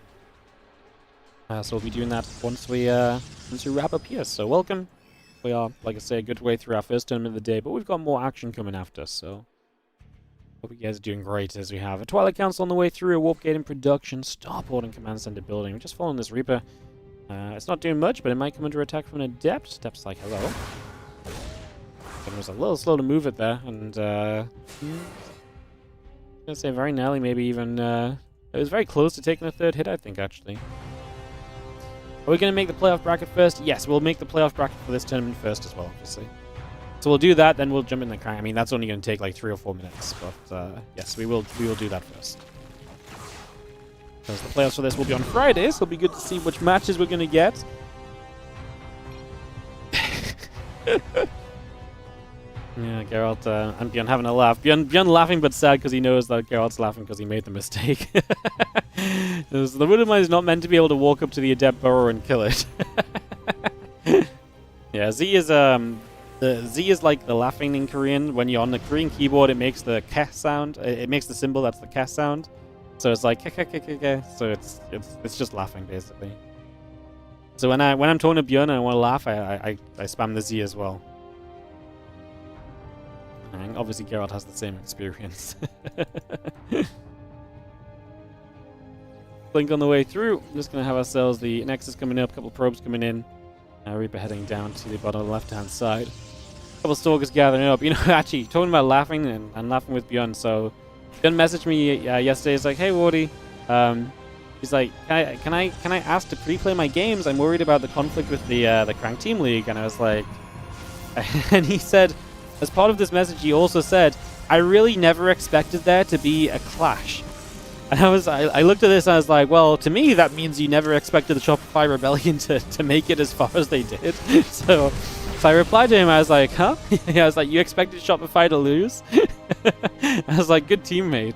So we'll be doing that once we wrap up here. So welcome. We are, like I say, a good way through our first tournament of the day, but we've got more action coming after, so hope you guys are doing great as we have a Twilight Council on the way through, a Warp Gate in production, Starport and Command Center building. We're just following this Reaper. It's not doing much, but it might come under attack from an Adept. Adept's like, hello. It was a little slow to move it there, and I'm gonna say very narrowly, maybe even it was very close to taking a 3rd hit, I think, actually. Are we gonna make the playoff bracket first? Yes, we'll make the playoff bracket for this tournament first as well, obviously. So we'll do that, then we'll jump in the CranK. I mean, that's only gonna take like 3 or 4 minutes, but yes, we will do that first. Because the playoffs for this will be on Friday, so it'll be good to see which matches we're gonna get. Yeah, Geralt and Bjorn having a laugh. Bjorn laughing but sad because he knows that Geralt's laughing because he made the mistake. The Widowmine is not meant to be able to walk up to the Adept Burrow and kill it. Yeah, Z is Z is like the laughing in Korean. When you're on the Korean keyboard, it makes the K sound. It makes the symbol that's the K sound. So it's like K. So it's just laughing basically. So when I'm talking to Bjorn and I want to laugh, I spam the Z as well. And obviously Geralt has the same experience. Blink on the way through. Just gonna have ourselves the Nexus coming up, a couple probes coming in. Reaper heading down to the bottom left-hand side. A couple Stalkers gathering up. You know, actually, talking about laughing and laughing with Bjorn. So, Bjorn messaged me yesterday. He's like, "Hey, Wardy." He's like, "Can I ask to pre-play my games? I'm worried about the conflict with the CranK Team League." And I was like, and he said, as part of this message, he also said, "I really never expected there to be a clash." And I looked at this and I was like, well, to me, that means you never expected the Shopify Rebellion to make it as far as they did. So I replied to him, I was like, huh? I was like, you expected Shopify to lose? I was like, good teammate.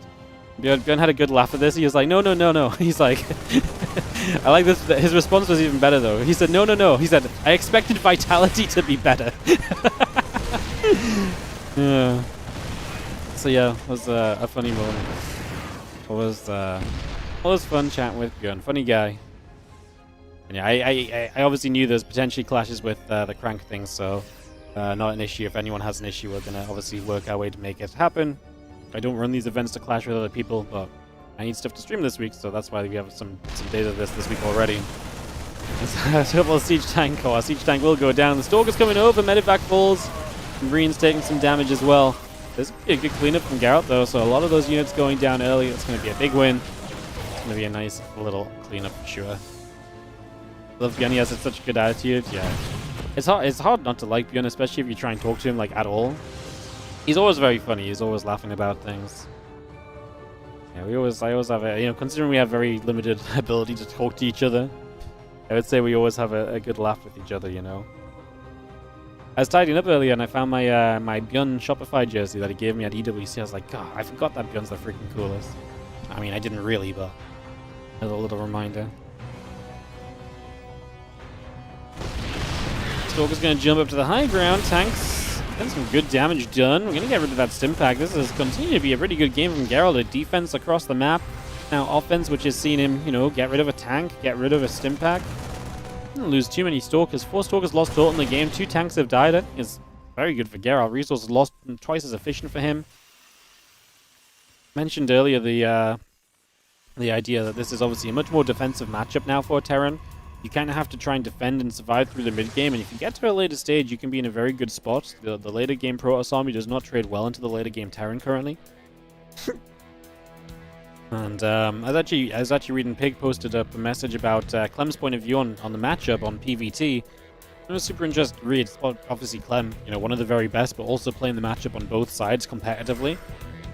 Bjorn had a good laugh at this. He was like, no. He's like, I like this. His response was even better, though. He said, no. He said, I expected Vitality to be better. Yeah. So yeah, it was a funny moment. It was fun chatting with Bjorn. Funny guy. And yeah, I obviously knew there's potentially clashes with the CranK thing, so not an issue. If anyone has an issue, we're gonna obviously work our way to make it happen. I don't run these events to clash with other people, but I need stuff to stream this week, so that's why we have some days of this week already. So a couple of siege tank. Our siege tank will go down. The Stalker's coming over. Medivac falls. Marine's taking some damage as well. There's going to be a good cleanup from Geralt, though, so a lot of those units going down early. It's going to be a big win. It's going to be a nice little cleanup for sure. Love Bjorn. He has such a good attitude. Yeah. It's hard not to like Bjorn, especially if you try and talk to him, like, at all. He's always very funny. He's always laughing about things. Yeah, I always have a, considering we have very limited ability to talk to each other, I would say we always have a good laugh with each other, I was tidying up earlier and I found my my Bjorn Shopify jersey that he gave me at EWC. I was like, God, I forgot that Bjorn's the freaking coolest. I mean, I didn't really, but as a little reminder. Stalker's going to jump up to the high ground. Tanks getting some good damage done. We're going to get rid of that Stimpak. This has continued to be a pretty good game from Geralt. A defense across the map. Now offense, which has seen him, get rid of a tank, get rid of a Stimpak. Didn't lose too many Stalkers. 4 Stalkers lost total in the game. 2 tanks have died. It's very good for Geralt. Resources lost twice as efficient for him. Mentioned earlier the idea that this is obviously a much more defensive matchup now for Terran. You kind of have to try and defend and survive through the mid game, and if you get to a later stage, you can be in a very good spot. The later game Protoss army does not trade well into the later game Terran currently. And I was actually reading Pig posted up a message about Clem's point of view on the matchup on PvT. It was super interesting to read. Obviously, Clem, one of the very best, but also playing the matchup on both sides competitively.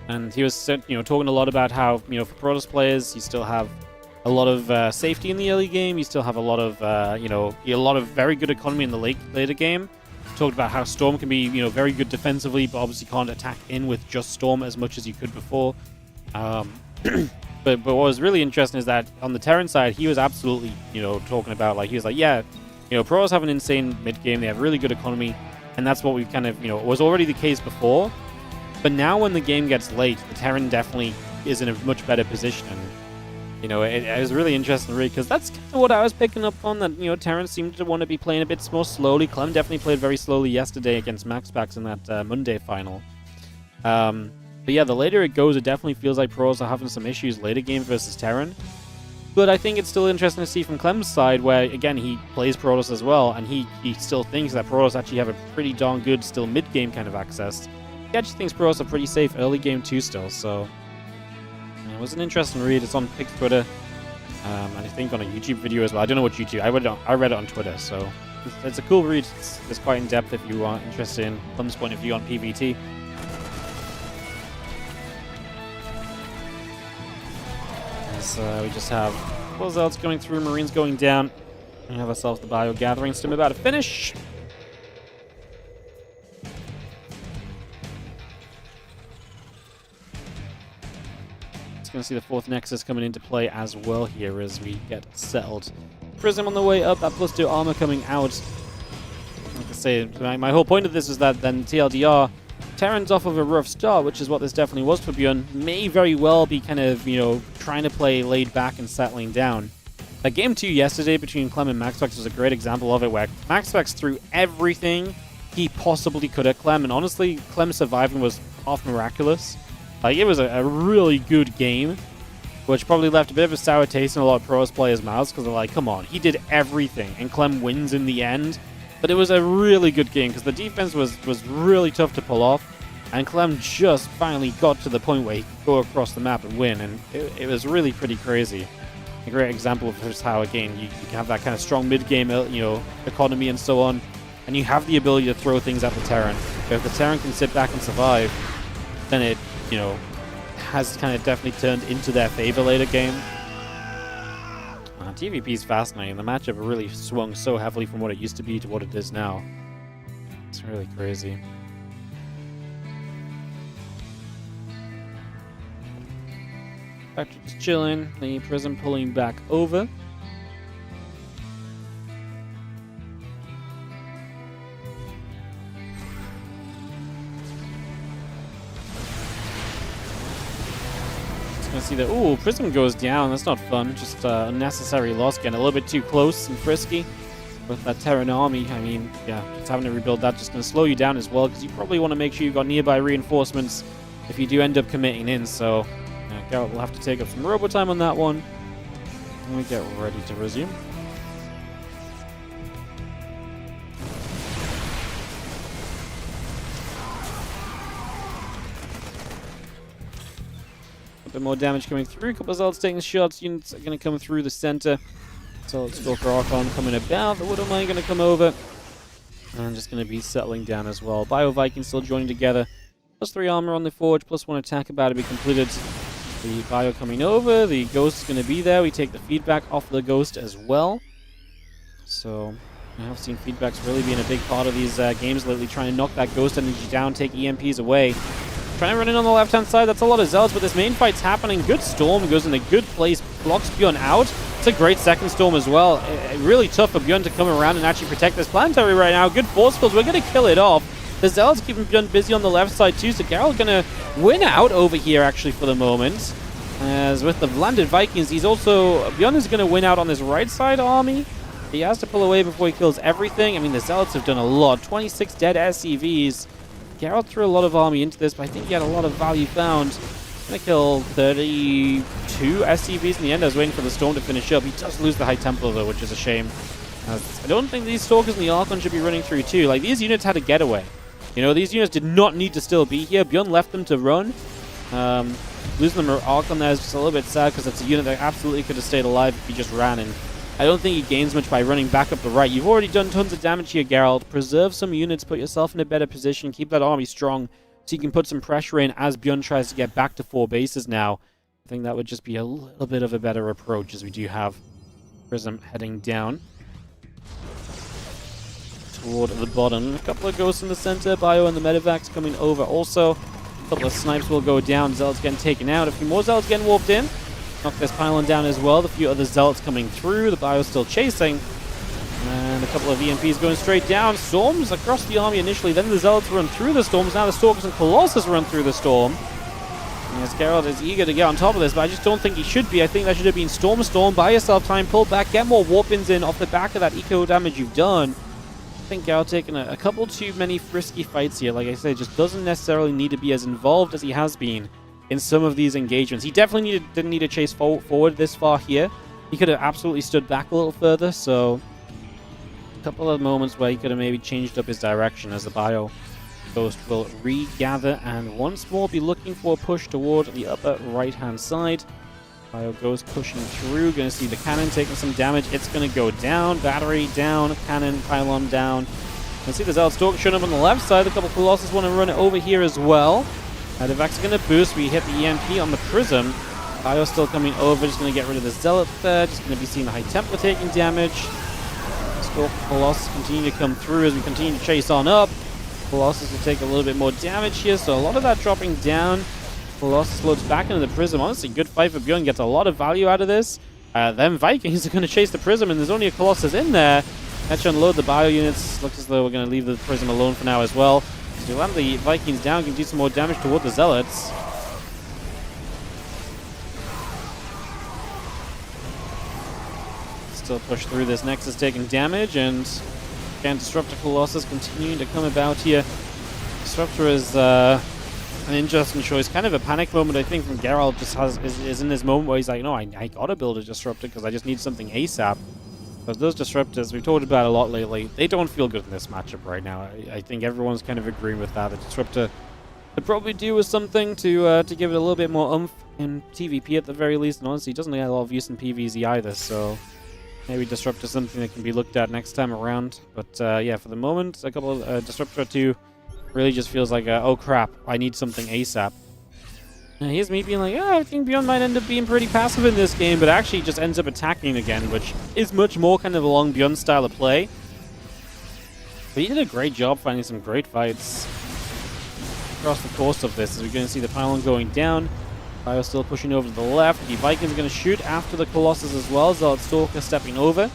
And he was, talking a lot about how, for Protoss players, you still have a lot of safety in the early game. You still have a lot of, a lot of very good economy in the later game. Talked about how Storm can be, very good defensively, but obviously can't attack in with just Storm as much as you could before. But what was really interesting is that on the Terran side, he was absolutely, talking about, he was like, yeah, Pros have an insane mid game. They have really good economy, and that's what we've kind of, was already the case before. But now when the game gets late, the Terran definitely is in a much better position. And, it was really interesting to read, because that's kind of what I was picking up on, that, Terran seemed to want to be playing a bit more slowly. Clem definitely played very slowly yesterday against MaxPax in that Monday final. But yeah, the later it goes, it definitely feels like Pros are having some issues later game versus Terran. But I think it's still interesting to see from Clem's side, where, again, he plays Protoss as well, and he still thinks that Protoss actually have a pretty darn good, still mid-game kind of access. He actually thinks Protoss are pretty safe early game too still, so... it was an interesting read. It's on Pig's Twitter, and I think on a YouTube video as well. I don't know what YouTube... I read it on Twitter, so... It's a cool read. It's quite in-depth if you are interested in Clem's point of view on PvT. We just have closeouts going through, Marines going down. We have ourselves the Bio Gathering Stim about to finish. Just going to see the 4th Nexus coming into play as well here as we get settled. Prism on the way up, that +2 armor coming out. Like I say, my whole point of this is that then TLDR, Terran's off of a rough start, which is what this definitely was for Bjorn, may very well be kind of, trying to play laid back and settling down. That game 2 yesterday between Clem and MaxPax was a great example of it, where MaxPax threw everything he possibly could at Clem, and honestly, Clem surviving was half miraculous. It was a really good game, which probably left a bit of a sour taste in a lot of Pros players' mouths, because they're like, come on, he did everything, and Clem wins in the end. But it was a really good game, because the defense was really tough to pull off, and Clem just finally got to the point where he could go across the map and win, and it was really pretty crazy. A great example of just how, again, you can have that kind of strong mid-game, economy and so on, and you have the ability to throw things at the Terran. But if the Terran can sit back and survive, then it, has kind of definitely turned into their favor later game. TVP is fascinating. The matchup really swung so heavily from what it used to be to what it is now. It's really crazy. Patrick's chilling. The Prism pulling back over. Gonna see that. Ooh, Prism goes down. That's not fun. Just unnecessary loss. Getting a little bit too close and frisky with that Terran army. I mean, yeah, just having to rebuild that just gonna slow you down as well, because you probably want to make sure you've got nearby reinforcements if you do end up committing in. So, Geralt will have to take up some robo time on that one. And we get ready to resume. A bit more damage coming through. A couple of Zealots taking shots. Units are going to come through the center. Solid Stalker Archon coming about. The Widowmine going to come over. And just going to be settling down as well. Bio Viking still joining together. +3 armor on the Forge. +1 attack about to be completed. The Bio coming over. The Ghost is going to be there. We take the feedback off the Ghost as well. So I have seen feedbacks really being a big part of these games lately. Trying to knock that Ghost energy down. Take EMPs away. Trying to run in on the left-hand side. That's a lot of Zealots, but this main fight's happening. Good Storm goes in a good place. Blocks Bjorn out. It's a great second Storm as well. Really tough for Bjorn to come around and actually protect this planetary right now. Good force fields. We're going to kill it off. The Zealots keeping Bjorn busy on the left side too, so Geralt going to win out over here actually for the moment. As with the landed Vikings, Bjorn is going to win out on this right side army. He has to pull away before he kills everything. I mean, the Zealots have done a lot. 26 dead SCVs. Geralt threw a lot of army into this, but I think he had a lot of value found. Gonna kill 32 SCVs in the end. I was waiting for the Storm to finish up. He does lose the High Templar though, which is a shame. I don't think these Stalkers and the Archon should be running through too. Like, these units had a getaway. These units did not need to still be here. Bjorn left them to run. Losing the Archon there is just a little bit sad because it's a unit that absolutely could have stayed alive if he just ran in. I don't think he gains much by running back up the right. You've already done tons of damage here, Geralt. Preserve some units, put yourself in a better position, keep that army strong so you can put some pressure in as Bjorn tries to get back to 4 bases now. I think that would just be a little bit of a better approach as we do have Prism heading down toward the bottom. A couple of ghosts in the center, Bio and the Medivacs coming over also. A couple of snipes will go down, Zealots getting taken out. A few more Zealots getting warped in. Knock this pylon down as well. A few other Zealots coming through. The Bio's still chasing. And a couple of EMPs going straight down. Storms across the army initially. Then the Zealots run through the storms. Now the Stalkers and Colossus run through the storm. Yes, Geralt is eager to get on top of this, but I just don't think he should be. I think that should have been Storm, buy yourself time, pull back, get more warp-ins in off the back of that eco damage you've done. I think Geralt taking a couple too many frisky fights here. Like I said, just doesn't necessarily need to be as involved as he has been in some of these engagements. He definitely didn't need to chase forward this far here. He could have absolutely stood back a little further, so a couple of moments where he could have maybe changed up his direction as the Bio Ghost will regather and once more be looking for a push toward the upper right-hand side. Bio Ghost pushing through, going to see the cannon taking some damage. It's going to go down, battery down, cannon, pylon down. Let's see the Zealot Stalker showing up on the left side. A couple of Colossus want to run it over here as well. The Vex are going to boost. We hit the EMP on the Prism. Bio still coming over, just going to get rid of the Zealot there. Just going to be seeing the High Templar taking damage. Stalker Colossus continue to come through as we continue to chase on up. Colossus will take a little bit more damage here, so a lot of that dropping down. Colossus loads back into the Prism. Honestly, good fight for Bjorn. Gets a lot of value out of this. Then Vikings are going to chase the Prism, and there's only a Colossus in there. That should unload the Bio units. Looks as though we're going to leave the Prism alone for now as well. So land the Vikings down, can do some more damage toward the Zealots. Still push through this. Nexus taking damage, and again, Disruptor Colossus continuing to come about here. Disruptor is an interesting choice. Kind of a panic moment, I think, from Geralt. Just is in this moment where he's like, no, I gotta build a Disruptor because I just need something ASAP. But those Disruptors, we've talked about a lot lately, they don't feel good in this matchup right now. I think everyone's kind of agreeing with that. The Disruptor could probably do with something to give it a little bit more oomph in TVP at the very least. And honestly, it doesn't get a lot of use in PvZ either, so maybe Disruptor is something that can be looked at next time around. But yeah, for the moment, a couple of Disruptor 2 really just feels like, oh crap, I need something ASAP. And here's me being like, oh, I think Bjorn might end up being pretty passive in this game, but actually just ends up attacking again, which is much more kind of along Bjorn's style of play. But he did a great job finding some great fights across the course of this, as we're going to see the pylon going down. Bio still pushing over to the left. The Vikings are going to shoot after the Colossus as well. Zealot Stalker stepping over.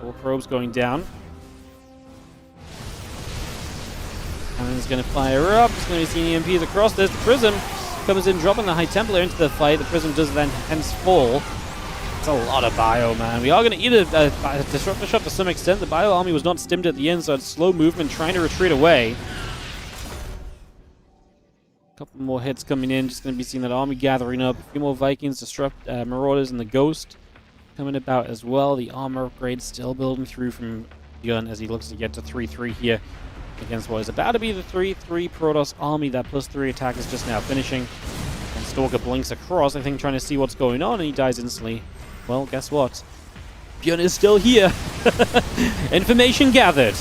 All probes going down. Cannon's going to fire up. Just going to be seeing EMPs across this. The Prism comes in, dropping the High Templar into the fight. The Prism does then hence fall. It's a lot of Bio, man. We are going to eat a Disruptor shot to some extent. The Bio army was not stimmed at the end, so it's slow movement, trying to retreat away. Couple more hits coming in. Just going to be seeing that army gathering up. A few more Vikings, Marauders, and the Ghost coming about as well. The armor upgrade still building through from Bjorn as he looks to get to 3-3 here against what is about to be the 3-3 Protoss army. That +3 attack is just now finishing. And Stalker blinks across, I think, trying to see what's going on, and he dies instantly. Well, guess what? Bjorn is still here. Information gathered.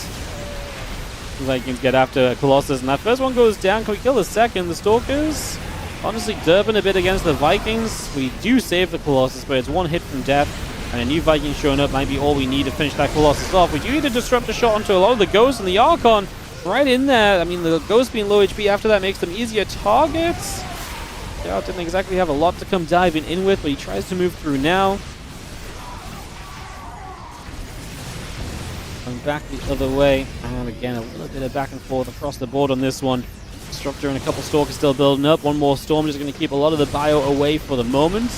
Vikings get after Colossus, and that first one goes down. Can we kill the second? The Stalkers honestly derping a bit against the Vikings. We do save the Colossus, but it's one hit from death, and a new Viking showing up might be all we need to finish that Colossus off. We do need to disrupt a shot onto a lot of the Ghosts, and the Archon right in there. I mean, the Ghost being low HP after that makes them easier targets. Geralt didn't exactly have a lot to come diving in with, but he tries to move through now. Going back the other way, and again, a little bit of back and forth across the board on this one. Disruptor and a couple Stalkers still building up. One more Storm just going to keep a lot of the Bio away for the moment.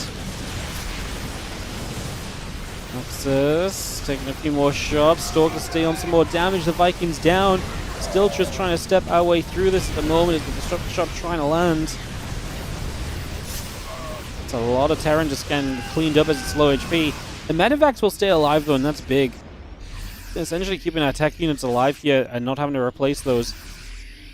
Nexus taking a few more shots. Stalkers stay on some more damage. The Vikings down. Still just trying to step our way through this at the moment as the Disruptor shot trying to land. It's a lot of Terran just getting cleaned up as it's low HP. The Medivacs will stay alive though, and that's big. Essentially keeping our tech units alive here and not having to replace those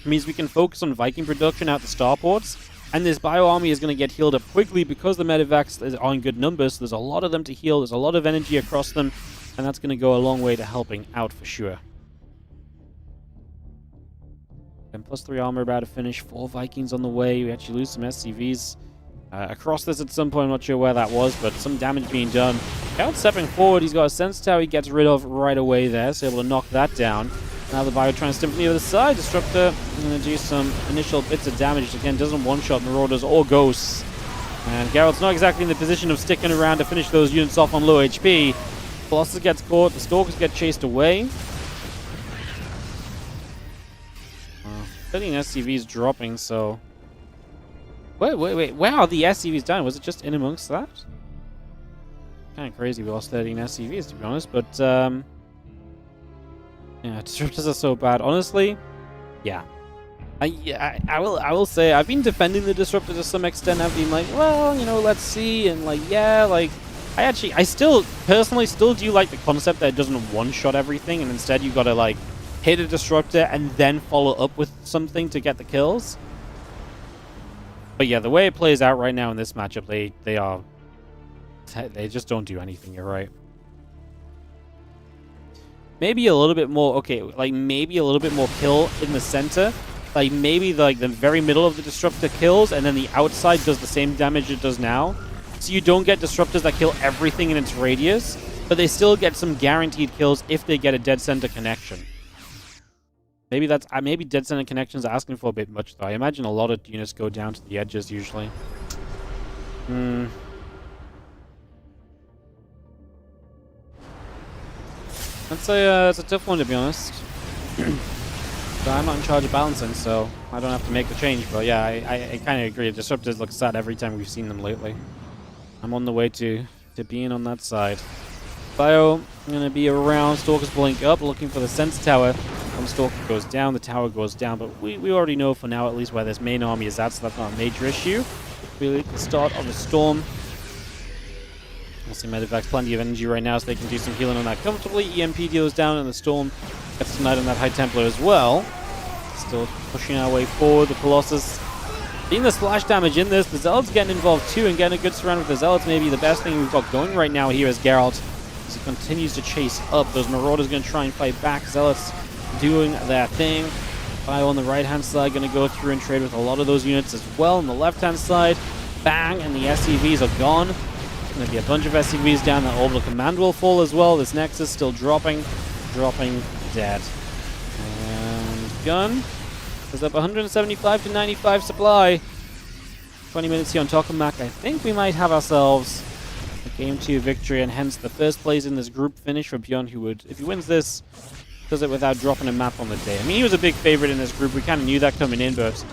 means we can focus on Viking production out the starports And this bio army is going to get healed up quickly because the medevacs are in good numbers. So there's a lot of them to heal. There's a lot of energy across them. And that's going to go a long way to helping out for sure. And +3 armor about to finish. 4 Vikings on the way. We actually lose some SCVs across this at some point. I'm not sure where that was, but some damage being done. Geralt stepping forward. He's got a sense tower he gets rid of right away there. So able to knock that down. Now the bio trying to stim from the other side. Disruptor going to do some initial bits of damage. Again, doesn't one-shot Marauders or Ghosts. And Geralt's not exactly in the position of sticking around to finish those units off on low HP. Colossus gets caught. The Stalkers get chased away. 13 SCVs dropping, so... Wait. Where are the SCVs down? Was it just in amongst that? Kind of crazy we lost 13 SCVs, to be honest, but... Yeah, disruptors are so bad. Honestly, yeah. I will say I've been defending the disruptor to some extent. I've been like, well, you know, let's see, and like, yeah, like I still personally do like the concept that it doesn't one-shot everything, and instead you gotta like hit a disruptor and then follow up with something to get the kills. But yeah, the way it plays out right now in this matchup, they just don't do anything. You're right. Maybe a little bit more, okay, like maybe a little bit more kill in the center. Like maybe like the very middle of the disruptor kills and then the outside does the same damage it does now. So you don't get disruptors that kill everything in its radius, but they still get some guaranteed kills if they get a dead center connection. Maybe that's, maybe dead center connections are asking for a bit much though. I imagine a lot of units go down to the edges usually. I'd say it's a tough one, to be honest. But I'm not in charge of balancing, so I don't have to make the change. But yeah, I kind of agree. Disruptors look sad every time we've seen them lately. I'm on the way to being on that side. Bio going to be around. Stalkers blink up, looking for the sense tower. When Stalker goes down, the tower goes down. But we already know for now, at least, where this main army is at, so that's not a major issue. Really, the start of the storm. We'll see Medevac's plenty of energy right now, so they can do some healing on that comfortably. EMP deals down, and the Storm gets tonight on that High Templar as well. Still pushing our way forward. The Colossus seeing the splash damage in this. The Zealots getting involved too, and getting a good surround with the Zealots. Maybe the best thing we've got going right now here is Geralt, as he continues to chase up. Those Marauders going to try and fight back. Zealots doing their thing. Bio on the right-hand side going to go through and trade with a lot of those units as well. On the left-hand side, bang, and the SCVs are gone. Going to be a bunch of SCVs down. That orbital command will fall as well. This Nexus still dropping dead. And gun is up 175 to 95 supply. 20 minutes here on Tokamak. I think we might have ourselves a Game 2 victory, and hence the first place in this group finish for Bjorn, who would, if he wins this, does it without dropping a map on the day. I mean, he was a big favorite in this group. We kind of knew that coming in, but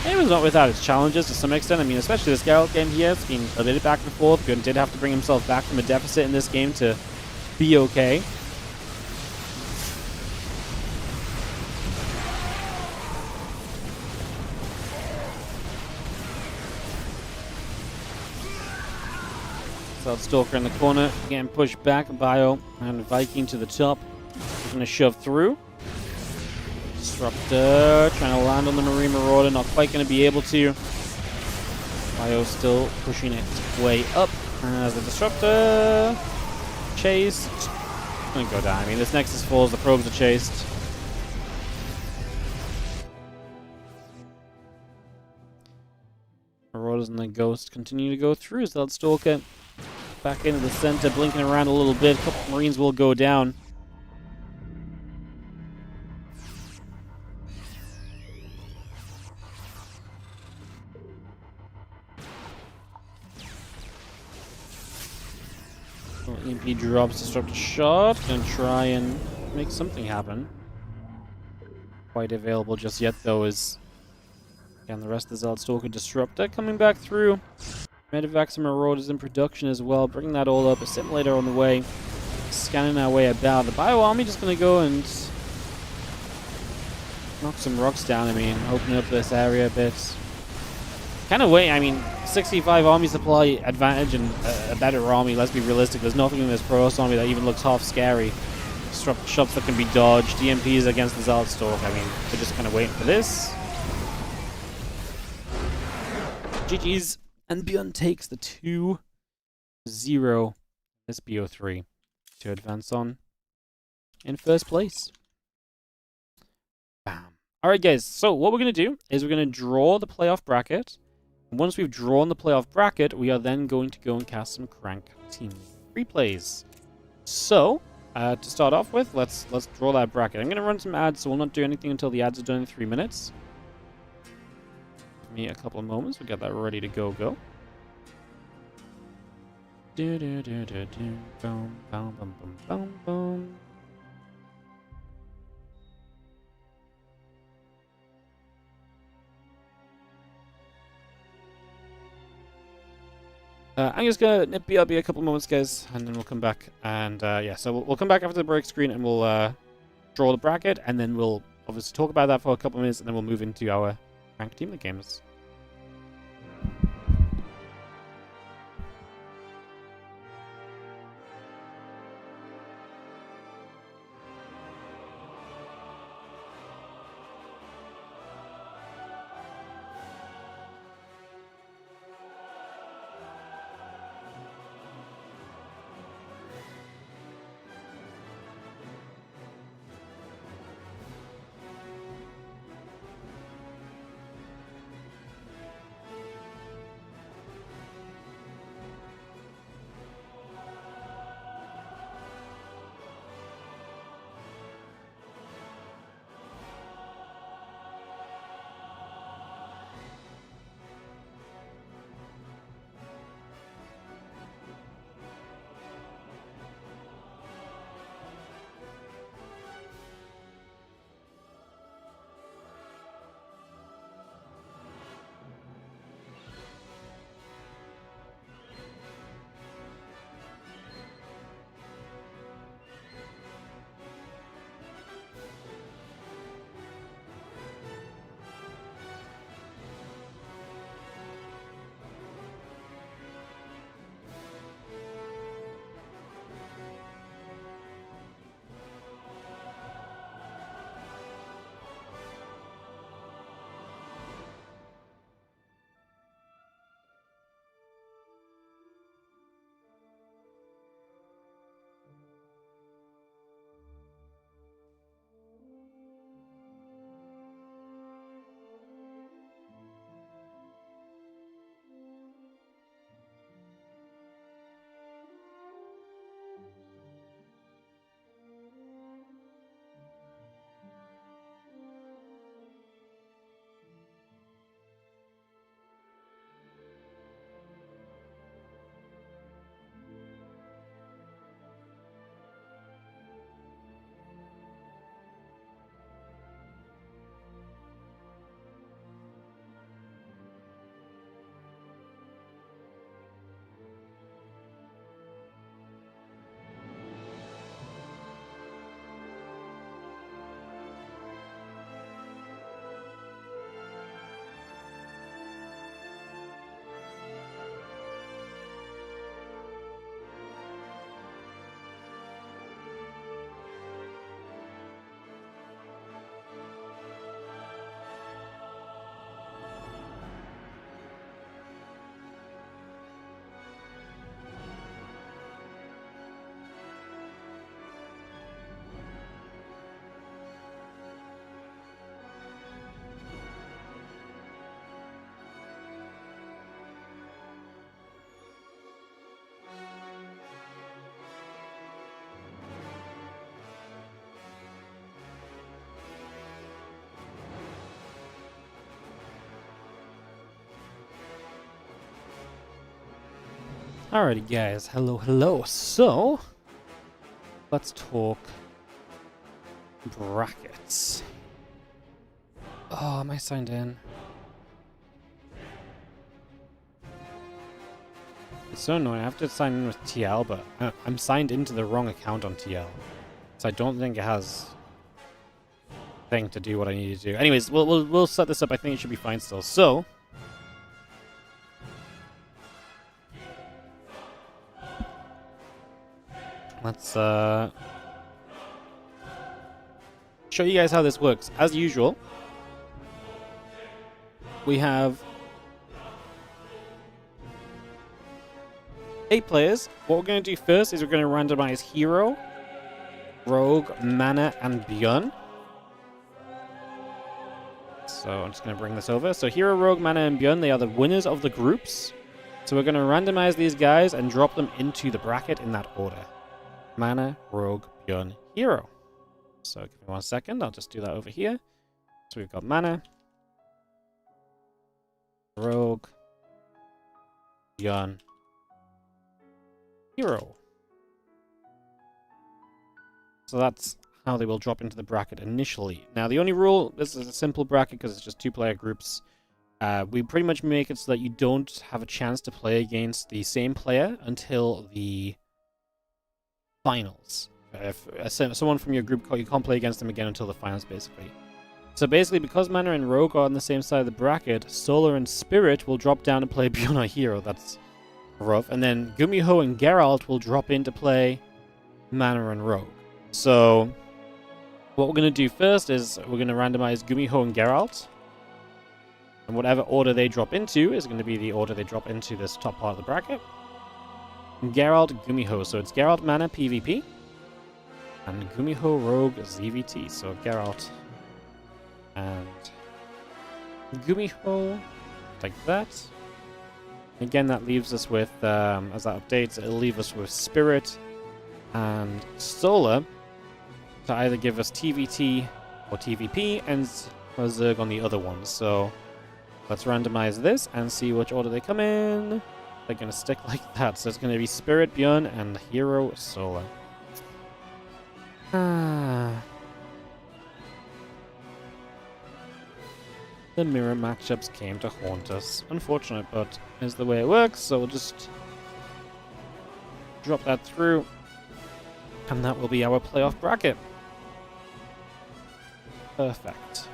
it was not without its challenges to some extent. I mean, especially this Geralt game here. It's been a bit back and forth. Bjorn did have to bring himself back from a deficit in this game to be okay. Stalker in the corner, getting pushed back. Bio and Viking to the top. He's going to shove through. Disruptor trying to land on the Marine Marauder, not quite going to be able to. Bio still pushing its way up. As the Disruptor chased. Going to go down. I mean, this Nexus falls, the probes are chased. Marauders and the Ghost continue to go through. So let's Stalker back into the center, blinking around a little bit. A couple Marines will go down. EMP drops, Disruptor shot. Gonna try and make something happen. Quite available just yet, though, is again the rest of the Zealot Stalker Disruptor coming back through. Medevacs and Marauders in production as well. Bringing that all up. Assimilator on the way. Scanning our way about. The Bio Army just gonna go and knock some rocks down. I mean, open up this area a bit. Kind of wait. I mean, 65 army supply advantage and a better army. Let's be realistic. There's nothing in this Protoss army that even looks half scary. Shots that can be dodged. DMPs against the Zealot Stalk. I mean, they're just kind of waiting for this. GG's. And Bjorn takes the 2-0 this BO3 to advance on in first place. Bam. Alright guys, so what we're going to do is we're going to draw the playoff bracket. And once we've drawn the playoff bracket, we are then going to go and cast some CranK team replays. So, to start off with, let's draw that bracket. I'm going to run some ads, so we'll not do anything until the ads are done in 3 minutes. Give me a couple of moments, we'll get that ready to go. Do do do do do, boom, boom, boom, boom, boom, boom. I'm just gonna nip BRB a couple moments, guys, and then we'll come back. And yeah, so we'll come back after the break screen, and we'll draw the bracket, and then we'll obviously talk about that for a couple of minutes, and then we'll move into our CranK team games. Alrighty, guys. Hello. So, let's talk brackets. Oh, am I signed in? It's so annoying. I have to sign in with TL, but I'm signed into the wrong account on TL. So I don't think it has thing to do what I need to do. Anyways, we'll set this up. I think it should be fine still. So, let's show you guys how this works. As usual, we have 8 players. What we're going to do first is we're going to randomize Hero, Rogue, Mana, and Bjorn. So I'm just going to bring this over. So Hero, Rogue, Mana, and Bjorn, they are the winners of the groups. So we're going to randomize these guys and drop them into the bracket in that order. Mana, Rogue, Bjorn, Hero. So give me 1 second. I'll just do that over here. So we've got Mana, Rogue, Bjorn, Hero. So that's how they will drop into the bracket initially. Now, the only rule, this is a simple bracket because it's just 2-player groups. We pretty much make it so that you don't have a chance to play against the same player until the finals. If someone from your group, you can't play against them again until the finals, basically. So basically, because Mana and Rogue are on the same side of the bracket, Solar and Spirit will drop down to play Bjorn or Hero. That's rough. And then Gumiho and Geralt will drop in to play Mana and Rogue. So what we're going to do first is we're going to randomize Gumiho and Geralt. And whatever order they drop into is going to be the order they drop into this top part of the bracket. And Geralt, Gumiho. So it's Geralt Mana PvP. And Gumiho Rogue ZVT. So Geralt and Gumiho, like that. Again, that leaves us with, as that updates, it'll leave us with Spirit and Solar to either give us TVT or TVP and Zerg on the other one. So let's randomize this and see which order they come in. They're going to stick like that. So it's going to be Spirit, Bjorn, and Hero, Solar. The mirror matchups came to haunt us. Unfortunate, but is the way it works, so we'll just drop that through. And that will be our playoff bracket. Perfect.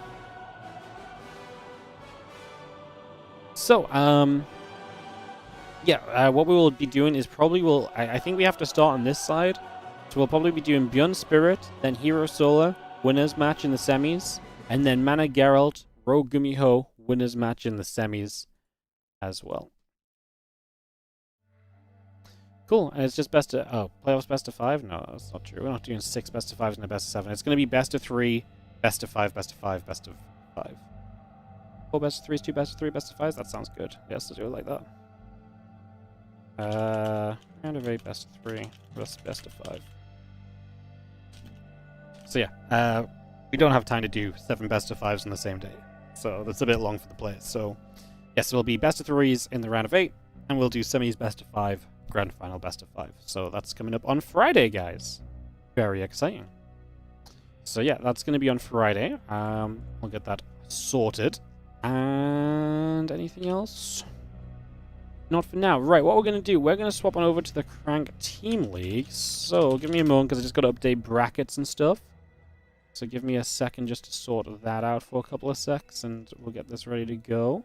So, what we will be doing is probably I think we have to start on this side. So we'll probably be doing Bjorn Spirit, then Hero Solar, winners match in the semis, and then Mana Geralt, Rogue Gumiho, winners match in the semis as well. Cool, and it's just playoffs best of 5? No, that's not true. We're not doing 6 best of 5s and a best of 7. It's going to be best of 3, best of 5, best of 5, best of 5. 4 best of 3s, 2 best of 3, best of 5s? That sounds good. Yes, to do it like that. Round of 8, best of 3, best of 5. So yeah, we don't have time to do 7 best of 5s in the same day. So that's a bit long for the players. So yes, it'll be best of 3s in the round of 8, and we'll do semis best of 5, grand final best of 5. So that's coming up on Friday, guys. Very exciting. So yeah, that's going to be on Friday. We'll get that sorted. And anything else? Not for now. Right, what we're going to do, we're going to swap on over to the CranK Team League. So give me a moment because I just got to update brackets and stuff. So give me a second just to sort that out for a couple of secs, and we'll get this ready to go.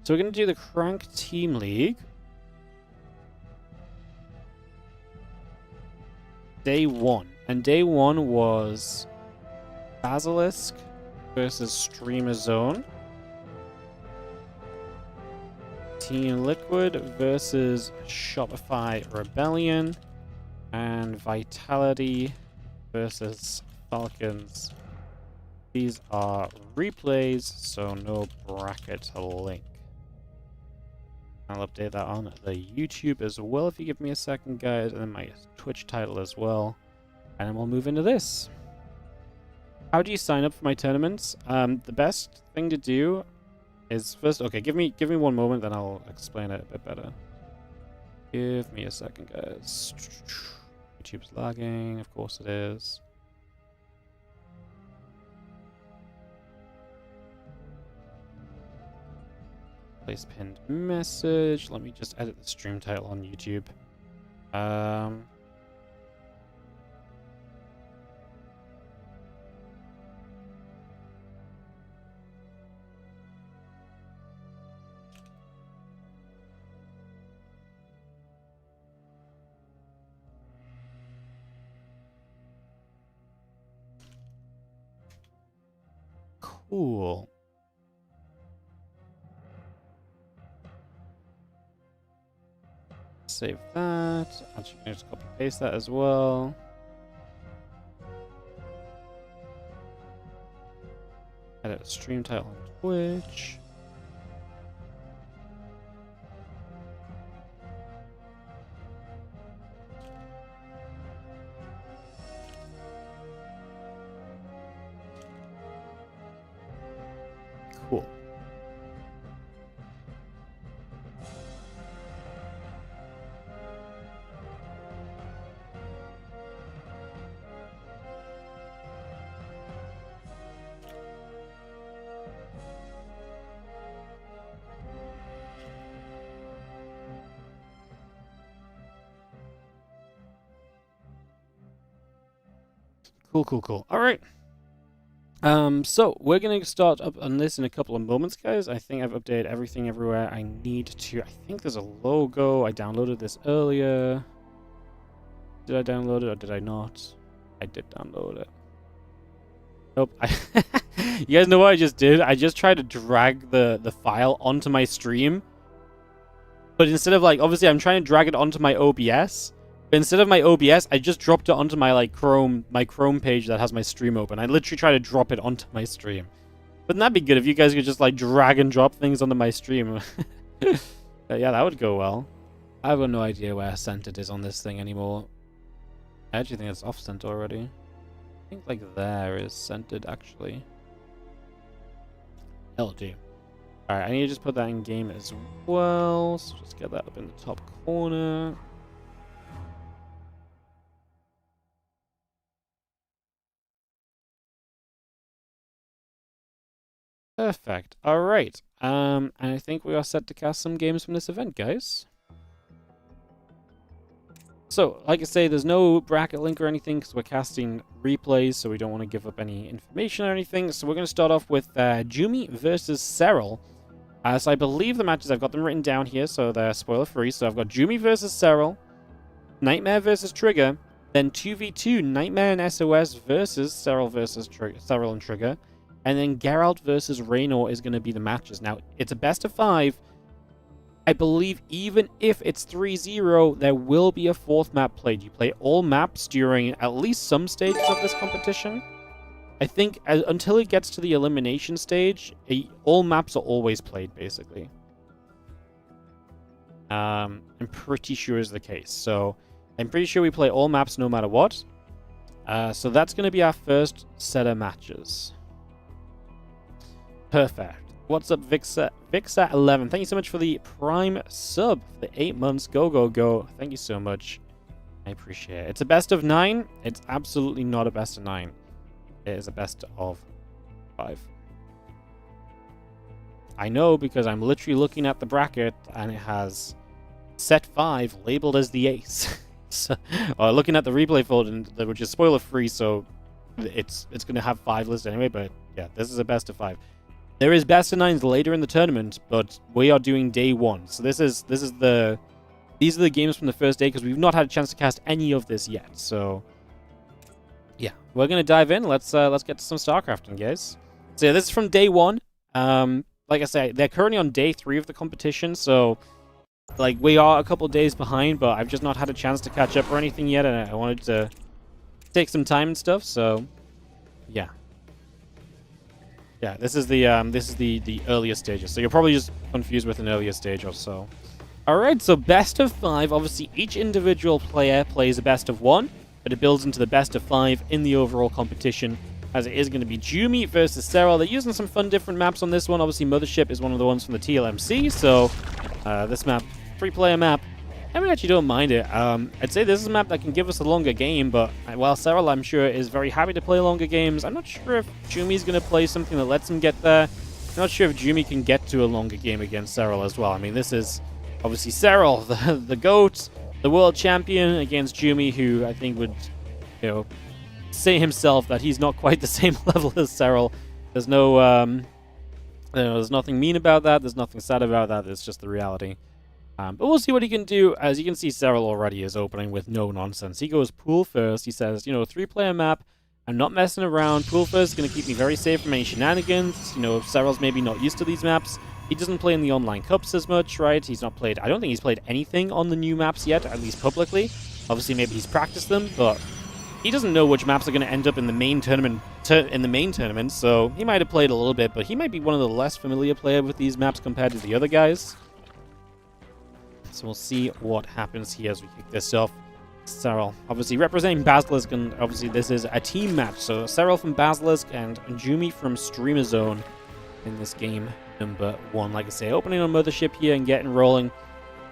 So we're going to do the CranK Team League. Day 1. And day 1 was Basilisk versus Streamer Zone. Team Liquid versus Shopify Rebellion. And Vitality versus Falcons. These are replays, so no bracket link. I'll update that on the YouTube as well if you give me a second, guys, and then my Twitch title as well. And then we'll move into this. How do you sign up for my tournaments? The best thing to do is first... Okay, give me 1 moment, then I'll explain it a bit better. Give me a second, guys. YouTube's lagging, of course it is. Place pinned message. Let me just edit the stream title on YouTube. Cool. Save that. Actually, I can just copy paste that as well. Edit a stream title on Twitch. Cool. Cool. All right. So we're gonna start up on this in a couple of moments, guys. I think I've updated everything everywhere I need to. I think there's a logo. I downloaded this earlier. Did I download it or did I not? I did download it. Nope. You guys know what I just did? I just tried to drag the file onto my stream. But instead of, like, obviously I'm trying to drag it onto my OBS. But instead of my OBS, I just dropped it onto my, like, Chrome page that has my stream open. I literally tried to drop it onto my stream. Wouldn't that be good if you guys could just, like, drag and drop things onto my stream? Yeah, that would go well. I have no idea where centered is on this thing anymore. I actually think it's off-center already. I think, like, there is centered, actually. LG. Alright, I need to just put that in game as well. So just get that up in the top corner. Perfect. Alright. And I think we are set to cast some games from this event, guys. So, like I say, there's no bracket link or anything because we're casting replays, so we don't want to give up any information or anything. So we're going to start off with Jumi versus Serral. So I believe the matches, I've got them written down here, so they're spoiler-free. So I've got Jumi versus Serral, Nightmare versus Trigger, then 2v2 Nightmare and SOS versus Serral and Trigger, and then Geralt versus Reynor is going to be the matches. Now, it's a best of 5. I believe even if it's 3-0, there will be a 4th map played. You play all maps during at least some stages of this competition. I think until it gets to the elimination stage, all maps are always played, basically. I'm pretty sure is the case. So I'm pretty sure we play all maps no matter what. So that's going to be our first set of matches. Perfect. What's up, Vixat11? Thank you so much for the Prime sub for the 8 months. Go. Thank you so much. I appreciate it. It's a best of 9. It's absolutely not a best of 9. It is a best of 5. I know because I'm literally looking at the bracket and it has set 5 labeled as the ace. So, looking at the replay folder, which is spoiler free, so it's going to have 5 listed anyway. But yeah, this is a best of 5. There is best of 9s later in the tournament, but we are doing day 1. So these are the games from the first day because we've not had a chance to cast any of this yet. So yeah, we're gonna dive in. Let's get to some StarCrafting, guys. So yeah, this is from day 1. Like I say, they're currently on day 3 of the competition, so like we are a couple days behind, but I've just not had a chance to catch up or anything yet, and I wanted to take some time and stuff. So yeah. Yeah, this is the earlier stages. So you're probably just confused with an earlier stage or so. Alright, so best of 5. Obviously, each individual player plays a best of 1, but it builds into the best of 5 in the overall competition, as it is going to be Jumi versus Serral. They're using some fun different maps on this one. Obviously, Mothership is one of the ones from the TLMC, so this map, 3-player map, I actually don't mind it. I'd say this is a map that can give us a longer game, but while Serral, I'm sure, is very happy to play longer games, I'm not sure if Jumi's going to play something that lets him get there. I'm not sure if Jumi can get to a longer game against Serral as well. I mean, this is obviously Serral, the GOAT, the world champion, against Jumi, who I think would, say himself that he's not quite the same level as Serral. There's no, there's nothing mean about that. There's nothing sad about that. It's just the reality. But we'll see what he can do. As you can see, Serral already is opening with no nonsense. He goes pool first. He says, 3-player map, I'm not messing around. Pulver is going to keep me very safe from any shenanigans. You know, if Serral's maybe not used to these maps. He doesn't play in the online cups as much, right? He's not played... I don't think he's played anything on the new maps yet, at least publicly. Obviously, maybe he's practiced them, but he doesn't know which maps are going to end up in the main tournament. So he might have played a little bit, but he might be one of the less familiar players with these maps compared to the other guys. So we'll see what happens here as we kick this off. Serral, obviously representing Basilisk, and obviously this is a team match. So Serral from Basilisk and Jumi from Streamer Zone in this game number 1. Like I say, opening on Mothership here and getting rolling.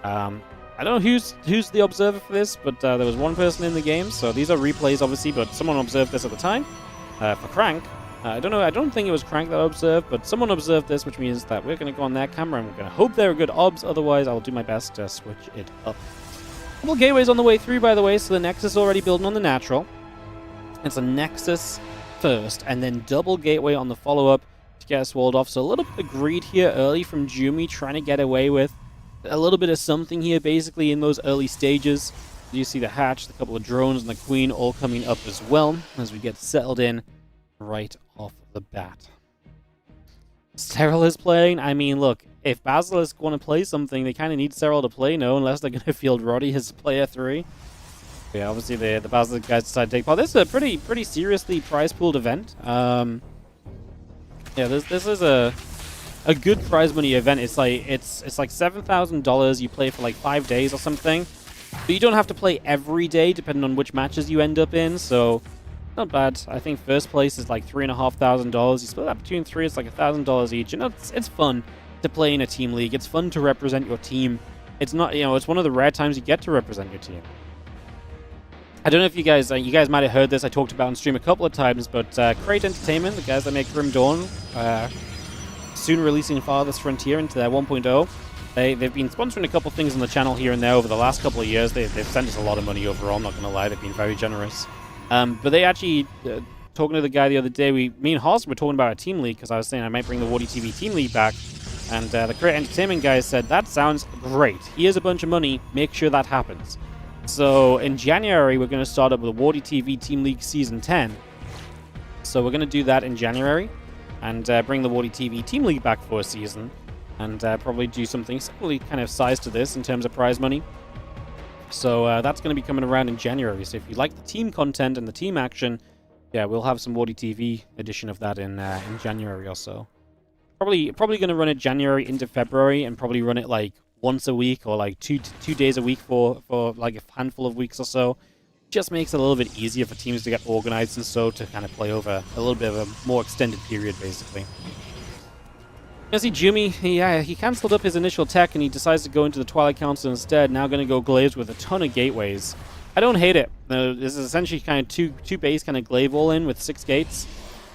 I don't know who's the observer for this, but there was one person in the game. So these are replays, obviously, but someone observed this at the time. For CranK, I don't know. I don't think it was CranK that observed, but someone observed this, which means that we're going to go on their camera and we're going to hope they're good obs. Otherwise, I'll do my best to switch it up. Couple gateways on the way through, by the way, so the Nexus is already building on the natural. It's a Nexus first, and then double gateway on the follow-up to get us walled off. So a little bit of greed here early from Jumi, trying to get away with a little bit of something here, basically, in those early stages. You see the hatch, the couple of drones, and the queen all coming up as well, as we get settled in right off the bat. Serral is playing. I mean, look, if Basilisk want to play something, they kind of need Serral to play, no, unless they're going to field Roddy as player 3. Yeah, obviously the Basilisk guys decide to take part. This is a pretty seriously prize-pooled event. Yeah, this is a good prize money event. It's like $7,000. You play for like 5 days or something, but you don't have to play every day, depending on which matches you end up in. So not bad. I think first place is like $3,500. You split that between 3, it's like $1,000 each, and it's fun to play in a team league. It's fun to represent your team. It's not, you know, it's one of the rare times you get to represent your team. I don't know if you guys might have heard this. I talked about on stream a couple of times, but Crate Entertainment, the guys that make Grim Dawn, soon releasing Farthest Frontier into their 1.0. They've been sponsoring a couple things on the channel here and there over the last couple of years. They've sent us a lot of money overall, I'm not going to lie. They've been very generous. But they actually, talking to the guy the other day, me and Harstem were talking about a team league, because I was saying I might bring the WardiTV team league back. And the Crate Entertainment guys said, that sounds great. Here's a bunch of money. Make sure that happens. So in January, we're going to start up with the WardiTV Team League Season 10. So we're going to do that in January and bring the WardiTV Team League back for a season. And probably do something similarly kind of sized to this in terms of prize money. So that's going to be coming around in January. So if you like the team content and the team action, yeah, we'll have some WardiTV edition of that in January or so. Probably going to run it January into February, and probably run it like once a week or like two days a week for like a handful of weeks or so. Just makes it a little bit easier for teams to get organized and so to kind of play over a little bit of a more extended period, basically. You see Jumi, he cancelled up his initial tech and he decides to go into the Twilight Council instead. Now going to go glaives with a ton of gateways. I don't hate it. This is essentially kind of two base kind of glaive all in with 6 gates.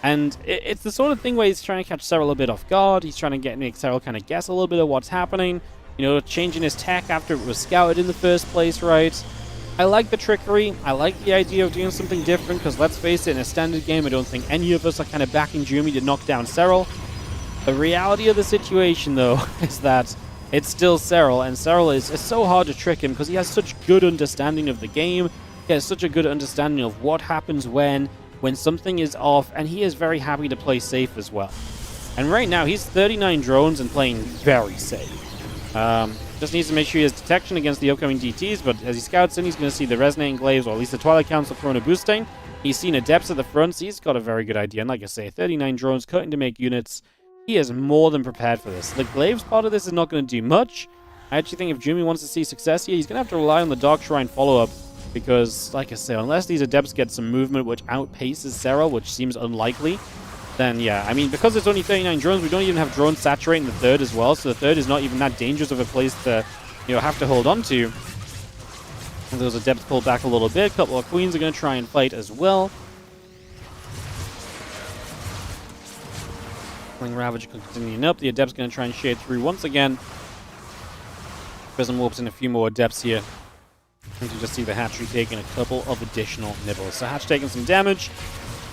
And it's the sort of thing where he's trying to catch Serral a bit off guard. He's trying to make Serral kind of guess a little bit of what's happening. You know, changing his tech after it was scouted in the first place, right? I like the trickery. I like the idea of doing something different, because let's face it, in a standard game, I don't think any of us are kind of backing Jumi to knock down Serral. The reality of the situation, though, is that it's still Serral, and Serral is so hard to trick him because he has such good understanding of the game. He has such a good understanding of what happens when something is off, and he is very happy to play safe as well. And right now, he's 39 drones and playing very safe. Just needs to make sure he has detection against the upcoming DTs, but as he scouts in, he's going to see the Resonating Glaives, or at least the Twilight Council throwing a boosting. He's seen Adepts at the front, so he's got a very good idea. And like I say, 39 drones cutting to make units. He is more than prepared for this. The Glaives part of this is not going to do much. I actually think if Jumi wants to see success here, he's going to have to rely on the Dark Shrine follow-up. Because, like I say, unless these Adepts get some movement which outpaces Serral, which seems unlikely, then yeah, I mean, because it's only 39 drones, we don't even have drones saturating the third as well, so the third is not even that dangerous of a place to, you know, have to hold on to. And those Adepts pull back a little bit. A couple of Queens are going to try and fight as well. Ravager continuing up. The Adept's going to try and shade through once again. Prism warps in a few more Adepts here. You can just see the hatchery taking a couple of additional nibbles. So Hatch taking some damage.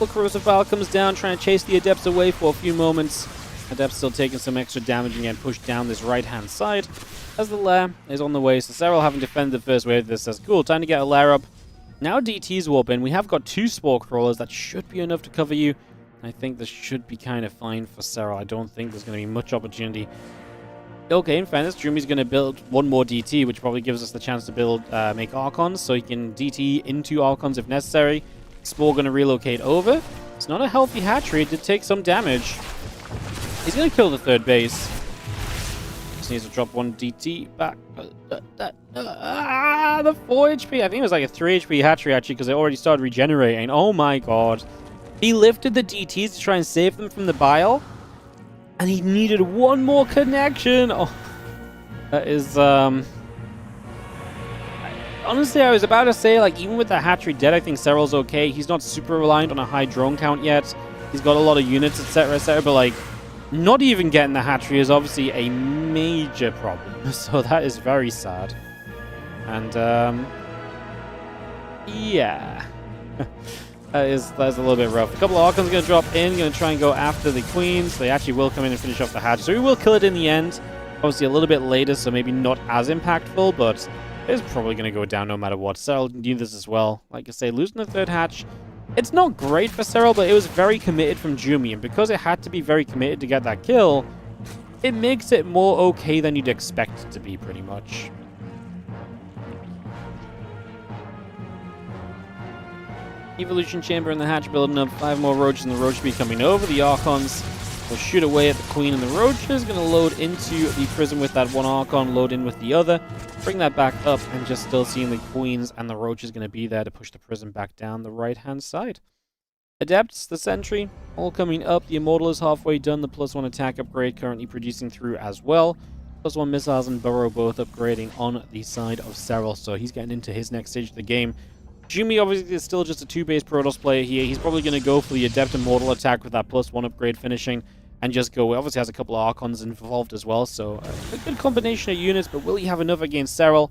Corrosive Vial comes down, trying to chase the Adepts away for a few moments. Adepts still taking some extra damage and getting pushed down this right-hand side. As the lair is on the way, so Serral, having defended the first wave of this, says, cool, time to get a lair up. Now DT's warp in. We have got 2 Spore Crawlers. That should be enough to cover you. I think this should be kind of fine for Serral. I don't think there's going to be much opportunity. Okay, in fairness, Jumi's going to build 1 more DT, which probably gives us the chance to build, make Archons, so he can DT into Archons if necessary. Spore going to relocate over. It's not a healthy hatchery. It did take some damage. He's going to kill the 3rd base. Just needs to drop 1 DT back. The 4 HP. I think it was like a 3 HP hatchery, actually, because it already started regenerating. Oh my god. He lifted the DTs to try and save them from the bile. And he needed 1 more connection. Oh, that is, honestly, I was about to say, like, even with the hatchery dead, I think Serral's okay. He's not super reliant on a high drone count yet. He's got a lot of units, etc., but, like, not even getting the hatchery is obviously a major problem. So that is very sad. And, yeah. That's a little bit rough. A couple of Archons going to drop in, going to try and go after the Queens. They actually will come in and finish off the hatch. So we will kill it in the end. Obviously a little bit later, so maybe not as impactful, but it's probably going to go down no matter what. Serral knew this as well. Like I say, losing the 3rd hatch, it's not great for Serral, but it was very committed from Jumi. And because it had to be very committed to get that kill, it makes it more okay than you'd expect it to be, pretty much. Evolution Chamber in the hatch building up. 5 more roaches, and the roach be coming over. The Archons will shoot away at the Queen, and the roaches going to load into the prison with that 1 Archon, load in with the other, bring that back up, and just still seeing the Queens and the roaches going to be there to push the prison back down the right-hand side. Adepts, the Sentry, all coming up. The Immortal is halfway done. The +1 attack upgrade currently producing through as well. +1 missiles and Burrow both upgrading on the side of Serral, so he's getting into his next stage of the game. Jumi obviously is still just a 2-base Protoss player here. He's probably going to go for the Adept Immortal attack with that +1 upgrade finishing and just go. Obviously has a couple of Archons involved as well, so a good combination of units, but will he have enough against Serral?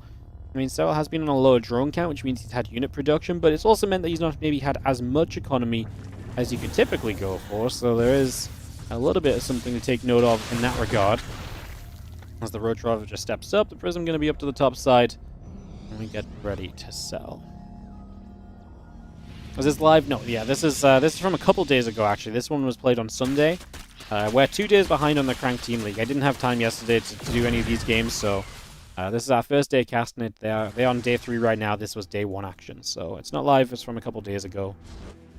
I mean, Serral has been on a lower drone count, which means he's had unit production, but it's also meant that he's not maybe had as much economy as you could typically go for, so there is a little bit of something to take note of in that regard. As the Roach Rider just steps up, the Prism going to be up to the top side, and we get ready to sell. Was this live? No, yeah, this is from a couple days ago, actually. This one was played on Sunday. We're 2 days behind on the CranK Team League. I didn't have time yesterday to do any of these games, so this is our first day casting it. They're on day 3 right now. This was day 1 action, so it's not live. It's from a couple days ago.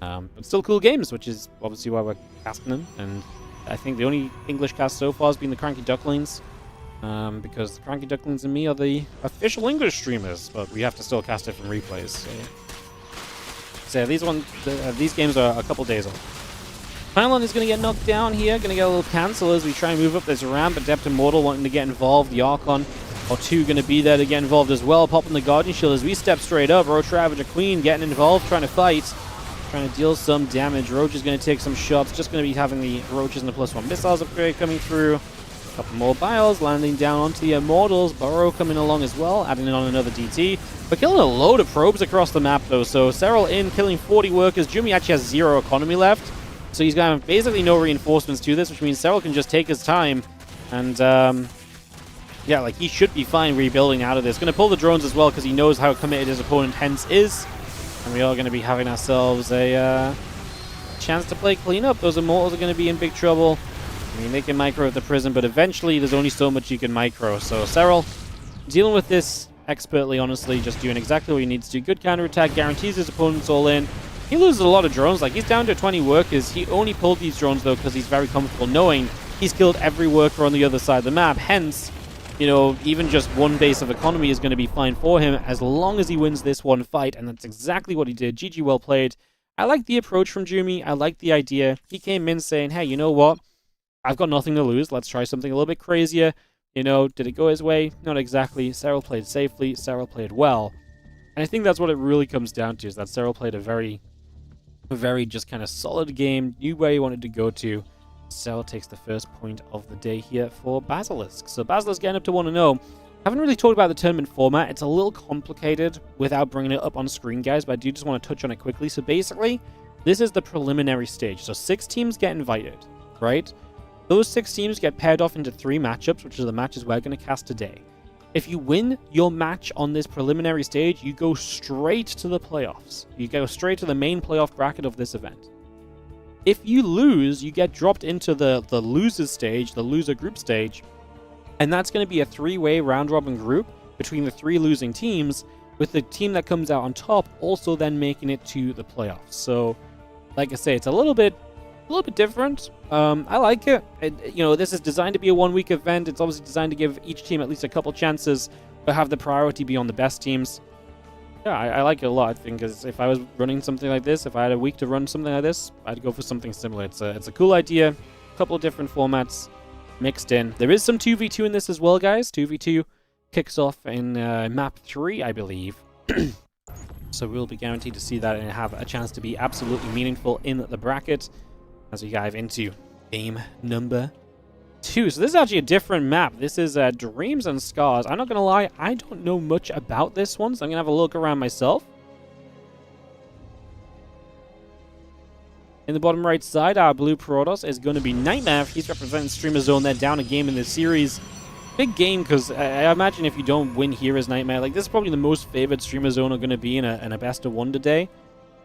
But still cool games, which is obviously why we're casting them. And I think the only English cast so far has been the Cranky Ducklings, because the Cranky Ducklings and me are the official English streamers, but we have to still cast it from replays. So yeah, these games are a couple days old. Pylon is going to get knocked down here, going to get a little cancel as we try and move up this ramp. Adept Immortal wanting to get involved. The Archon or 2 going to be there to get involved as well. Popping the Guardian Shield as we step straight up. Roach Ravager Queen getting involved, trying to fight, trying to deal some damage. Roach is going to take some shots, just going to be having the Roaches and the +1 missiles upgrade coming through. A couple more biles landing down onto the Immortals. Burrow coming along as well, adding on another DT. We're killing a load of probes across the map though, so Serral in, killing 40 workers. Jumi actually has 0 economy left, so he's got basically no reinforcements to this, which means Serral can just take his time. And, yeah, like, he should be fine rebuilding out of this. Going to pull the drones as well, because he knows how committed his opponent hence is. And we are going to be having ourselves a chance to play cleanup. Those Immortals are going to be in big trouble. I mean, they can micro at the prison, but eventually there's only so much you can micro. So Serral dealing with this expertly, honestly, just doing exactly what he needs to. Good counterattack, guarantees his opponents all in. He loses a lot of drones. Like, he's down to 20 workers. He only pulled these drones, though, because he's very comfortable knowing he's killed every worker on the other side of the map. Hence, you know, even just 1 base of economy is going to be fine for him as long as he wins this one fight, and that's exactly what he did. GG, well played. I like the approach from Jumi. I like the idea. He came in saying, hey, you know what? I've got nothing to lose. Let's try something a little bit crazier. You know, did it go his way? Not exactly. Serral played safely. Serral played well. And I think that's what it really comes down to, is that Serral played a very just kind of solid game, knew where he wanted to go to. Serral takes the first point of the day here for Basilisk. So Basilisk getting up to 1-0. Haven't really talked about the tournament format. It's a little complicated without bringing it up on screen, guys, but I do just want to touch on it quickly. So basically, this is the preliminary stage. So 6 teams get invited, right? Those 6 teams get paired off into 3 matchups, which are the matches we're going to cast today. If you win your match on this preliminary stage, you go straight to the playoffs. You go straight to the main playoff bracket of this event. If you lose, you get dropped into the losers stage, the loser group stage, and that's going to be a 3-way round-robin group between the 3 losing teams, with the team that comes out on top also then making it to the playoffs. So, like I say, it's a little bit different. I like it. This is designed to be a 1-week event. It's obviously designed to give each team at least a couple chances, but have the priority be on the best teams. Yeah, I like it a lot. I think because if I was running something like this, if I had a week to run something like this, I'd go for something similar. It's a cool idea. A couple of different formats mixed in. There is some 2v2 in this as well, guys. 2v2 kicks off in map 3, I believe. So we'll be guaranteed to see that and have a chance to be absolutely meaningful in the bracket as we dive into game number 2. So this is actually a different map. This is Dreams and Scars. I'm not going to lie, I don't know much about this one, so I'm going to have a look around myself. In the bottom right side, our blue Protoss is going to be Nightmare. He's representing Streamer Zone. They're down a game in this series. Big game, because I imagine if you don't win here as Nightmare, like this is probably the most favored Streamer Zone are going to be in a best of 1 today.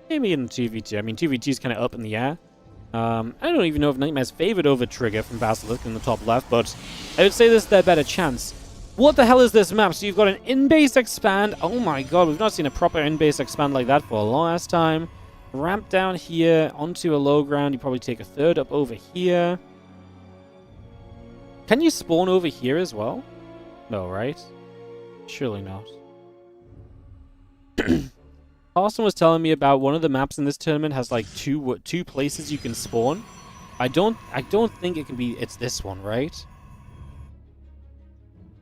Maybe in 2v2. I mean, 2v2 is kind of up in the air. I don't even know if Nightmare's favored over Trigger from Basilisk in the top left, but I would say this is their better chance. What the hell is this map? So you've got an in-base expand. Oh my god, we've not seen a proper in-base expand like that for a long ass time. Ramp down here onto a low ground. You probably take a third up over here. Can you spawn over here as well? No, right? Surely not. Harstem was telling me about one of the maps in this tournament has like two places you can spawn. I don't think it can be. It's this one, right?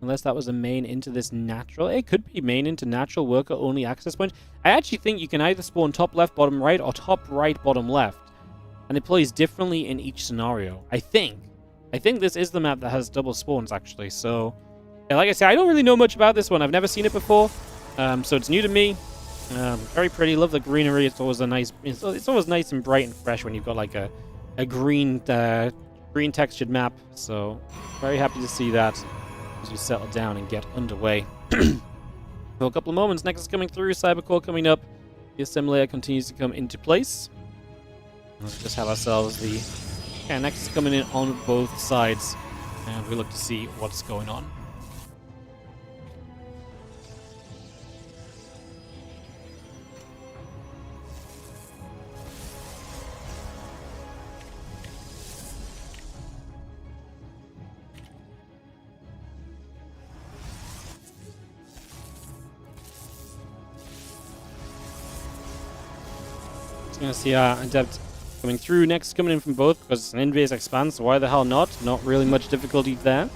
Unless that was a main into this natural. It could be main into natural worker only access point. I actually think you can either spawn top left, bottom right, or top right, bottom left, and it plays differently in each scenario. I think this is the map that has double spawns actually. So, yeah, like I said, I don't really know much about this one. I've never seen it before, so it's new to me. Very pretty. Love the greenery. It's always it's always nice and bright and fresh when you've got like a green textured map. So very happy to see that as we settle down and get underway. For a couple of moments, Nexus coming through, Cybercore coming up. The assimilator continues to come into place. Let's just have ourselves the Nexus coming in on both sides, and we look to see what's going on. Gonna see our Adept coming through. Next coming in from both because it's an in-base expand, so why the hell not? Not really much difficulty there.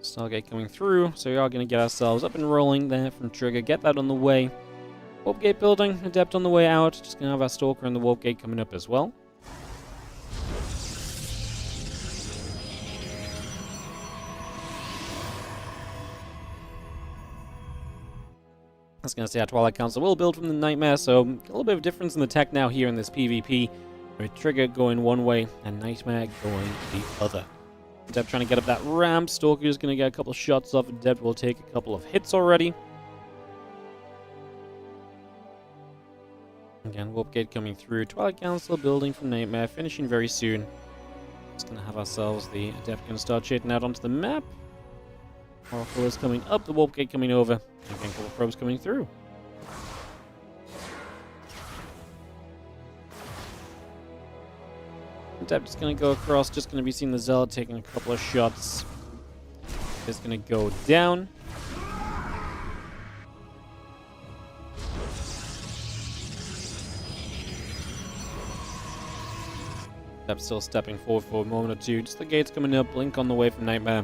Stargate coming through, so we are going to get ourselves up and rolling there from Trigger. Get that on the way. Warp Gate building, Adept on the way out. Just going to have our Stalker and the Warp Gate coming up as well. I was going to say our Twilight Council will build from the Nightmare, so a little bit of difference in the tech now here in this PvP, with Trigger going one way and Nightmare going the other. Adept trying to get up that ramp. Stalker's going to get a couple shots off. Adept will take a couple of hits already. Again, Warp Gate coming through. Twilight Council building from Nightmare, finishing very soon. Just going to have ourselves the Adept going to start shading out onto the map. Oracle is coming up, the Warp Gate coming over, and again, a couple of probes coming through. Adept is going to go across, just going to be seeing the Zealot taking a couple of shots. It's going to go down. Adept still stepping forward for a moment or two. Just the gates coming up, Blink on the way from Nightmare.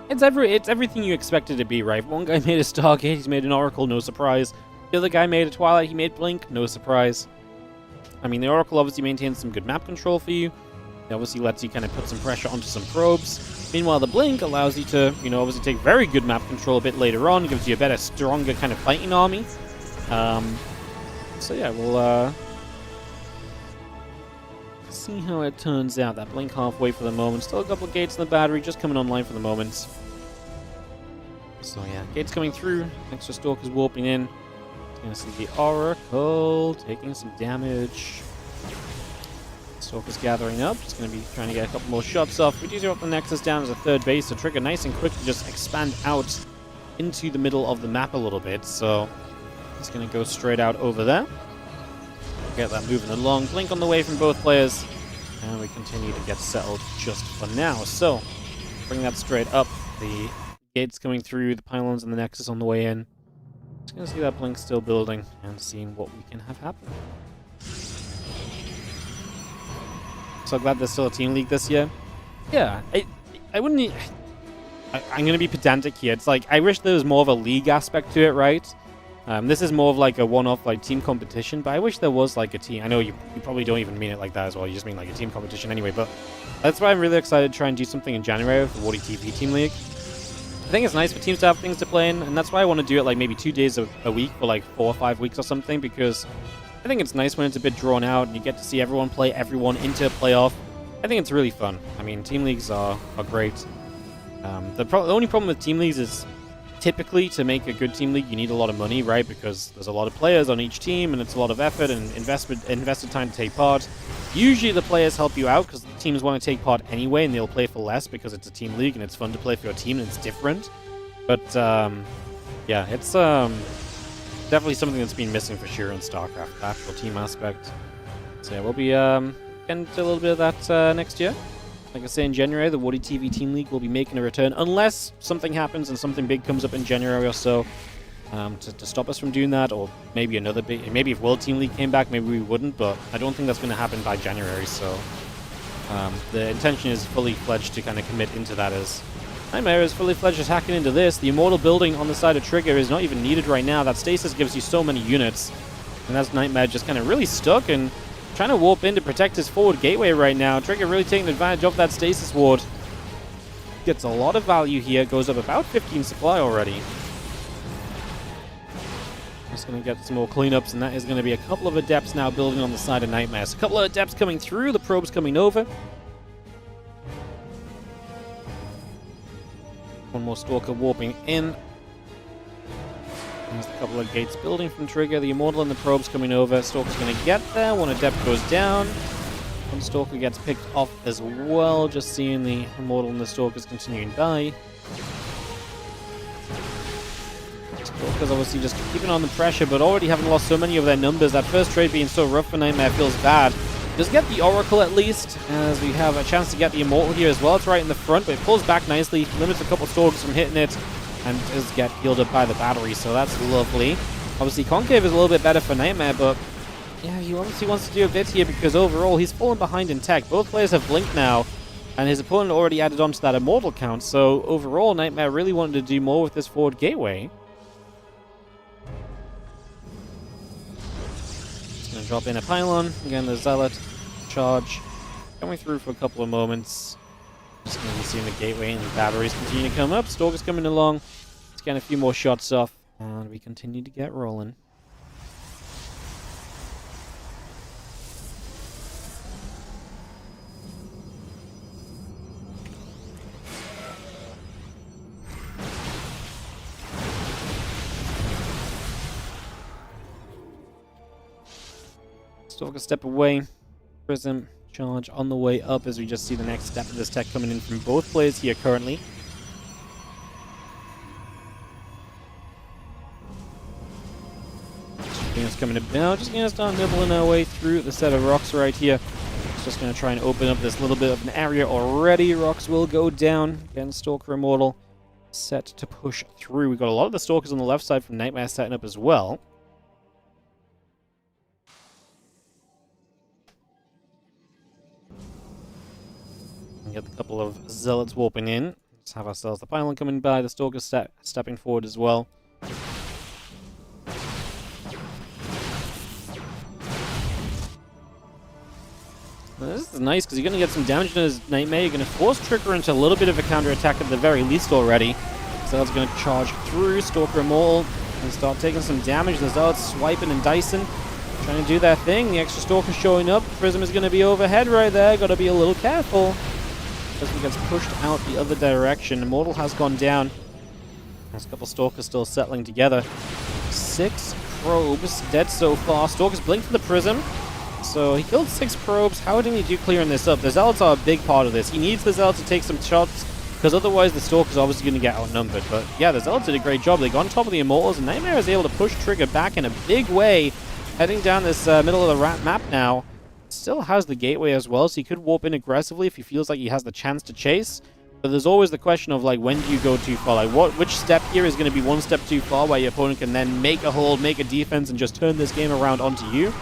It's everything you expect it to be, right? One guy made a Stargate, he's made an Oracle, no surprise. The other guy made a Twilight, he made Blink, no surprise. I mean, the Oracle obviously maintains some good map control for you. It obviously lets you kind of put some pressure onto some probes. Meanwhile, the Blink allows you to, obviously take very good map control a bit later on. It gives you a better, stronger kind of fighting army. So yeah, we'll see how it turns out. That blink halfway for the moment. Still a couple of gates in the battery, just coming online for the moment. So yeah, gates coming through. Extra stalkers warping in. Gonna see the Oracle taking some damage. Stalkers gathering up. Just gonna be trying to get a couple more shots off. We do drop the Nexus down as a third base, so Trigger nice and quick to just expand out into the middle of the map a little bit. So he's gonna go straight out over there. Get that moving along. Blink on the way from both players. And we continue to get settled just for now. So bring that straight up. The gates coming through, the pylons and the Nexus on the way in. Just gonna see that blink still building and seeing what we can have happen. So glad there's still a team league this year. Yeah, I wouldn't. I'm gonna be pedantic here. It's like I wish there was more of a league aspect to it, right? This is more of like a one-off like team competition, but I wish there was like a team. I know you probably don't even mean it like that as well. You just mean like a team competition anyway. But that's why I'm really excited to try and do something in January for WardiTV Team League. I think it's nice for teams to have things to play in, and that's why I want to do it like maybe 2 days a week for like 4 or 5 weeks or something, because I think it's nice when it's a bit drawn out and you get to see everyone play everyone into a playoff. I think it's really fun. I mean, team leagues are great. The only problem with team leagues is typically to make a good team league you need a lot of money, right? Because there's a lot of players on each team and it's a lot of effort and invested time to take part. Usually the players help you out because the teams want to take part anyway and they'll play for less because it's a team league and it's fun to play for your team and it's different. But yeah, it's definitely something that's been missing for sure in StarCraft, the actual team aspect. So yeah, we'll be getting to a little bit of that next year. Like I say, in January, the WardiTV Team League will be making a return, unless something happens and something big comes up in January or so to stop us from doing that, or maybe another big... Maybe if World Team League came back, maybe we wouldn't, but I don't think that's going to happen by January, so the intention is fully fledged to kind of commit into that as Nightmare is fully fledged attacking into this. The Immortal building on the side of Trigger is not even needed right now. That stasis gives you so many units, and that's Nightmare just kind of really stuck and trying to warp in to protect his forward gateway right now. Trigger really taking advantage of that stasis ward. Gets a lot of value here. Goes up about 15 supply already. Just going to get some more cleanups, and that is going to be a couple of Adepts now building on the side of Nightmare. So a couple of Adepts coming through. The probes coming over. One more Stalker warping in. There's a couple of gates building from Trigger. The Immortal and the probes coming over. Stalker's going to get there. One Adept goes down. One Stalker gets picked off as well. Just seeing the Immortal and the Stalkers continuing by. Stalkers obviously just keeping on the pressure, but already having lost so many of their numbers. That first trade being so rough for Nightmare feels bad. Does get the Oracle at least, as we have a chance to get the Immortal here as well. It's right in the front, but it pulls back nicely. Limits a couple of Stalkers from hitting it. And does get healed up by the battery, so that's lovely. Obviously, Concave is a little bit better for Nightmare, but yeah, he obviously wants to do a bit here because overall he's fallen behind in tech. Both players have blinked now, and his opponent already added on to that Immortal count, so overall Nightmare really wanted to do more with this forward gateway. Just going to drop in a pylon. Again, the Zealot charge coming through for a couple of moments. Just going to be seeing the gateway and the batteries continue to come up. Stalker's coming along. Let's get a few more shots off. And we continue to get rolling. Stalker step away. Prism charge on the way up as we just see the next step of this tech coming in from both players here currently. Just coming about, just going to start nibbling our way through the set of rocks right here. Just going to try and open up this little bit of an area already. Rocks will go down. Again, Stalker Immortal set to push through. We've got a lot of the Stalkers on the left side from Nightmare setting up as well. Get a couple of Zealots warping in. Let's have ourselves the pylon coming by. The Stalker stepping forward as well. Now, this is nice because you're going to get some damage on his Nightmare. You're going to force Trigger into a little bit of a counter-attack at the very least already. Zealot's going to charge through. Stalker Immortal and start taking some damage. The Zealot's swiping and dicing. trying to do that thing. The extra Stalker showing up. Prism is going to be overhead right there. Got to be a little careful. Prism gets pushed out the other direction. Immortal has gone down. There's a couple Stalkers still settling together. 6 probes dead so far. Stalkers blink for the Prism. So he killed 6 probes. How did he do clearing this up? The Zealots are a big part of this. He needs the Zealots to take some shots, because otherwise the Stalker's obviously going to get outnumbered. But yeah, the Zealots did a great job. They got on top of the Immortals, and Nightmare is able to push Trigger back in a big way, heading down this middle of the map now. Still has the gateway as well, so he could warp in aggressively if he feels like he has the chance to chase. But there's always the question of, like, when do you go too far? Like, which step here is going to be one step too far where your opponent can then make a hold, make a defense, and just turn this game around onto you?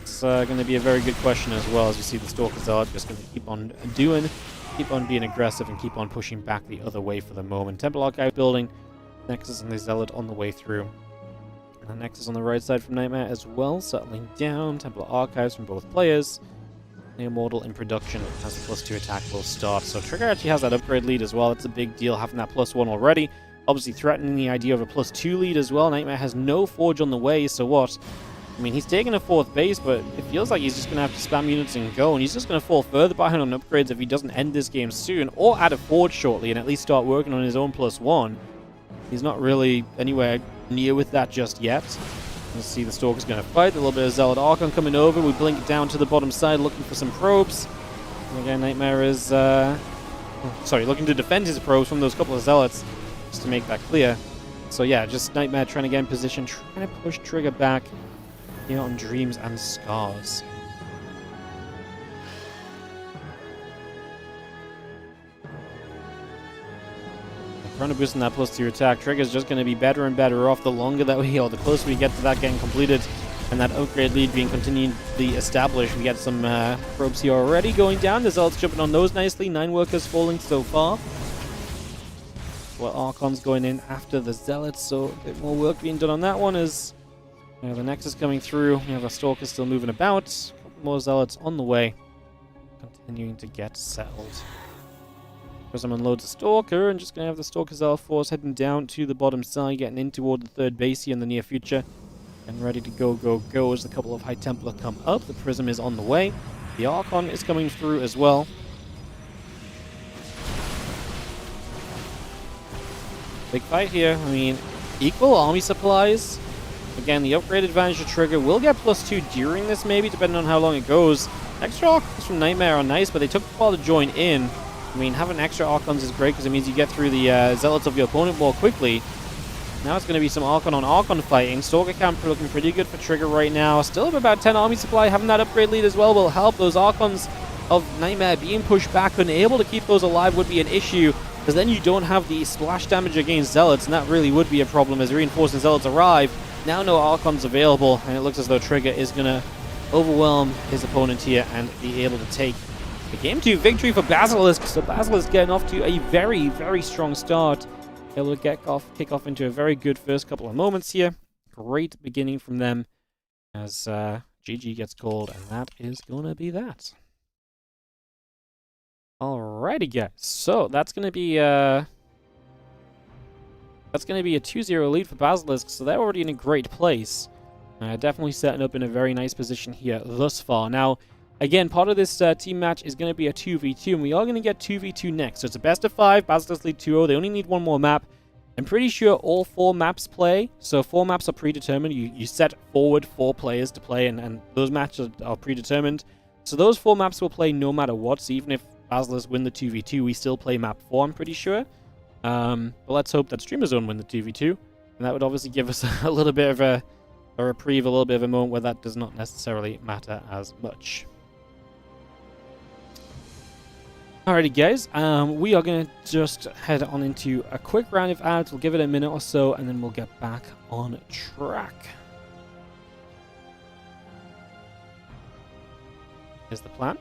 It's going to be a very good question as well, as you see the Stalkers are just going to keep on being aggressive and keep on pushing back the other way for the moment. Temple Archive building, Nexus and the Zealot on the way through. And Nexus on the right side from Nightmare as well, settling down. Temple Archives from both players. The Immortal in production as the +2 attack will start. So Trigger actually has that upgrade lead as well. That's a big deal, having that +1 already. Obviously threatening the idea of a +2 lead as well. Nightmare has no Forge on the way, so what? I mean, he's taking a 4th base, but it feels like he's just going to have to spam units and go, and he's just going to fall further behind on upgrades if he doesn't end this game soon, or add a Forge shortly and at least start working on his own +1. He's not really anywhere near with that just yet. Let's see, the Stalker's going to fight. A little bit of Zealot Archon coming over. We blink down to the bottom side looking for some probes. And again, Nightmare is, looking to defend his probes from those couple of Zealots, just to make that clear. So yeah, just Nightmare trying to get in position, trying to push Trigger back here on Dreams and Scars. Trying to boost in that +2 attack. Trigger's just going to be better and better off the longer that we, or the closer we get to that getting completed, and that upgrade lead being continually established. We get some probes here already going down. The Zealots jumping on those nicely. 9 workers falling so far. Well, Archon's going in after the Zealots, so a bit more work being done on that one as the Nexus coming through. We have a Stalker still moving about. A couple more Zealots on the way, continuing to get settled. Prism unloads the Stalker, and just going to have the Stalker Zealot force heading down to the bottom side, getting in toward the 3rd base here in the near future. And ready to go as a couple of High Templar come up. The Prism is on the way. The Archon is coming through as well. Big fight here. I mean, equal army supplies. Again, the upgrade advantage to Trigger will get +2 during this, maybe, depending on how long it goes. Extra Archons from Nightmare are nice, but they took a while to join in. I mean, having extra Archons is great because it means you get through the Zealots of your opponent more quickly. Now it's going to be some Archon on Archon fighting. Stalker camp looking pretty good for Trigger right now. Still have about 10 army supply. Having that upgrade lead as well will help. Those Archons of Nightmare being pushed back, unable to keep those alive would be an issue, because then you don't have the splash damage against Zealots, and that really would be a problem as reinforcing Zealots arrive. Now no Archons available, and it looks as though Trigger is going to overwhelm his opponent here and be able to take the Game 2 victory for Basilisk. So Basilisk getting off to a very, very strong start. Able to kick off into a very good first couple of moments here. Great beginning from them as GG gets called, and that is going to be that. Alrighty, guys. So that's going to be a 2-0 lead for Basilisk. So they're already in a great place. Definitely setting up in a very nice position here thus far. Now, again, part of this team match is going to be a 2v2, and we are going to get 2v2 next. So it's a best of 5, Basilisk lead 2-0. They only need one more map. I'm pretty sure all 4 maps play. So 4 maps are predetermined. You set forward 4 players to play, and those matches are predetermined. So those 4 maps will play no matter what. So even if Basilisk win the 2v2, we still play map 4, I'm pretty sure. But let's hope that Streamer Zone win the 2v2. And that would obviously give us a little bit of a reprieve, a little bit of a moment where that does not necessarily matter as much. Alrighty, guys, we are going to just head on into a quick round of ads. We'll give it a minute or so, and then we'll get back on track. Here's the plan.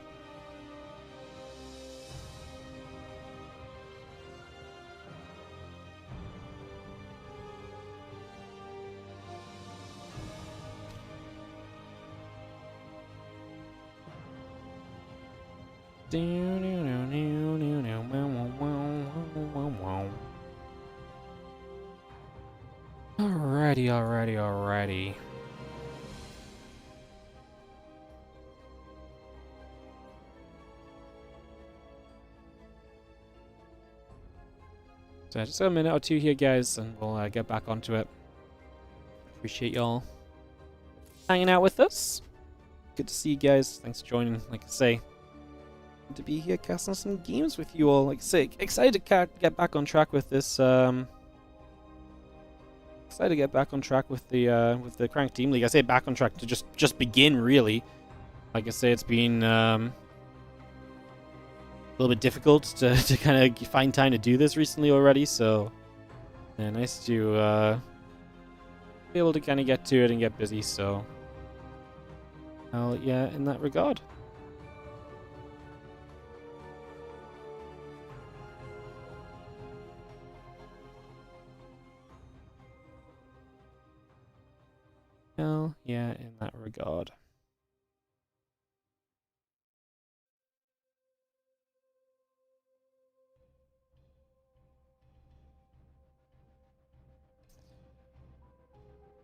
Alrighty. So just a minute or two here, guys, and we'll get back onto it. Appreciate y'all hanging out with us. Good to see you guys. Thanks for joining. Like I say, good to be here casting some games with you all. Like I say, excited to get back on track with this. Excited to get back on track with the CranK Team League. I say back on track to just begin, really. Like I say, it's been a little bit difficult to kind of find time to do this recently already. So yeah, nice to be able to kind of get to it and get busy. So. Well, yeah, in that regard. Well, yeah, in that regard.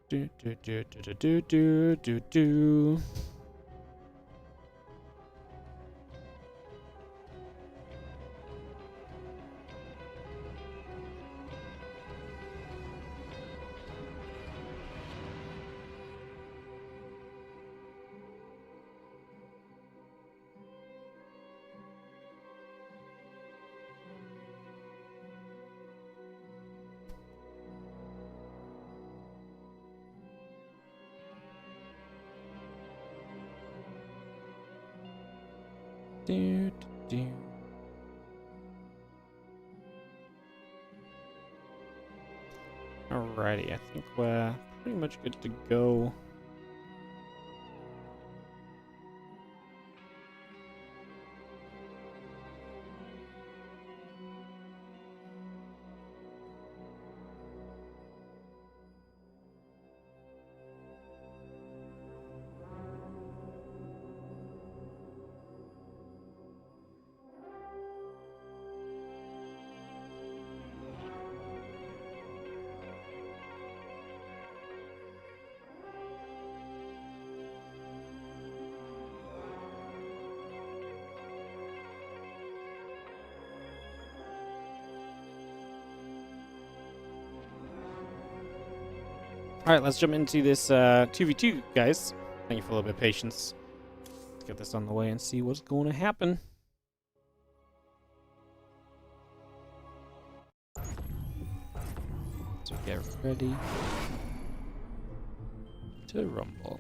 Do do do do do do do do. Do, do. Alrighty, I think we're pretty much good to go. Alright, let's jump into this 2v2, guys. Thank you for a little bit of patience. Let's get this on the way and see what's going to happen. So get ready to rumble.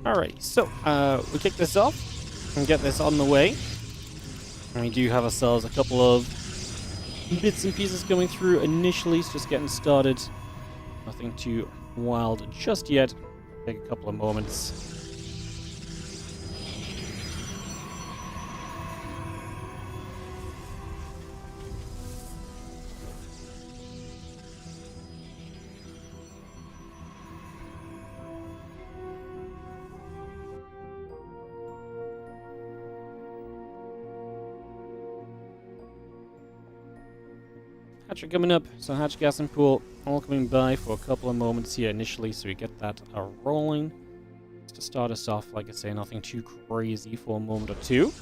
Alright, so we kick this off and get this on the way. And we do have ourselves a couple of bits and pieces coming through initially, so just getting started. Nothing too wild just yet. Take a couple of moments. Hatcher coming up, so Hatch Gas and Pool all coming by for a couple of moments here initially, so we get that rolling. Just to start us off, like I say, nothing too crazy for a moment or two.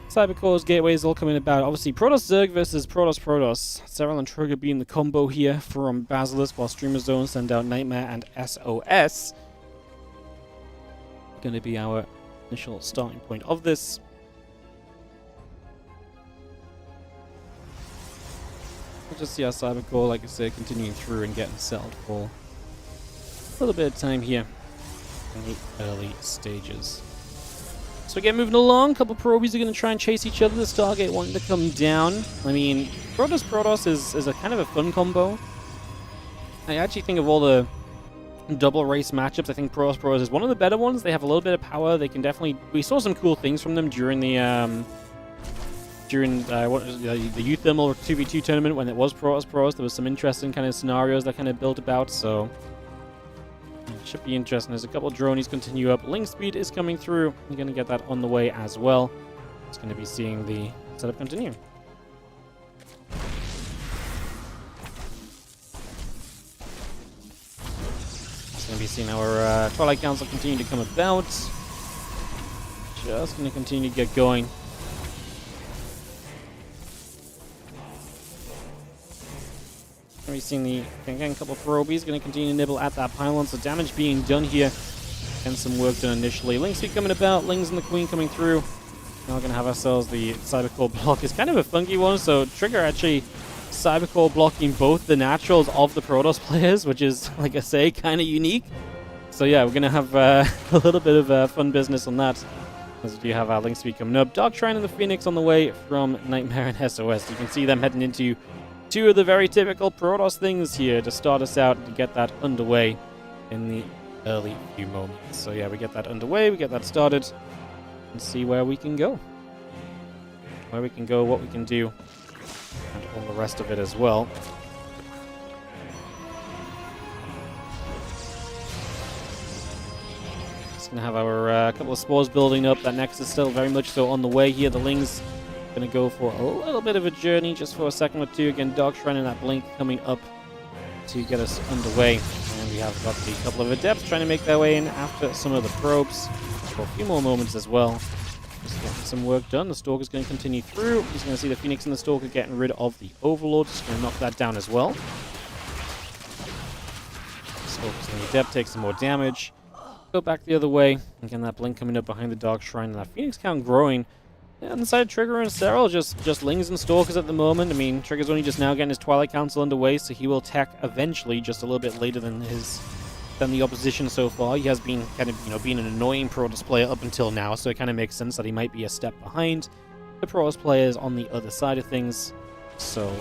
Cybercore's gateways all coming about. Obviously, Protoss Zerg versus Protoss. Serral and Trigger being the combo here from Basilisk, while Streamer Zone send out Nightmare and SOS. Going to be our initial starting point of this. We'll just see our Cybercore, like I say, continuing through and getting settled for a little bit of time here in the early stages. So again, moving along, a couple probies are going to try and chase each other. The Stargate wanting to come down. I mean, Protoss is a kind of a fun combo. I actually think of all the double race matchups, I think Protoss is one of the better ones. They have a little bit of power. They can definitely... We saw some cool things from them during the the Youth Thermal 2v2 tournament when it was Protoss. There was some interesting kind of scenarios that kind of built about, so it should be interesting. There's a couple of dronies continue up. Link speed is coming through. You're going to get that on the way as well. It's going to be seeing the setup continue. Going to be seeing our Twilight Council continue to come about. Just going to continue to get going. Going to be seeing the again, couple of probies going to continue to nibble at that pylon. So damage being done here, and some work done initially. Link speed coming about. Lings and the Queen coming through. Now we're going to have ourselves the Cybercore block. It's kind of a funky one. So Trigger actually Cybercore blocking both the naturals of the Protoss players, which is, like I say, kind of unique. So yeah, we're going to have a little bit of fun business on that, as we do have our Link speed coming up. Dark Shrine and the Phoenix on the way from Nightmare and SOS. You can see them heading into two of the very typical Protoss things here to start us out, to get that underway in the early few moments. So yeah, we get that underway, we get that started, and see where we can go. Where we can go, what we can do, and all the rest of it as well. Just going to have our couple of spores building up. That next is still very much so on the way here. The Lings going to go for a little bit of a journey just for a second or two. Again, Dark Shrine and that Blink coming up to get us underway. And we have got the couple of Adepts trying to make their way in after some of the probes for a few more moments as well. Just getting some work done. The Stalker's going to continue through. He's going to see the Phoenix and the Stalker getting rid of the Overlord. Just going to knock that down as well. Stalker's going to Adept, take some more damage. Go back the other way. Again, that Blink coming up behind the Dark Shrine. And that Phoenix count growing. And on the side of Trigger and Serral, just Lings and Stalkers at the moment. I mean, Trigger's only just now getting his Twilight Council underway, so he will tech eventually, just a little bit later than the opposition so far. He has been kind of, being an annoying Protoss player up until now, so it kind of makes sense that he might be a step behind the Protoss players on the other side of things. So,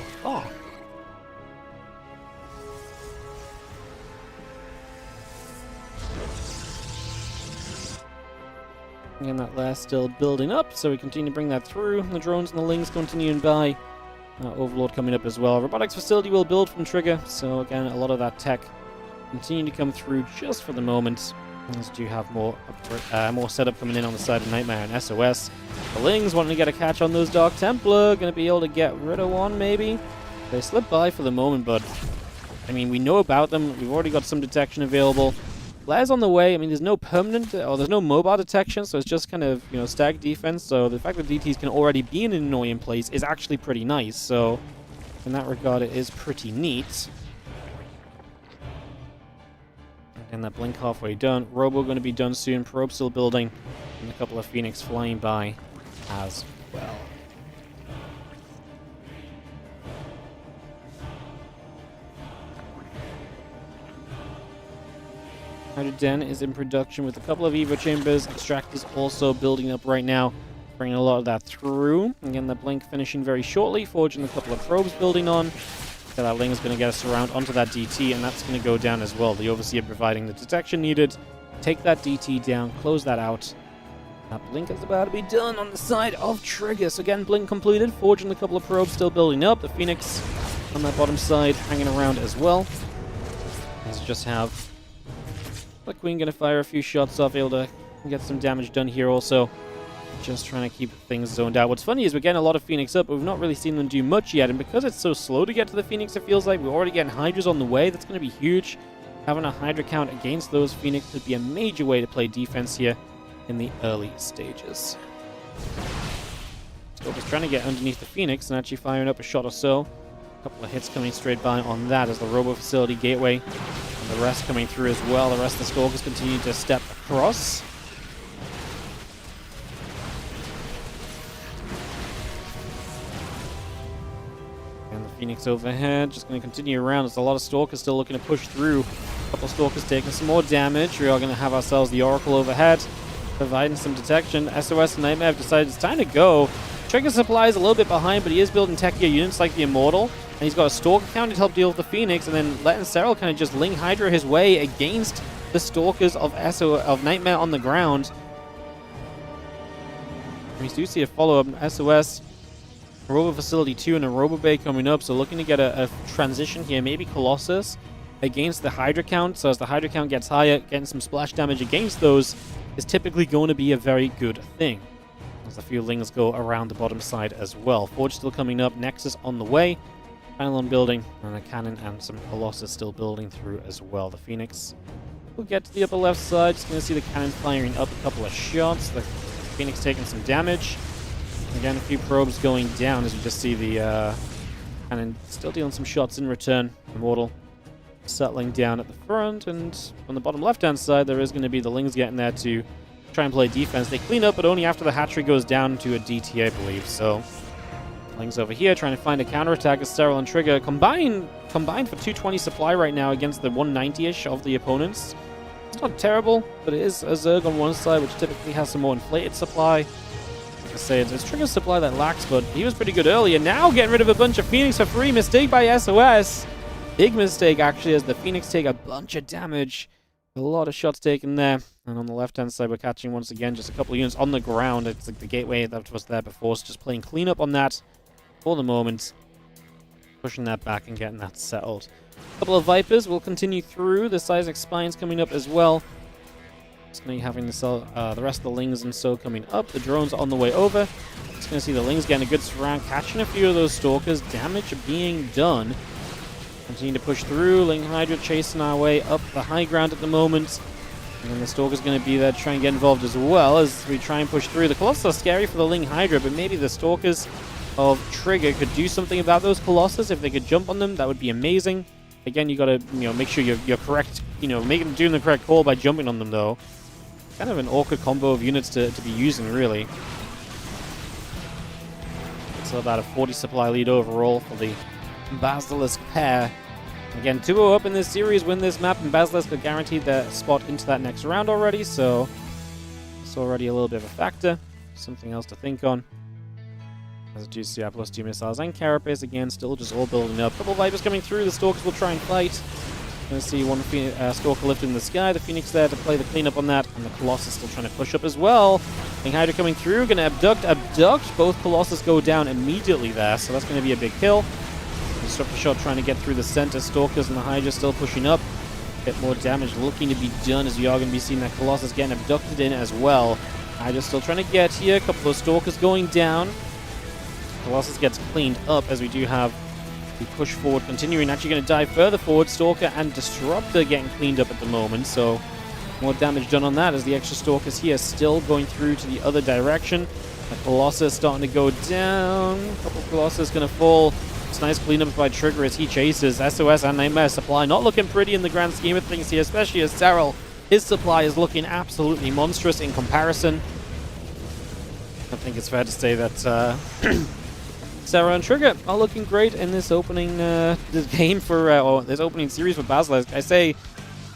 Again, that last still building up, so we continue to bring that through. The drones and the Lings continuing by. Overlord coming up as well. Robotics facility will build from Trigger, so again, a lot of that tech continue to come through just for the moment. As do have more setup coming in on the side of Nightmare and SOS. The Lings wanting to get a catch on those Dark Templar, going to be able to get rid of one maybe. They slip by for the moment, but I mean, we know about them. We've already got some detection available. Flares on the way. I mean, there's no permanent, or there's no mobile detection, so it's just kind of, stag defense. So the fact that DTs can already be in an annoying place is actually pretty nice. So in that regard, it is pretty neat. And that Blink halfway done. Robo going to be done soon. Probe still building. And a couple of Phoenix flying by as well. Den is in production with a couple of Evo chambers. Extract is also building up right now, bringing a lot of that through. Again, the Blink finishing very shortly, forging a couple of probes building on. So that Ling is going to get us around onto that DT, and that's going to go down as well. The Overseer providing the detection needed. Take that DT down, close that out. That Blink is about to be done on the side of Trigger. So again, Blink completed, forging a couple of probes still building up. The Phoenix on that bottom side hanging around as well. Let's just have the Queen going to fire a few shots off, able to get some damage done here also. Just trying to keep things zoned out. What's funny is we're getting a lot of Phoenix up, but we've not really seen them do much yet. And because it's so slow to get to the Phoenix, it feels like we're already getting Hydras on the way. That's going to be huge. Having a Hydra count against those Phoenix could be a major way to play defense here in the early stages. Stalker's trying to get underneath the Phoenix and actually firing up a shot or so. A couple of hits coming straight by on that as the Robo Facility Gateway. And the rest coming through as well. The rest of the Stalkers continue to step across. And the Phoenix overhead just going to continue around. There's a lot of Stalkers still looking to push through. A couple of Stalkers taking some more damage. We are going to have ourselves the Oracle overhead. providing some detection. SOS and Nightmare have decided it's time to go. Trigger Supply is a little bit behind, but he is building techier units like the Immortal. And he's got a Stalker counter to help deal with the Phoenix, and then letting Serral kind of just Ling Hydra his way against the Stalkers of Nightmare on the ground. We do see a follow-up SOS, Robo Facility 2, and a Robo Bay coming up, so looking to get a transition here. Maybe Colossus against the Hydra count, so as the Hydra count gets higher, getting some splash damage against those is typically going to be a very good thing. As a few Lings go around the bottom side as well. Forge still coming up, Nexus on the way. Pylon building, and a cannon and some Colossus still building through as well. The Phoenix will get to the upper left side. Just going to see the cannon firing up a couple of shots. The Phoenix taking some damage. Again, a few probes going down as you just see the cannon still dealing some shots in return. Immortal settling down at the front, and on the bottom left-hand side, there is going to be the Lings getting there to try and play defense. They clean up, but only after the hatchery goes down to a DT, I believe. So Lings over here trying to find a counterattack as Serral and Trigger combined for 220 supply right now against the 190-ish of the opponents. It's not terrible, but it is a Zerg on one side, which typically has some more inflated supply. Like I say, it's Trigger's supply that lacks, but he was pretty good earlier. Now getting rid of a bunch of Phoenix for free. Mistake by SOS. Big mistake, actually, as the Phoenix take a bunch of damage. A lot of shots taken there. And on the left-hand side, we're catching, once again, just a couple of units on the ground. It's like the gateway that was there before, so just playing cleanup on that for the moment. Pushing that back and getting that settled. A couple of Vipers will continue through. The Seismic Spine's coming up as well. Just going to be having the rest of the Lings and so coming up. The drones on the way over. Just going to see the Lings getting a good surround, catching a few of those Stalkers. Damage being done. Continue to push through. Ling Hydra chasing our way up the high ground at the moment. And then the Stalker's going to be there to try and get involved as well as we try and push through. The Colossus are scary for the Ling Hydra, but maybe the Stalkers of Trigger could do something about those Colossus. If they could jump on them, that would be amazing. Again, you got to make sure you're correct, doing the correct call by jumping on them, though. Kind of an awkward combo of units to be using, really. So about a 40 supply lead overall for the Basilisk pair. Again, 2-0 up in this series, win this map, and Basilisk are guaranteed their spot into that next round already, so it's already a little bit of a factor. Something else to think on. As a GCR plus 2 missiles and Carapace, again, still just all building up. Couple Vipers coming through, the Stalkers will try and fight. Gonna see one Stalker lift in the sky, the Phoenix there to play the cleanup on that, and the Colossus still trying to push up as well. Ling Hydra coming through, gonna abduct. Both Colossus go down immediately there, so that's gonna be a big kill. Disruptor shot trying to get through the center. Stalkers and the Hydra still pushing up. A bit more damage looking to be done as you are going to be seeing that Colossus getting abducted in as well. Hydra still trying to get here. A couple of Stalkers going down. Colossus gets cleaned up as we do have the push forward continuing. Actually going to dive further forward. Stalker and Disruptor getting cleaned up at the moment. So more damage done on that as the extra Stalkers here still going through to the other direction. The Colossus starting to go down. A couple of Colossus going to fall. It's nice cleanups by Trigger as he chases. SOS and Nightmare supply not looking pretty in the grand scheme of things here, especially as Serral. His supply is looking absolutely monstrous in comparison. I think it's fair to say that Serral and Trigger are looking great in this opening this game or this opening series for Basilisk. I say,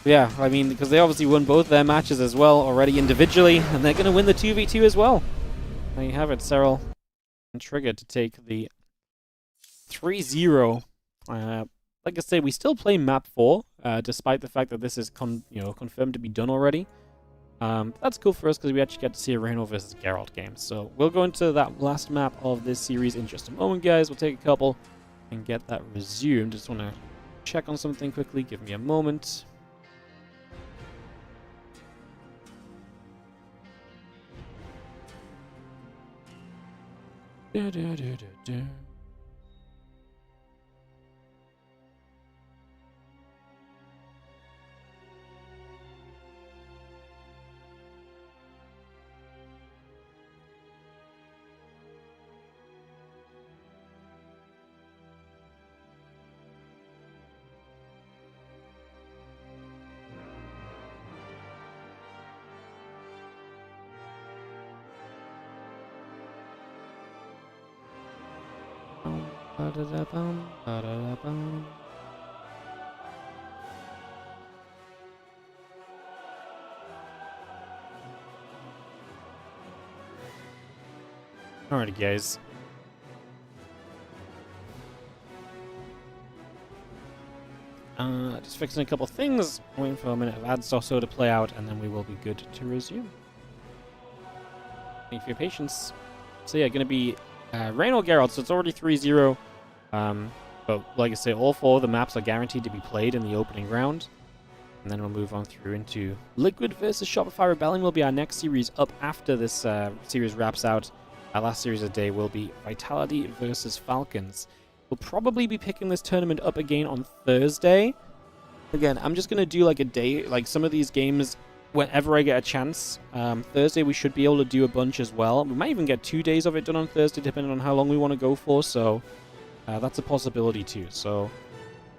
yeah, I mean, because they obviously won both their matches as well already individually, and they're going to win the 2v2 as well. There you have it, Serral and Trigger to take the 3-0. Like I say, we still play map 4, despite the fact that this is confirmed to be done already. That's cool for us because we actually get to see a Reynor versus Geralt game. So we'll go into that last map of this series in just a moment, guys. We'll take a couple and get that resumed. Just want to check on something quickly. Give me a moment. Alrighty, guys. Just fixing a couple things. Waiting for a minute of ads also to play out, and then we will be good to resume. Thank you for your patience. So yeah, going to be Reynor Geralt. So it's already 3-0. But like I say, all 4 of the maps are guaranteed to be played in the opening round. And then we'll move on through into Liquid versus Shopify Rebellion will be our next series up after this series wraps out. Our last series of the day will be Vitality versus Falcons. We'll probably be picking this tournament up again on Thursday. Again, I'm just going to do like a day, like some of these games whenever I get a chance. Thursday we should be able to do a bunch as well. We might even get 2 days of it done on Thursday depending on how long we want to go for. So that's a possibility too. So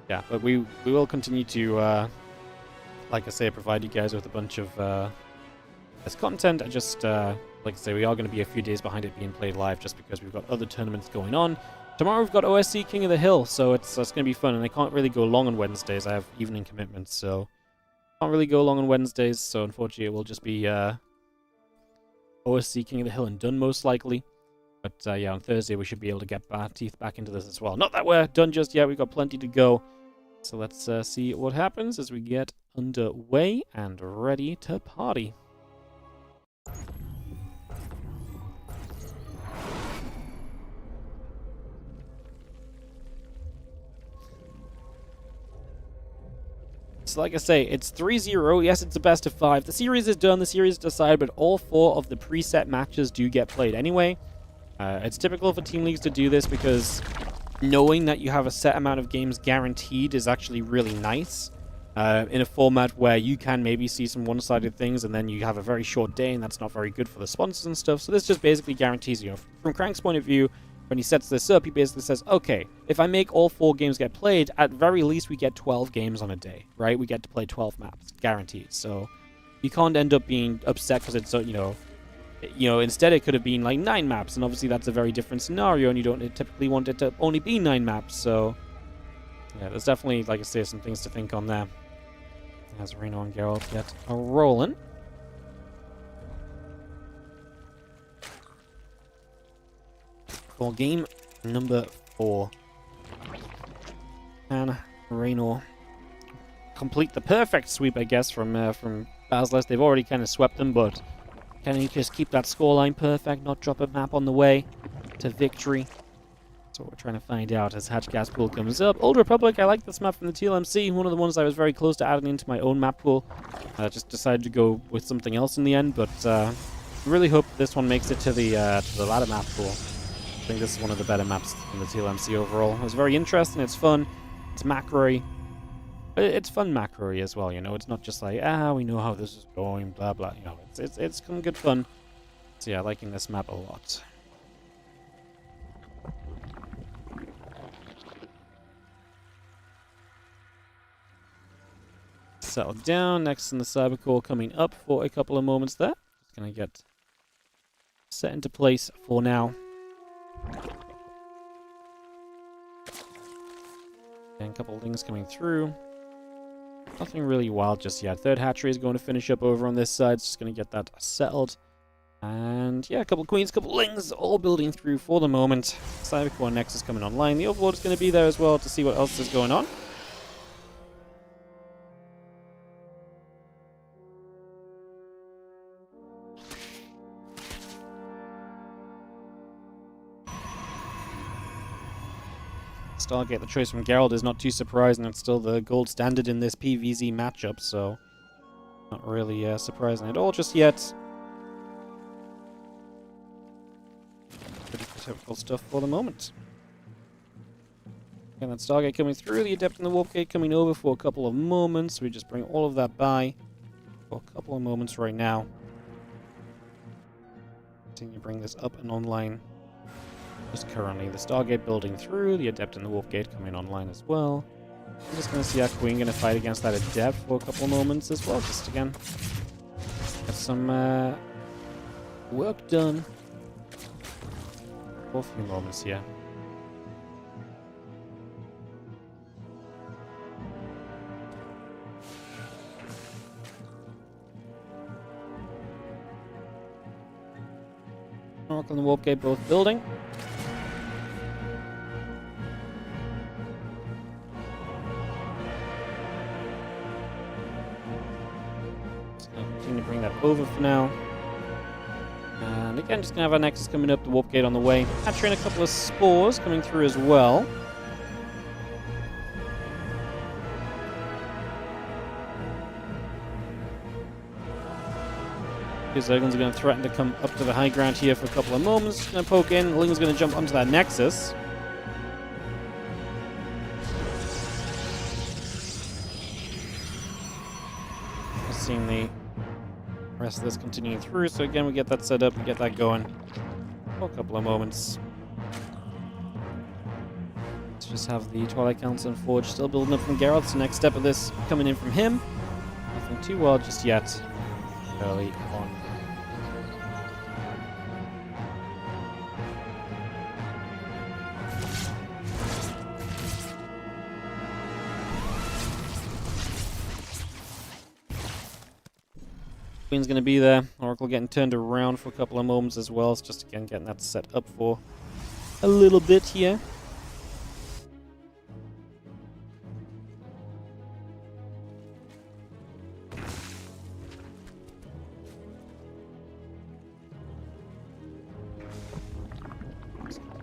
yeah, but we will continue to... like I say, provide you guys with a bunch of this content. I just, like I say, we are going to be a few days behind it being played live just because we've got other tournaments going on. Tomorrow we've got OSC King of the Hill, so it's going to be fun. And I can't really go long on Wednesdays. I have evening commitments, so can't really go long on Wednesdays. So unfortunately, it will just be OSC King of the Hill and done most likely. But yeah, on Thursday we should be able to get our teeth back into this as well. Not that we're done just yet. We've got plenty to go. So let's see what happens as we get underway and ready to party. So like I say, it's 3-0. Yes, it's a best of 5. The series is done. The series is decided, but all 4 of the preset matches do get played anyway. It's typical for team leagues to do this because knowing that you have a set amount of games guaranteed is actually really nice. In a format where you can maybe see some one-sided things and then you have a very short day and that's not very good for the sponsors and stuff. So this just basically guarantees, you know, from CranK's point of view, when he sets this up, he basically says, okay, if I make all 4 games get played, at very least we get 12 games on a day, right? We get to play 12 maps, guaranteed. So you can't end up being upset because it's, you know, instead it could have been like 9 maps, and obviously that's a very different scenario, and you don't typically want it to only be 9 maps. So yeah, there's definitely, like I say, some things to think on there. As Reynor and Geralt get a rolling. For game number 4. And Reynor complete the perfect sweep, I guess, from Basilisk. They've already kind of swept them, but can he just keep that scoreline perfect, not drop a map on the way to victory? That's what we're trying to find out as Hatch Gas Pool comes up. Old Republic, I like this map from the TLMC. One of the ones I was very close to adding into my own map pool. Just decided to go with something else in the end, but really hope this one makes it to the ladder map pool. I think this is one of the better maps in the TLMC overall. It was very interesting, it's fun, it's macro-y. It's fun macro-y as well, you know. It's not just like, we know how this is going, blah blah. You know, it's some good fun. So yeah, liking this map a lot. Settle down next in the Cybercore coming up for a couple of moments there. Just gonna get set into place for now. And a couple of things coming through. Nothing really wild just yet. Third hatchery is going to finish up over on this side. Just going to get that settled. And yeah, a couple of queens, a couple of lings, all building through for the moment. Cybercore next is coming online. The Overlord is going to be there as well to see what else is going on. Stargate, the choice from Geralt is not too surprising. It's still the gold standard in this PvZ matchup, so not really surprising at all just yet. Pretty typical stuff for the moment. And that Stargate coming through, the Adept and the Warp Gate coming over for a couple of moments. We just bring all of that by for a couple of moments right now. Continue to bring this up and online. Just currently the Stargate building through, the Adept and the Warp Gate coming online as well. I'm just going to see our Queen going to fight against that Adept for a couple of moments as well, just again. Get some work done for a few moments here. Oracle and the Warp Gate both building. So continue to bring that over for now. And again, just going to have our Nexus coming up, the Warp Gate on the way. Capturing a couple of spores coming through as well. Zergling's going to threaten to come up to the high ground here for a couple of moments. Just going to poke in. Ling's going to jump onto that Nexus. Just seeing the rest of this continuing through. So again, we get that set up, we get that going for a couple of moments. Let's just have the Twilight Council and Forge still building up from Geralt. So next step of this coming in from him. Nothing too wild just yet. Early on. Queen's going to be there. Oracle getting turned around for a couple of moments as well. It's just again getting that set up for a little bit here.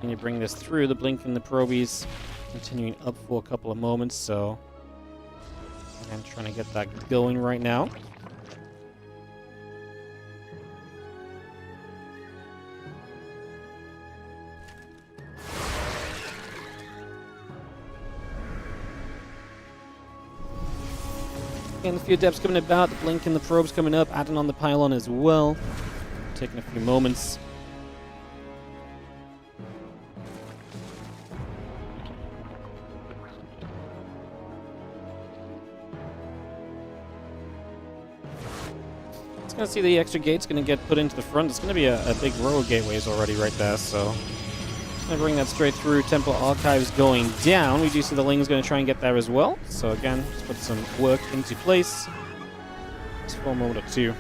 Can you bring this through? The Blink and the Probies continuing up for a couple of moments, so I'm trying to get that going right now. Again, a few Adepts coming about, the Blink and the Probes coming up, adding on the Pylon as well. Taking a few moments. Going to see the extra gate's going to get put into the front. It's going to be a big row of gateways already right there, so going to bring that straight through. Temple Archives going down. We do see the Ling's going to try and get there as well. So again, just put some work into place. Just for a moment or two.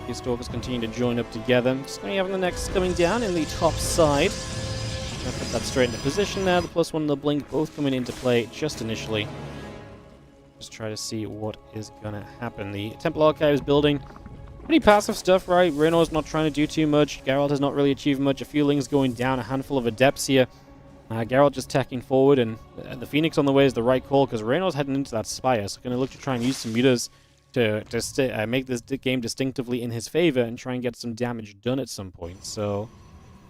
These Stalkers continue to join up together. Just going to have the next coming down in the top side. I'll put that straight into position there. The +1 and the Blink both coming into play just initially. Just try to see what is going to happen. The Temple Archives building. Pretty passive stuff, right? Reynor's not trying to do too much. Geralt has not really achieved much. A few Lings going down, a handful of Adepts here. Geralt just tacking forward, and the Phoenix on the way is the right call, because Reynor's heading into that Spire. So going to look to try and use some mutas to make this game distinctively in his favor and try and get some damage done at some point. So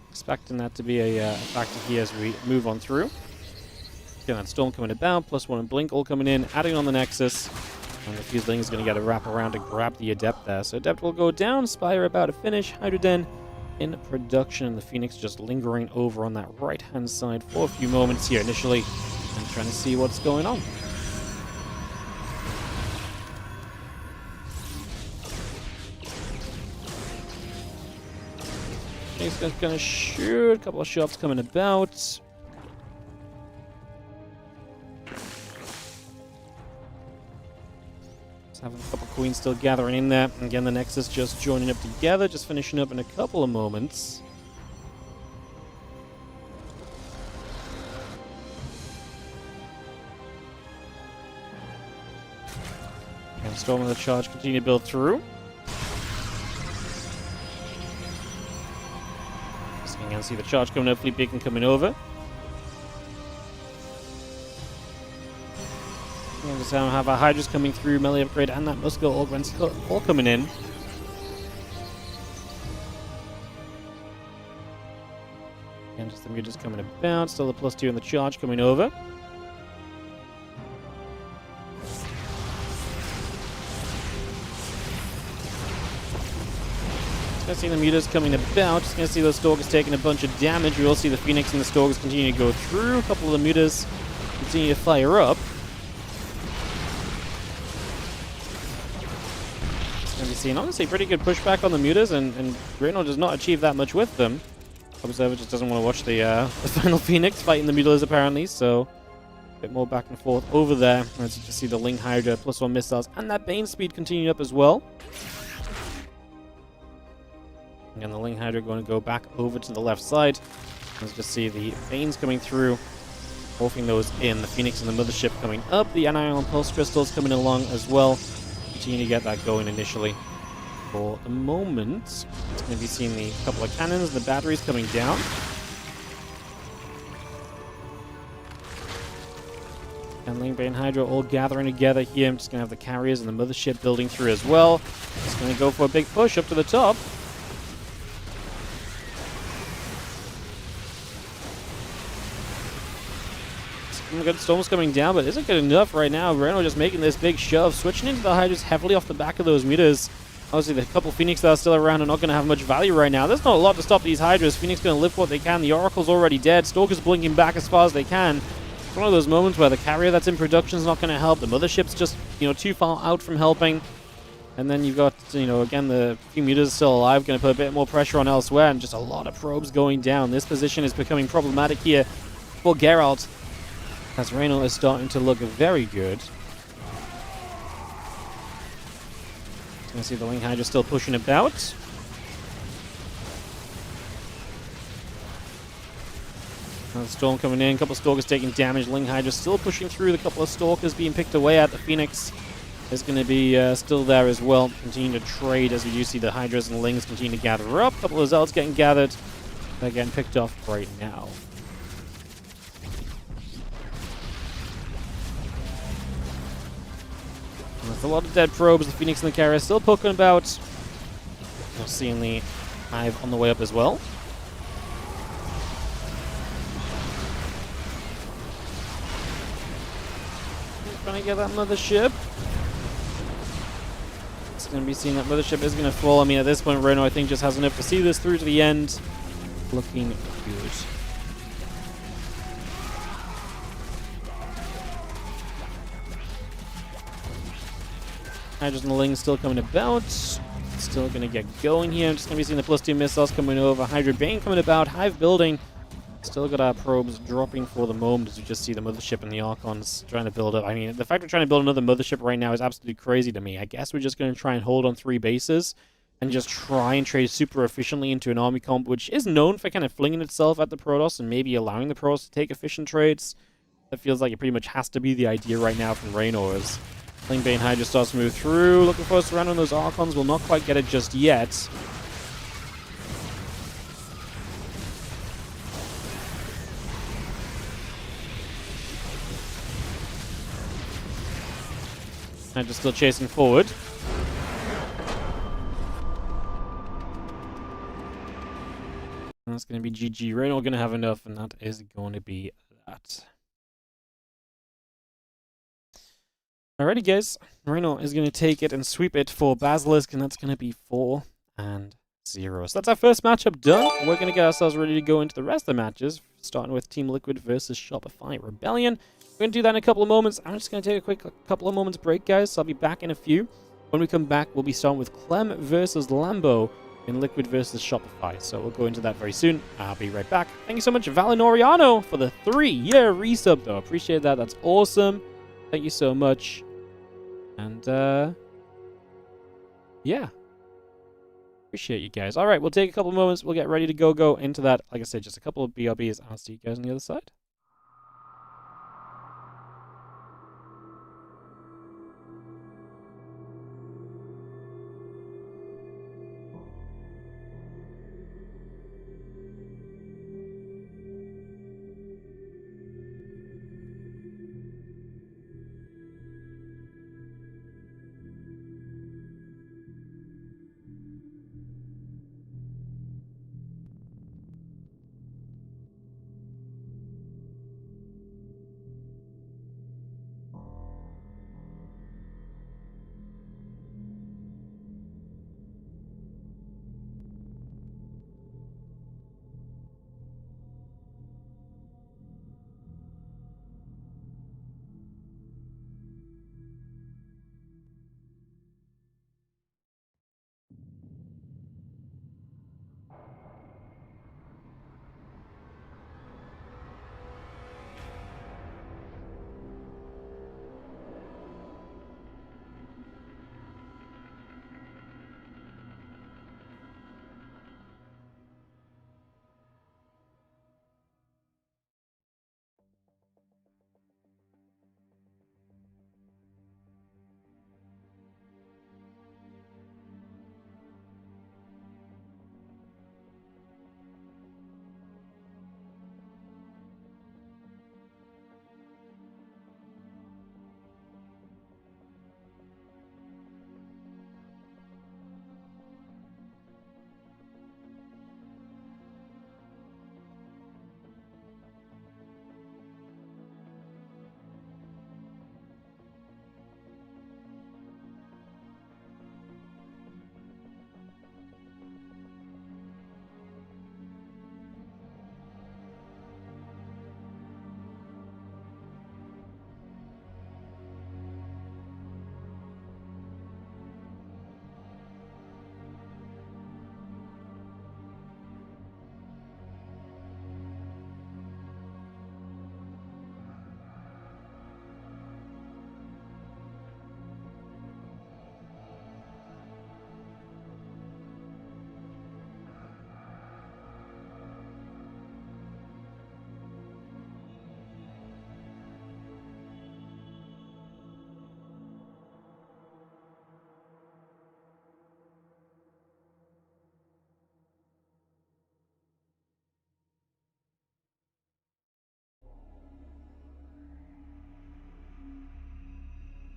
expecting that to be a factor here as we move on through. Again, that Storm coming about, +1 and Blink all coming in, adding on the Nexus. And the Fusling is going to get a wrap around to grab the Adept there. So Adept will go down, Spire about to finish, Hydroden in production, and the Phoenix just lingering over on that right-hand side for a few moments here initially, and trying to see what's going on. He's going to shoot, a couple of shots coming about. Just having a couple of Queens still gathering in there. Again, the Nexus just joining up together, just finishing up in a couple of moments. And Storm and the Charge continue to build through. Again, see the charge coming up, Fleet Beacon coming over. And just have our Hydras coming through, melee upgrade, and that Musco Augments all coming in. And just the Mutas coming about, still the +2 and the charge coming over. Just going to see the Mutas coming about. Just going to see those Stalkers taking a bunch of damage. We will see the Phoenix and the Stalkers continue to go through. A couple of the Mutas continue to fire up. And we're seeing, honestly, pretty good pushback on the Mutas, and Reynor does not achieve that much with them. Observer just doesn't want to watch the final Phoenix fighting the Mutas, apparently, so bit more back and forth over there. As you just see the Ling Hydra +1 missiles and that Bane speed continuing up as well. Again, the Ling Hydra going to go back over to the left side. Let's just see the Banes coming through, morphing those in. The Phoenix and the Mothership coming up. The Anion Pulse Crystals coming along as well. Continue to get that going initially. For the moment, it's going to be seeing the couple of cannons, the batteries coming down. And Ling, Bane, Hydra all gathering together here. I'm just going to have the carriers and the Mothership building through as well. Just going to go for a big push up to the top. Good storms coming down, but isn't good enough right now. Reynor just making this big shove, switching into the Hydras heavily off the back of those meters. Obviously, the couple Phoenix that are still around are not going to have much value right now. There's not a lot to stop these Hydras. Phoenix going to lift what they can. The Oracle's already dead. Stalker's blinking back as far as they can. It's one of those moments where the carrier that's in production is not going to help. The Mothership's just, too far out from helping. And then you've got, again, the few meters still alive, going to put a bit more pressure on elsewhere, and just a lot of probes going down. This position is becoming problematic here for Geralt, as Reynor is starting to look very good. You can see the Ling Hydra still pushing about. Another Storm coming in, a couple of Stalkers taking damage. Ling Hydra still pushing through, the couple of Stalkers being picked away at. The Phoenix is going to be still there as well. Continue to trade as we do see the Hydras and Lings continue to gather up. A couple of Zealots getting gathered. They're getting picked off right now. There's a lot of dead probes. The Phoenix and the Carrier still poking about. We're seeing the Hive on the way up as well. Trying to get that Mothership. It's going to be seeing that Mothership is going to fall. I mean, at this point, Reynor, I think, just has enough to see this through to the end. Looking good. Hydras and the Ling still coming about. Still going to get going here. I'm just going to be seeing the +2 missiles coming over. Hydra Bane coming about. Hive building. Still got our probes dropping for the moment as we just see the Mothership and the Archons trying to build up. I mean, the fact we're trying to build another Mothership right now is absolutely crazy to me. I guess we're just going to try and hold on 3 bases and just try and trade super efficiently into an army comp, which is known for kind of flinging itself at the Protoss and maybe allowing the Protoss to take efficient trades. That feels like it pretty much has to be the idea right now from Reynor. As Ling, Bane, Hydra starts to move through. Looking for us around on those Archons. Will not quite get it just yet. Hydra still chasing forward. And that's going to be GG. Reynor going to have enough, and that is going to be that. Alrighty, guys. Reynor is going to take it and sweep it for Basilisk, and that's going to be 4-0. So that's our first matchup done. We're going to get ourselves ready to go into the rest of the matches, starting with Team Liquid versus Shopify Rebellion. We're going to do that in a couple of moments. I'm just going to take a quick couple of moments break, guys, so I'll be back in a few. When we come back, we'll be starting with Clem versus Lambo in Liquid versus Shopify. So we'll go into that very soon. I'll be right back. Thank you so much, Valinoriano, for the 3-year resub, though. Appreciate that. That's awesome. Thank you so much. And, yeah. Appreciate you guys. All right, we'll take a couple of moments. We'll get ready to go into that. Like I said, just a couple of BRBs. I'll see you guys on the other side.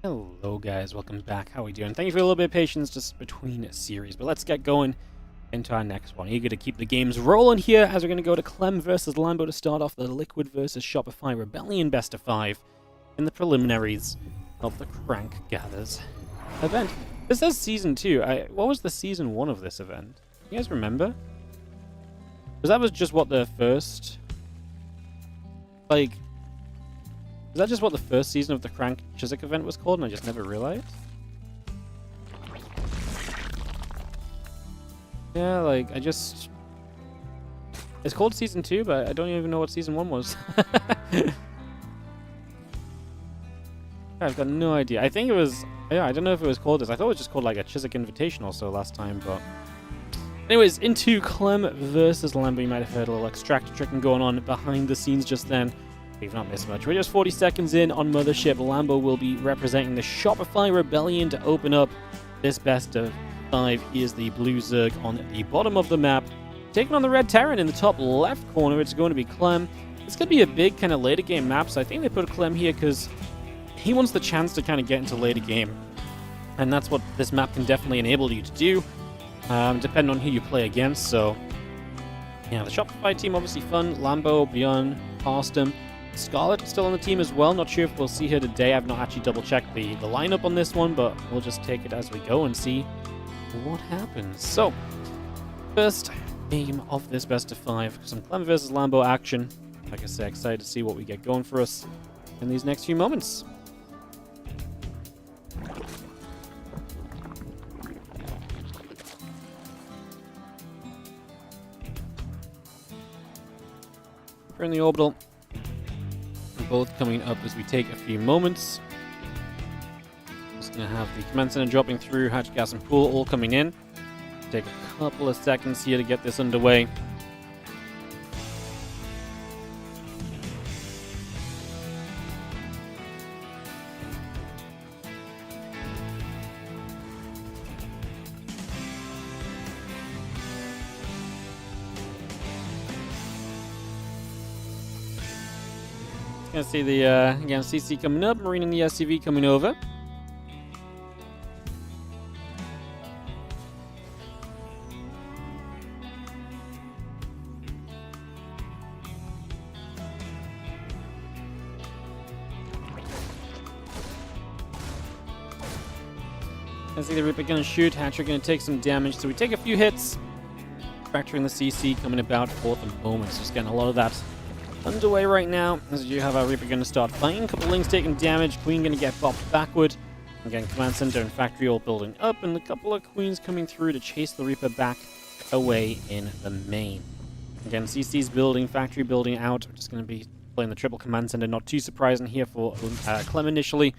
Hello guys, welcome back. How are we doing? Thank you for a little bit of patience just between series, but let's get going into our next one. Eager to keep the games rolling here as we're going to go to Clem versus Lambo to start off the Liquid versus Shopify Rebellion Best of 5 in the preliminaries of the CranK Gathers event. This says Season 2. What was the Season 1 of this event? You guys remember? Because that was just what the first... Like... Is that just what the first season of the CranK Chiswick event was called and I just never realized? Yeah, like, I just... It's called Season 2, but I don't even know what Season 1 was. I've got no idea. I think it was... Yeah, I don't know if it was called this. I thought it was just called, like, a Chiswick Invitational or so last time, but... Anyways, into Clem versus Lambo. You might have heard a little extractor tricking going on behind the scenes just then. We've not missed much. We're just 40 seconds in on Mothership. Lambo will be representing the Shopify Rebellion to open up this best of 5. Here's the blue Zerg on the bottom of the map. Taking on the red Terran in the top left corner, it's going to be Clem. It's going to be a big kind of later game map, so I think they put Clem here because he wants the chance to kind of get into later game. And that's what this map can definitely enable you to do, depending on who you play against. So, yeah, the Shopify team obviously fun. Lambo, Beyond, Harstem. Scarlet still on the team as well. Not sure if we'll see her today. I've not actually double-checked the lineup on this one, but we'll just take it as we go and see what happens. So, first game of this best of 5. Some Clem versus Lambo action. Like I said, excited to see what we get going for us in these next few moments. We're in the orbital. Both coming up as we take a few moments. Just going to have the command center dropping through, hatch, gas, and pool all coming in. Take a couple of seconds here to get this underway. Gonna see the again CC coming up, Marine and the SCV coming over. Gonna see the Reaper gonna shoot, Hatcher gonna take some damage, so we take a few hits. Factoring the CC coming about for the moment, so just getting a lot of that underway right now, as you have our Reaper going to start fighting. A couple links taking damage, Queen going to get bopped backward. Again, Command Center and Factory all building up, and a couple of Queens coming through to chase the Reaper back away in the main. Again, CC's building, Factory building out. We're just going to be playing the triple Command Center, not too surprising here for Clem initially.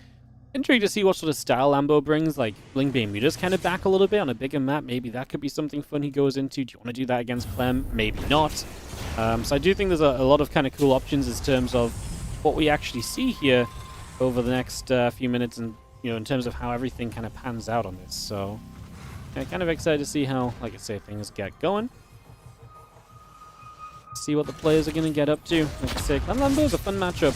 Intrigued to see what sort of style Lambo brings, like Blink Beam Mutas kind of back a little bit on a bigger map. Maybe that could be something fun he goes into. Do you want to do that against Clem? Maybe not. So I do think there's a lot of kind of cool options in terms of what we actually see here over the next few minutes, and in terms of how everything kind of pans out on this. So yeah, kind of excited to see how, like I say, things get going. See what the players are going to get up to. Like I say, Clem Lambo is a fun matchup.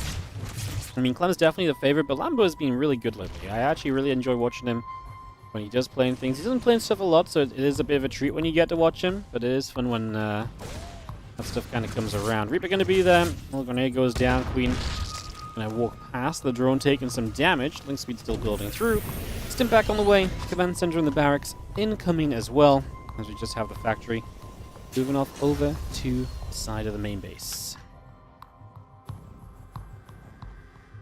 I mean, Clem's definitely the favorite, but Lambo has been really good lately. I actually really enjoy watching him when he does playing things. He doesn't play stuff a lot, so it is a bit of a treat when you get to watch him, but it is fun when that stuff kind of comes around. Reaper going to be there. Little grenade goes down. Queen going to walk past. The drone taking some damage. Link speed still building through. Stim back on the way. Command center in the barracks incoming as well, as we just have the factory moving off over to the side of the main base.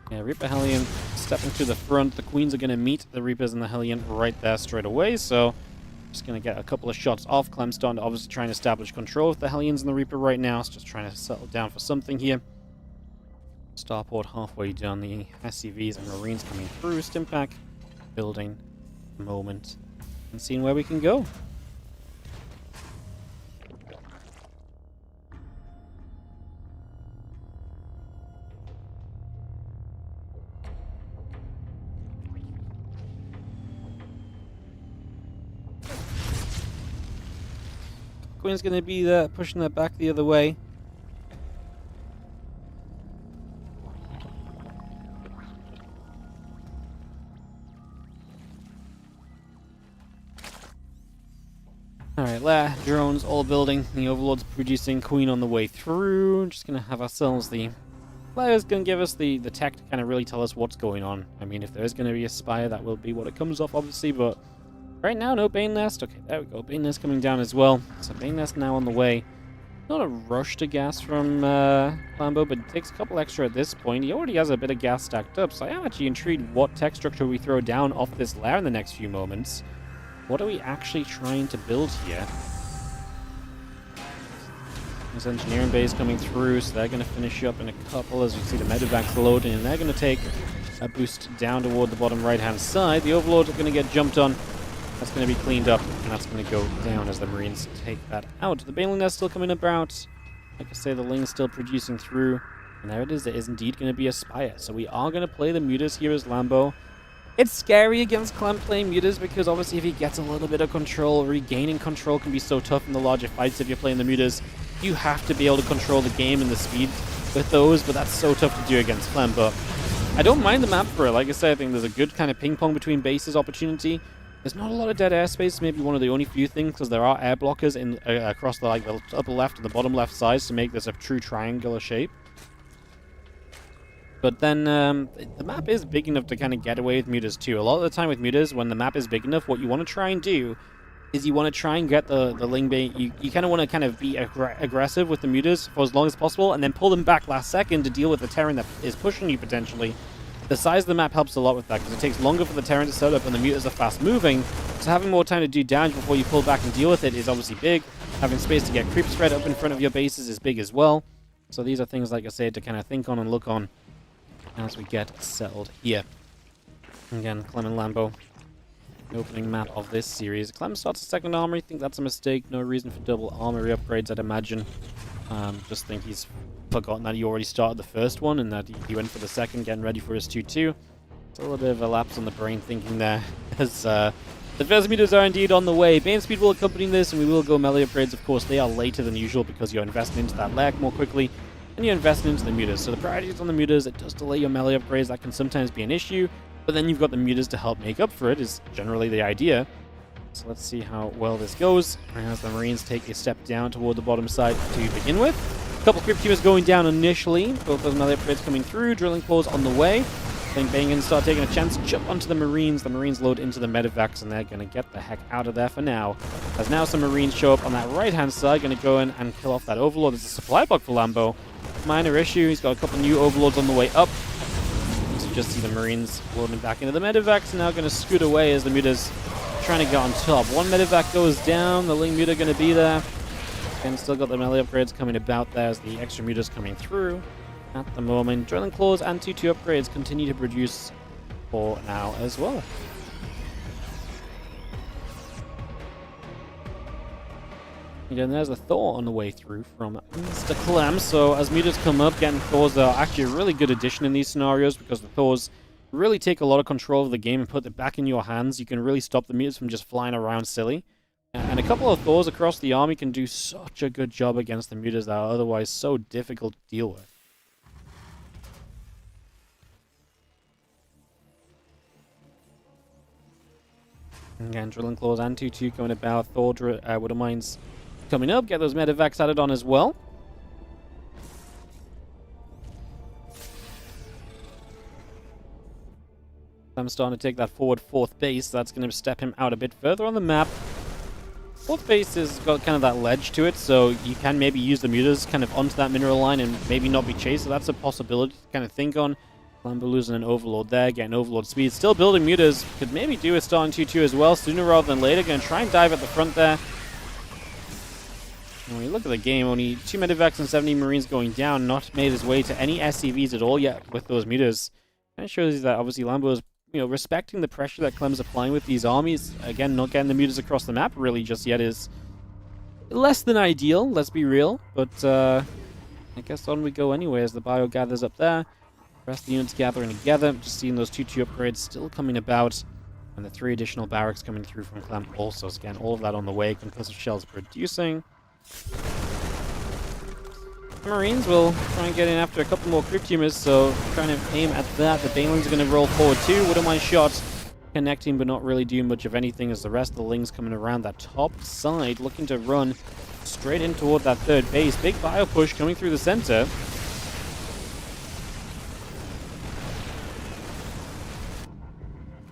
Yeah, Reaper Hellion stepping to the front. The Queens are going to meet the Reapers and the Hellion right there straight away, so just going to get a couple of shots off. Clem starting to obviously try and establish control of the Hellions and the Reaper right now. It's just trying to settle down for something here. Starport halfway down, the SCVs and Marines coming through. Stimpack building moment and seeing where we can go. Queen's going to be there, pushing that back the other way. Alright, drones all building. The Overlord's producing Queen on the way through. Just gonna have ourselves the... Player's gonna give us the tech to kind of really tell us what's going on. I mean, if there is gonna be a Spire, that will be what it comes off, obviously, but... Right now, no Bane Nest. Okay, there we go. Bane Nest coming down as well. So Bane Nest now on the way. Not a rush to gas from Lambo, but it takes a couple extra at this point. He already has a bit of gas stacked up, so I am actually intrigued what tech structure we throw down off this lair in the next few moments. What are we actually trying to build here? This engineering base coming through, so they're going to finish up in a couple as you see the medevacs loading, and they're going to take a boost down toward the bottom right-hand side. The Overlords are going to get jumped on. That's going to be cleaned up, and that's going to go down as the Marines take that out. The Baneling Nest still coming about. Like I say, the Ling's still producing through. And there it is. It is indeed going to be a Spire. So we are going to play the Mutas here as Lambo. It's scary against Clem playing Mutas because obviously if he gets a little bit of control, regaining control can be so tough in the larger fights if you're playing the Mutas. You have to be able to control the game and the speed with those, but that's so tough to do against Clem. But I don't mind the map for it. Like I said, I think there's a good kind of ping-pong between bases opportunity. There's not a lot of dead airspace, maybe one of the only few things, because there are air blockers in across the the upper left and the bottom left sides to make this a true triangular shape. But then the map is big enough to kind of get away with Mutas too. A lot of the time with Mutas, when the map is big enough, what you want to try and do is you want to try and get the Ling bait. You kind of want to kind of be aggressive with the Mutas for as long as possible, and then pull them back last second to deal with the Terran that is pushing you potentially. The size of the map helps a lot with that, because it takes longer for the Terran to set up and the Mutas are fast moving, so having more time to do damage before you pull back and deal with it is obviously big. Having space to get creep spread up in front of your bases is big as well. So these are things, like I said, to kind of think on and look on as we get settled here. Again, Clem and Lambo, the opening map of this series. Clem starts a second armory. Think that's a mistake. No reason for double armory upgrades, I'd imagine. Just think he's forgotten that he already started the first one and that he went for the second, getting ready for his 2-2. It's a little bit of a lapse on the brain thinking there, as the first meters are indeed on the way. Bane speed will accompany this, and we will go melee upgrades. Of course, they are later than usual because you're investing into that lag more quickly, and you're investing into the mutas. So the priority is on the mutas. It does delay your melee upgrades. That can sometimes be an issue, but then you've got the mutas to help make up for it, is generally the idea. So let's see how well this goes as the Marines take a step down toward the bottom side to begin with. A couple Crypt Keepers going down initially. Both those melee upgrades coming through. Drilling Claws on the way. I think Bangans start taking a chance to jump onto the Marines. The Marines load into the medevacs, and they're going to get the heck out of there for now. As now some Marines show up on that right-hand side, going to go in and kill off that Overlord. There's a supply block for Lambo. Minor issue. He's got a couple new Overlords on the way up. So just see the Marines loading back into the medevacs, and now going to scoot away as the Mutas trying to get on top. One medevac goes down. The Ling Muta going to be there. And still got the melee upgrades coming about there as the extra mutas coming through at the moment. Drilling Claws and 2-2 upgrades continue to produce for now as well. Again, there's a Thor on the way through from Mr. Clem. So as mutas come up, getting Thors are actually a really good addition in these scenarios because the Thors really take a lot of control of the game and put it back in your hands. You can really stop the mutas from just flying around silly. And a couple of Thors across the army can do such a good job against the mutas that are otherwise so difficult to deal with. Again, Drilling Claws and 2-2 coming about. Thor Widow Mines coming up. Get those medevacs added on as well. I'm starting to take that forward fourth base. That's going to step him out a bit further on the map. Fourth base has got kind of that ledge to it, so you can maybe use the mutas kind of onto that mineral line and maybe not be chased, so that's a possibility to kind of think on. Lambo losing an Overlord there, getting Overlord speed. Still building mutas. Could maybe do a starting 2-2 as well, sooner rather than later. Going to try and dive at the front there. And when you look at the game, only 2 medevacs and 70 Marines going down, not made his way to any SCVs at all yet with those mutas. Kind of shows you that obviously Lambo is, respecting the pressure that Clem's applying with these armies. Again, not getting the mutas across the map really just yet is less than ideal, let's be real. But I guess on we go anyway as the bio gathers up there. The rest of the units gathering together. Just seeing those 2-2 upgrades still coming about. And the 3 additional barracks coming through from Clem also. So again, all of that on the way. Conclusive shells producing. The Marines will try and get in after a couple more Crypt Humors, so trying to aim at that. The Banelings are going to roll forward too. Widow Mine shot connecting but not really doing much of anything as the rest of the Lings coming around that top side, looking to run straight in toward that third base. Big bio push coming through the center.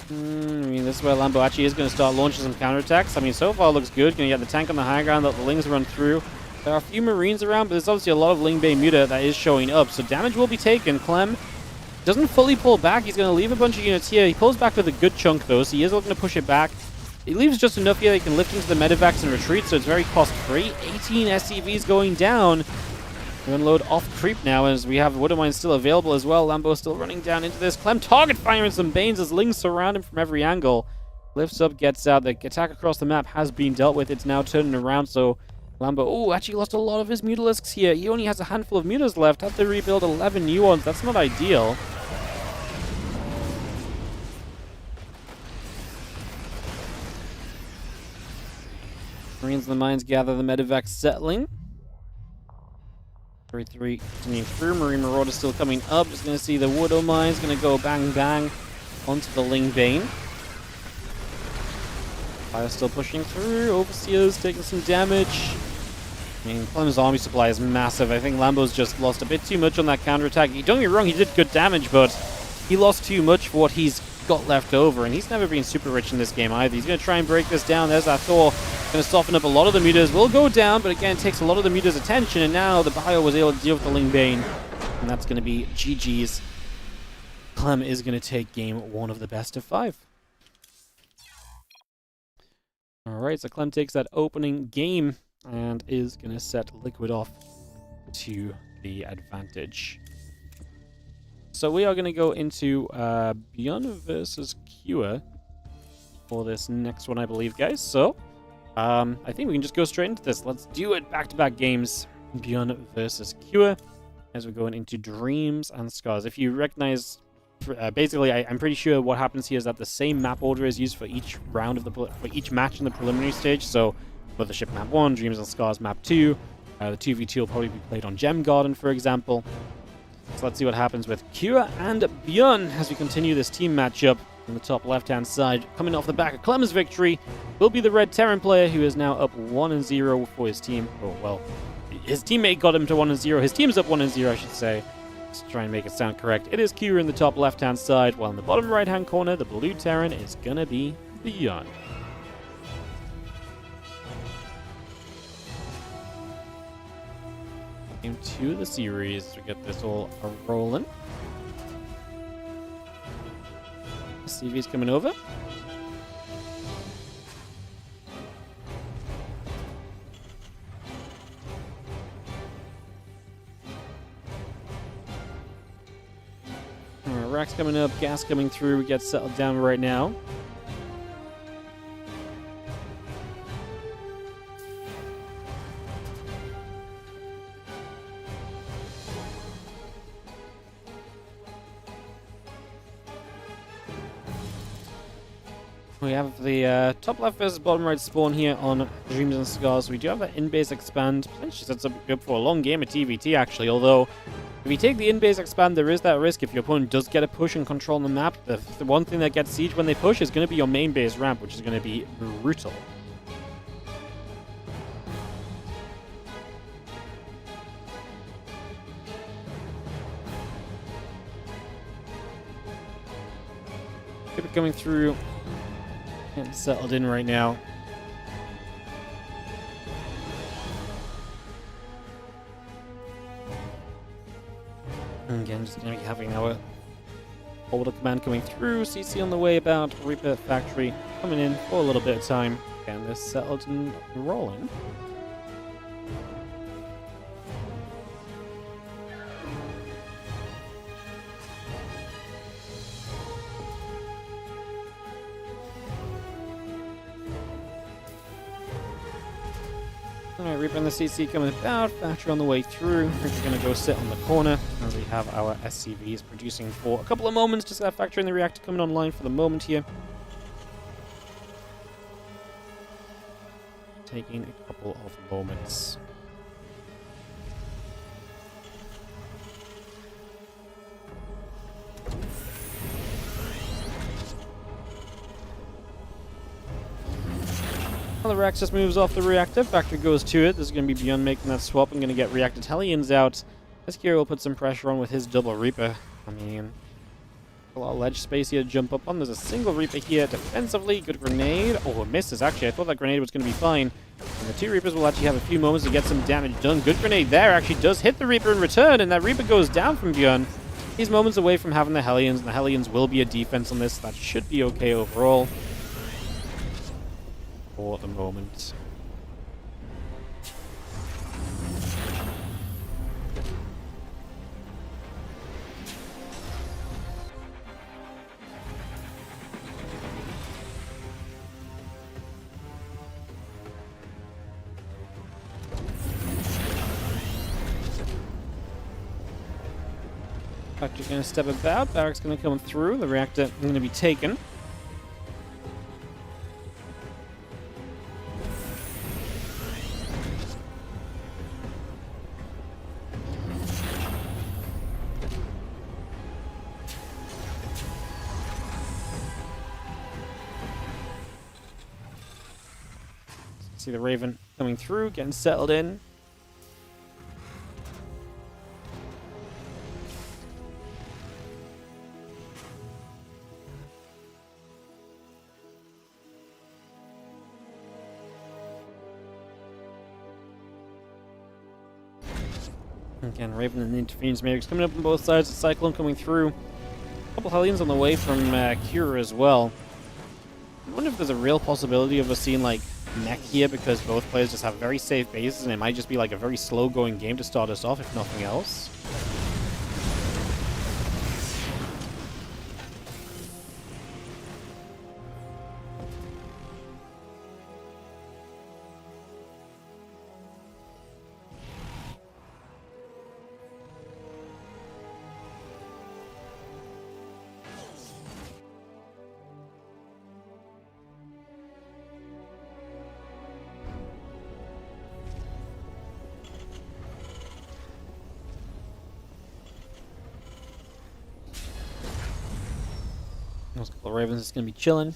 I mean, this is where Lambo actually is going to start launching some counterattacks. I mean, so far looks good. Going to get the tank on the high ground that the Lings run through. There are a few Marines around, but there's obviously a lot of Ling Bane Muta that is showing up. So damage will be taken. Clem doesn't fully pull back. He's going to leave a bunch of units here. He pulls back with a good chunk, though, so he is looking to push it back. He leaves just enough here that he can lift into the medevacs and retreat, so it's very cost-free. 18 SCVs going down. We're going to load off creep now as we have Woodermine still available as well. Lambo still running down into this. Clem target firing some Banes as Lings surround him from every angle. Lifts up, gets out. The attack across the map has been dealt with. It's now turning around, so Lambo, actually lost a lot of his Mutalisks here. He only has a handful of Mutas left. Have to rebuild 11 new ones. That's not ideal. Marines in the mines gather the medevac settling. 3-3 continuing through. Marine Marauder still coming up. Just going to see the Widow mines going to go bang bang onto the Ling Bane. Fire still pushing through. Overseer's taking some damage. I mean, Clem's army supply is massive. I think Lambo's just lost a bit too much on that counterattack. Don't get me wrong, he did good damage, but he lost too much for what he's got left over, and he's never been super rich in this game either. He's going to try and break this down. There's that Thor. Going to soften up a lot of the Mutas. Will go down, but again, takes a lot of the Mutas' attention, and now the Bio was able to deal with the Ling Bane, and that's going to be GG's. Clem is going to take game 1 of the best of 5. Alright, so Clem takes that opening game and is going to set Liquid off to the advantage. So we are going to go into Beyond versus Cure for this next one, I believe, guys. So I think we can just go straight into this. Let's do it. Back-to-back games. Beyond versus Cure as we're going into Dreams and Scars. If you recognize, basically, I'm pretty sure what happens here is that the same map order is used for each round of for each match in the preliminary stage. So Mothership map 1, Dreams and Scars map 2. The 2v2 will probably be played on Gem Garden, for example. So let's see what happens with Cure and Beyond as we continue this team matchup. On the top left-hand side, coming off the back of Clem's victory, will be the Red Terran player who is now up 1-0 for his team. Oh, well, his teammate got him to 1-0. His team's up 1-0, I should say. Let's try and make it sound correct. It is Cure in the top left-hand side, while in the bottom right-hand corner, the blue Terran is gonna be Beyond. Game 2 of the series. We get this all rolling. CV's coming over. Racks coming up, gas coming through. We get settled down right now. We have the top left versus bottom right spawn here on Dreams and Scars. We do have an in-base expand. Potentially sets up good for a long game of TVT, actually. Although, if you take the in-base expand, there is that risk if your opponent does get a push and control on the map. The one thing that gets siege when they push is going to be your main base ramp, which is going to be brutal. Keep it coming through. Getting settled in right now. And again, just going to be having our order command coming through. CC on the way about. Reaper Factory coming in for a little bit of time. And they're settled and rolling. Alright, Reaper and the CC coming about. Factory on the way through. We're going to go sit on the corner as we have our SCVs producing for a couple of moments. Just that Factory and the reactor coming online for the moment here. Taking a couple of moments. Well, the Raxus moves off the reactor. Factor goes to it. This is going to be Beyond making that swap. I'm going to get reacted Hellions out. This Kira will put some pressure on with his double Reaper. I mean, a lot of ledge space here to jump up on. There's a single Reaper here defensively. Good grenade. Oh, it misses, actually. I thought that grenade was going to be fine. And the two Reapers will actually have a few moments to get some damage done. Good grenade there. Actually does hit the Reaper in return, and that Reaper goes down from Beyond. He's moments away from having the Hellions, and the Hellions will be a defense on this. That should be okay overall. For the moment. Factor going to step about. Barrack's going to come through. The reactor going to be taken. See the Raven coming through, getting settled in. Again, Raven and the Interference Matrix coming up on both sides. The Cyclone coming through. A couple Hellions on the way from Cura as well. I wonder if there's a real possibility of us seeing like mech here, because both players just have very safe bases, and it might just be like a very slow going game to start us off, if nothing else. Those couple of Ravens is going to be chilling.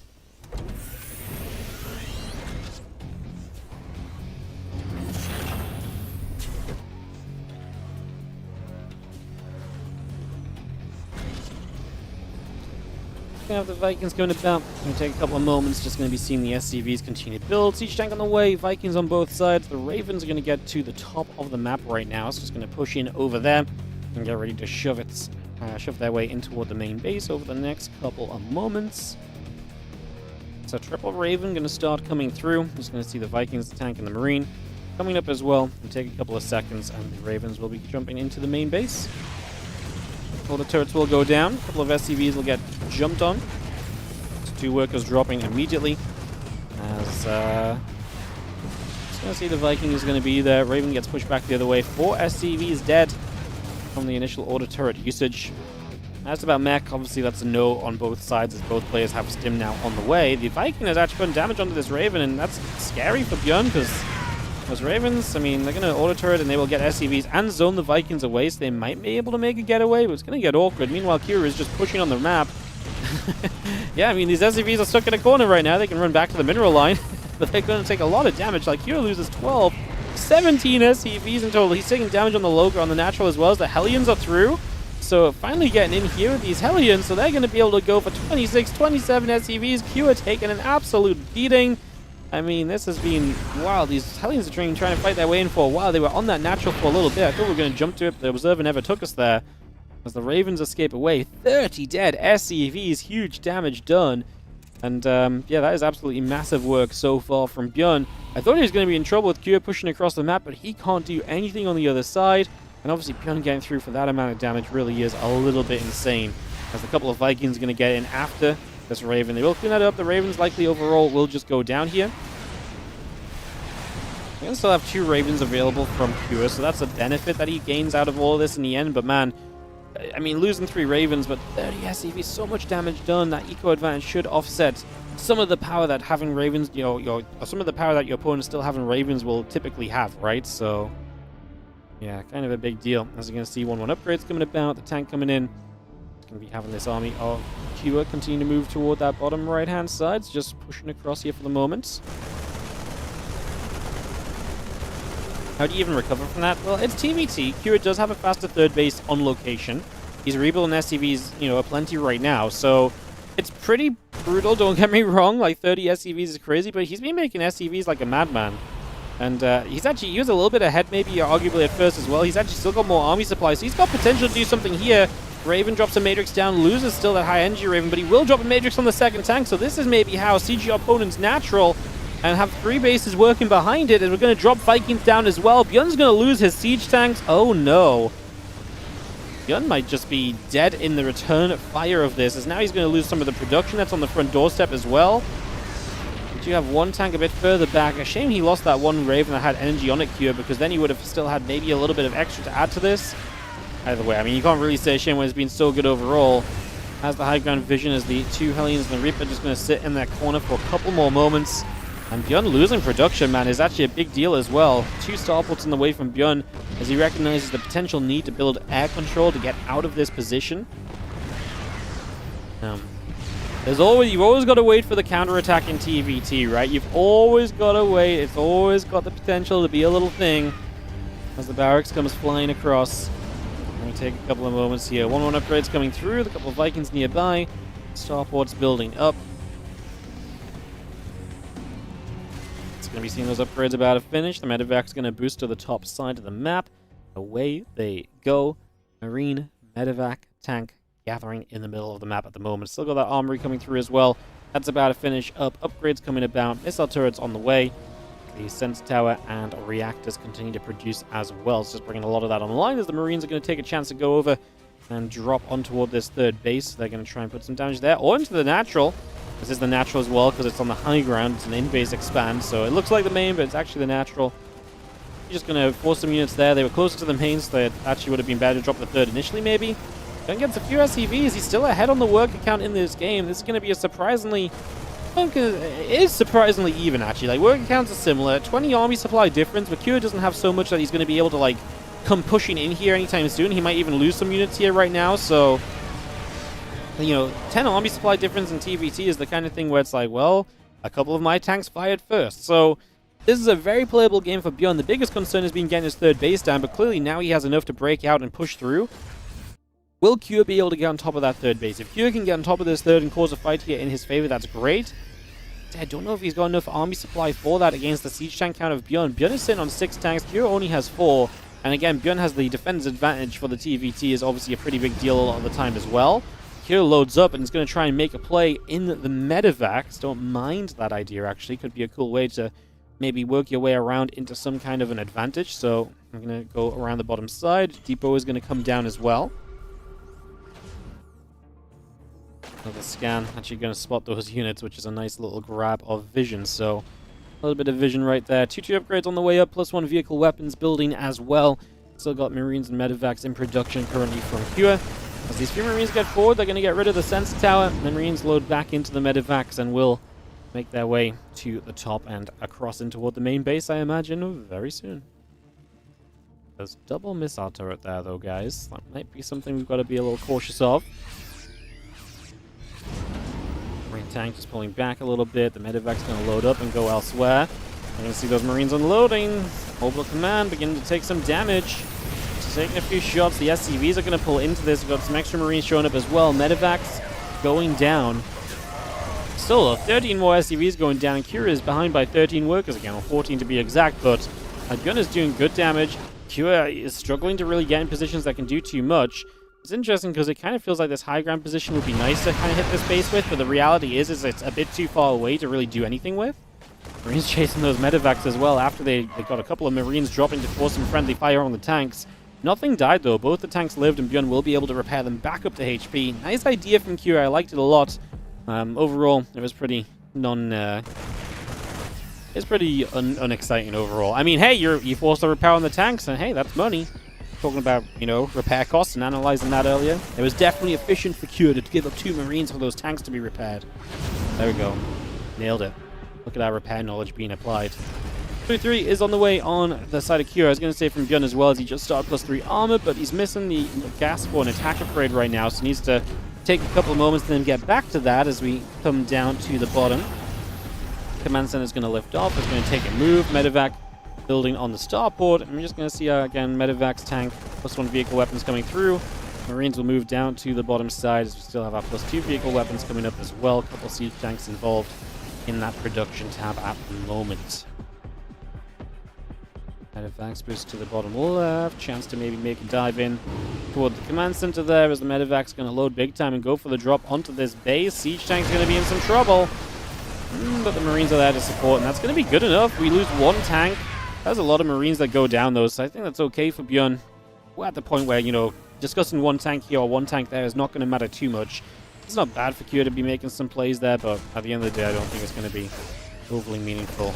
Gonna have the Vikings going about. Gonna take a couple of moments. Just gonna be seeing the SCVs continue to build. Siege tank on the way. Vikings on both sides. The Ravens are gonna get to the top of the map right now. So just gonna push in over there and get ready to shove their way in toward the main base over the next couple of moments. So triple Raven gonna start coming through. Just gonna see the Vikings, the tank, and the Marine coming up as well. It'll take a couple of seconds, and the Ravens will be jumping into the main base. All the turrets will go down. A couple of SCVs will get jumped on. Two workers dropping immediately. As just gonna see the Viking is gonna be there. Raven gets pushed back the other way. 4 SCVs dead from the initial order turret usage. As about mech, obviously that's a no on both sides, as both players have Stim now on the way. The Viking has actually put damage onto this Raven, and that's scary for Björn, because those Ravens, I mean, they're going to auto turret and they will get SCVs and zone the Vikings away, so they might be able to make a getaway, but it's going to get awkward. Meanwhile, Kira is just pushing on the map. Yeah, I mean, these SCVs are stuck in a corner right now. They can run back to the mineral line, but they're going to take a lot of damage. Like, Kira loses 12, 17 SCVs in total. He's taking damage on the low on the natural as well, as the Hellions are through. So finally getting in here with these Hellions, so they're going to be able to go for 26, 27 SCVs. Kira taking an absolute beating. I mean, this has been wild. These Hellions are trying to fight their way in for a while. They were on that natural for a little bit. I thought we were going to jump to it, but the Observer never took us there, as the Ravens escape away. 30 dead SCVs, huge damage done. And yeah, that is absolutely massive work so far from Björn. I thought he was going to be in trouble with Kira pushing across the map, but he can't do anything on the other side. And obviously Björn getting through for that amount of damage really is a little bit insane, as a couple of Vikings are going to get in after this Raven. They will clean that up. The Ravens likely overall will just go down here. We're going to still have 2 Ravens available from Kira, so that's a benefit that he gains out of all of this in the end. But man, I mean, losing 3 Ravens, but 30 SCV, so much damage done. That eco advantage should offset some of the power that having Ravens, some of the power that your opponent still having Ravens will typically have, right? So yeah, kind of a big deal. As you're going to see 1-1 upgrades coming about, the tank coming in. It's going to be having this army of Kira continue to move toward that bottom right-hand side. It's just pushing across here for the moment. How do you even recover from that? Well, it's TVT. Kira does have a faster third base on location. He's rebuilding SCVs, you know, aplenty right now, so it's pretty brutal, don't get me wrong. Like, 30 SCVs is crazy, but he's been making SCVs like a madman. And he was a little bit ahead, maybe, arguably, at first as well. He's actually still got more army supplies, so he's got potential to do something here. Raven drops a Matrix down, loses still that high energy Raven, but he will drop a Matrix on the second tank, so this is maybe how CG opponent's natural and have 3 bases working behind it, and we're going to drop Vikings down as well. Bjorn's going to lose his siege tanks. Oh, no. Bjorn might just be dead in the return fire of this, as now he's going to lose some of the production that's on the front doorstep as well. We do have one tank a bit further back. A shame he lost that one Raven that had energy on it, Cure, because then he would have still had maybe a little bit of extra to add to this. Either way, I mean, you can't really say a shame when it's been so good overall. Has the high ground vision as the 2 Hellions and the Reaper just going to sit in that corner for a couple more moments. And Bjorn losing production, man, is actually a big deal as well. 2 starports in the way from Bjorn as he recognizes the potential need to build air control to get out of this position. You've always got to wait for the counterattack in TVT, right? You've always got to wait. It's always got the potential to be a little thing as the barracks comes flying across. Going to take a couple of moments here. 1-1 upgrades coming through. A couple of Vikings nearby. Starports building up. It's going to be seeing those upgrades about to finish. The medevac's going to boost to the top side of the map. Away they go. Marine, medevac, tank gathering in the middle of the map at the moment. Still got that armory coming through as well. That's about to finish up. Upgrades coming about. Missile turrets on the way. The sensor tower and reactors continue to produce as well. It's just bringing a lot of that online as the Marines are going to take a chance to go over and drop on toward this third base. They're going to try and put some damage there or into the natural. This is the natural as well because it's on the high ground. It's an in-base expand, so it looks like the main, but it's actually the natural. You're just going to force some units there. They were closer to the main, so it actually would have been better to drop the third initially, maybe. Gun gets a few SCVs. He's still ahead on the work account in this game. This is going to be a surprisingly... it is surprisingly even, actually. Like, work accounts are similar. 20 army supply difference, but Kira doesn't have so much that he's going to be able to, like, come pushing in here anytime soon. He might even lose some units here right now, so... You know, 10 army supply difference in TVT is the kind of thing where it's like, well, a couple of my tanks fired first. So, this is a very playable game for Bjorn. The biggest concern has been getting his third base down, but clearly now he has enough to break out and push through. Will Cure be able to get on top of that third base? If Cure can get on top of this third and cause a fight here in his favor, that's great. I don't know if he's got enough army supply for that against the siege tank count of Bjorn. Bjorn is sitting on 6 tanks. Cure only has 4. And again, Bjorn has the defense advantage for the TVT is obviously a pretty big deal a lot of the time as well. Cure loads up and is going to try and make a play in the medevacs. Don't mind that idea, actually. Could be a cool way to maybe work your way around into some kind of an advantage. So I'm going to go around the bottom side. Depot is going to come down as well. Another scan. Actually going to spot those units, which is a nice little grab of vision. So a little bit of vision right there. 2 upgrades on the way up, plus 1 vehicle weapons building as well. Still got Marines and medevacs in production currently from Cure. As these few Marines get forward, they're going to get rid of the sensor tower. And the Marines load back into the medevacs and will make their way to the top and across in toward the main base, I imagine, very soon. There's double missile turret there, though, guys. That might be something we've got to be a little cautious of. Marine tank just pulling back a little bit. The medevac's going to load up and go elsewhere. We're going to see those Marines unloading. Orbital command beginning to take some damage. Just taking a few shots. The SCVs are going to pull into this. We've got some extra Marines showing up as well. Medevacs going down. Still, 13 more SCVs going down. And Cure is behind by 13 workers again, or 14 to be exact. But Gun is doing good damage. Cure is struggling to really get in positions that can do too much. It's interesting because it kind of feels like this high ground position would be nice to kind of hit this base with, but the reality is it's a bit too far away to really do anything with. Marines chasing those medevacs as well after they got a couple of Marines dropping to force some friendly fire on the tanks. Nothing died though. Both the tanks lived and Bjorn will be able to repair them back up to HP. Nice idea from Cure. I liked it a lot. Overall, it was pretty unexciting overall. I mean, hey, you forced a repair on the tanks, and hey, that's money. Talking about, you know, repair costs and analyzing that earlier. It was definitely efficient for Cure to give up 2 Marines for those tanks to be repaired. There we go. Nailed it. Look at our repair knowledge being applied. 3 is on the way on the side of Cure. I was going to say from Bjorn as well, as he just started +3 armor, but he's missing the gas for an attack upgrade right now, so he needs to take a couple of moments and then get back to that as we come down to the bottom. Command center is going to lift off. It's going to take a move. Medevac building on the starport. And we're just going to see, again, Medevac's tank, +1 vehicle weapons coming through. Marines will move down to the bottom side as we still have our +2 vehicle weapons coming up as well. A couple siege tanks involved in that production tab at the moment. Medevac's boost to the bottom left. Chance to maybe make a dive in toward the command center there as the Medevac's going to load big time and go for the drop onto this base. Siege tank's going to be in some trouble. But the Marines are there to support, and that's going to be good enough. We lose 1 tank. There's a lot of Marines that go down, though, so I think that's okay for Bjorn. We're at the point where, you know, discussing 1 tank here or 1 tank there is not going to matter too much. It's not bad for Q to be making some plays there, but at the end of the day, I don't think it's going to be overly meaningful.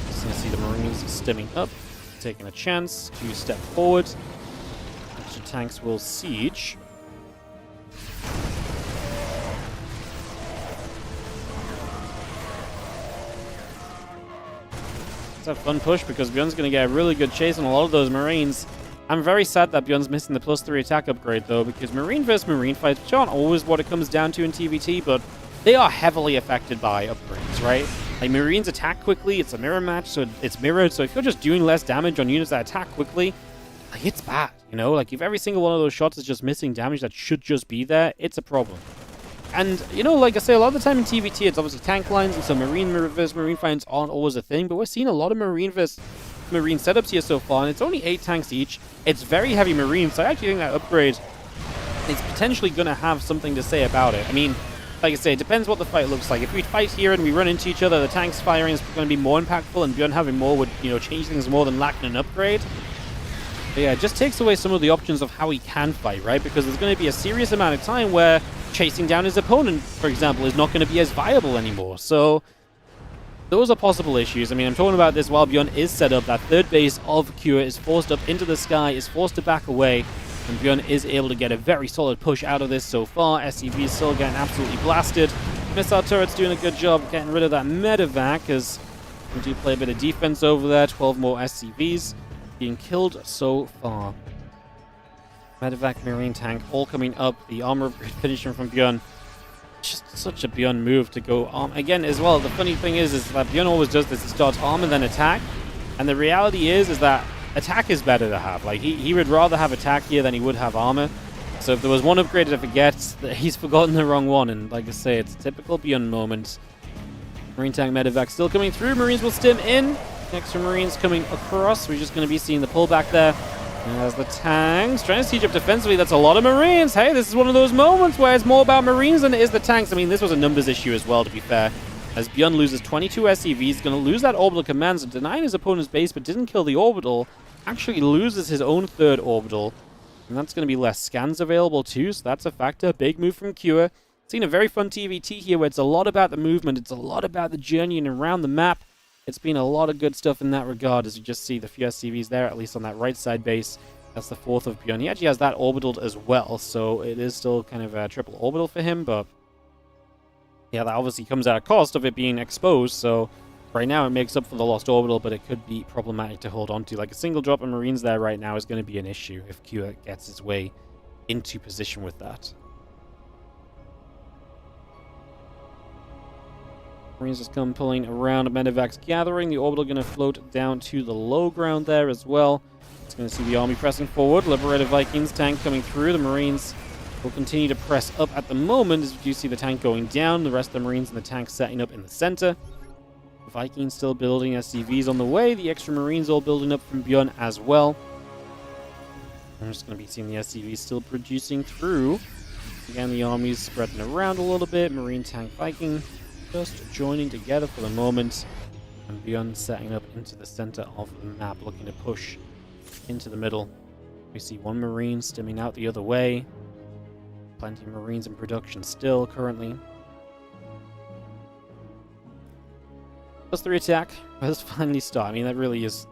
Just going to see the Marines stimming up, taking a chance to step forward. Extra tanks will siege. It's a fun push because Bjorn's going to get a really good chase on a lot of those Marines. I'm very sad that Bjorn's missing the +3 attack upgrade, though, because Marine versus Marine fights, which aren't always what it comes down to in TVT, but they are heavily affected by upgrades, right? Like, Marines attack quickly, it's a mirror match, so it's mirrored, so if you're just doing less damage on units that attack quickly, like, it's bad, you know? Like, if every single one of those shots is just missing damage that should just be there, it's a problem. And, you know, like I say, a lot of the time in TVT, it's obviously tank lines, and so Marine versus Marine fights aren't always a thing, but we're seeing a lot of Marine versus Marine setups here so far, and it's only 8 tanks each. It's very heavy Marines, so I actually think that upgrade is potentially going to have something to say about it. I mean, like I say, it depends what the fight looks like. If we fight here and we run into each other, the tanks firing is going to be more impactful, and Bjorn having more would, you know, change things more than lacking an upgrade. But yeah, it just takes away some of the options of how he can fight, right? Because there's going to be a serious amount of time where chasing down his opponent, for example, is not going to be as viable anymore. So those are possible issues. I mean, I'm talking about this while Bjorn is set up. That third base of Cure is forced up into the sky, is forced to back away, and Bjorn is able to get a very solid push out of this so far. SCV is still getting absolutely blasted. Missile turret's doing a good job getting rid of that medevac, as we do play a bit of defense over there. 12 more SCVs being killed so far. Medevac, Marine tank, all coming up. The armor finishing from Bjorn. Just such a Bjorn move to go arm. Again, as well, the funny thing is that Bjorn always does this. He starts arm and then attack. And the reality is that attack is better to have. Like, he would rather have attack here than he would have armor. So if there was one upgrade that forgets, he's forgotten the wrong one. And like I say, it's a typical Bjorn moment. Marine tank, medevac still coming through. Marines will stim in. Extra Marines coming across. We're just going to be seeing the pullback there. As the tanks trying to siege up defensively. That's a lot of Marines. Hey, this is one of those moments where it's more about Marines than it is the tanks. I mean, this was a numbers issue as well, to be fair. As Bjorn loses 22 SCVs, going to lose that orbital command, so denying his opponent's base, but didn't kill the orbital. Actually loses his own third orbital. And that's going to be less scans available too, so that's a factor. Big move from Cure. Seen a very fun TVT here where it's a lot about the movement. It's a lot about the journey and around the map. It's been a lot of good stuff in that regard, as you just see the few SCVs there, at least on that right side base. That's the 4th of Bjorn. He actually has that orbital as well, so it is still kind of a triple orbital for him, but yeah, that obviously comes at a cost of it being exposed, so right now it makes up for the lost orbital, but it could be problematic to hold on to. Like, a single drop of Marines there right now is going to be an issue if Q gets its way into position with that. Marines just come pulling around Medevac's gathering. The orbital going to float down to the low ground there as well. It's going to see the army pressing forward. Liberated Vikings tank coming through. The Marines will continue to press up at the moment as you do see the tank going down. The rest of the Marines and the tank setting up in the center. The Vikings still building SCVs on the way. The extra Marines all building up from Bjorn as well. I'm just going to be seeing the SCVs still producing through. Again, the army's spreading around a little bit. Marine tank Viking just joining together for the moment, and Bjorn setting up into the center of the map, looking to push into the middle. We see one Marine stimming out the other way. Plenty of Marines in production still currently. +3 attack. Let's finally start. I mean, that really is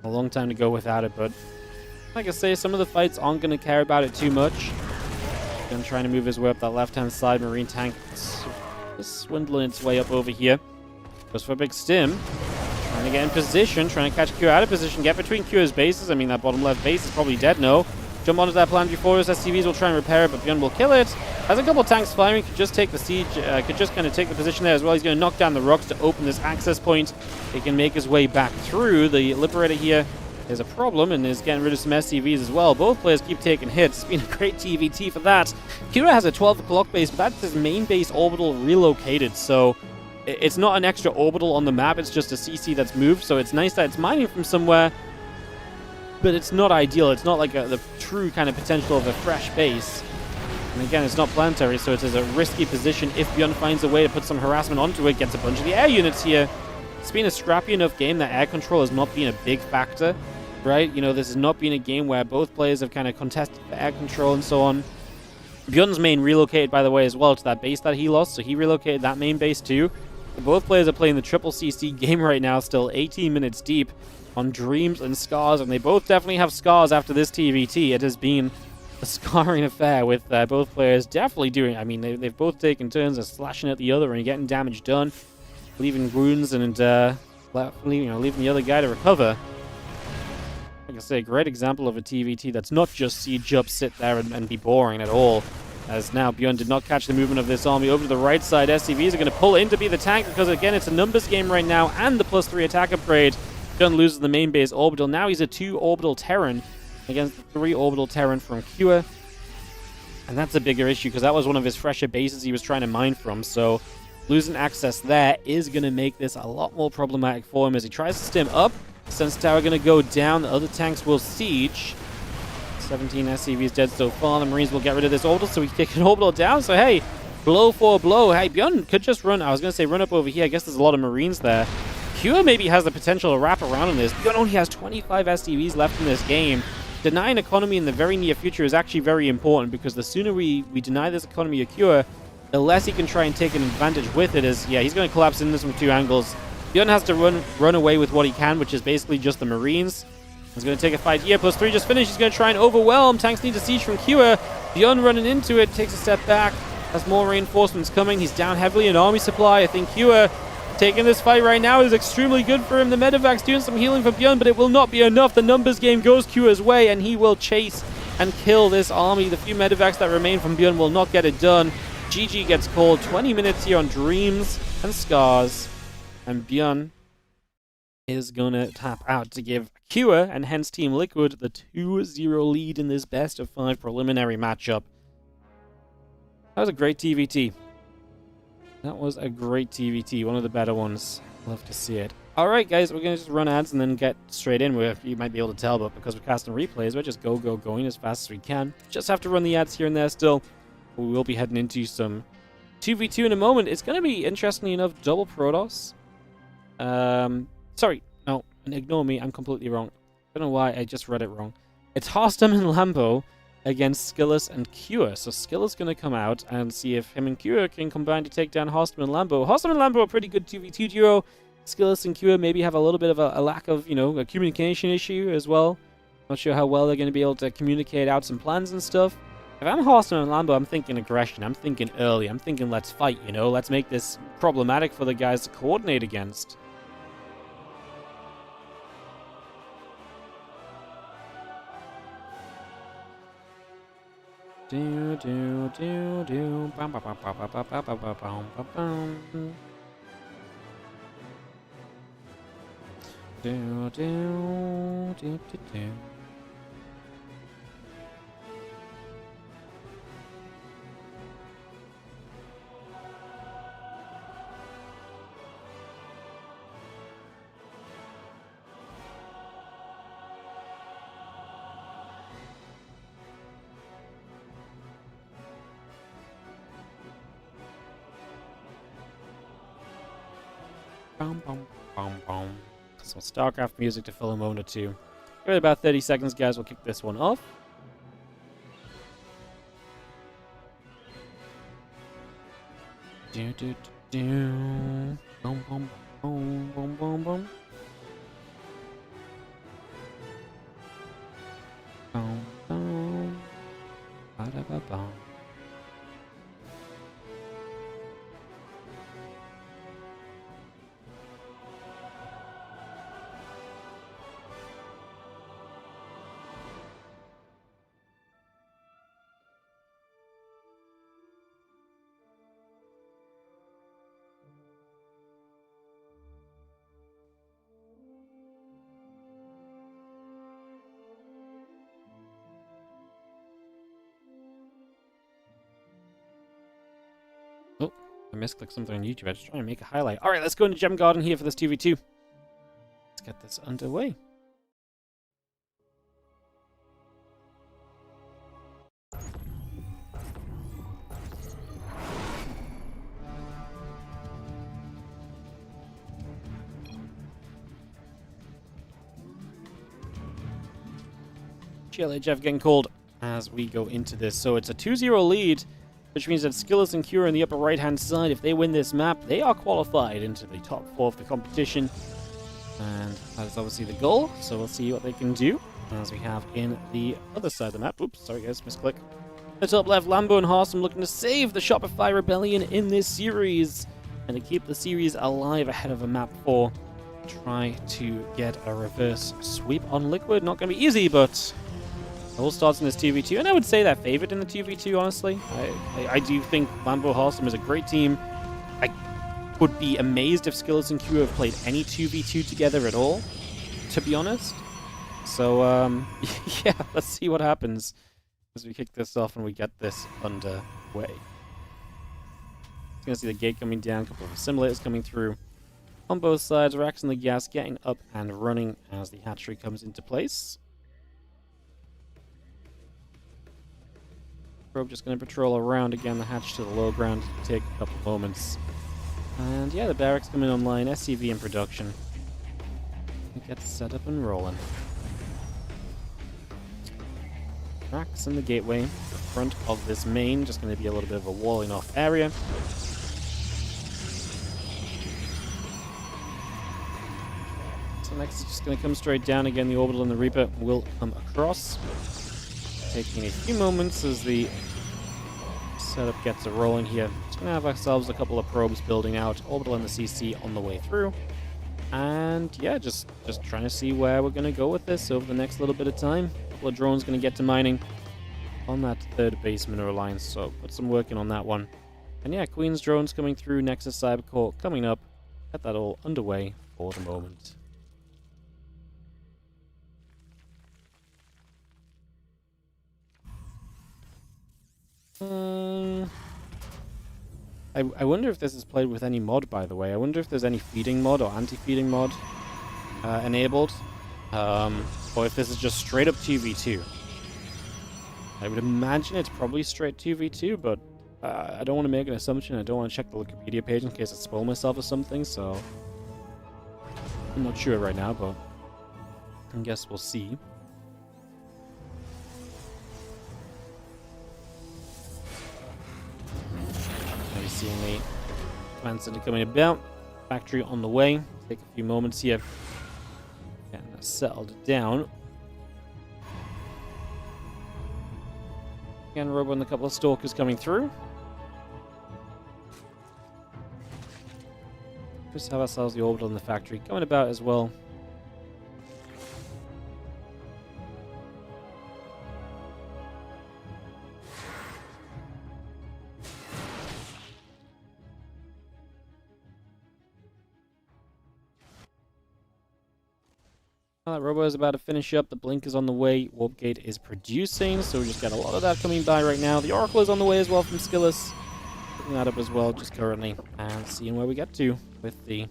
a long time to go without it, but like I say, some of the fights aren't going to care about it too much. Bjorn trying to move his way up that left-hand side. Marine tank swindling its way up over here. Goes for a big stim. Trying to get in position, trying to catch Q out of position, get between Q's bases. I mean, that bottom left base is probably dead. No. jump onto that plant before us. SCVs will try and repair it, but Bjorn will kill it. Has a couple tanks firing, could just take the siege, could just kind of take the position there as well. He's going to knock down the rocks to open this access point. He can make his way back through. The Liberator here is a problem and is getting rid of some SCVs as well. Both players keep taking hits. It's been a great TVT for that. Kira has a 12 o'clock base, but that's his main base orbital relocated, so it's not an extra orbital on the map, it's just a CC that's moved, so it's nice that it's mining from somewhere, but it's not ideal. It's not like the true kind of potential of a fresh base. And again, it's not planetary, so it's a risky position. If Bjorn finds a way to put some harassment onto it, gets a bunch of the air units here. It's been a scrappy enough game that air control has not been a big factor, right? You know, this has not been a game where both players have kind of contested for air control and so on. Bjorn's main relocated, by the way, as well to that base that he lost, so he relocated that main base too. Both players are playing the triple CC game right now, still 18 minutes deep on Dreams and Scars, and they both definitely have scars after this TVT. It has been a scarring affair with both players definitely doing, I mean, they've both taken turns of slashing at the other and getting damage done, leaving wounds and leaving the other guy to recover. Like I say, great example of a TVT that's not just siege up, sit there and be boring at all. As now Bjorn did not catch the movement of this army over to the right side. SCVs are going to pull in to be the tank because, again, it's a numbers game right now and the +3 attack upgrade. Bjorn loses the main base orbital. Now he's a 2 orbital Terran against the 3 orbital Terran from Kua. And that's a bigger issue because that was one of his fresher bases he was trying to mine from. So losing access there is going to make this a lot more problematic for him as he tries to stim up. Sense Tower going to go down. The other tanks will siege. 17 SCVs dead so far. The Marines will get rid of this orbital, so we take an orbital down. So, hey, blow for blow. Hey, Bjorn could just run. I was going to say run up over here. I guess there's a lot of Marines there. Kua maybe has the potential to wrap around on this. Bjorn only has 25 SCVs left in this game. Denying economy in the very near future is actually very important because the sooner we deny this economy of Kua, the less he can try and take an advantage with it. As yeah, he's going to collapse into this from 2 angles. Bjorn has to run away with what he can, which is basically just the Marines. He's going to take a fight here. +3 just finished. He's going to try and overwhelm. Tanks need to siege from Kua. Bjorn running into it. Takes a step back. Has more reinforcements coming. He's down heavily in army supply. I think Kua taking this fight right now is extremely good for him. The medevac's doing some healing for Bjorn, but it will not be enough. The numbers game goes Kua's way, and he will chase and kill this army. The few medevacs that remain from Bjorn will not get it done. GG gets called. 20 minutes here on Dreams and Scars. And Bjorn is going to tap out to give Kua and hence Team Liquid the 2-0 lead in this best of 5 preliminary matchup. That was a great TVT. That was a great TVT, one of the better ones. Love to see it. Alright guys, we're going to just run ads and then get straight in. You might be able to tell, but because we're casting replays, we're just going as fast as we can. Just have to run the ads here and there still. We will be heading into some 2v2 in a moment. It's going to be, interestingly enough, double Protoss. Sorry, no, ignore me, I'm completely wrong. I don't know why I just read it wrong. It's Harstem and Lambo against Skillus and Kua. So Skillus going to come out and see if him and Kua can combine to take down Harstem and Lambo. Harstem and Lambo are a pretty good 2v2 duo. Skillus and Kua maybe have a little bit of a lack of, a communication issue as well. Not sure how well they're going to be able to communicate out some plans and stuff. If I'm Harstem and Lambo, I'm thinking aggression. I'm thinking early. I'm thinking let's fight, Let's make this problematic for the guys to coordinate against. Do do do do bam bam bam bam bam bam bam bam bam. Do do do do do. Bum, bum, bum, bum. Some StarCraft music to fill a moment or two. Give it about 30 seconds, guys. We'll kick this one off. Do, do, do, do. Bum, bum, bum, bum, bum, bum. Bum, bum. Ba-da-ba-bum. I misclicked something on YouTube. I was trying to make a highlight. Alright, let's go into Gem Garden here for this 2v2. Let's get this underway. GLHF getting called as we go into this. So it's a 2-0 lead, which means that Skillus and Cura on the upper right-hand side, if they win this map, they are qualified into the top 4 of the competition. And that is obviously the goal, so we'll see what they can do as we have in the other side of the map. Oops, sorry guys, misclick. The top left, Lambo and Harstem looking to save the Shopify Rebellion in this series and to keep the series alive ahead of a map 4. Try to get a reverse sweep on Liquid. Not going to be easy, but it all starts in this 2v2, and I would say they're favored in the 2v2, honestly. I do think Lambo Harstem is a great team. I would be amazed if Skillus and Q have played any 2v2 together at all, to be honest. So, yeah, let's see what happens as we kick this off and we get this underway. You're going to see the gate coming down, a couple of simulators coming through on both sides, racks in the gas, getting up and running as the hatchery comes into place. Probe just going to patrol around again the hatch to the low ground, take a couple moments. And yeah, the barracks coming online, SCV in production. It gets set up and rolling. Racks in the gateway, the front of this main, just going to be a little bit of a walling off area. So next is just going to come straight down again, the Orbital and the Reaper will come across. Taking a few moments as the setup gets a rolling here. Just going to have ourselves a couple of probes building out, Orbital and the CC on the way through. And yeah, just trying to see where we're going to go with this over the next little bit of time. A couple of drones going to get to mining on that third base mineral line, so put some work in on that one. And yeah, Queen's drones coming through, Nexus Cybercore coming up. Get that all underway for the moment. I wonder if this is played with any mod, by the way. I wonder if there's any feeding mod or anti-feeding mod enabled. Or if this is just straight up 2v2. I would imagine it's probably straight 2v2, but I don't want to make an assumption. I don't want to check the Wikipedia page in case I spoil myself or something, so I'm not sure right now, but I guess we'll see. Seeing the command center coming about. Factory on the way. Take a few moments here. Getting settled down. Again, Robo and a couple of stalkers coming through. Just have ourselves the Orbital in the factory coming about as well. Robo is about to finish up. The blink is on the way. Warp gate is producing, so we just got a lot of that coming by right now. The Oracle is on the way as well from Skillus. Picking that up as well just currently. And seeing where we get to with the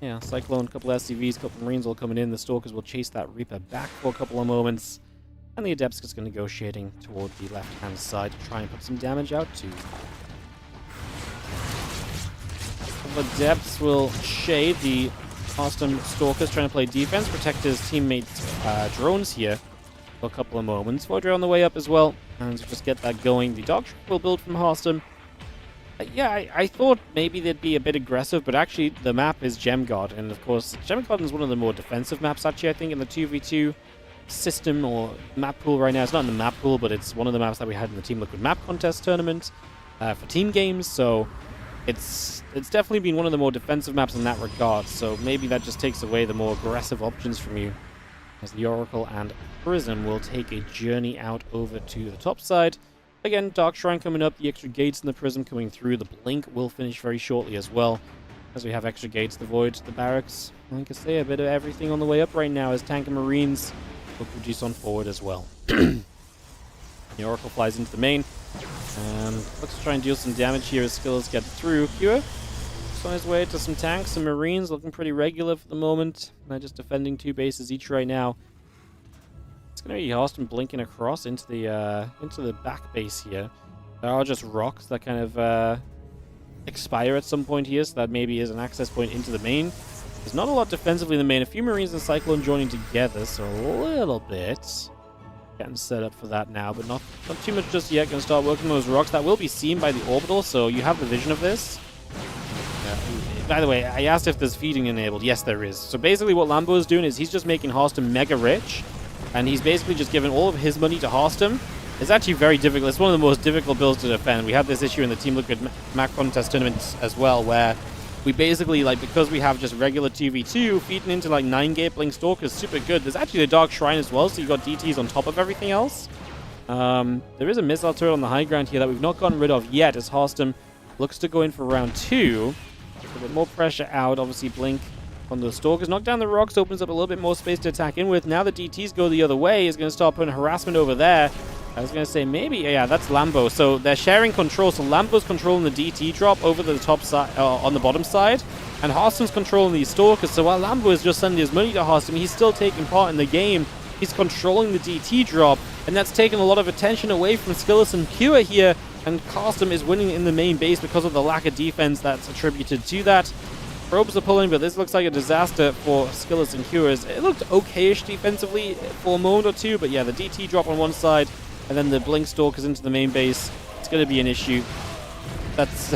Cyclone, a couple of SCVs, a couple of Marines all coming in. The Stalkers will chase that Reaper back for a couple of moments. And the Adepts is going to go shading toward the left-hand side to try and put some damage out too. The Adepts will shade the Harstem Stalkers, trying to play defense, protect his teammates' drones here for a couple of moments. Voidray on the way up as well, and just get that going. The dog truck will build from Harstem. Yeah, I thought maybe they'd be a bit aggressive, but actually the map is Gem God, and of course Gem Garden is one of the more defensive maps actually, I think, in the 2v2 system or map pool right now. It's not in the map pool, but it's one of the maps that we had in the Team Liquid map contest tournament for team games, so it's definitely been one of the more defensive maps in that regard, so maybe that just takes away the more aggressive options from you, as the Oracle and Prism will take a journey out over to the top side. Again, Dark Shrine coming up, the extra gates and the Prism coming through. The Blink will finish very shortly as well, as we have extra gates, the Void, the Barracks. Like I say, a bit of everything on the way up right now, as Tank and Marines will produce on forward as well. The Oracle flies into the main. And looks to try and deal some damage here as Skillus get through. Kua is on his way to some tanks, some marines, looking pretty regular for the moment. They're just defending 2 bases each right now. It's going to be Harstem blinking across into the back base here. There are just rocks that kind of expire at some point here, so that maybe is an access point into the main. There's not a lot defensively in the main. A few marines and Cyclone joining together, so a little bit getting set up for that now, but not too much just yet. Going to start working on those rocks. That will be seen by the orbital, so you have the vision of this. By the way, I asked if there's feeding enabled. Yes, there is. So basically what Lambo is doing is he's just making Harstem mega rich, and he's basically just giving all of his money to Harstem. It's actually very difficult. It's one of the most difficult builds to defend. We had this issue in the Team Liquid Mac contest tournaments as well, where we basically, like, because we have just regular 2v2, feeding into, like, 9-gate Blink Stalker is super good. There's actually the Dark Shrine as well, so you got DTs on top of everything else. There is a missile turret on the high ground here that we've not gotten rid of yet, as Harstem looks to go in for round 2. A bit more pressure out. Obviously, Blink on the Stalkers. Knock down the rocks, opens up a little bit more space to attack in with. Now the DTs go the other way. Is going to start putting harassment over there. I was going to say, maybe, yeah, that's Lambo. So they're sharing control. So Lambo's controlling the DT drop over the top side, on the bottom side. And Harstem's controlling these Stalkers. So while Lambo is just sending his money to Harstem, he's still taking part in the game. He's controlling the DT drop. And that's taken a lot of attention away from Skillus and Kua here. And Harstem is winning in the main base because of the lack of defense that's attributed to that. Probes are pulling, but this looks like a disaster for Skillus and Kua. It looked okayish defensively for a moment or two, but yeah, the DT drop on one side, and then the Blink Stalkers into the main base. It's going to be an issue. That's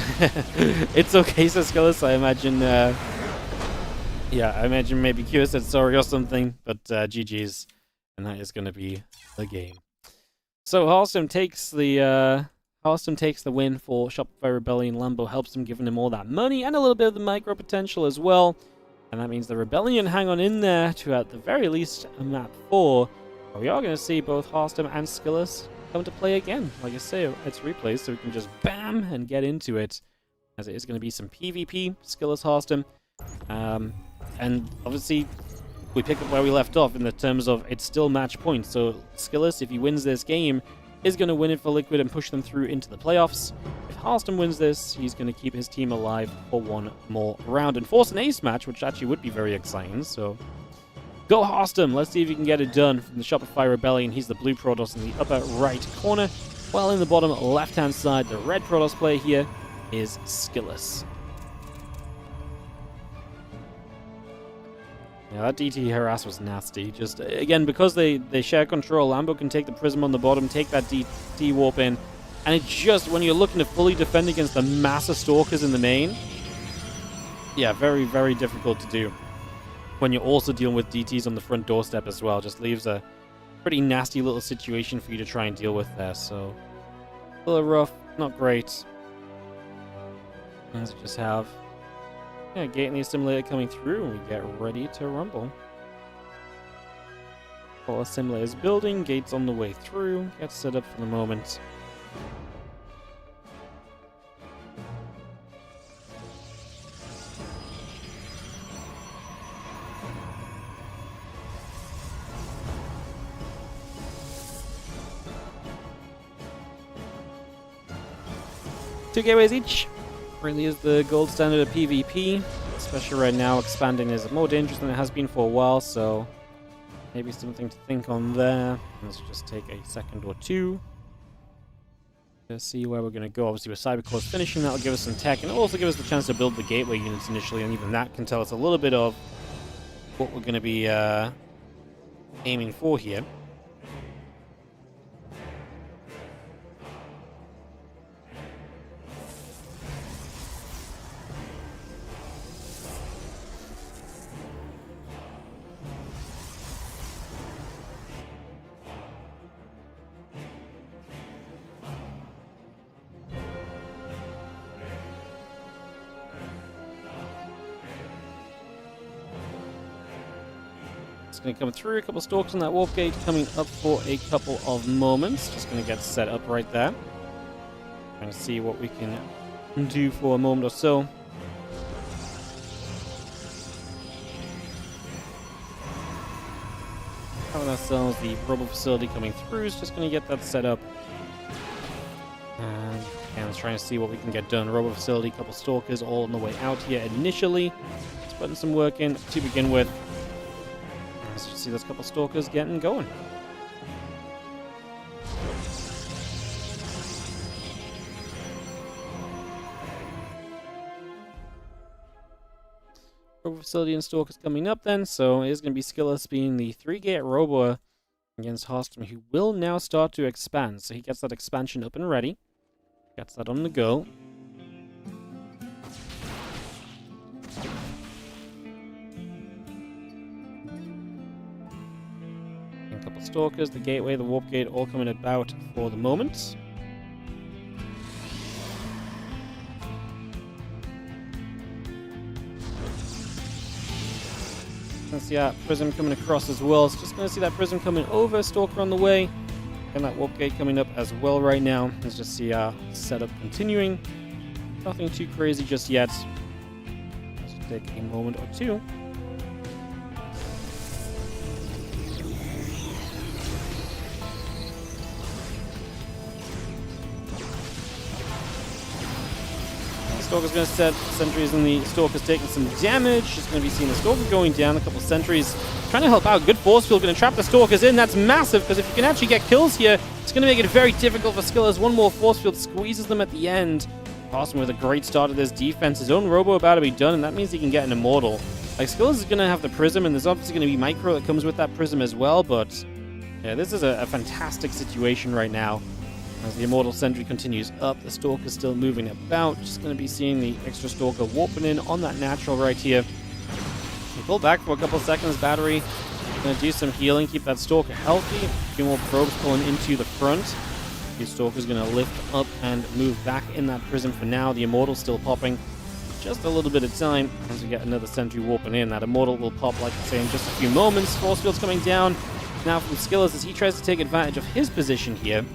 it's okay, says Skillus. I imagine, yeah, I imagine maybe Kua said sorry or something, but GG's, and that is going to be the game. So Harstem takes the win for Shopify Rebellion. Lambo helps him, giving him all that money and a little bit of the micro potential as well. And that means the Rebellion hang on in there to, at the very least, a map 4. But we are going to see both Harstem and Skillus come to play again. Like I say, it's replays, so we can just bam and get into it. As it is going to be some PvP, Skillus, Harstem. And obviously, we pick up where we left off in the terms of it's still match points. So Skillus, if he wins this game, is going to win it for Liquid and push them through into the playoffs. If Harstem wins this, he's going to keep his team alive for one more round and force an ace match, which actually would be very exciting. So, go Harstem! Let's see if he can get it done from the Shopify Rebellion. He's the blue Protoss in the upper right corner, while in the bottom left-hand side, the red Protoss player here is Skillus. Yeah, that DT harass was nasty. Just, again, because they share control, Lambo can take the Prism on the bottom, take that DT warp in, and it just, when you're looking to fully defend against the massive Stalkers in the main, yeah, very, very difficult to do. When you're also dealing with DTs on the front doorstep as well, just leaves a pretty nasty little situation for you to try and deal with there, so a little rough, not great. As we just have... yeah, gate in the assimilator coming through, and we get ready to rumble. All assimilators building, gates on the way through. Get set up for the moment. Two gateways each. Really is the gold standard of PvP, especially right now. Expanding is more dangerous than it has been for a while, so maybe something to think on there. Let's just take a second or two to see where we're going to go. Obviously, with Cybercore's finishing, that'll give us some tech, and it'll also give us the chance to build the gateway units initially, and even that can tell us a little bit of what we're going to be aiming for here. Going to come through, a couple of stalks on that warp gate coming up for a couple of moments. Just going to get set up right there. Trying to see what we can do for a moment or so. Found ourselves the rubble facility coming through. Is just going to get that set up. And let's try and see what we can get done. Rubble facility, couple stalkers all on the way out here initially. Just putting some work in to begin with. Let's just see those couple stalkers getting going. Robo facility and stalkers coming up then, so it is going to be Skillus being the 3-gate robo against Harstem, who will now start to expand. So he gets that expansion up and ready. Gets that on the go. And a couple stalkers, the gateway, the warp gate, all coming about for the moment. See that prism coming across as well. So just going to see that prism coming over, stalker on the way, and that warp gate coming up as well right now. Let's just see our setup continuing. Nothing too crazy just yet. Let's just take a moment or two. Stalker's going to set sentries, and the Stalker's taking some damage. Just going to be seeing the Stalker going down. A couple of sentries trying to help out. Good force field, going to trap the Stalkers in. That's massive, because if you can actually get kills here, it's going to make it very difficult for Skillus. One more force field squeezes them at the end. Harstem with a great start of this defense. His own robo about to be done, and that means he can get an immortal. Like, Skillus is going to have the prism, and there's obviously going to be micro that comes with that prism as well, but yeah, this is a fantastic situation right now. As the Immortal Sentry continues up, the Stalker's still moving about. Just going to be seeing the extra Stalker warping in on that natural right here. We pull back for a couple of seconds. Battery going to do some healing, keep that Stalker healthy. A few more probes pulling into the front. The Stalker's going to lift up and move back in that prism for now. The Immortal's still popping. Just a little bit of time as we get another Sentry warping in. That Immortal will pop, like I say, in just a few moments. Force field's coming down now from Skillus as he tries to take advantage of his position here.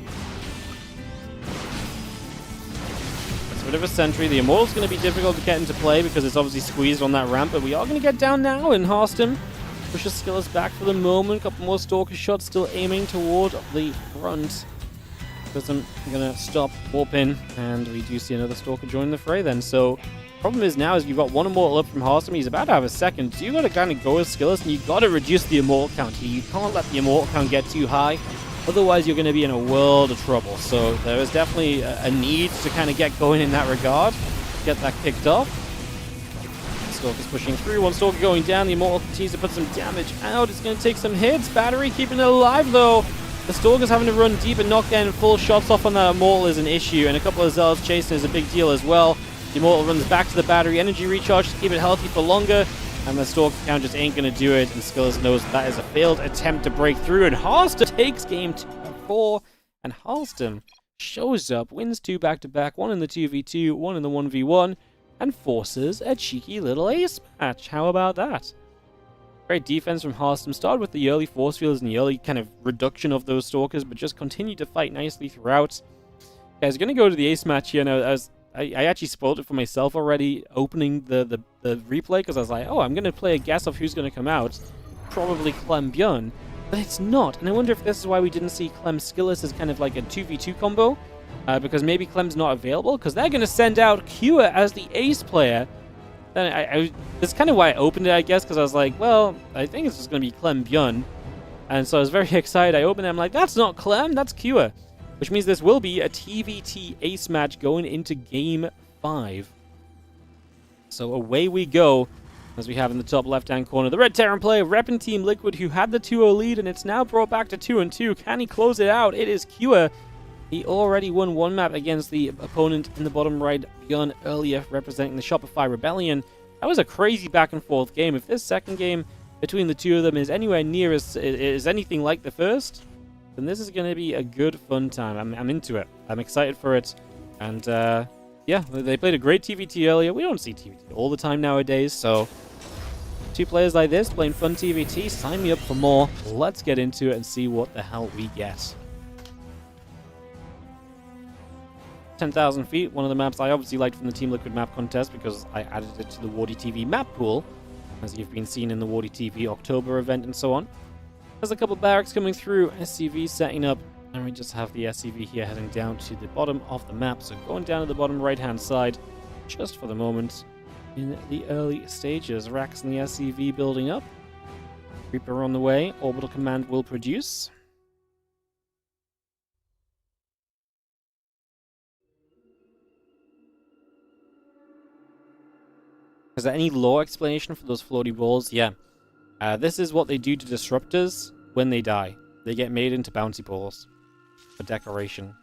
Bit of a sentry. The Immortal's going to be difficult to get into play because it's obviously squeezed on that ramp, but we are going to get down now, and Harstem pushes Skillus back for the moment. Couple more Stalker shots still aiming toward the front. Prism going to stop, warp in, and we do see another Stalker join the fray then. So problem is now is you've got one Immortal up from Harstem. He's about to have a second. So you got to kind of go with Skillus, and you got to reduce the Immortal count here. You can't let the Immortal count get too high. Otherwise, you're going to be in a world of trouble. So there is definitely a need to kind of get going in that regard. Get that kicked off. Stalker's pushing through. One Stalker going down. The Immortal continues to put some damage out. It's going to take some hits. Battery keeping it alive, though. The Stalker's having to run deep and knock down full shots off on that Immortal is an issue. And a couple of Zealots chasing is a big deal as well. The Immortal runs back to the battery. Energy recharge to keep it healthy for longer. And the Stalker count just ain't going to do it. And Skillus knows that is a failed attempt to break through. And Harstem takes game 4. And Harstem shows up, wins 2 back-to-back. 1 in the 2v2, 1 in the 1v1. And forces a cheeky little ace match. How about that? Great defense from Harstem. Started with the early force fields and the early kind of reduction of those Stalkers. But just continued to fight nicely throughout. Guys, going to go to the ace match here. Now, I actually spoiled it for myself already opening the replay because I was like, oh, I'm going to play a guess of who's going to come out. Probably Clem Björn. But it's not. And I wonder if this is why we didn't see Clem Skillus as kind of like a 2v2 combo. Because maybe Clem's not available. Because they're going to send out Kua as the ace player. Then that's kind of why I opened it, I guess. Because I was like, well, I think it's just going to be Clem Björn. And so I was very excited. I opened it. I'm like, that's not Clem. That's Kua. Which means this will be a TVT ace match going into Game 5. So away we go, as we have in the top left-hand corner. The Red Terran player, repping Team Liquid, who had the 2-0 lead, and it's now brought back to 2-2. Can he close it out? It is Kua. He already won one map against the opponent in the bottom right, Björn, earlier, representing the Shopify Rebellion. That was a crazy back-and-forth game. If this second game between the two of them is anywhere near as anything like the first, then this is going to be a good, fun time. I'm into it. I'm excited for it. And, yeah, they played a great TVT earlier. We don't see TVT all the time nowadays, so 2 players like this playing fun TVT, sign me up for more. Let's get into it and see what the hell we get. 10,000 feet, one of the maps I obviously liked from the Team Liquid map contest because I added it to the WardiTV map pool, as you've been seeing in the WardiTV October event and so on. There's a couple barracks coming through, SCV setting up, and we just have the SCV here heading down to the bottom of the map. So going down to the bottom right-hand side, just for the moment, in the early stages. Rax and the SCV building up. Reaper on the way. Orbital command will produce. Is there any lore explanation for those floaty balls? Yeah. This is what they do to disruptors when they die. They get made into bouncy balls for decoration.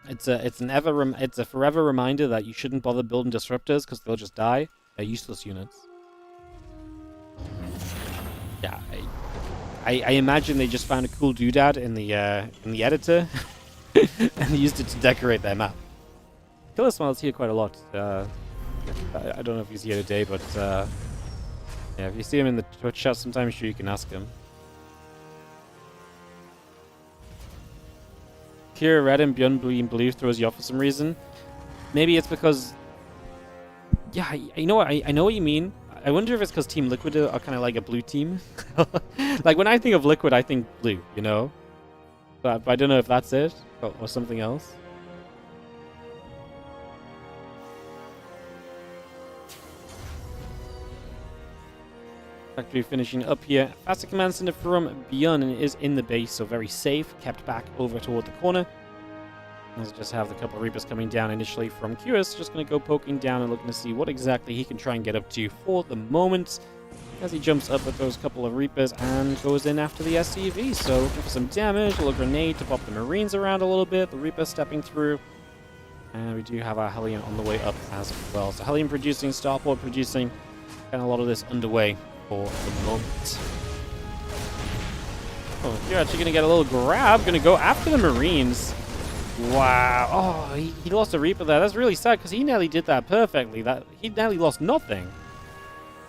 It's a forever reminder that you shouldn't bother building disruptors because they'll just die. They're useless units. Yeah, I imagine they just found a cool doodad in the editor and used it to decorate their map. Killer Smile's here quite a lot. I don't know if he's here today, but yeah, if you see him in the Twitch chat sometime, sure you can ask him. Kira red and Beyond blue throws you off for some reason. Maybe it's because, yeah, you know what? I know what you mean. I wonder if it's because Team Liquid are kind of like a blue team. Like when I think of Liquid, I think blue, you know. But I don't know if that's it or something else. Factory finishing up here. Faster command center from Beyond is in the base, so very safe. Kept back over toward the corner. Let's just have the couple of Reapers coming down initially from Qus. Just going to go poking down and looking to see what exactly he can try and get up to for the moment. As he jumps up with those couple of Reapers and goes in after the SCV. So looking for some damage, a little grenade to pop the Marines around a little bit. The Reaper stepping through. And we do have our Hellion on the way up as well. So Hellion producing, Starport producing. And a lot of this underway for the moment. Oh, you're actually going to get a little grab. Going to go after the Marines. Wow. Oh, he lost a Reaper there. That's really sad because he nearly did that perfectly. He nearly lost nothing.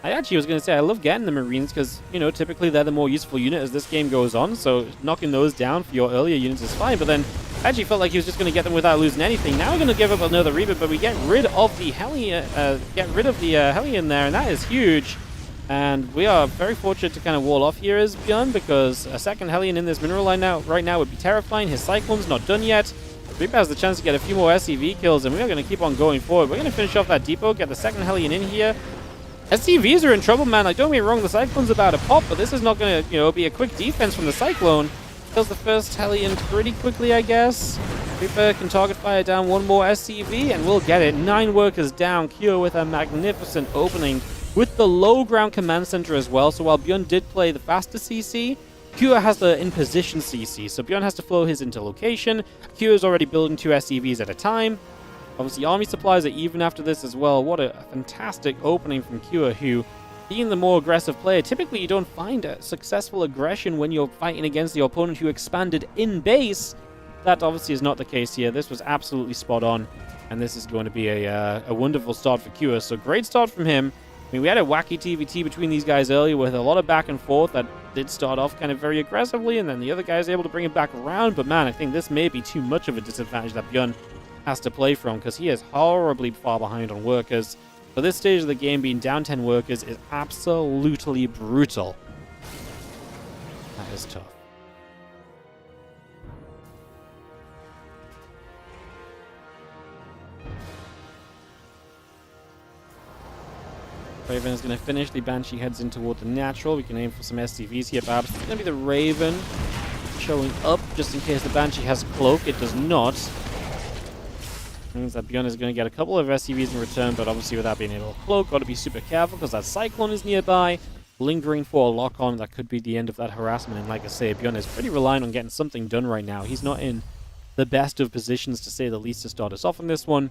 I actually was going to say I love getting the Marines because, you know, typically they're the more useful unit as this game goes on. So knocking those down for your earlier units is fine. But then I actually felt like he was just going to get them without losing anything. Now we're going to give up another Reaper, but we get rid of the Hellion, Hellion there, and that is huge. And we are very fortunate to kind of wall off here as Beyond because a second Hellion in this mineral line right now would be terrifying. His Cyclone's not done yet. Reaper has the chance to get a few more SCV kills, and we are going to keep on going forward. We're going to finish off that depot, get the second Hellion in here. SCVs are in trouble, man. Like, don't get me wrong, the Cyclone's about to pop, but this is not going to, you know, be a quick defense from the Cyclone. Kills the first Hellion pretty quickly, I guess. Reaper can target fire down one more SCV, and we'll get it. 9 workers down. Cure with a magnificent opening with the low ground command center as well. So while Beyond did play the faster CC, Cure has the in-position CC, so Beyond has to flow his into location. Cure is already building 2 SCVs at a time. Obviously, army supplies are even after this as well. What a fantastic opening from Cure, who, being the more aggressive player, typically you don't find a successful aggression when you're fighting against the opponent who expanded in base. That obviously is not the case here. This was absolutely spot on, and this is going to be a wonderful start for Cure. So great start from him. I mean, we had a wacky TVT between these guys earlier with a lot of back and forth that did start off kind of very aggressively, and then the other guy is able to bring it back around. But man, I think this may be too much of a disadvantage that Björn has to play from because he is horribly far behind on workers. For this stage of the game, being down 10 workers is absolutely brutal. That is tough. Raven is going to finish. The Banshee heads in toward the natural. We can aim for some SCVs here, perhaps. It's going to be the Raven showing up just in case the Banshee has Cloak. It does not. Means that Bjorn is going to get a couple of SCVs in return, but obviously without being able to Cloak, got to be super careful because that Cyclone is nearby. Lingering for a lock-on, that could be the end of that harassment. And like I say, Bjorn is pretty reliant on getting something done right now. He's not in the best of positions, to say the least, to start us off on this one.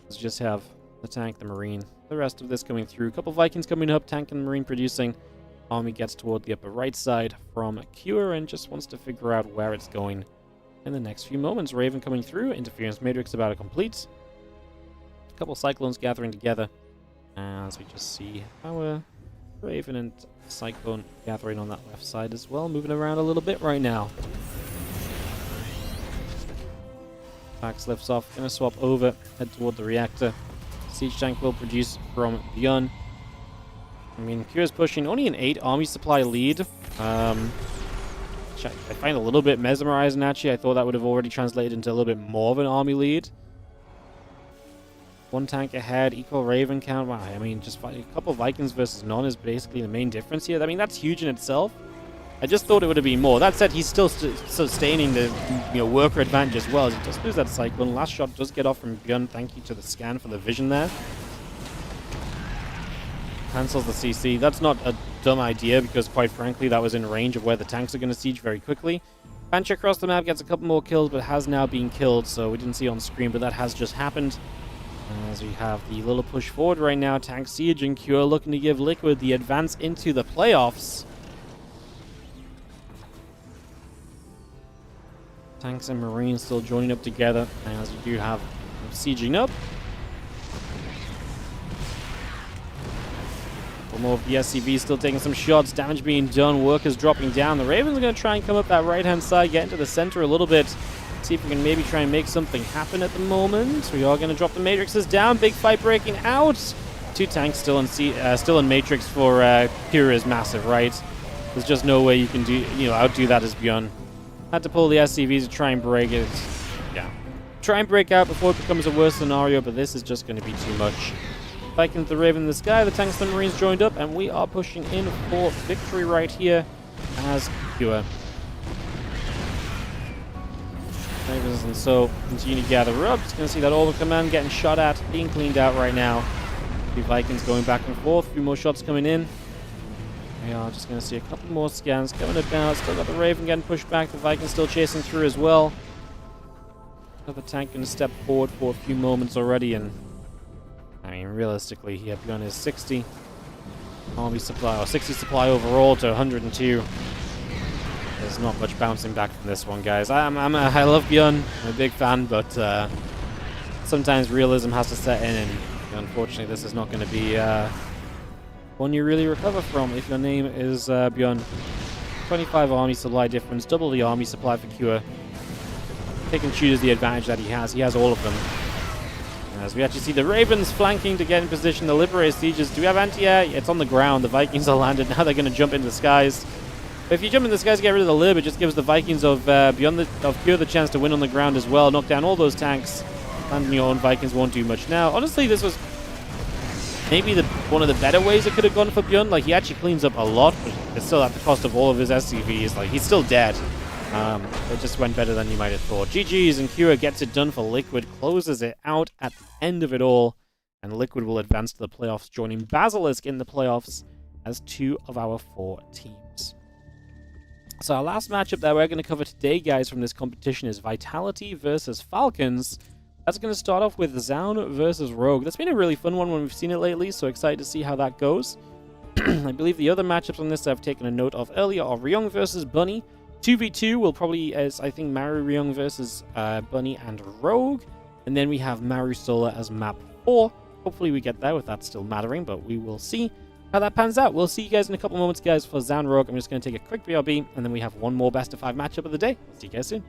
Let's just have the tank, the Marine, the rest of this coming through. A couple Vikings coming up, tank and Marine producing. Army gets toward the upper right side from Cure and just wants to figure out where it's going in the next few moments. Raven coming through, interference matrix about to complete. A couple Cyclones gathering together as we just see our Raven and Cyclone gathering on that left side as well, moving around a little bit right now. Pax lifts off, gonna swap over, head toward the reactor. Siege tank will produce from Bjorn. I mean, Cure's pushing only an 8 army supply lead Which I find a little bit mesmerizing, actually. I thought that would have already translated into a little bit more of an army lead. One tank ahead, equal Raven count. Wow, I mean, just a couple Vikings versus none is basically the main difference here. I mean, that's huge in itself. I just thought it would have been more. That said, he's still sustaining the worker advantage as well. As he does lose that cyclone. Last shot does get off from Bjorn. Thank you to the scan for the vision there. Cancels the CC. That's not a dumb idea because, quite frankly, that was in range of where the tanks are going to siege very quickly. Pancha across the map gets a couple more kills, but has now been killed, so we didn't see on screen, but that has just happened. As we have the little push forward right now, tank siege and Cure looking to give Liquid the advance into the playoffs. Tanks and Marines still joining up together, as we do have sieging up. More of the SCV still taking some shots, damage being done, workers dropping down. The Ravens are going to try and come up that right-hand side, get into the center a little bit, see if we can maybe try and make something happen at the moment. We are going to drop the Matrixes down, big fight breaking out. 2 tanks still in Matrix for Pure is massive, right? There's just no way you can outdo that as Bjorn. Had to pull the SCVs to try and break it. Yeah. Try and break out before it becomes a worse scenario, but this is just going to be too much. Vikings, the Raven in the sky, the tanks and the Marines joined up, and we are pushing in for victory right here as Pure. Ravens and so continue to gather up. Just going to see that Orbital Command getting shot at, being cleaned out right now. 2 Vikings going back and forth, a few more shots coming in. We are just going to see a couple more scans coming about. Still got the Raven getting pushed back, the Vikings still chasing through as well. Another tank going to step forward for a few moments already, and I mean, realistically, here Bjorn is 60 army supply, or 60 supply overall to 102. There's not much bouncing back from this one, guys. I love Bjorn. I'm a big fan, but sometimes realism has to set in, and unfortunately, this is not going to be one you really recover from if your name is Bjorn. 25 army supply difference, double the army supply for Cure. Pick and choose the advantage that he has. He has all of them. As we actually see the Ravens flanking to get in position, the Liberator sieges. Do we have anti-air? It's on the ground. The Vikings are landed. Now they're going to jump into the skies. But if you jump in the skies, get rid of the Lib, it just gives the Vikings of Pure the chance to win on the ground as well. Knock down all those tanks. Landing your own Vikings won't do much now. Honestly, this was maybe one of the better ways it could have gone for Bjorn. Like, he actually cleans up a lot, but it's still at the cost of all of his SCVs. Like, he's still dead. It just went better than you might have thought. GG's, and Cure gets it done for Liquid, closes it out at the end of it all, and Liquid will advance to the playoffs, joining Basilisk in the playoffs as 2 of our 4 teams. So our last matchup that we're going to cover today, guys, from this competition is Vitality versus Falcons. That's going to start off with Zaun versus Rogue. That's been a really fun one when we've seen it lately, so excited to see how that goes. I believe the other matchups on this I've taken a note of earlier are Ryung versus Bunny. 2v2 will probably, as I think, Maru Ryung versus Bunny and Rogue. And then we have Maru Solar as map 4. Hopefully we get there with that still mattering, but we will see how that pans out. We'll see you guys in a couple moments, guys, for Zaun Rogue. I'm just going to take a quick BRB, and then we have one more best of 5 matchup of the day. See you guys soon.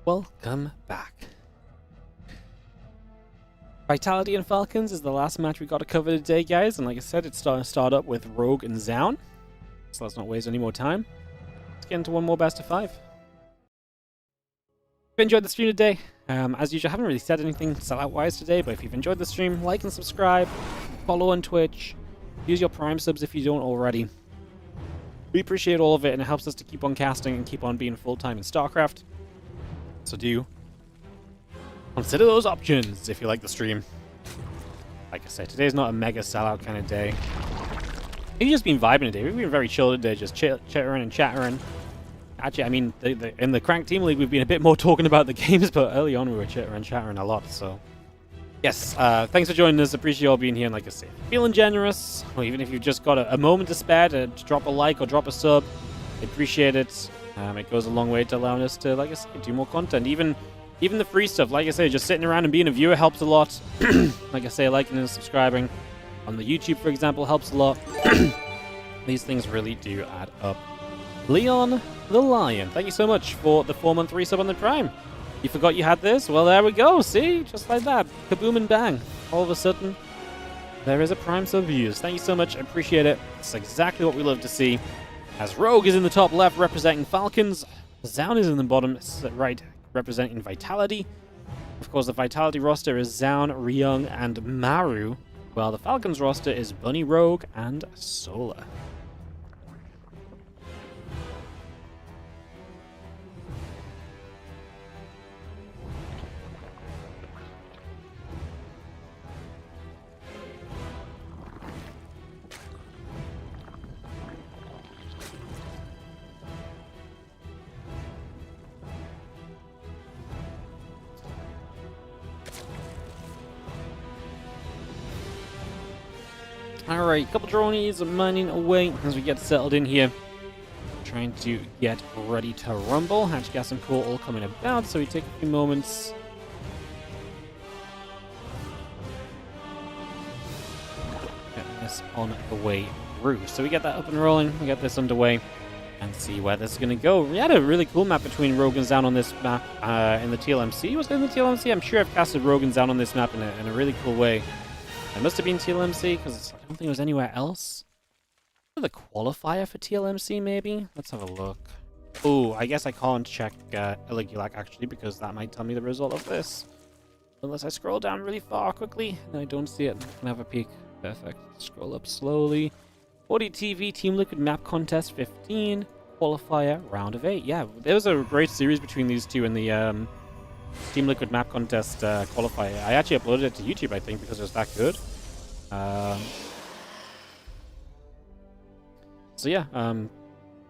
Welcome back. Vitality and Falcons is the last match we got to cover today, guys. And like I said, it's starting to start up with Rogue and Zaun. So let's not waste any more time. Let's get into one more best of 5. If you enjoyed the stream today, as usual, I haven't really said anything sellout-wise today, but if you've enjoyed the stream, like and subscribe, follow on Twitch, use your Prime subs if you don't already. We appreciate all of it, and it helps us to keep on casting and keep on being full-time in StarCraft. So do consider those options if you like the stream. Like I said, today's not a mega sellout kind of day. We've just been vibing today. We've been very chill today, just chittering and chattering. Actually, I mean, in the CranK Team League, we've been a bit more talking about the games, but early on we were chittering and chattering a lot, so... Yes, thanks for joining us. Appreciate you all being here, and like I said, feeling generous, or even if you've just got a moment to spare to drop a like or drop a sub, I appreciate it. It goes a long way to allowing us to, like I said, do more content. Even the free stuff, like I say, just sitting around and being a viewer helps a lot. Like I say, liking and subscribing on the YouTube, for example, helps a lot. These things really do add up. Leon the Lion, thank you so much for the 4-month resub on the Prime. You forgot you had this? Well, there we go. See? Just like that. Kaboom and bang. All of a sudden, there is a Prime sub used. Thank you so much. I appreciate it. It's exactly what we love to see. As Rogue is in the top left representing Falcons, Zaun is in the bottom right representing Vitality. Of course, the Vitality roster is Zaun, Ryung, and Maru, while the Falcons roster is Bunny, Rogue, and Solar. Alright, couple dronies mining away as we get settled in here. Trying to get ready to rumble. Hatch, gas, and core all coming about, so we take a few moments. Get this on the way through. So we get that up and rolling, we get this underway, and see where this is going to go. We had a really cool map between Rogue and Zaun on this map in the TLMC. Was it in the TLMC? I'm sure I've casted Rogue and Zaun on this map in a really cool way. It must have been TLMC, because I don't think it was anywhere else. The qualifier for TLMC, maybe? Let's have a look. Oh, I guess I can't check Iligulac, actually, because that might tell me the result of this. Unless I scroll down really far quickly, and I don't see it. I can have a peek. Perfect. Scroll up slowly. WardiTV Team Liquid Map Contest 15. Qualifier, round of 8. Yeah, there was a great series between these two in the... Team Liquid Map Contest qualifier. I actually uploaded it to YouTube, I think, because it was that good. So yeah,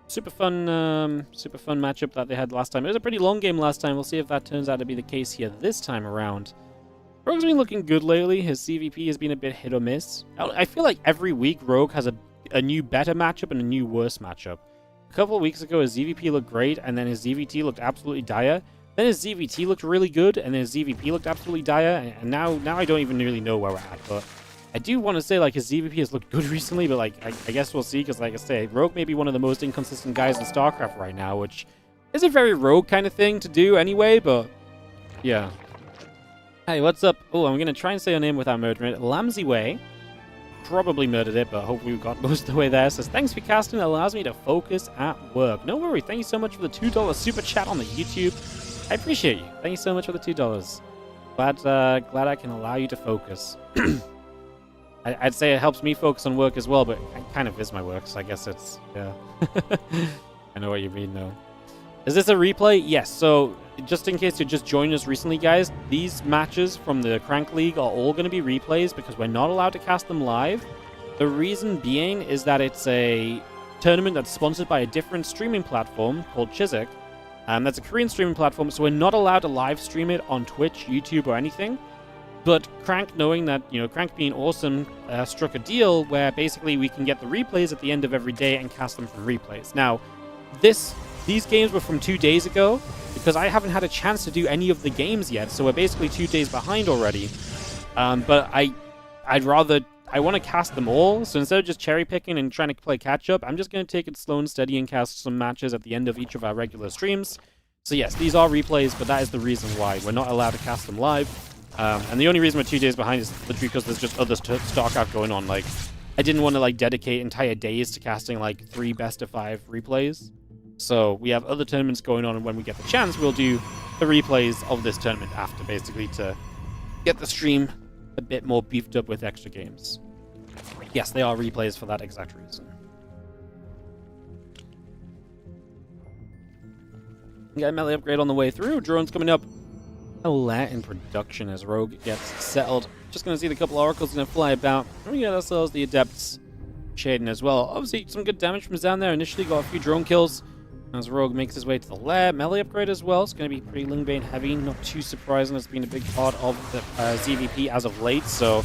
super fun matchup that they had last time. It was a pretty long game last time. We'll see if that turns out to be the case here this time around. Rogue's been looking good lately. His CVP has been a bit hit or miss. I feel like every week Rogue has a new better matchup and a new worse matchup. A couple of weeks ago, his ZVP looked great, and then his ZVT looked absolutely dire. Then his ZVT looked really good, and then his ZVP looked absolutely dire, and now I don't even really know where we're at, but I do want to say, like, his ZVP has looked good recently, but, like, I guess we'll see, because, like I say, Rogue may be one of the most inconsistent guys in StarCraft right now, which is a very Rogue kind of thing to do anyway, but, yeah. Hey, what's up? Oh, I'm going to try and say your name without murdering it. Lamsey Way. Probably murdered it, but hopefully we got most of the way there. Says, thanks for casting, it allows me to focus at work. No worry, thank you so much for the $2 super chat on the YouTube. I appreciate you. Thank you so much for the $2. Glad I can allow you to focus. I'd say it helps me focus on work as well, but it kind of is my work, so I guess it's... yeah. I know what you mean, though. Is this a replay? Yes, so just in case you're just joining us recently, guys, these matches from the CranK League are all going to be replays because we're not allowed to cast them live. The reason being is that it's a tournament that's sponsored by a different streaming platform called Chiswick. That's a Korean streaming platform, so we're not allowed to live stream it on Twitch, YouTube, or anything. But CranK, knowing that, you know, CranK being awesome, struck a deal where basically we can get the replays at the end of every day and cast them from replays. Now, these games were from 2 days ago, because I haven't had a chance to do any of the games yet, so we're basically 2 days behind already. But I want to cast them all, so instead of just cherry picking and trying to play catch up, I'm just going to take it slow and steady and cast some matches at the end of each of our regular streams. So yes, these are replays, but that is the reason why we're not allowed to cast them live. And the only reason we're 2 days behind is literally because there's just other StarCraft going on. Like, I didn't want to like dedicate entire days to casting like 3 best of 5 replays. So we have other tournaments going on, and when we get the chance, we'll do the replays of this tournament after, basically, to get the stream a bit more beefed up with extra games. Yes, they are replays for that exact reason. We got a melee upgrade on the way through. Drones coming up. Alert in production as Rogue gets settled. Just going to see the couple oracles going to fly about. And we get ourselves the adepts shading as well. Obviously, some good damage from down there. Initially got a few drone kills as Rogue makes his way to the lair. Melee upgrade as well. It's going to be pretty Lingbane heavy. Not too surprising. It's been a big part of the ZVP as of late. So,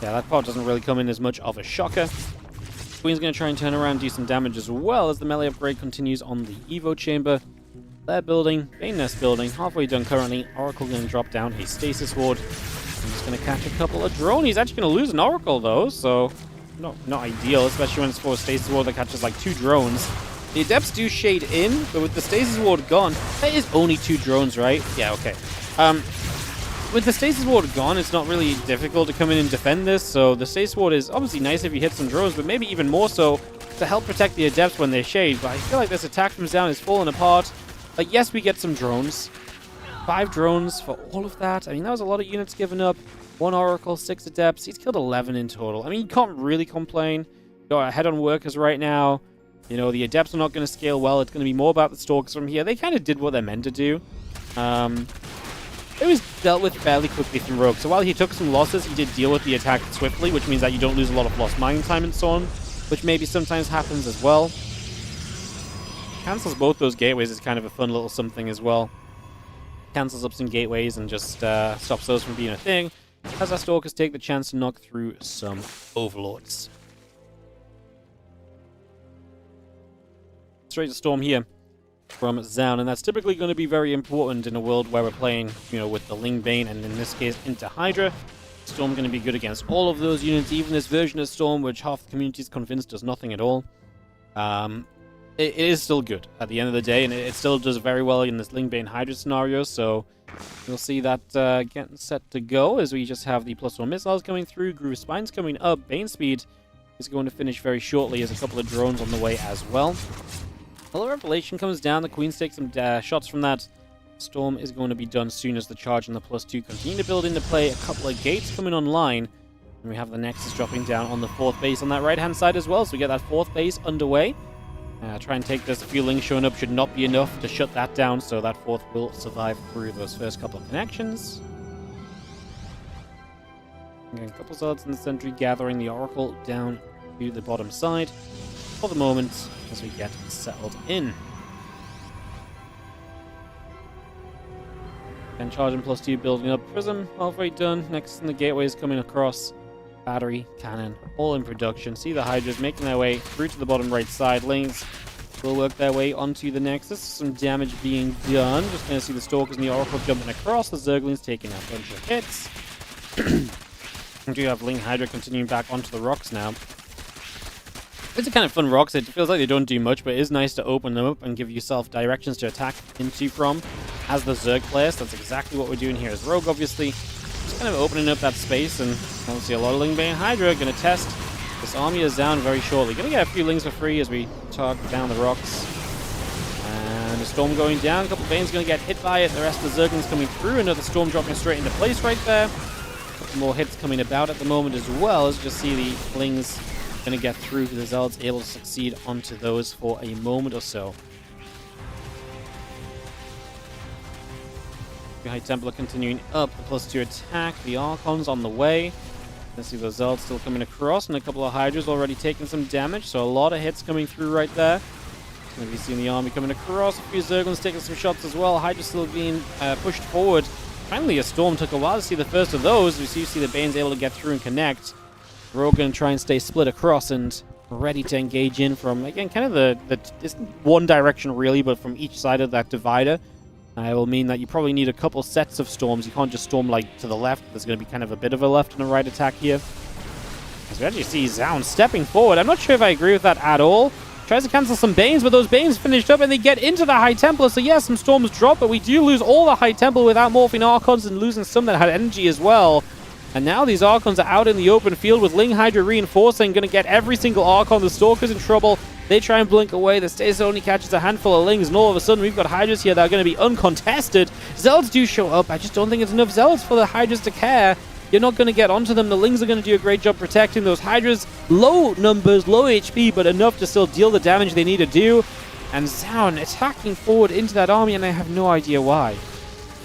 yeah, that part doesn't really come in as much of a shocker. Queen's going to try and turn around, do some damage as well as the melee upgrade continues on the Evo chamber. Lair building, Bane Nest building, halfway done currently. Oracle going to drop down a stasis ward. I'm just going to catch a couple of drones. He's actually going to lose an Oracle though, so not ideal, especially when it's for a stasis ward that catches like 2 drones. The adepts do shade in, but with the stasis ward gone, that is only 2 drones, right? Yeah, okay. With the stasis ward gone, it's not really difficult to come in and defend this, so the stasis ward is obviously nice if you hit some drones, but maybe even more so to help protect the adepts when they shade. But I feel like this attack from down is falling apart. Like, yes, we get some drones. 5 drones for all of that. I mean, that was a lot of units given up. 1 Oracle, 6 Adepts. He's killed 11 in total. I mean, you can't really complain. Got ahead on workers right now. You know, the Adepts are not going to scale well. It's going to be more about the Stalkers from here. They kind of did what they're meant to do. It was dealt with fairly quickly from Rogue. So while he took some losses, he did deal with the attack swiftly, which means that you don't lose a lot of lost mining time and so on, which maybe sometimes happens as well. Cancels both those gateways is kind of a fun little something as well. Cancels up some gateways and just stops those from being a thing, as our Stalkers take the chance to knock through some Overlords. Straight to Storm here from Zaun, and that's typically going to be very important in a world where we're playing, you know, with the Lingbane, and in this case, into Hydra. Storm going to be good against all of those units, even this version of Storm, which half the community is convinced does nothing at all. It is still good at the end of the day, and it still does very well in this Lingbane Hydra scenario, so you'll see that getting set to go as we just have the +1 missiles coming through, Groove Spines coming up, Bane Speed is going to finish very shortly as a couple of drones on the way as well. Well, Revelation comes down, the Queens take some shots from that. Storm is going to be done soon as the charge and the +2 continue to build into play. A couple of gates coming online, and we have the Nexus dropping down on the 4th base on that right-hand side as well, so we get that 4th base underway. Try and take this. A few links showing up should not be enough to shut that down, so that 4th will survive through those first couple of connections. Again, a couple zealots in the sentry gathering the Oracle down to the bottom side for the moment as we get settled in. And charging +2 building up. Prism halfway done. Next in the gateway is coming across. Battery, cannon, all in production. See the Hydras making their way through to the bottom right side. Lanes will work their way onto the Nexus. Some damage being done. Just going to see the Stalkers and the Oracle jumping across. The Zerglings taking a bunch of hits. We do have Ling Hydra continuing back onto the rocks now. It's a kind of fun rocks. It feels like they don't do much, but it is nice to open them up and give yourself directions to attack into from as the Zerg players. That's exactly what we're doing here as Rogue, obviously. Just kind of opening up that space, and obviously a lot of Lingbane Hydra going to test this army is down very shortly. Going to get a few Lings for free as we target down the rocks. And a Storm going down. A couple of Banes going to get hit by it. The rest of the Zerglings coming through. Another Storm dropping straight into place right there. A couple more hits coming about at the moment as well, as you just see the Lings going to get through. The Zealots able to succeed onto those for a moment or so. The High Templar continuing up, the +2 attack, the Archons on the way. Let's see those Zealots still coming across, and a couple of Hydras already taking some damage, so a lot of hits coming through right there. Maybe seeing the army coming across, a few Zerglings taking some shots as well. Hydra still being pushed forward. Finally, a Storm took a while to see the first of those. We see the Banes able to get through and connect. Rogue going to try and stay split across and ready to engage in from, again, kind of it's one direction really, but from each side of that divider. It will mean that you probably need a couple sets of Storms. You can't just Storm like to the left. There's going to be kind of a bit of a left and a right attack here. As we actually see Zaun stepping forward. I'm not sure if I agree with that at all. Tries to cancel some Banes, but those Banes finished up and they get into the High Templar. So yes, some Storms drop, but we do lose all the High Templar without morphing Archons and losing some that had energy as well. And now these Archons are out in the open field with Ling Hydra reinforcing, going to get every single Archon. The Stalker's in trouble. They try and blink away. The Stasis only catches a handful of Lings, and all of a sudden we've got Hydras here that are going to be uncontested. Zealots do show up. I just don't think it's enough Zealots for the Hydras to care. You're not going to get onto them. The Lings are going to do a great job protecting those Hydras. Low numbers, low HP, but enough to still deal the damage they need to do. And Zaun attacking forward into that army, and I have no idea why.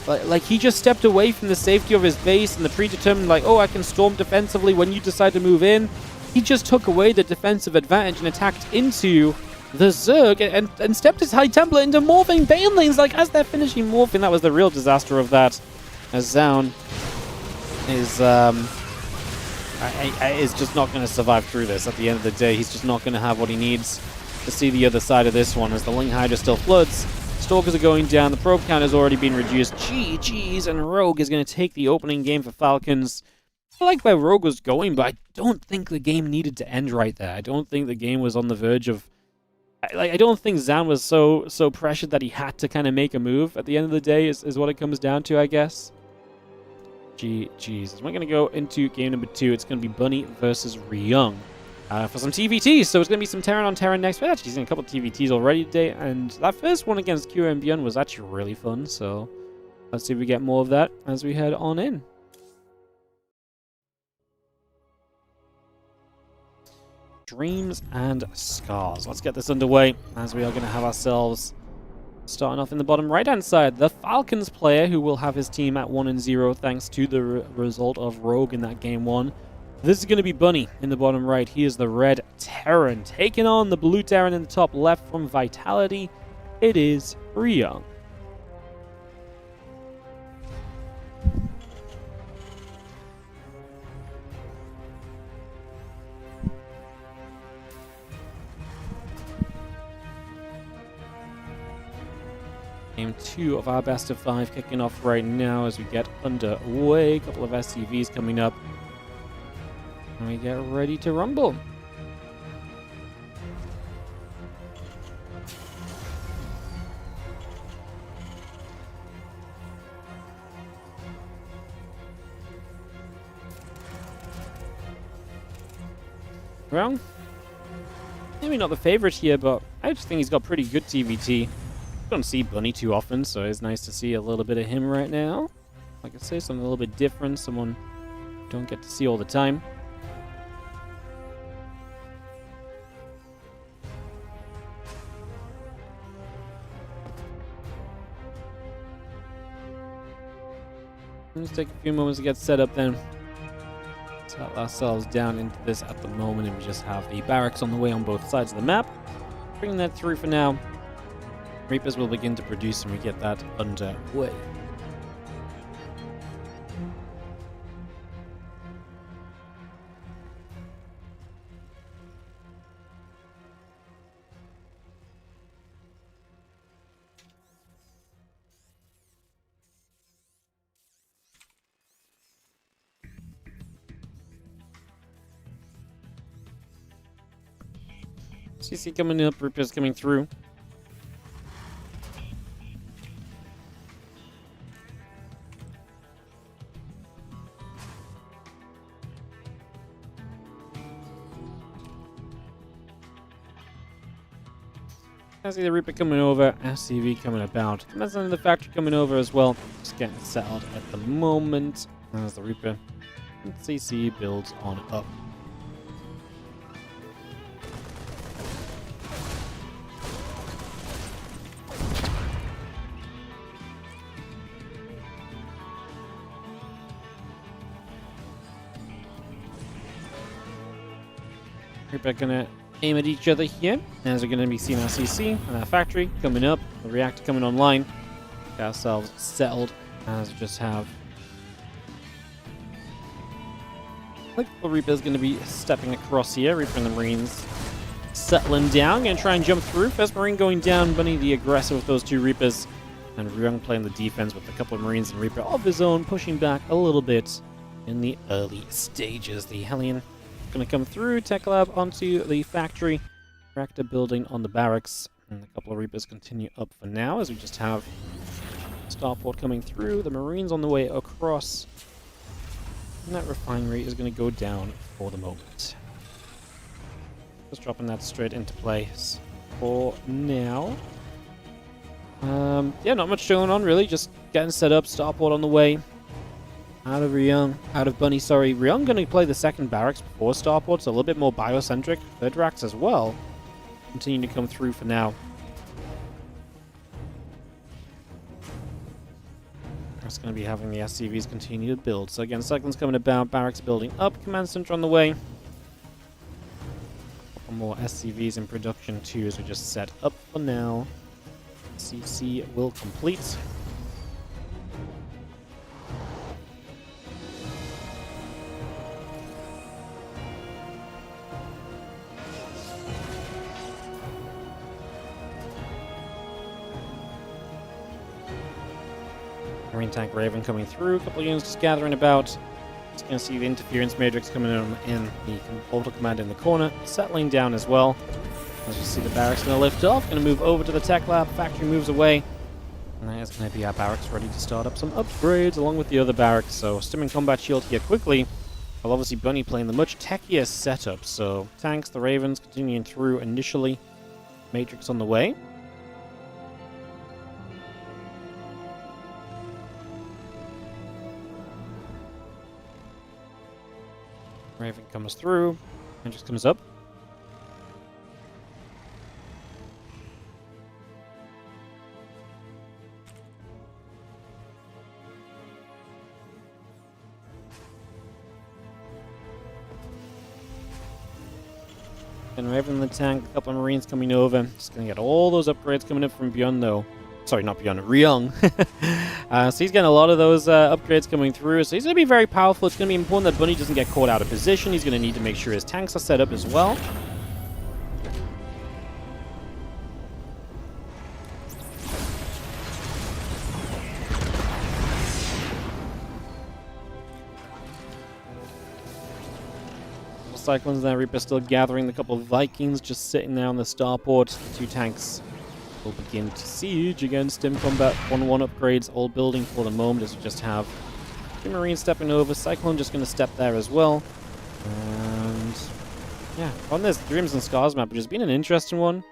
Like, he just stepped away from the safety of his base and the predetermined, like, oh, I can storm defensively when you decide to move in. He just took away the defensive advantage and attacked into the Zerg and stepped his High Templar into morphing Banelings. Like, as they're finishing morphing, that was the real disaster of that. As Zaun is just not going to survive through this. At the end of the day, he's just not going to have what he needs to see the other side of this one, as the Ling Hydra still floods. Stalkers are going down. The probe count has already been reduced. GG's, and Rogue is going to take the opening game for Falcons. I like where Rogue was going, but I don't think the game needed to end right there. I don't think the game was on the verge of... I don't think Zaun was so pressured that he had to kind of make a move at the end of the day, is what it comes down to, I guess. Jesus. We're going to go into game number 2. It's going to be Bunny versus Ryung for some TVTs. So it's going to be some Terran on Terran next. We've actually seen a couple of TVTs already today, and that first one against QA and Beyond was actually really fun. So let's see if we get more of that as we head on in. Dreams and Scars. Let's get this underway, as we are going to have ourselves, starting off in the bottom right-hand side, the Falcons player, who will have his team at 1-0 thanks to the result of Rogue in that game 1. This is going to be Bunny in the bottom right. He is the red Terran, taking on the blue Terran in the top left from Vitality. It is Ryung. Game 2 of our best of 5 kicking off right now as we get underway. A couple of SCVs coming up. And we get ready to rumble. Well, maybe not the favorite here, but I just think he's got pretty good TVT. Don't see Bunny too often, so it's nice to see a little bit of him right now. Like I say, something a little bit different, someone don't get to see all the time. Let's take a few moments to get set up then. Settle ourselves down into this at the moment, and we just have the barracks on the way on both sides of the map. Bringing that through for now. Reapers will begin to produce and we get that underway. CC coming up, Reapers coming through. I see the Reaper coming over, SCV coming about. That's the factory coming over as well. Just getting settled at the moment as the Reaper and CC builds on up. Reaper gonna aim at each other here, as we're going to be seeing our CC and our factory coming up, the reactor coming online. Get ourselves settled, as we just have. I think the Reaper is going to be stepping across here. Reaper and the Marines settling down, going to try and jump through. First Marine going down, Bunny the aggressor with those two Reapers, and Ryung playing the defense with a couple of Marines and Reaper of his own, pushing back a little bit in the early stages. The Hellion going to come through, Tech Lab onto the factory, Reactor building on the barracks. And a couple of Reapers continue up for now, as we just have Starport coming through, the Marines on the way across. And that refinery is going to go down for the moment. Just dropping that straight into place for now. Yeah, not much going on really, just getting set up, Starport on the way. Out of Bunny, sorry. Ryung going to play the second barracks before Starport, so a little bit more biocentric. Third racks as well. Continuing to come through for now. That's going to be having the SCVs continue to build. So again, cyclones coming about, barracks building up, command center on the way. Couple more SCVs in production too, as we just set up for now. CC will complete. Marine tank Raven coming through, a couple of units just gathering about. Just going to see the interference matrix coming in the auto command in the corner, settling down as well. As you see the barracks going to lift off, going to move over to the tech lab, factory moves away. And that is going to be our barracks ready to start up some upgrades along with the other barracks. So stimming combat shield here quickly. While obviously Bunny playing the much techier setup. So tanks, the Ravens continuing through initially. Matrix on the way. Raven comes through, and just comes up. And Raven in the tank, a couple of Marines coming over. Just gonna get all those upgrades coming up from beyond though. Sorry, not beyond, Ryung. So he's getting a lot of those upgrades coming through. So he's going to be very powerful. It's going to be important that Bunny doesn't get caught out of position. He's going to need to make sure his tanks are set up as well. Cyclones there, Reaper still gathering. The couple of Vikings just sitting there on the starport. The two tanks will begin to siege against him. Combat 1-1 upgrades, all building for the moment as we just have two Marines stepping over. Cyclone just going to step there as well. And yeah, on this Dreams and Scars map, which has been an interesting one.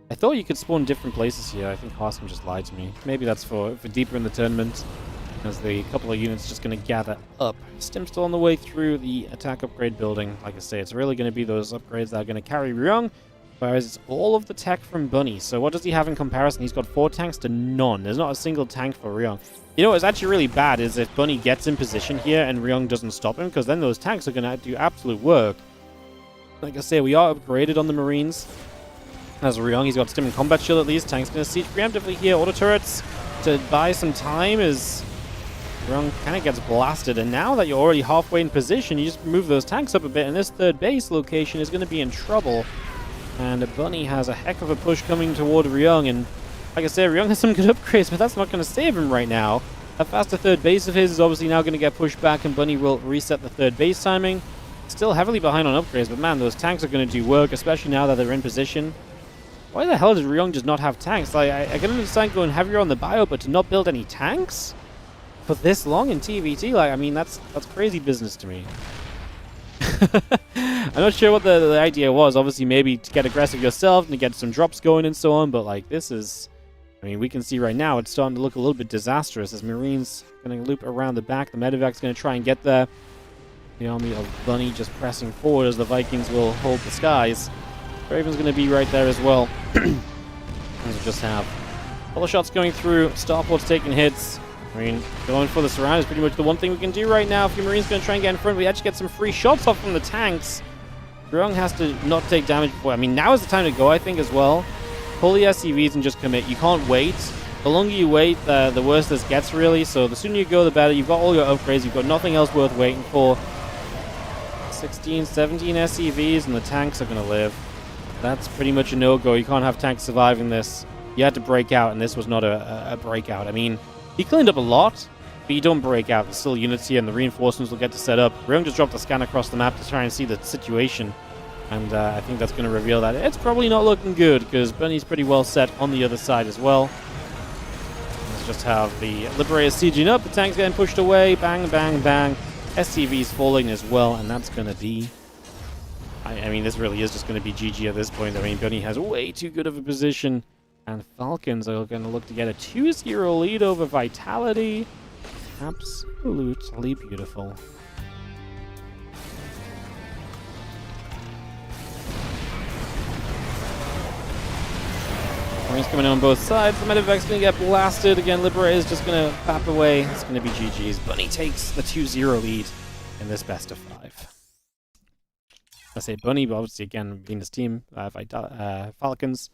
I thought you could spawn different places here. I think Harstem just lied to me. Maybe that's for deeper in the tournament, as the couple of units just going to gather up. Stim's still on the way through the attack upgrade building. Like I say, it's really going to be those upgrades that are going to carry Ryung, whereas it's all of the tech from Bunny. So what does he have in comparison? He's got 4 tanks to none. There's not a single tank for Ryung. You know what's actually really bad is if Bunny gets in position here and Ryung doesn't stop him, because then those tanks are going to do absolute work. Like I say, we are upgraded on the Marines. As Ryung, he's got Stim and Combat Shield at least. Tank's going to siege preemptively here. Auto turrets to buy some time as Ryung kind of gets blasted. And now that you're already halfway in position, you just move those tanks up a bit, and this third base location is going to be in trouble. And Bunny has a heck of a push coming toward Ryung, and like I said, Ryung has some good upgrades, but that's not going to save him right now. A faster third base of his is obviously now going to get pushed back, and Bunny will reset the third base timing. Still heavily behind on upgrades, but man, those tanks are going to do work, especially now that they're in position. Why the hell does Ryung just not have tanks? Like, I can understand going heavier on the bio, but to not build any tanks for this long in TVT, like, I mean, that's crazy business to me. I'm not sure what the idea was. Obviously, maybe to get aggressive yourself and to get some drops going and so on, but like, this is, I mean, we can see right now it's starting to look a little bit disastrous as Marines going to loop around the back. The Medevac's going to try and get there. The army of Bunny just pressing forward as the Vikings will hold the skies. Raven's going to be right there as well. As we just have all the shots going through. Starport's taking hits. I mean, going for the surround is pretty much the one thing we can do right now. If your Marine's going to try and get in front, we actually get some free shots off from the tanks. Ryung has to not take damage before. I mean, now is the time to go, I think, as well. Pull the SCVs and just commit. You can't wait. The longer you wait, the worse this gets, really. So the sooner you go, the better. You've got all your upgrades. You've got nothing else worth waiting for. 16, 17 SCVs, and the tanks are going to live. That's pretty much a no-go. You can't have tanks surviving this. You had to break out, and this was not a breakout. I mean, he cleaned up a lot, but you don't break out. There's still units here, and the reinforcements will get to set up. Ryung just dropped a scan across the map to try and see the situation. And I think that's going to reveal that it's probably not looking good, because Bunny's pretty well set on the other side as well. Let's just have the Liberators sieging up, the tank's getting pushed away, bang, bang, bang. SCV's falling as well, and that's going to be... I mean, this really is just going to be GG at this point. I mean, Bunny has way too good of a position, and Falcons are going to look to get a 2-0 lead over Vitality. Absolutely beautiful. Points coming on both sides. The Medivac's going to get blasted. Again, Liberator's just going to bap away. It's going to be GG's. Bunny takes the 2-0 lead in this best of 5. I say Bunny, but obviously, again, being this team, Falcons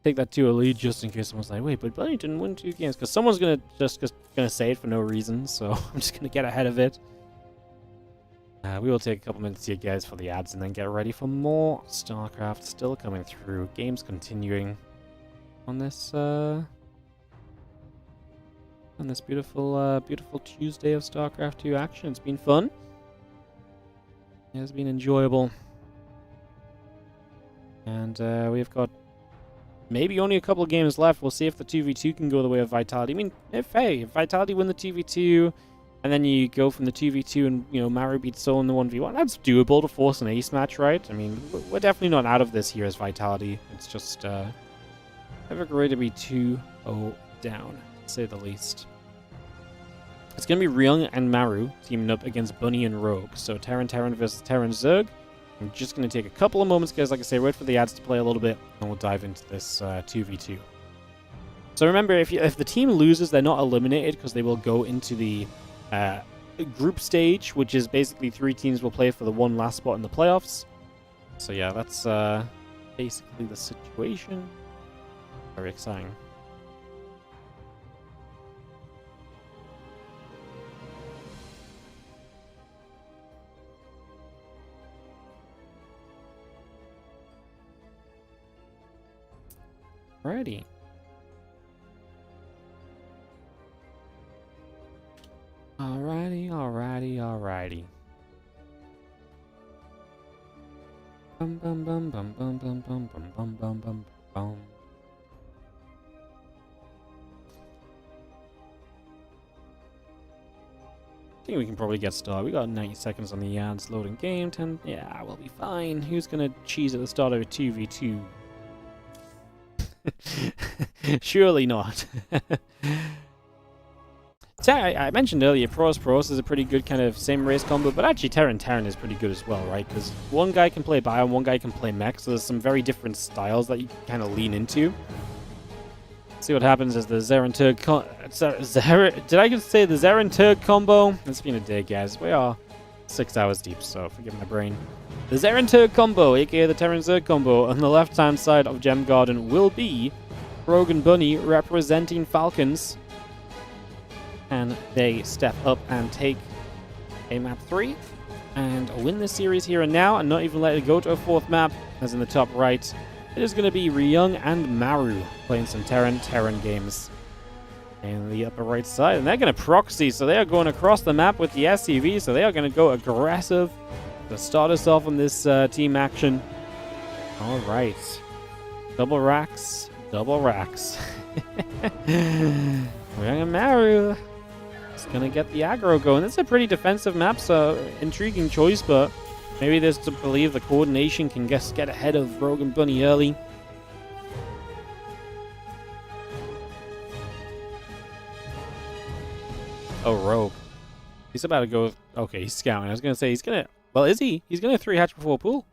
take that 2-0 lead just in case someone's like, wait, but Bunny didn't win 2 games. Because someone's going to say it for no reason, so I'm just going to get ahead of it. We will take a couple minutes here, guys, for the ads and then get ready for more StarCraft still coming through. Games continuing on this beautiful beautiful Tuesday of StarCraft 2 action. It's been fun. It has been enjoyable. And we've got maybe only a couple of games left. We'll see if the 2v2 can go the way of Vitality. I mean, if Vitality win the 2v2, and then you go from the 2v2 and, you know, Maru beats Soul in the 1v1, that's doable to force an ace match, right? I mean, we're definitely not out of this here as Vitality. It's just never great to be 2-0 down, to say the least. It's going to be Ryung and Maru teaming up against Bunny and Rogue. So Terran versus Terran Zerg. I'm just going to take a couple of moments, guys, like I say, wait for the ads to play a little bit, and we'll dive into this 2v2. So remember, if the team loses, they're not eliminated, because they will go into the group stage, which is basically 3 teams will play for the one last spot in the playoffs. So yeah, that's basically the situation. Very exciting. Alrighty. Alrighty. Bum bum bum bum bum bum bum bum bum bum bum bum. I think we can probably get started. We got 90 seconds on the ads. Loading game. 10. Yeah, we'll be fine. Who's gonna cheese at the start of a 2v2? Surely not. I mentioned earlier, Pros is a pretty good kind of same race combo, but actually Terran is pretty good as well, right? Because one guy can play Bio and one guy can play Mech, so there's some very different styles that you can kind of lean into. See what happens as the Zeren Turg did I just say the Zeren Turg combo? It's been a day, guys. We are 6 hours deep, so forgive my brain. The Zeren Turg combo, aka the Terran Zerg combo, on the left-hand side of Gem Garden will be Rogue and Bunny representing Falcons. And they step up and take a map 3 and win this series here and now, and not even let it go to a 4th map, as in the top right. It is going to be Ryung and Maru playing some Terran games in the upper right side. And they're going to proxy, so they are going across the map with the SCV, so they are going to go aggressive to start us off on this team action. All right. Double racks. Ryung and Maru is going to get the aggro going. This is a pretty defensive map, so intriguing choice, but maybe there's to believe the coordination can get ahead of Rogue and Bunny early. Oh, Rogue. He's about to go... Okay, he's scouting. I was going to say he's going to... Well, is he? He's going to 3-hatch before pool?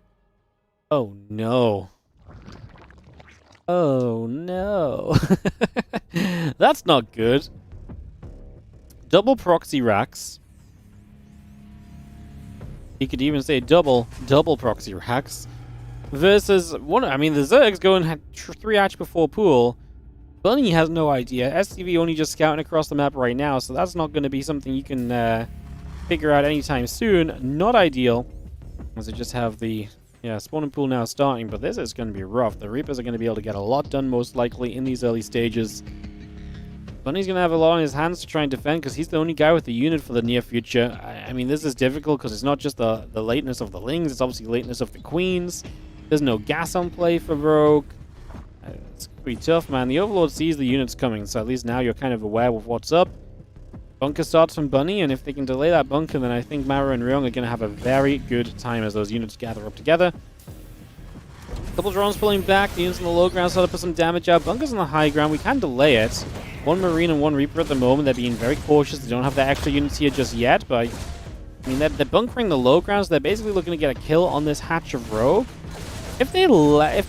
Oh, no. Oh, no. That's not good. Double proxy racks. He could even say double proxy racks. Versus one. I mean, the Zerg's going 3-hatch before pool. Bunny has no idea. SCV only just scouting across the map right now, so that's not going to be something you can figure out anytime soon. Not ideal. As they just have the spawning pool now starting, but this is going to be rough. The Reapers are going to be able to get a lot done most likely in these early stages. Bunny's going to have a lot on his hands to try and defend because he's the only guy with the unit for the near future. I mean, this is difficult because it's not just the lateness of the Lings, it's obviously lateness of the Queens. There's no gas on play for Rogue. It's pretty tough, man. The Overlord sees the units coming, so at least now you're kind of aware of what's up. Bunker starts from Bunny, and if they can delay that bunker, then I think Maru and Ryung are going to have a very good time as those units gather up together. Couple drones pulling back, the units on the low ground start to put some damage out. Bunker's on the high ground, we can delay it. One Marine and one Reaper at the moment, they're being very cautious. They don't have their extra units here just yet, but I mean, they're bunkering the low grounds. They're basically looking to get a kill on this hatch of Rogue. If they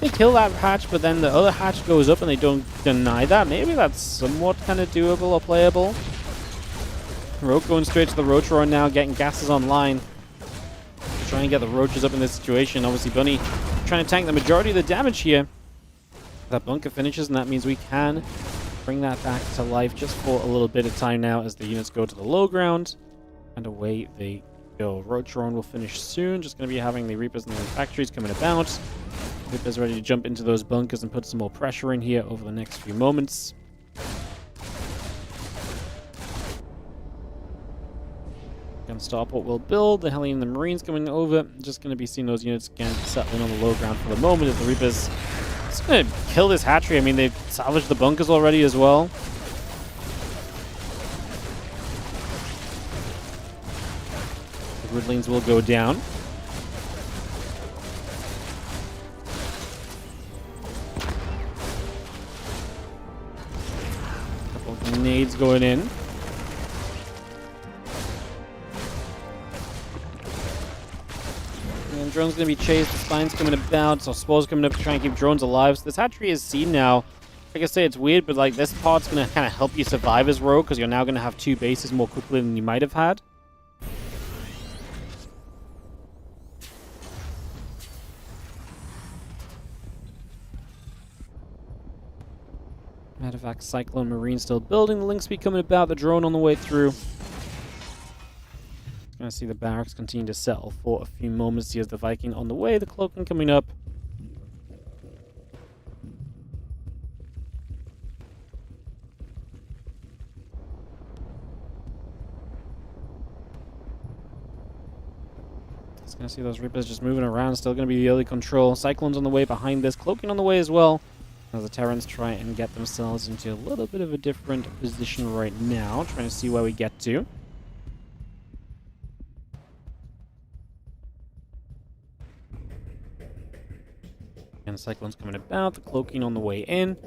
kill that hatch, but then the other hatch goes up and they don't deny that, maybe that's somewhat kind of doable or playable. Rogue going straight to the Roach Roar now, getting gases online. Trying to get the Roaches up in this situation. Obviously, Bunny trying to tank the majority of the damage here. That bunker finishes, and that means we can bring that back to life just for a little bit of time now as the units go to the low ground. And away they go. Roach Roar will finish soon. Just going to be having the Reapers and the factories coming about. Reapers ready to jump into those bunkers and put some more pressure in here over the next few moments. Again, Starport will build. The Hellion and the Marines coming over. Just going to be seeing those units again settling on the low ground for the moment as the Reapers just going to kill this hatchery. I mean, they've salvaged the bunkers already as well. The Gridlings will go down. Couple of grenades going in. And drone's going to be chased, the spine's coming about, so Spore's coming up to try and keep drones alive. So this hatchery is seen now. Like I say, it's weird, but like this part's going to kind of help you survive as Rogue, because you're now going to have 2 bases more quickly than you might have had. Matter of fact, Cyclone Marine still building, the link speed coming about, the drone on the way through. Gonna see the barracks continue to settle for a few moments. Here's the Viking on the way, the cloaking coming up. Just gonna see those Reapers just moving around, still gonna be the early control. Cyclone's on the way behind this, cloaking on the way as well. As the Terrans try and get themselves into a little bit of a different position right now, trying to see where we get to. And the Cyclone's coming about, the cloaking on the way in.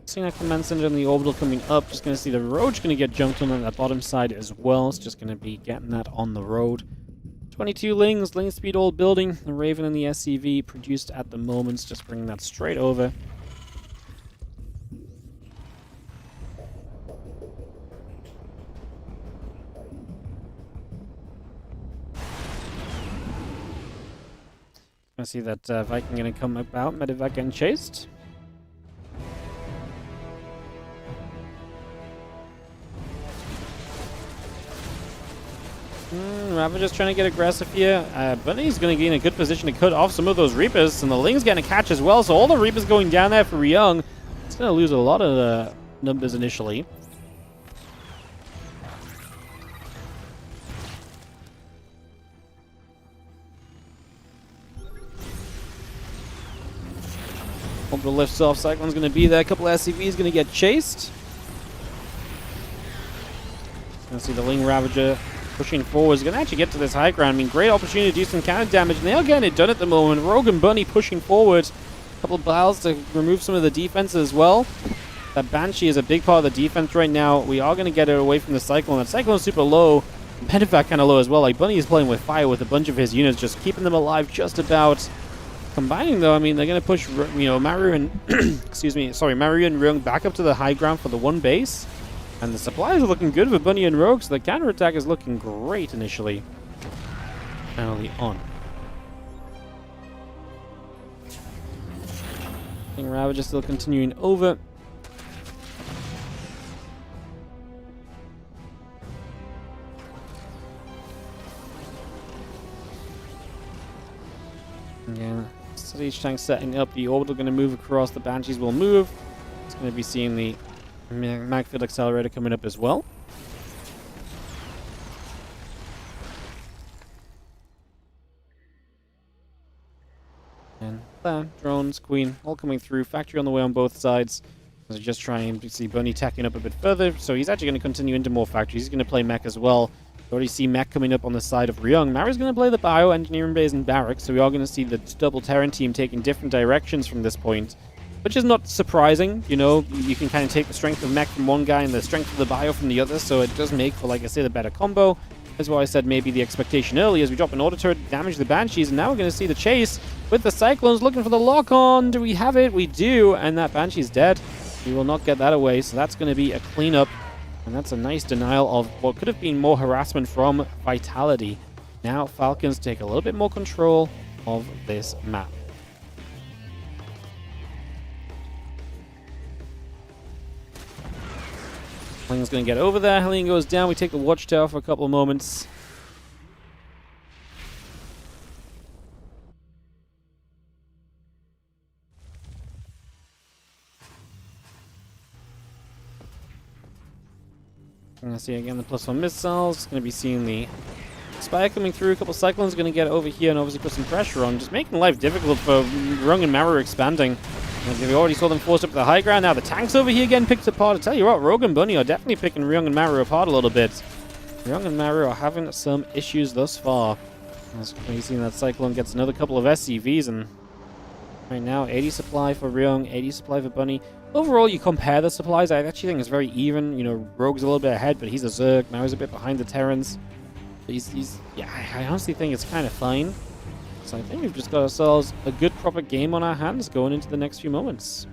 Seeing that command center and the orbital coming up, just going to see the Roach going to get jumped on that bottom side as well. It's just going to be getting that on the road. 22 Lings, Ling speed all building. The Raven and the SCV produced at the moment, just bringing that straight over. I see that Viking going to come about, Medivac getting chased. Ravager's trying to get aggressive here. Bunny's going to get in a good position to cut off some of those Reapers, and the Ling's getting a catch as well, so all the Reapers going down there for Ryung. It's going to lose a lot of numbers initially. Orbital lifts off, Cyclone's going to be there, a couple of SCVs going to get chased. Going to see the Ling Ravager pushing forward. He's going to actually get to this high ground. I mean, great opportunity to do some counter damage, and they are getting it done at the moment. Rogue and Bunny pushing forward. A couple of battles to remove some of the defense as well. That Banshee is a big part of the defense right now. We are going to get it away from the Cyclone. That Cyclone's super low. Medivac kind of low as well. Like, Bunny is playing with fire with a bunch of his units, just keeping them alive just about. Combining though, I mean, they're going to push, you know, Maru and Maru and Ryung back up to the high ground for the 1 base. And the supplies are looking good for Bunny and Rogue, so the counterattack is looking great initially. Early on. King Ravager still continuing over. Again, Siege tank setting up. The orbital going to move across. The Banshees will move. It's going to be seeing the Magfield Accelerator coming up as well. And drones, Queen, all coming through. Factory on the way on both sides. So just trying to see Bunny tacking up a bit further. So he's actually going to continue into more factories. He's going to play mech as well. You already see mech coming up on the side of Ryung. Maru's going to play the bioengineering base and barracks. So we are going to see the double Terran team taking different directions from this point. Which is not surprising. You know, you can kind of take the strength of mech from one guy and the strength of the bio from the other. So it does make for, like I said, a better combo. That's why I said maybe the expectation early as we drop an auto turret to damage the Banshees. And now we're going to see the chase with the Cyclones looking for the lock-on. Do we have it? We do. And that Banshee's dead. We will not get that away. So that's going to be a cleanup. And that's a nice denial of what could have been more harassment from Vitality. Now Falcons take a little bit more control of this map. Helling's going to get over there. Helling goes down. We take the watchtower for a couple of moments. I'm going to see again the +1 missiles. Going to be seeing the Spire coming through. A couple of Cyclones going to get over here and obviously put some pressure on. Just making life difficult for Ryung and Maru expanding. And we already saw them forced up to the high ground. Now the tanks over here getting picked apart. I tell you what, Rogue and Bunny are definitely picking Ryung and Maru apart a little bit. Ryung and Maru are having some issues thus far. As you've seen, that Cyclone gets another couple of SCVs, and right now 80 supply for Ryung, 80 supply for Bunny. Overall, you compare the supplies, I actually think it's very even. You know, Rogue's a little bit ahead, but he's a Zerg. Maru's a bit behind the Terrans. Yeah, I honestly think it's kind of fine. So I think we've just got ourselves a good, proper game on our hands going into the next few moments.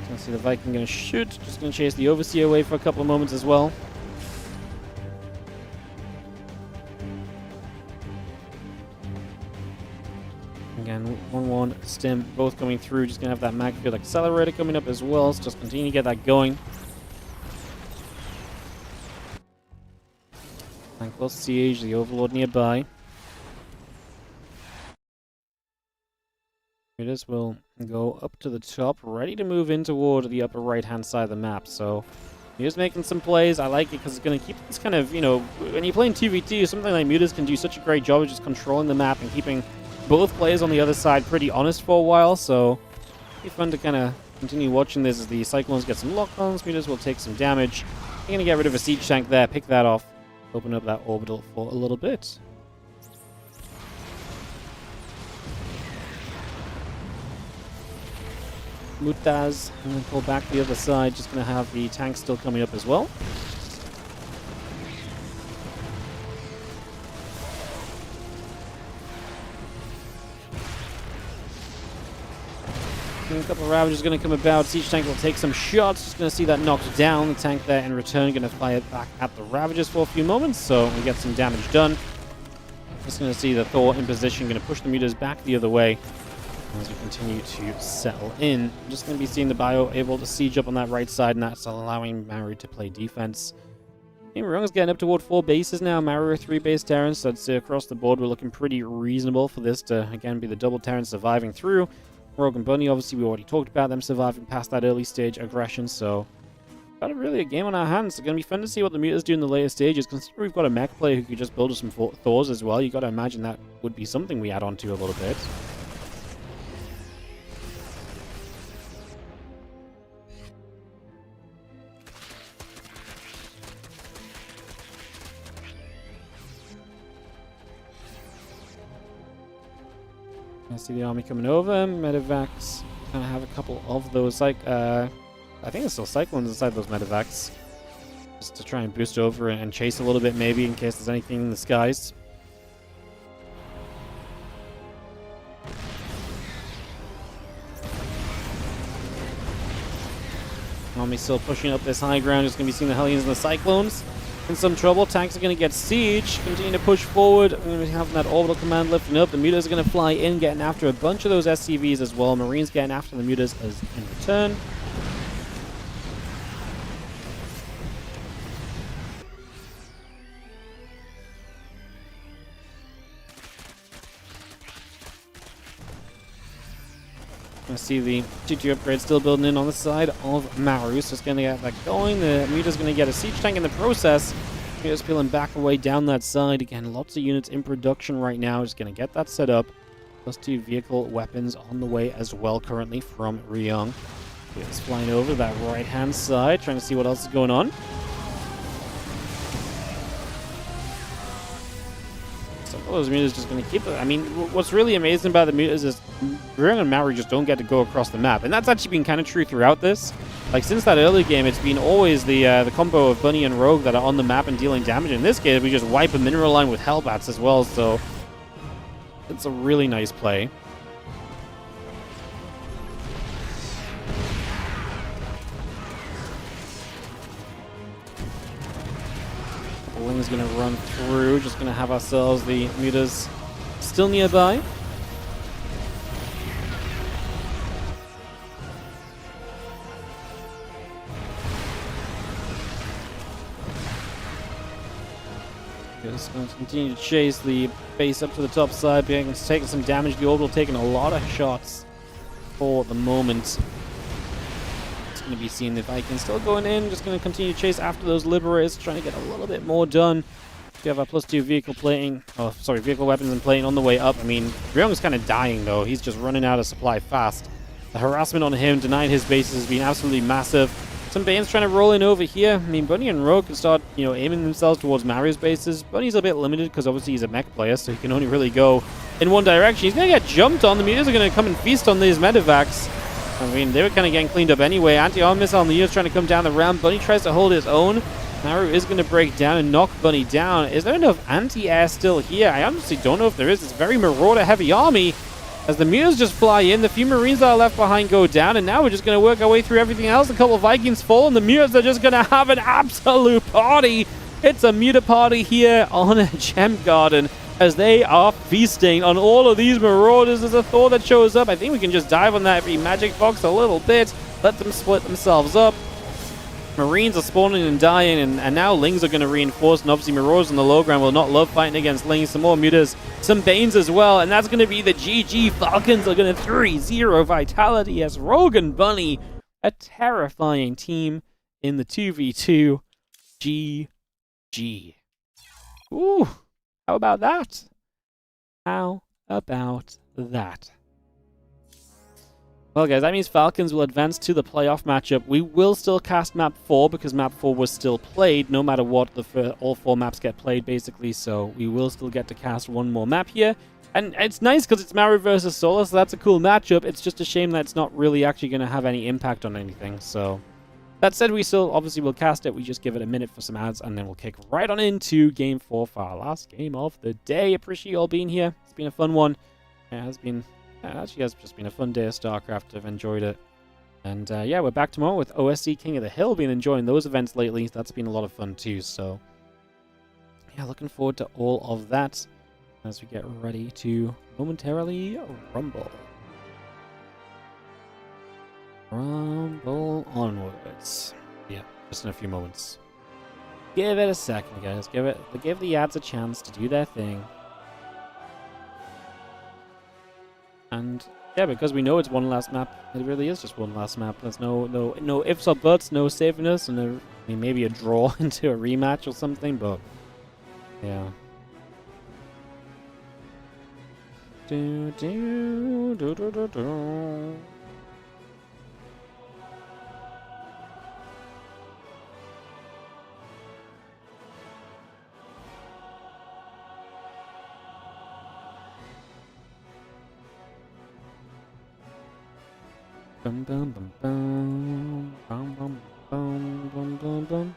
Gonna see the Viking gonna shoot. Just gonna chase the Overseer away for a couple of moments as well. Again, 1-1 stim, both coming through. Just gonna have that Magfield Accelerator coming up as well. So just continue to get that going. Thankful Siege, the Overlord nearby. Raiders will go up to the top, ready to move in toward the upper right-hand side of the map. So he's making some plays. I like it because it's going to keep this kind of, you know, when you're playing 2v2, something like Mutas can do such a great job of just controlling the map and keeping both players on the other side pretty honest for a while. So it'll be fun to kind of continue watching this as the Cyclones get some lock-ons. Mutas will take some damage. You're going to get rid of a siege tank there, pick that off, open up that orbital for a little bit. Mutaz, and then pull back the other side. Just going to have the tank still coming up as well. And a couple of Ravagers going to come about. Siege tank will take some shots. Just going to see that knocked down. The tank there in return going to fire it back at the Ravagers for a few moments. So we get some damage done. Just going to see the Thor in position. Going to push the Mutas back the other way as we continue to settle in. I'm just going to be seeing the bio able to siege up on that right side, and that's allowing Maru to play defense. Ryung's getting up toward 4 bases now. Maru 3 base Terrans, so I'd say across the board we're looking pretty reasonable for this to, again, be the double Terran surviving through. Rogue and Bunny, obviously, we already talked about them surviving past that early stage aggression, so got really a game on our hands. It's going to be fun to see what the Mutas do in the later stages. Considering we've got a mech player who could just build us some Thors as well, you got to imagine that would be something we add on to a little bit. I see the army coming over. Medevacs. Kind of have a couple of those. Like, I think there's still Cyclones inside those Medevacs. Just to try and boost over and chase a little bit, maybe, in case there's anything in the skies. Army still pushing up this high ground. Just going to be seeing the Hellions and the Cyclones in some trouble. Tanks are going to get siege. Continue to push forward. We're going to be having that orbital command lifting up. The Mutas are going to fly in, getting after a bunch of those SCVs as well. Marines getting after the Mutas as in return. I see the 2-2 upgrade still building in on the side of Maru. So it's going to get that going. The Muta's going to get a siege tank in the process. Muta's peeling back away down that side. Again, lots of units in production right now. Just going to get that set up. +2 vehicle weapons on the way as well currently from Reynor. It's flying over that right-hand side, trying to see what else is going on. So those mutas just going to keep it. I mean, what's really amazing about the mutas is Reynor and Maru just don't get to go across the map. And that's actually been kind of true throughout this. Like, since that early game, it's been always the combo of Bunny and Rogue that are on the map and dealing damage. In this case, we just wipe a mineral line with Hellbats as well, so it's a really nice play. Wing's going to run through, just going to have ourselves the mutas still nearby. Just going to continue to chase the base up to the top side, being taking some damage. The orbital taking a lot of shots for the moment. It's going to be seeing the Vikings still going in, just going to continue to chase after those liberators, trying to get a little bit more done. We have our +2 vehicle plating, vehicle weapons and plating on the way up. I mean, Ryoung's kind of dying though. He's just running out of supply fast. The harassment on him, denying his bases, has been absolutely massive. Some Banes trying to roll in over here. I mean, Bunny and Rogue can start, aiming themselves towards Maru's bases. Bunny's a bit limited because obviously he's a mech player, so he can only really go in one direction. He's going to get jumped on. The mutas are going to come and feast on these medevacs. I mean, they were kind of getting cleaned up anyway. Anti-arm missile on the units trying to come down the ramp. Bunny tries to hold his own. Maru is going to break down and knock Bunny down. Is there enough anti-air still here? I honestly don't know if there is. It's a very Marauder-heavy army. As the mutas just fly in, the few Marines that are left behind go down, and now we're just going to work our way through everything else. A couple of Vikings fall, and the mutas are just going to have an absolute party. It's a muta party here on a gem garden, as they are feasting on all of these Marauders. There's a Thor that shows up. I think we can just dive on that every magic box a little bit, let them split themselves up. Marines are spawning and dying, and now Lings are going to reinforce, and obviously Marauders on the low ground will not love fighting against Lings. Some more mutas, some Banes as well, and that's going to be the GG. Falcons are going to 3-0 Vitality as Rogue and Bunny, a terrifying team in the 2v2. GG. Ooh, how about that? How about that? Well, guys, that means Falcons will advance to the playoff matchup. We will still cast map 4 because map 4 was still played no matter what. All 4 maps get played, basically, so we will still get to cast one more map here. And it's nice because it's Maru versus Solar, so that's a cool matchup. It's just a shame that it's not really actually going to have any impact on anything. So that said, we still obviously will cast it. We just give it a minute for some ads, and then we'll kick right on into Game 4 for our last game of the day. Appreciate you all being here. It's been a fun one. It has been... actually has just been a fun day of StarCraft. I've enjoyed it. And yeah, we're back tomorrow with OSC King of the Hill. Been enjoying those events lately. That's been a lot of fun too. So yeah, looking forward to all of that as we get ready to momentarily rumble. Rumble onwards. Yeah, just in a few moments. Give it a second, guys. Give the ads a chance to do their thing. And yeah, because we know it's one last map, it really is just one last map. There's no ifs or buts, no saving us, and maybe a draw into a rematch or something, but yeah. Do do do do do do. Bum bum bum bum bum bum bum bum bum bum.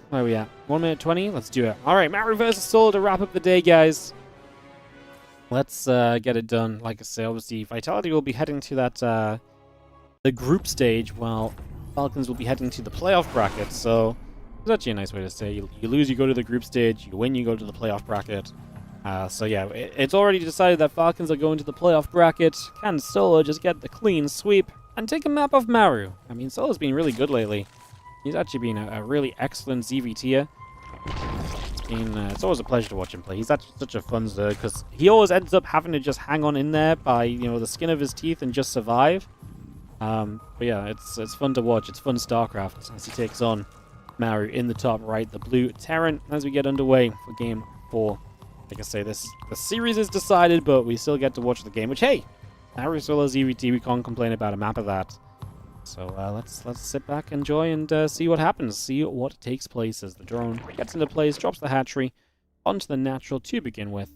Where are we at? 1 minute 20? Let's do it. Alright, Maru versus Soul to wrap up the day, guys. Let's get it done. Like I say, obviously, Vitality will be heading to that the group stage, while Falcons will be heading to the playoff bracket. So, it's actually a nice way to say. You lose, you go to the group stage. You win, you go to the playoff bracket. So yeah, it's already decided that Falcons are going to the playoff bracket. Can Solo just get the clean sweep and take a map of Maru? I mean, Solo's been really good lately. He's actually been a really excellent ZVTer. It's always a pleasure to watch him play. He's actually such a fun Zerg because he always ends up having to just hang on in there by, you know, the skin of his teeth and just survive. But yeah, it's fun to watch. It's fun StarCraft as he takes on Maru in the top right, the blue Terran, as we get underway for Game 4. Like I say, the series is decided, but we still get to watch the game, which, hey, Maru Solo ZVT, we can't complain about a map of that. So let's sit back, enjoy, and see what happens. See what takes place as the drone gets into place, drops the hatchery onto the natural to begin with.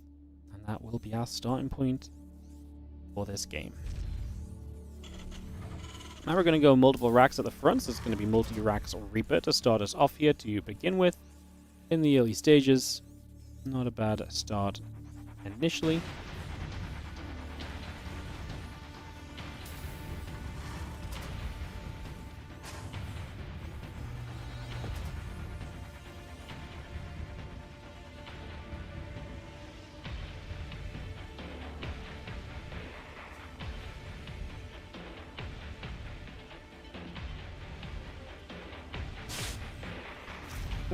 And that will be our starting point for this game. Now we're going to go multiple racks at the front, so it's going to be multi-racks Reaper to start us off here to begin with. In the early stages, not a bad start initially.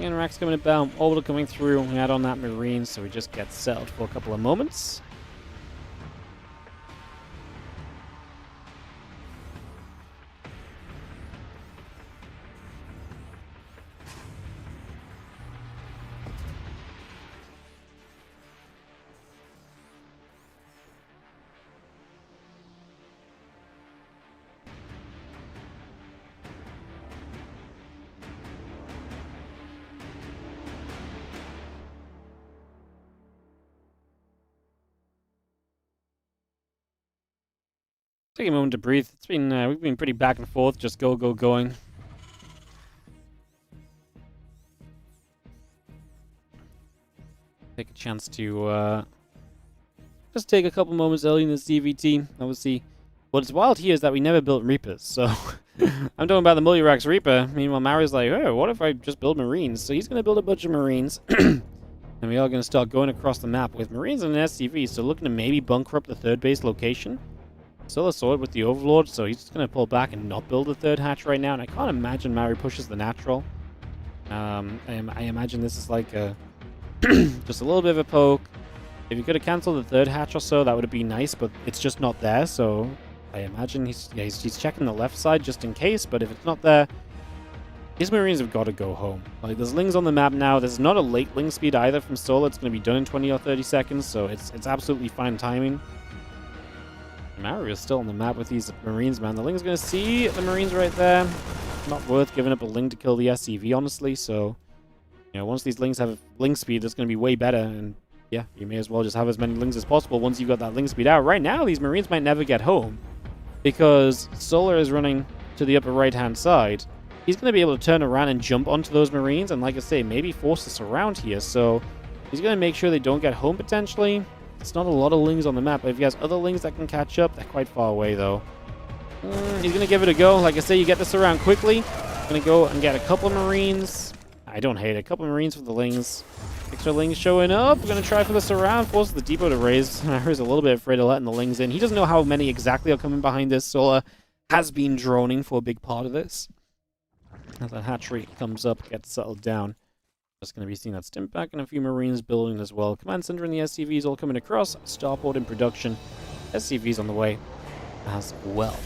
And racks coming about, orbital coming through, we add on that marine, so we just get settled for a couple of moments. Take a moment to breathe. It's been we've been pretty back and forth, just going. Take a chance to just take a couple moments early in the CVT. Obviously, what's wild here is that we never built Reapers. So I'm talking about the multi-racks Reaper. Meanwhile, Maru's like, oh, what if I just build Marines? So he's going to build a bunch of Marines. And we are going to start going across the map with Marines and an SCV. So looking to maybe bunker up the third base location. Still a sword with the Overlord, so he's just going to pull back and not build the third hatch right now. And I can't imagine Maru pushes the natural. I imagine this is like a just a little bit of a poke. If you could have cancelled the third hatch or so, that would have been nice, but it's just not there. So I imagine he's checking the left side just in case. But if it's not there, these Marines have got to go home. Like, there's lings on the map now. There's not a late ling speed either from Solo. It's going to be done in 20 or 30 seconds, so it's absolutely fine timing. Maru is still on the map with these Marines, man. The Ling's going to see the Marines right there. Not worth giving up a Ling to kill the SCV, honestly. So, you know, once these Lings have Ling speed, it's going to be way better. And, yeah, you may as well just have as many Lings as possible once you've got that Ling speed out. Right now, these Marines might never get home because Solar is running to the upper right-hand side. He's going to be able to turn around and jump onto those Marines and, like I say, maybe force us around here. So, he's going to make sure they don't get home, potentially. It's not a lot of Lings on the map, but if he has other Lings that can catch up, they're quite far away, though. He's going to give it a go. Like I say, you get this around quickly. Going to go and get a couple of Marines. I don't hate it. A couple of Marines for the Lings. Extra Lings showing up. We're going to try for this around. Forces the depot to raise. Maru's a little bit afraid of letting the Lings in. He doesn't know how many exactly are coming behind this. Solar has been droning for a big part of this. As that hatchery comes up, gets settled down. Just going to be seeing that stimp back and a few Marines building as well. Command Center and the SCVs all coming across. Starport in production. SCVs on the way as well.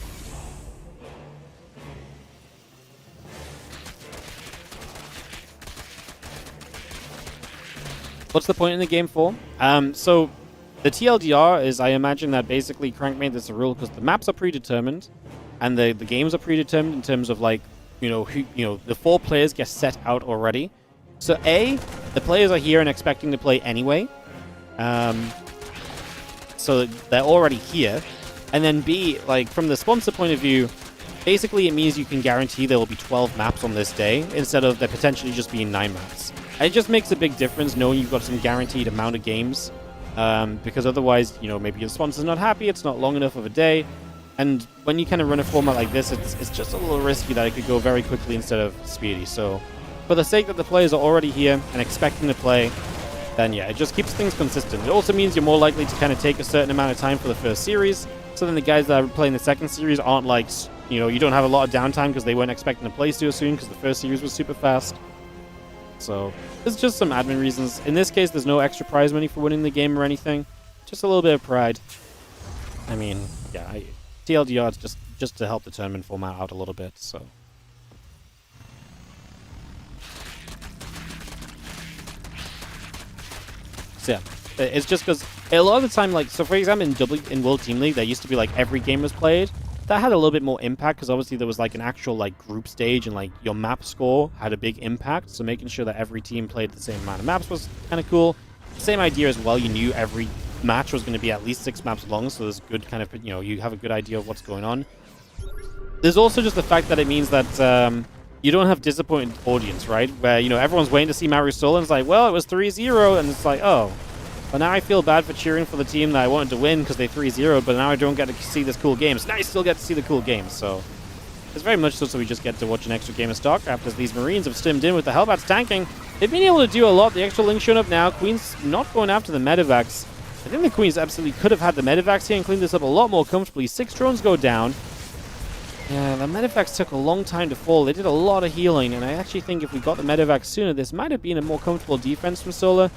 What's the point in the game for? So the TLDR is, I imagine that basically CranK made this a rule because the maps are predetermined and the games are predetermined in terms of, like, the 4 players get set out already. So A, the players are here and expecting to play anyway. So they're already here. And then B, like, from the sponsor point of view, basically it means you can guarantee there will be 12 maps on this day instead of there potentially just being 9 maps. And it just makes a big difference knowing you've got some guaranteed amount of games. Because otherwise, maybe your sponsor's not happy, it's not long enough of a day. And when you kind of run a format like this, it's just a little risky that it could go very quickly instead of speedy. So for the sake that the players are already here and expecting to play, then yeah, it just keeps things consistent. It also means you're more likely to kind of take a certain amount of time for the first series, so then the guys that are playing the second series aren't like, you know, you don't have a lot of downtime because they weren't expecting to play so soon because the first series was super fast. So there's just some admin reasons. In this case, there's no extra prize money for winning the game or anything. Just a little bit of pride. I mean, yeah, TLDR is just to help the tournament format out a little bit, so. So yeah, it's just because a lot of the time, like, so for example, in World Team League, there used to be like every game was played. That had a little bit more impact because obviously there was like an actual like group stage and like your map score had a big impact. So making sure that every team played the same amount of maps was kind of cool. Same idea as well. You knew every match was going to be at least 6 maps long, so there's good kind of, you know, you have a good idea of what's going on. There's also just the fact that it means that you don't have disappointed audience, right? Where, you know, everyone's waiting to see Maru solo and it's like, well, it was 3-0, and it's like, oh. But now I feel bad for cheering for the team that I wanted to win because they 3-0'd, but now I don't get to see this cool game. So now I still get to see the cool game, so it's very much so we just get to watch an extra game of StarCraft as these Marines have stimmed in with the Hellbats tanking. They've been able to do a lot. The extra Link showing up now. Queen's not going after the Medivacs. I think the Queens absolutely could have had the Medivacs here and cleaned this up a lot more comfortably. 6 drones go down. Yeah, the Medivacs took a long time to fall. They did a lot of healing, and I actually think if we got the Medivacs sooner, this might have been a more comfortable defense from Solar.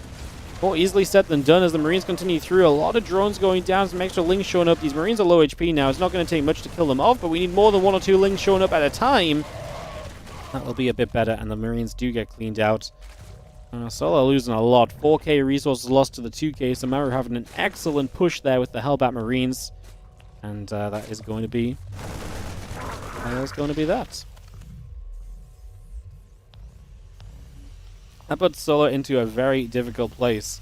More easily said than done as the Marines continue through. A lot of drones going down, some extra Lings showing up. These Marines are low HP now. It's not going to take much to kill them off, but we need more than 1 or 2 Lings showing up at a time. That will be a bit better, and the Marines do get cleaned out. Solar losing a lot. 4k resources lost to the 2k, so Maru having an excellent push there with the Hellbat Marines. And that is going to be... that. That puts Solar into a very difficult place.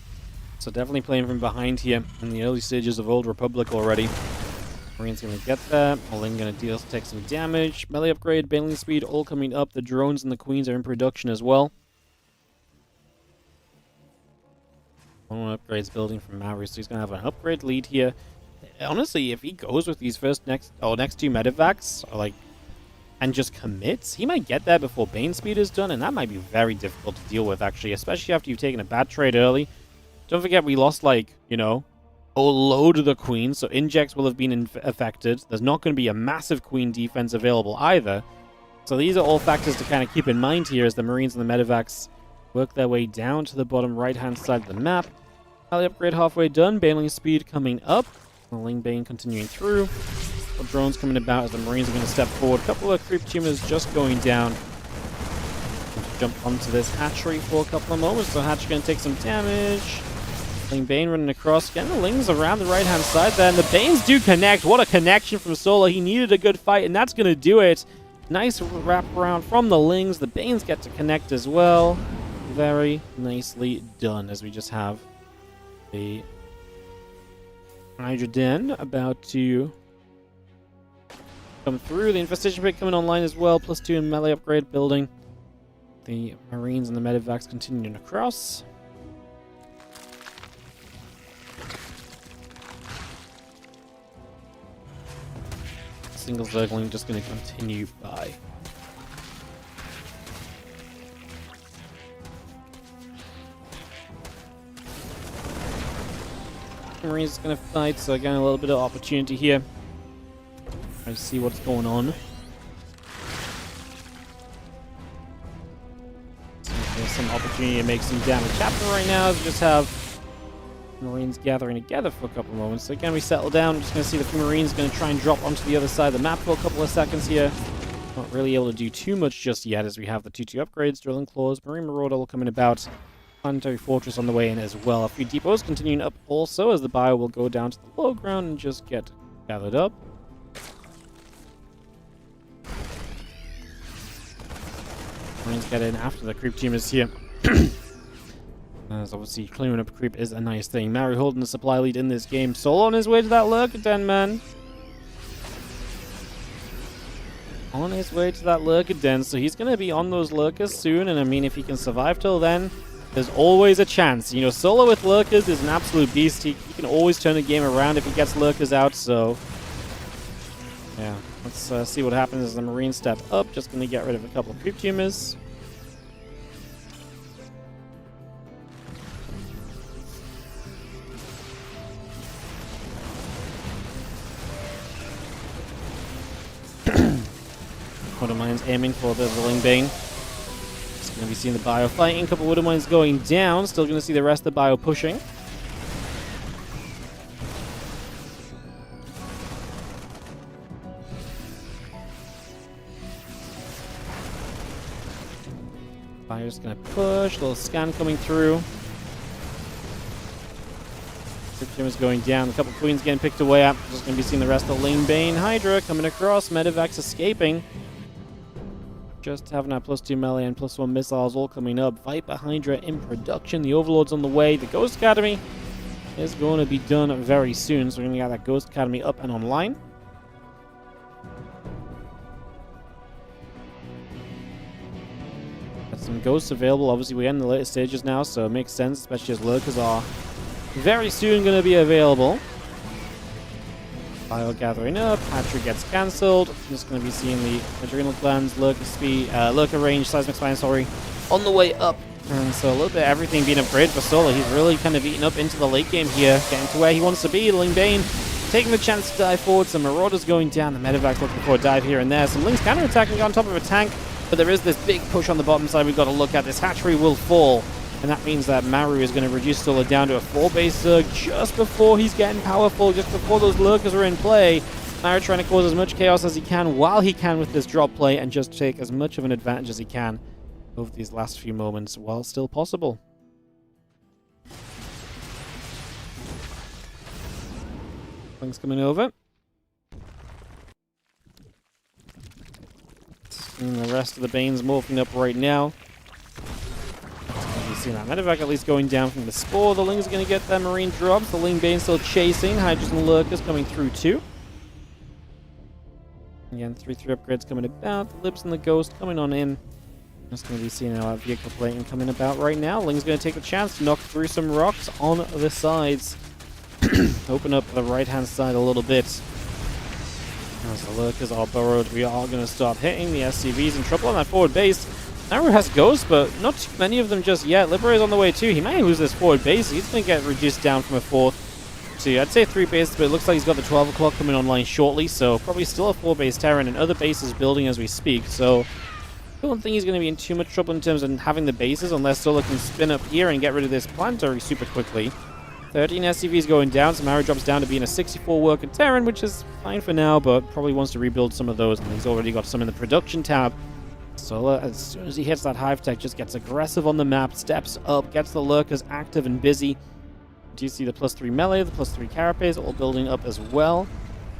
So definitely playing from behind here in the early stages of Old Republic already. Marine's going to get there. Oling going to take some damage. Melee upgrade, bailing speed, all coming up. The drones and the queens are in production as well. One upgrades building from Maru, so he's going to have an upgrade lead here. Honestly, if he goes with these next 2 Medivacs, or like, and just commits, he might get there before Bane speed is done, and that might be very difficult to deal with, actually, especially after you've taken a bad trade early. Don't forget, we lost, like, you know, a load of the queens, so injects will have been affected. There's not going to be a massive queen defense available either. So these are all factors to kind of keep in mind here as the Marines and the Medivacs work their way down to the bottom right-hand side of the map. Alley upgrade halfway done, Baneling speed coming up. Ling Bane continuing through. Drones coming about as the Marines are going to step forward. A couple of creep tumors just going down. Jump onto this hatchery for a couple of moments. So Hatch going to take some damage. Ling Bane running across. Getting the Lings around the right-hand side there. And the Banes do connect. What a connection from Solar. He needed a good fight, and that's going to do it. Nice wrap around from the Lings. The Banes get to connect as well. Very nicely done as we just have the Hydra Den about to come through. The Infestation Pit coming online as well. +2 in melee upgrade building. The Marines and the Medivacs continuing across. Single Zergling just going to continue by. Marines is going to fight, so again a little bit of opportunity here. Trying to see what's going on. So there's some opportunity to make some damage happen right now as we just have Marines gathering together for a couple of moments. So again, we settle down. Just going to see the Marines going to try and drop onto the other side of the map for a couple of seconds here. Not really able to do too much just yet as we have the 2-2 upgrades, Drilling Claws, Marine Marauder all coming about. Planetary Fortress on the way in as well. A few depots continuing up also as the bio will go down to the low ground and just get gathered up. Marines get in after the creep team is here. As obviously clearing up creep is a nice thing. Maru holding the supply lead in this game. Solo on his way to that lurker den, man. On his way to that lurker den, so he's going to be on those lurkers soon, and I mean if he can survive till then, there's always a chance. You know, Solo with lurkers is an absolute beast. He can always turn the game around if he gets lurkers out, so yeah. Let's see what happens as the Marines step up. Just going to get rid of a couple of creep tumors. just aiming for the Ling Bane. Just going to be seeing the bio fighting. A couple Widow Mines going down. Still going to see the rest of the bio pushing. Bio's going to push. A little scan coming through. Gym is going down. A couple Queens getting picked away at. Just going to be seeing the rest of Ling Bane. Hydra coming across. Medivacs escaping. Just having our +2 melee and +1 missiles all coming up. Viper Hydra in production. The Overlord's on the way. The Ghost Academy is going to be done very soon. So we're going to get that Ghost Academy up and online. Got some Ghosts available. Obviously, we're in the later stages now, so it makes sense, especially as Lurkers are very soon going to be available. Bio gathering up. Hatchery gets cancelled. Just going to be seeing the adrenal glands, lurker speed, lurker range, seismic spine, sorry, on the way up. And so a little bit of everything being upgraded for Solar. He's really kind of eating up into the late game here, getting to where he wants to be. Ling Bane taking the chance to dive forward. Some Marauders going down. The Medivac looking for a dive here and there. Some Lings counter-attacking on top of a tank, but there is this big push on the bottom side we've got to look at. This hatchery will fall. And that means that Maru is going to reduce Solar down to a 4-base Zerg just before he's getting powerful, just before those Lurkers are in play. Maru trying to cause as much chaos as he can while he can with this drop play and just take as much of an advantage as he can over these last few moments while still possible. Things coming over. And the rest of the Banes morphing up right now. You see that Medivac at least going down from the Spore. The Ling's going to get their Marine drops. The Ling Bane still chasing. Hydras and Lurkers coming through too. Again, 3-3 upgrades coming about. The Libs and the Ghost coming on in. Just going to be seeing our vehicle plating coming about right now. Ling's going to take the chance to knock through some rocks on the sides. Open up the right-hand side a little bit. As the Lurkers are burrowed, we are going to start hitting. The SCVs in trouble on that forward base. Maru has Ghosts, but not too many of them just yet. Liberator's on the way too. He may lose this forward base. He's going to get reduced down from a 4th to, I'd say 3 bases, but it looks like he's got the 12 o'clock coming online shortly, so probably still a 4-base Terran and other bases building as we speak. So I don't think he's going to be in too much trouble in terms of having the bases unless Solar can spin up here and get rid of this planetary super quickly. 13 SCVs going down, so Maru drops down to being a 64 worker Terran, which is fine for now, but probably wants to rebuild some of those, and he's already got some in the production tab. Solar, as soon as he hits that hive tech, just gets aggressive on the map, steps up, gets the Lurkers active and busy. Do you see the +3 melee, the +3 carapace all building up as well?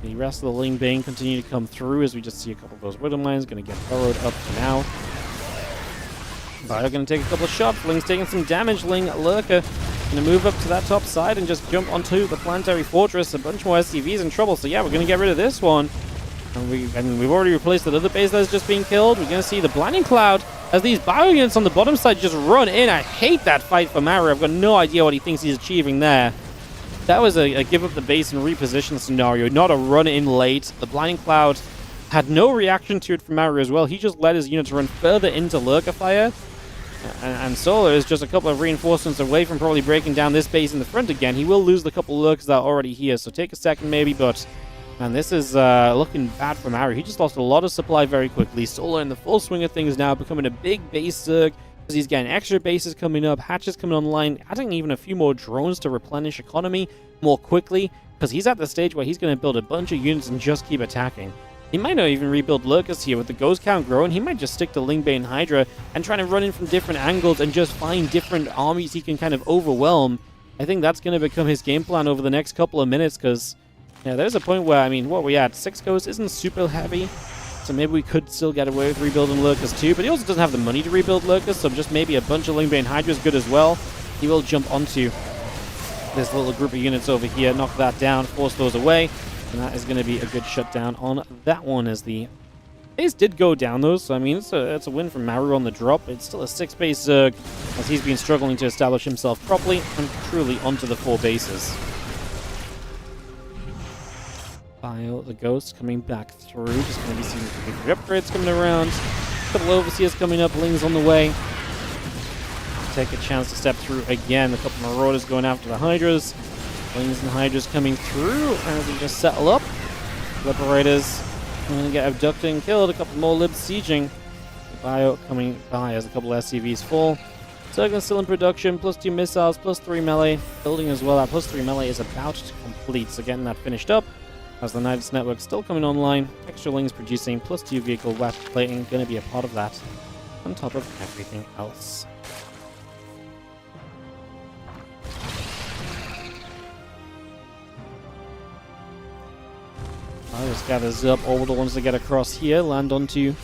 The rest of the Ling Bane continue to come through as we just see a couple of those Widow Mines going to get burrowed up for now. Bio going to take a couple of shots. Ling's taking some damage. Ling Lurker going to move up to that top side and just jump onto the planetary fortress. A bunch more SCVs in trouble. So yeah, we're going to get rid of this one. And we've already replaced that other base that's just being killed. We're going to see the Blinding Cloud as these bio units on the bottom side just run in. I hate that fight for Maru. I've got no idea what he thinks he's achieving there. That was a give up the base and reposition scenario, not a run in late. The Blinding Cloud had no reaction to it from Maru as well. He just let his units run further into Lurker fire. And Solar is just a couple of reinforcements away from probably breaking down this base in the front again. He will lose the couple Lurkers that are already here, so take a second maybe, but man, this is looking bad for Maru. He just lost a lot of supply very quickly. Solar in the full swing of things now, becoming a big base Zerg, because he's getting extra bases coming up, hatches coming online, adding even a few more drones to replenish economy more quickly, because he's at the stage where he's going to build a bunch of units and just keep attacking. He might not even rebuild Lurkers here with the Ghost count growing. He might just stick to Ling Bane Hydra and try to run in from different angles and just find different armies he can kind of overwhelm. I think that's going to become his game plan over the next couple of minutes, because yeah, there's a point where, I mean, what we at? 6 Ghosts isn't super heavy, so maybe we could still get away with rebuilding Lurkers too, but he also doesn't have the money to rebuild Lurkers, so just maybe a bunch of Ling Bane Hydra is good as well. He will jump onto this little group of units over here, knock that down, force those away, and that is going to be a good shutdown on that one, as the base did go down though, so I mean, it's a win from Maru on the drop. It's still a 6-base Zerg, as he's been struggling to establish himself properly and truly onto the 4 bases. Bio, the Ghosts coming back through, just going to be seeing the upgrades coming around, a couple Overseers coming up, Ling's on the way. Take a chance to step through again, a couple Marauders going after the Hydras. Lings and Hydras coming through as we just settle up. Liberators I'm gonna get abducted and killed. A couple more libs sieging. The bio coming by as a couple SCVs fall. Zerglin's still in production. +2 missiles, +3 melee. Building as well. That +3 melee is about to complete. So getting that finished up. As the Nidus network still coming online. Extra Lings producing. +2 vehicle weapon plating. Gonna be a part of that. On top of everything else. Just gathers up all the ones that get across here, land onto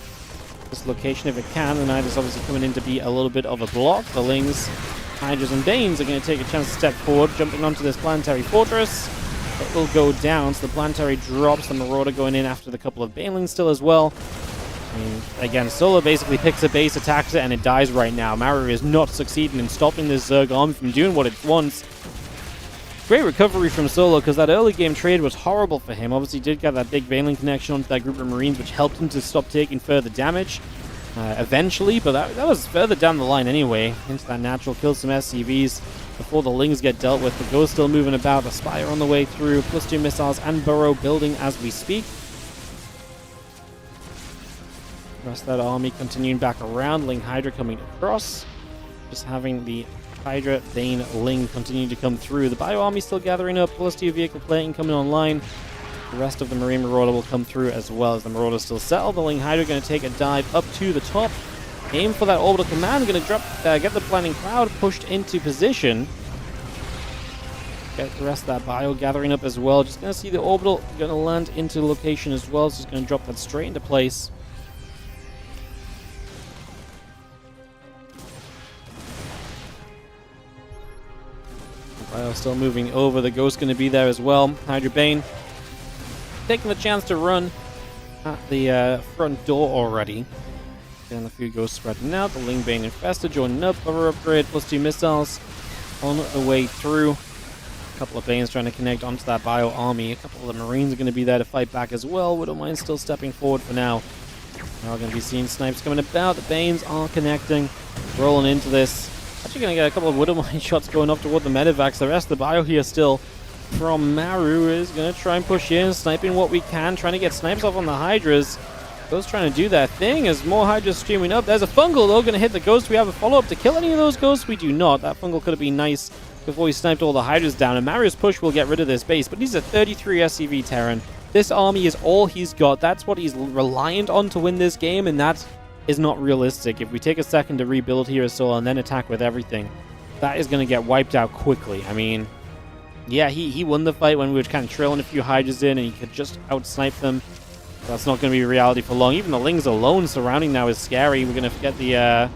this location if it can. The Knight is obviously coming in to be a little bit of a block. The Lings, Hydras, and Danes are going to take a chance to step forward, jumping onto this planetary fortress. It will go down, so the planetary drops. The Marauder going in after the couple of Banelings still as well. I mean, again, Solo basically picks a base, attacks it, and it dies right now. Maru is not succeeding in stopping this Zerg army from doing what it wants. Great recovery from Solo, because that early game trade was horrible for him. Obviously, did get that big Baneling connection onto that group of Marines, which helped him to stop taking further damage eventually, but that was further down the line anyway. Into that natural, kill some SCVs before the Lings get dealt with. The Ghost still moving about, the Spire on the way through, +2 missiles and Burrow building as we speak. The rest of that army continuing back around, Ling Hydra coming across. Just having the Hydra, Dane, Ling continue to come through. The Bio Army still gathering up, +2 vehicle plating coming online. The rest of the Marine Marauder will come through as well as the Marauder still settled. The Ling Hydra going to take a dive up to the top. Aim for that orbital command. Going to drop, get the Planning Cloud pushed into position. Get the rest of that Bio gathering up as well. Just going to see the orbital going to land into location as well. So it's going to drop that straight into place. Still moving over. The Ghost going to be there as well. Hydra Bane taking the chance to run at the front door already. Getting a few Ghosts spreading out. The Ling Bane Infested joining up. Cover upgrade, +2 missiles on the way through. A couple of Banes trying to connect onto that Bio Army. A couple of the Marines are going to be there to fight back as well. Widowmine still stepping forward for now. Now we're going to be seeing snipes coming about. The Banes are connecting, rolling into this. Actually going to get a couple of Widowmine shots going up toward the Medivacs. The rest of the Bio here still from Maru is going to try and push in, sniping what we can, trying to get snipes off on the Hydras. Those trying to do that thing as more Hydras streaming up. There's a Fungal though, going to hit the Ghost. We have a follow-up to kill any of those Ghosts? We do not. That Fungal could have been nice before he sniped all the Hydras down. And Maru's push will get rid of this base, but he's a 33 SCV Terran. This army is all he's got. That's what he's reliant on to win this game, and that is not realistic. If we take a second to rebuild here as Soul and then attack with everything, that is going to get wiped out quickly. I mean, yeah, he won the fight when we were kind of trailing a few Hydras in and he could just out-snipe them. That's not going to be reality for long. Even the Lings alone surrounding now is scary. We're going to get the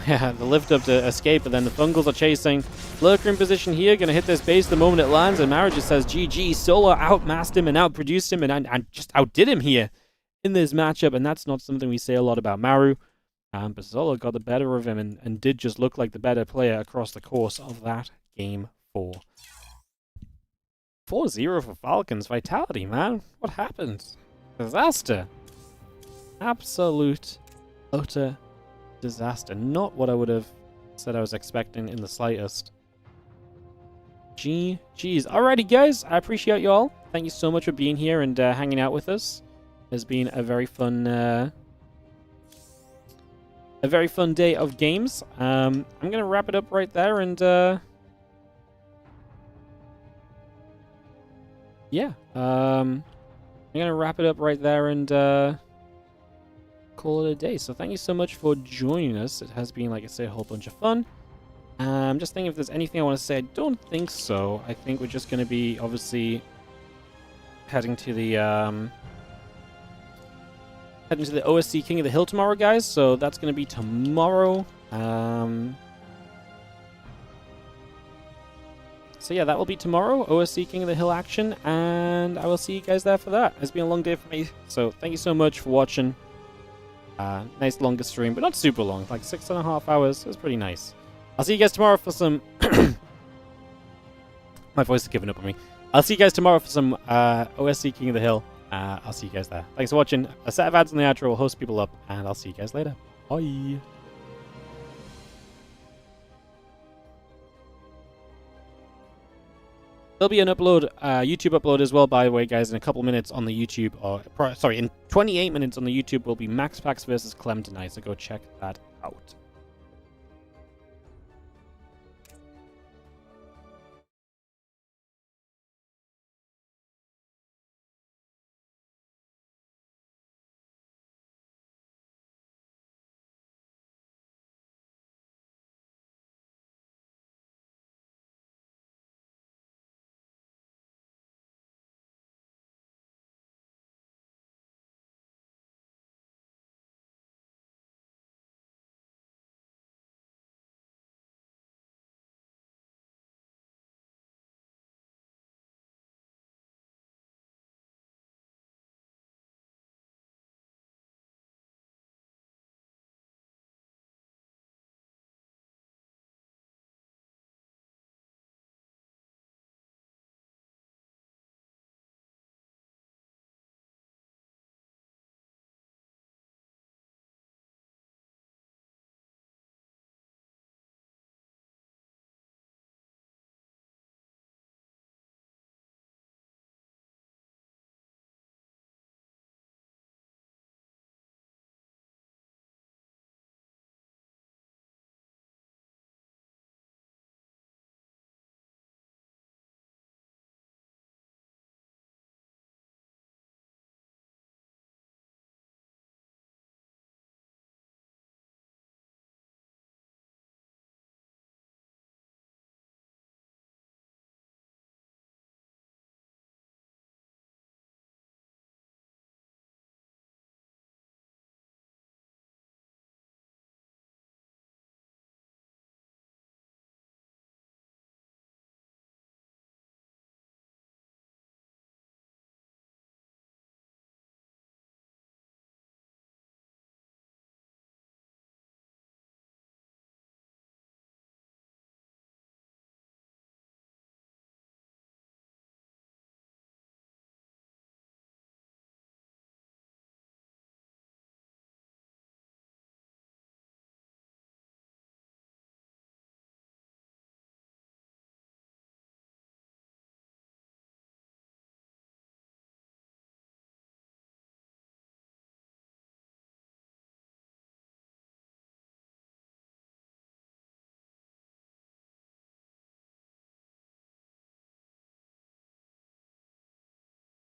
the lift up to escape, but then the Fungals are chasing. Lurker in position here, going to hit this base the moment it lands, and Maru just says GG. Solo outmassed him and outproduced him and just outdid him here in this matchup, and that's not something we say a lot about Maru. But Solo got the better of him and did just look like the better player across the course of that game 4. 4-0 for Falcons. Vitality, man. What happened? Disaster. Absolute, utter disaster. Not what I would have said I was expecting in the slightest. GG's. Alrighty, guys. I appreciate you all. Thank you so much for being here and hanging out with us. It's been a very fun day of games. I'm gonna wrap it up right there, and yeah, I'm gonna wrap it up right there and call it a day. So thank you so much for joining us. It has been, like I say, a whole bunch of fun. Just thinking if there's anything I want to say. I don't think so. I think we're just gonna be obviously heading to the OSC King of the Hill tomorrow, guys. So that's going to be tomorrow. So yeah, that will be tomorrow. OSC King of the Hill action. And I will see you guys there for that. It's been a long day for me. So thank you so much for watching. Nice longer stream, but not super long. Like 6.5 hours. It was pretty nice. I'll see you guys tomorrow for some... My voice is giving up on me. I'll see you guys tomorrow for some OSC King of the Hill. I'll see you guys there. Thanks for watching. A set of ads on the outro will host people up, and I'll see you guys later. Bye. There'll be an upload, YouTube upload as well, by the way, guys, in a couple minutes on the YouTube, sorry, in 28 minutes on the YouTube will be Max Packs versus Clem tonight, so go check that out.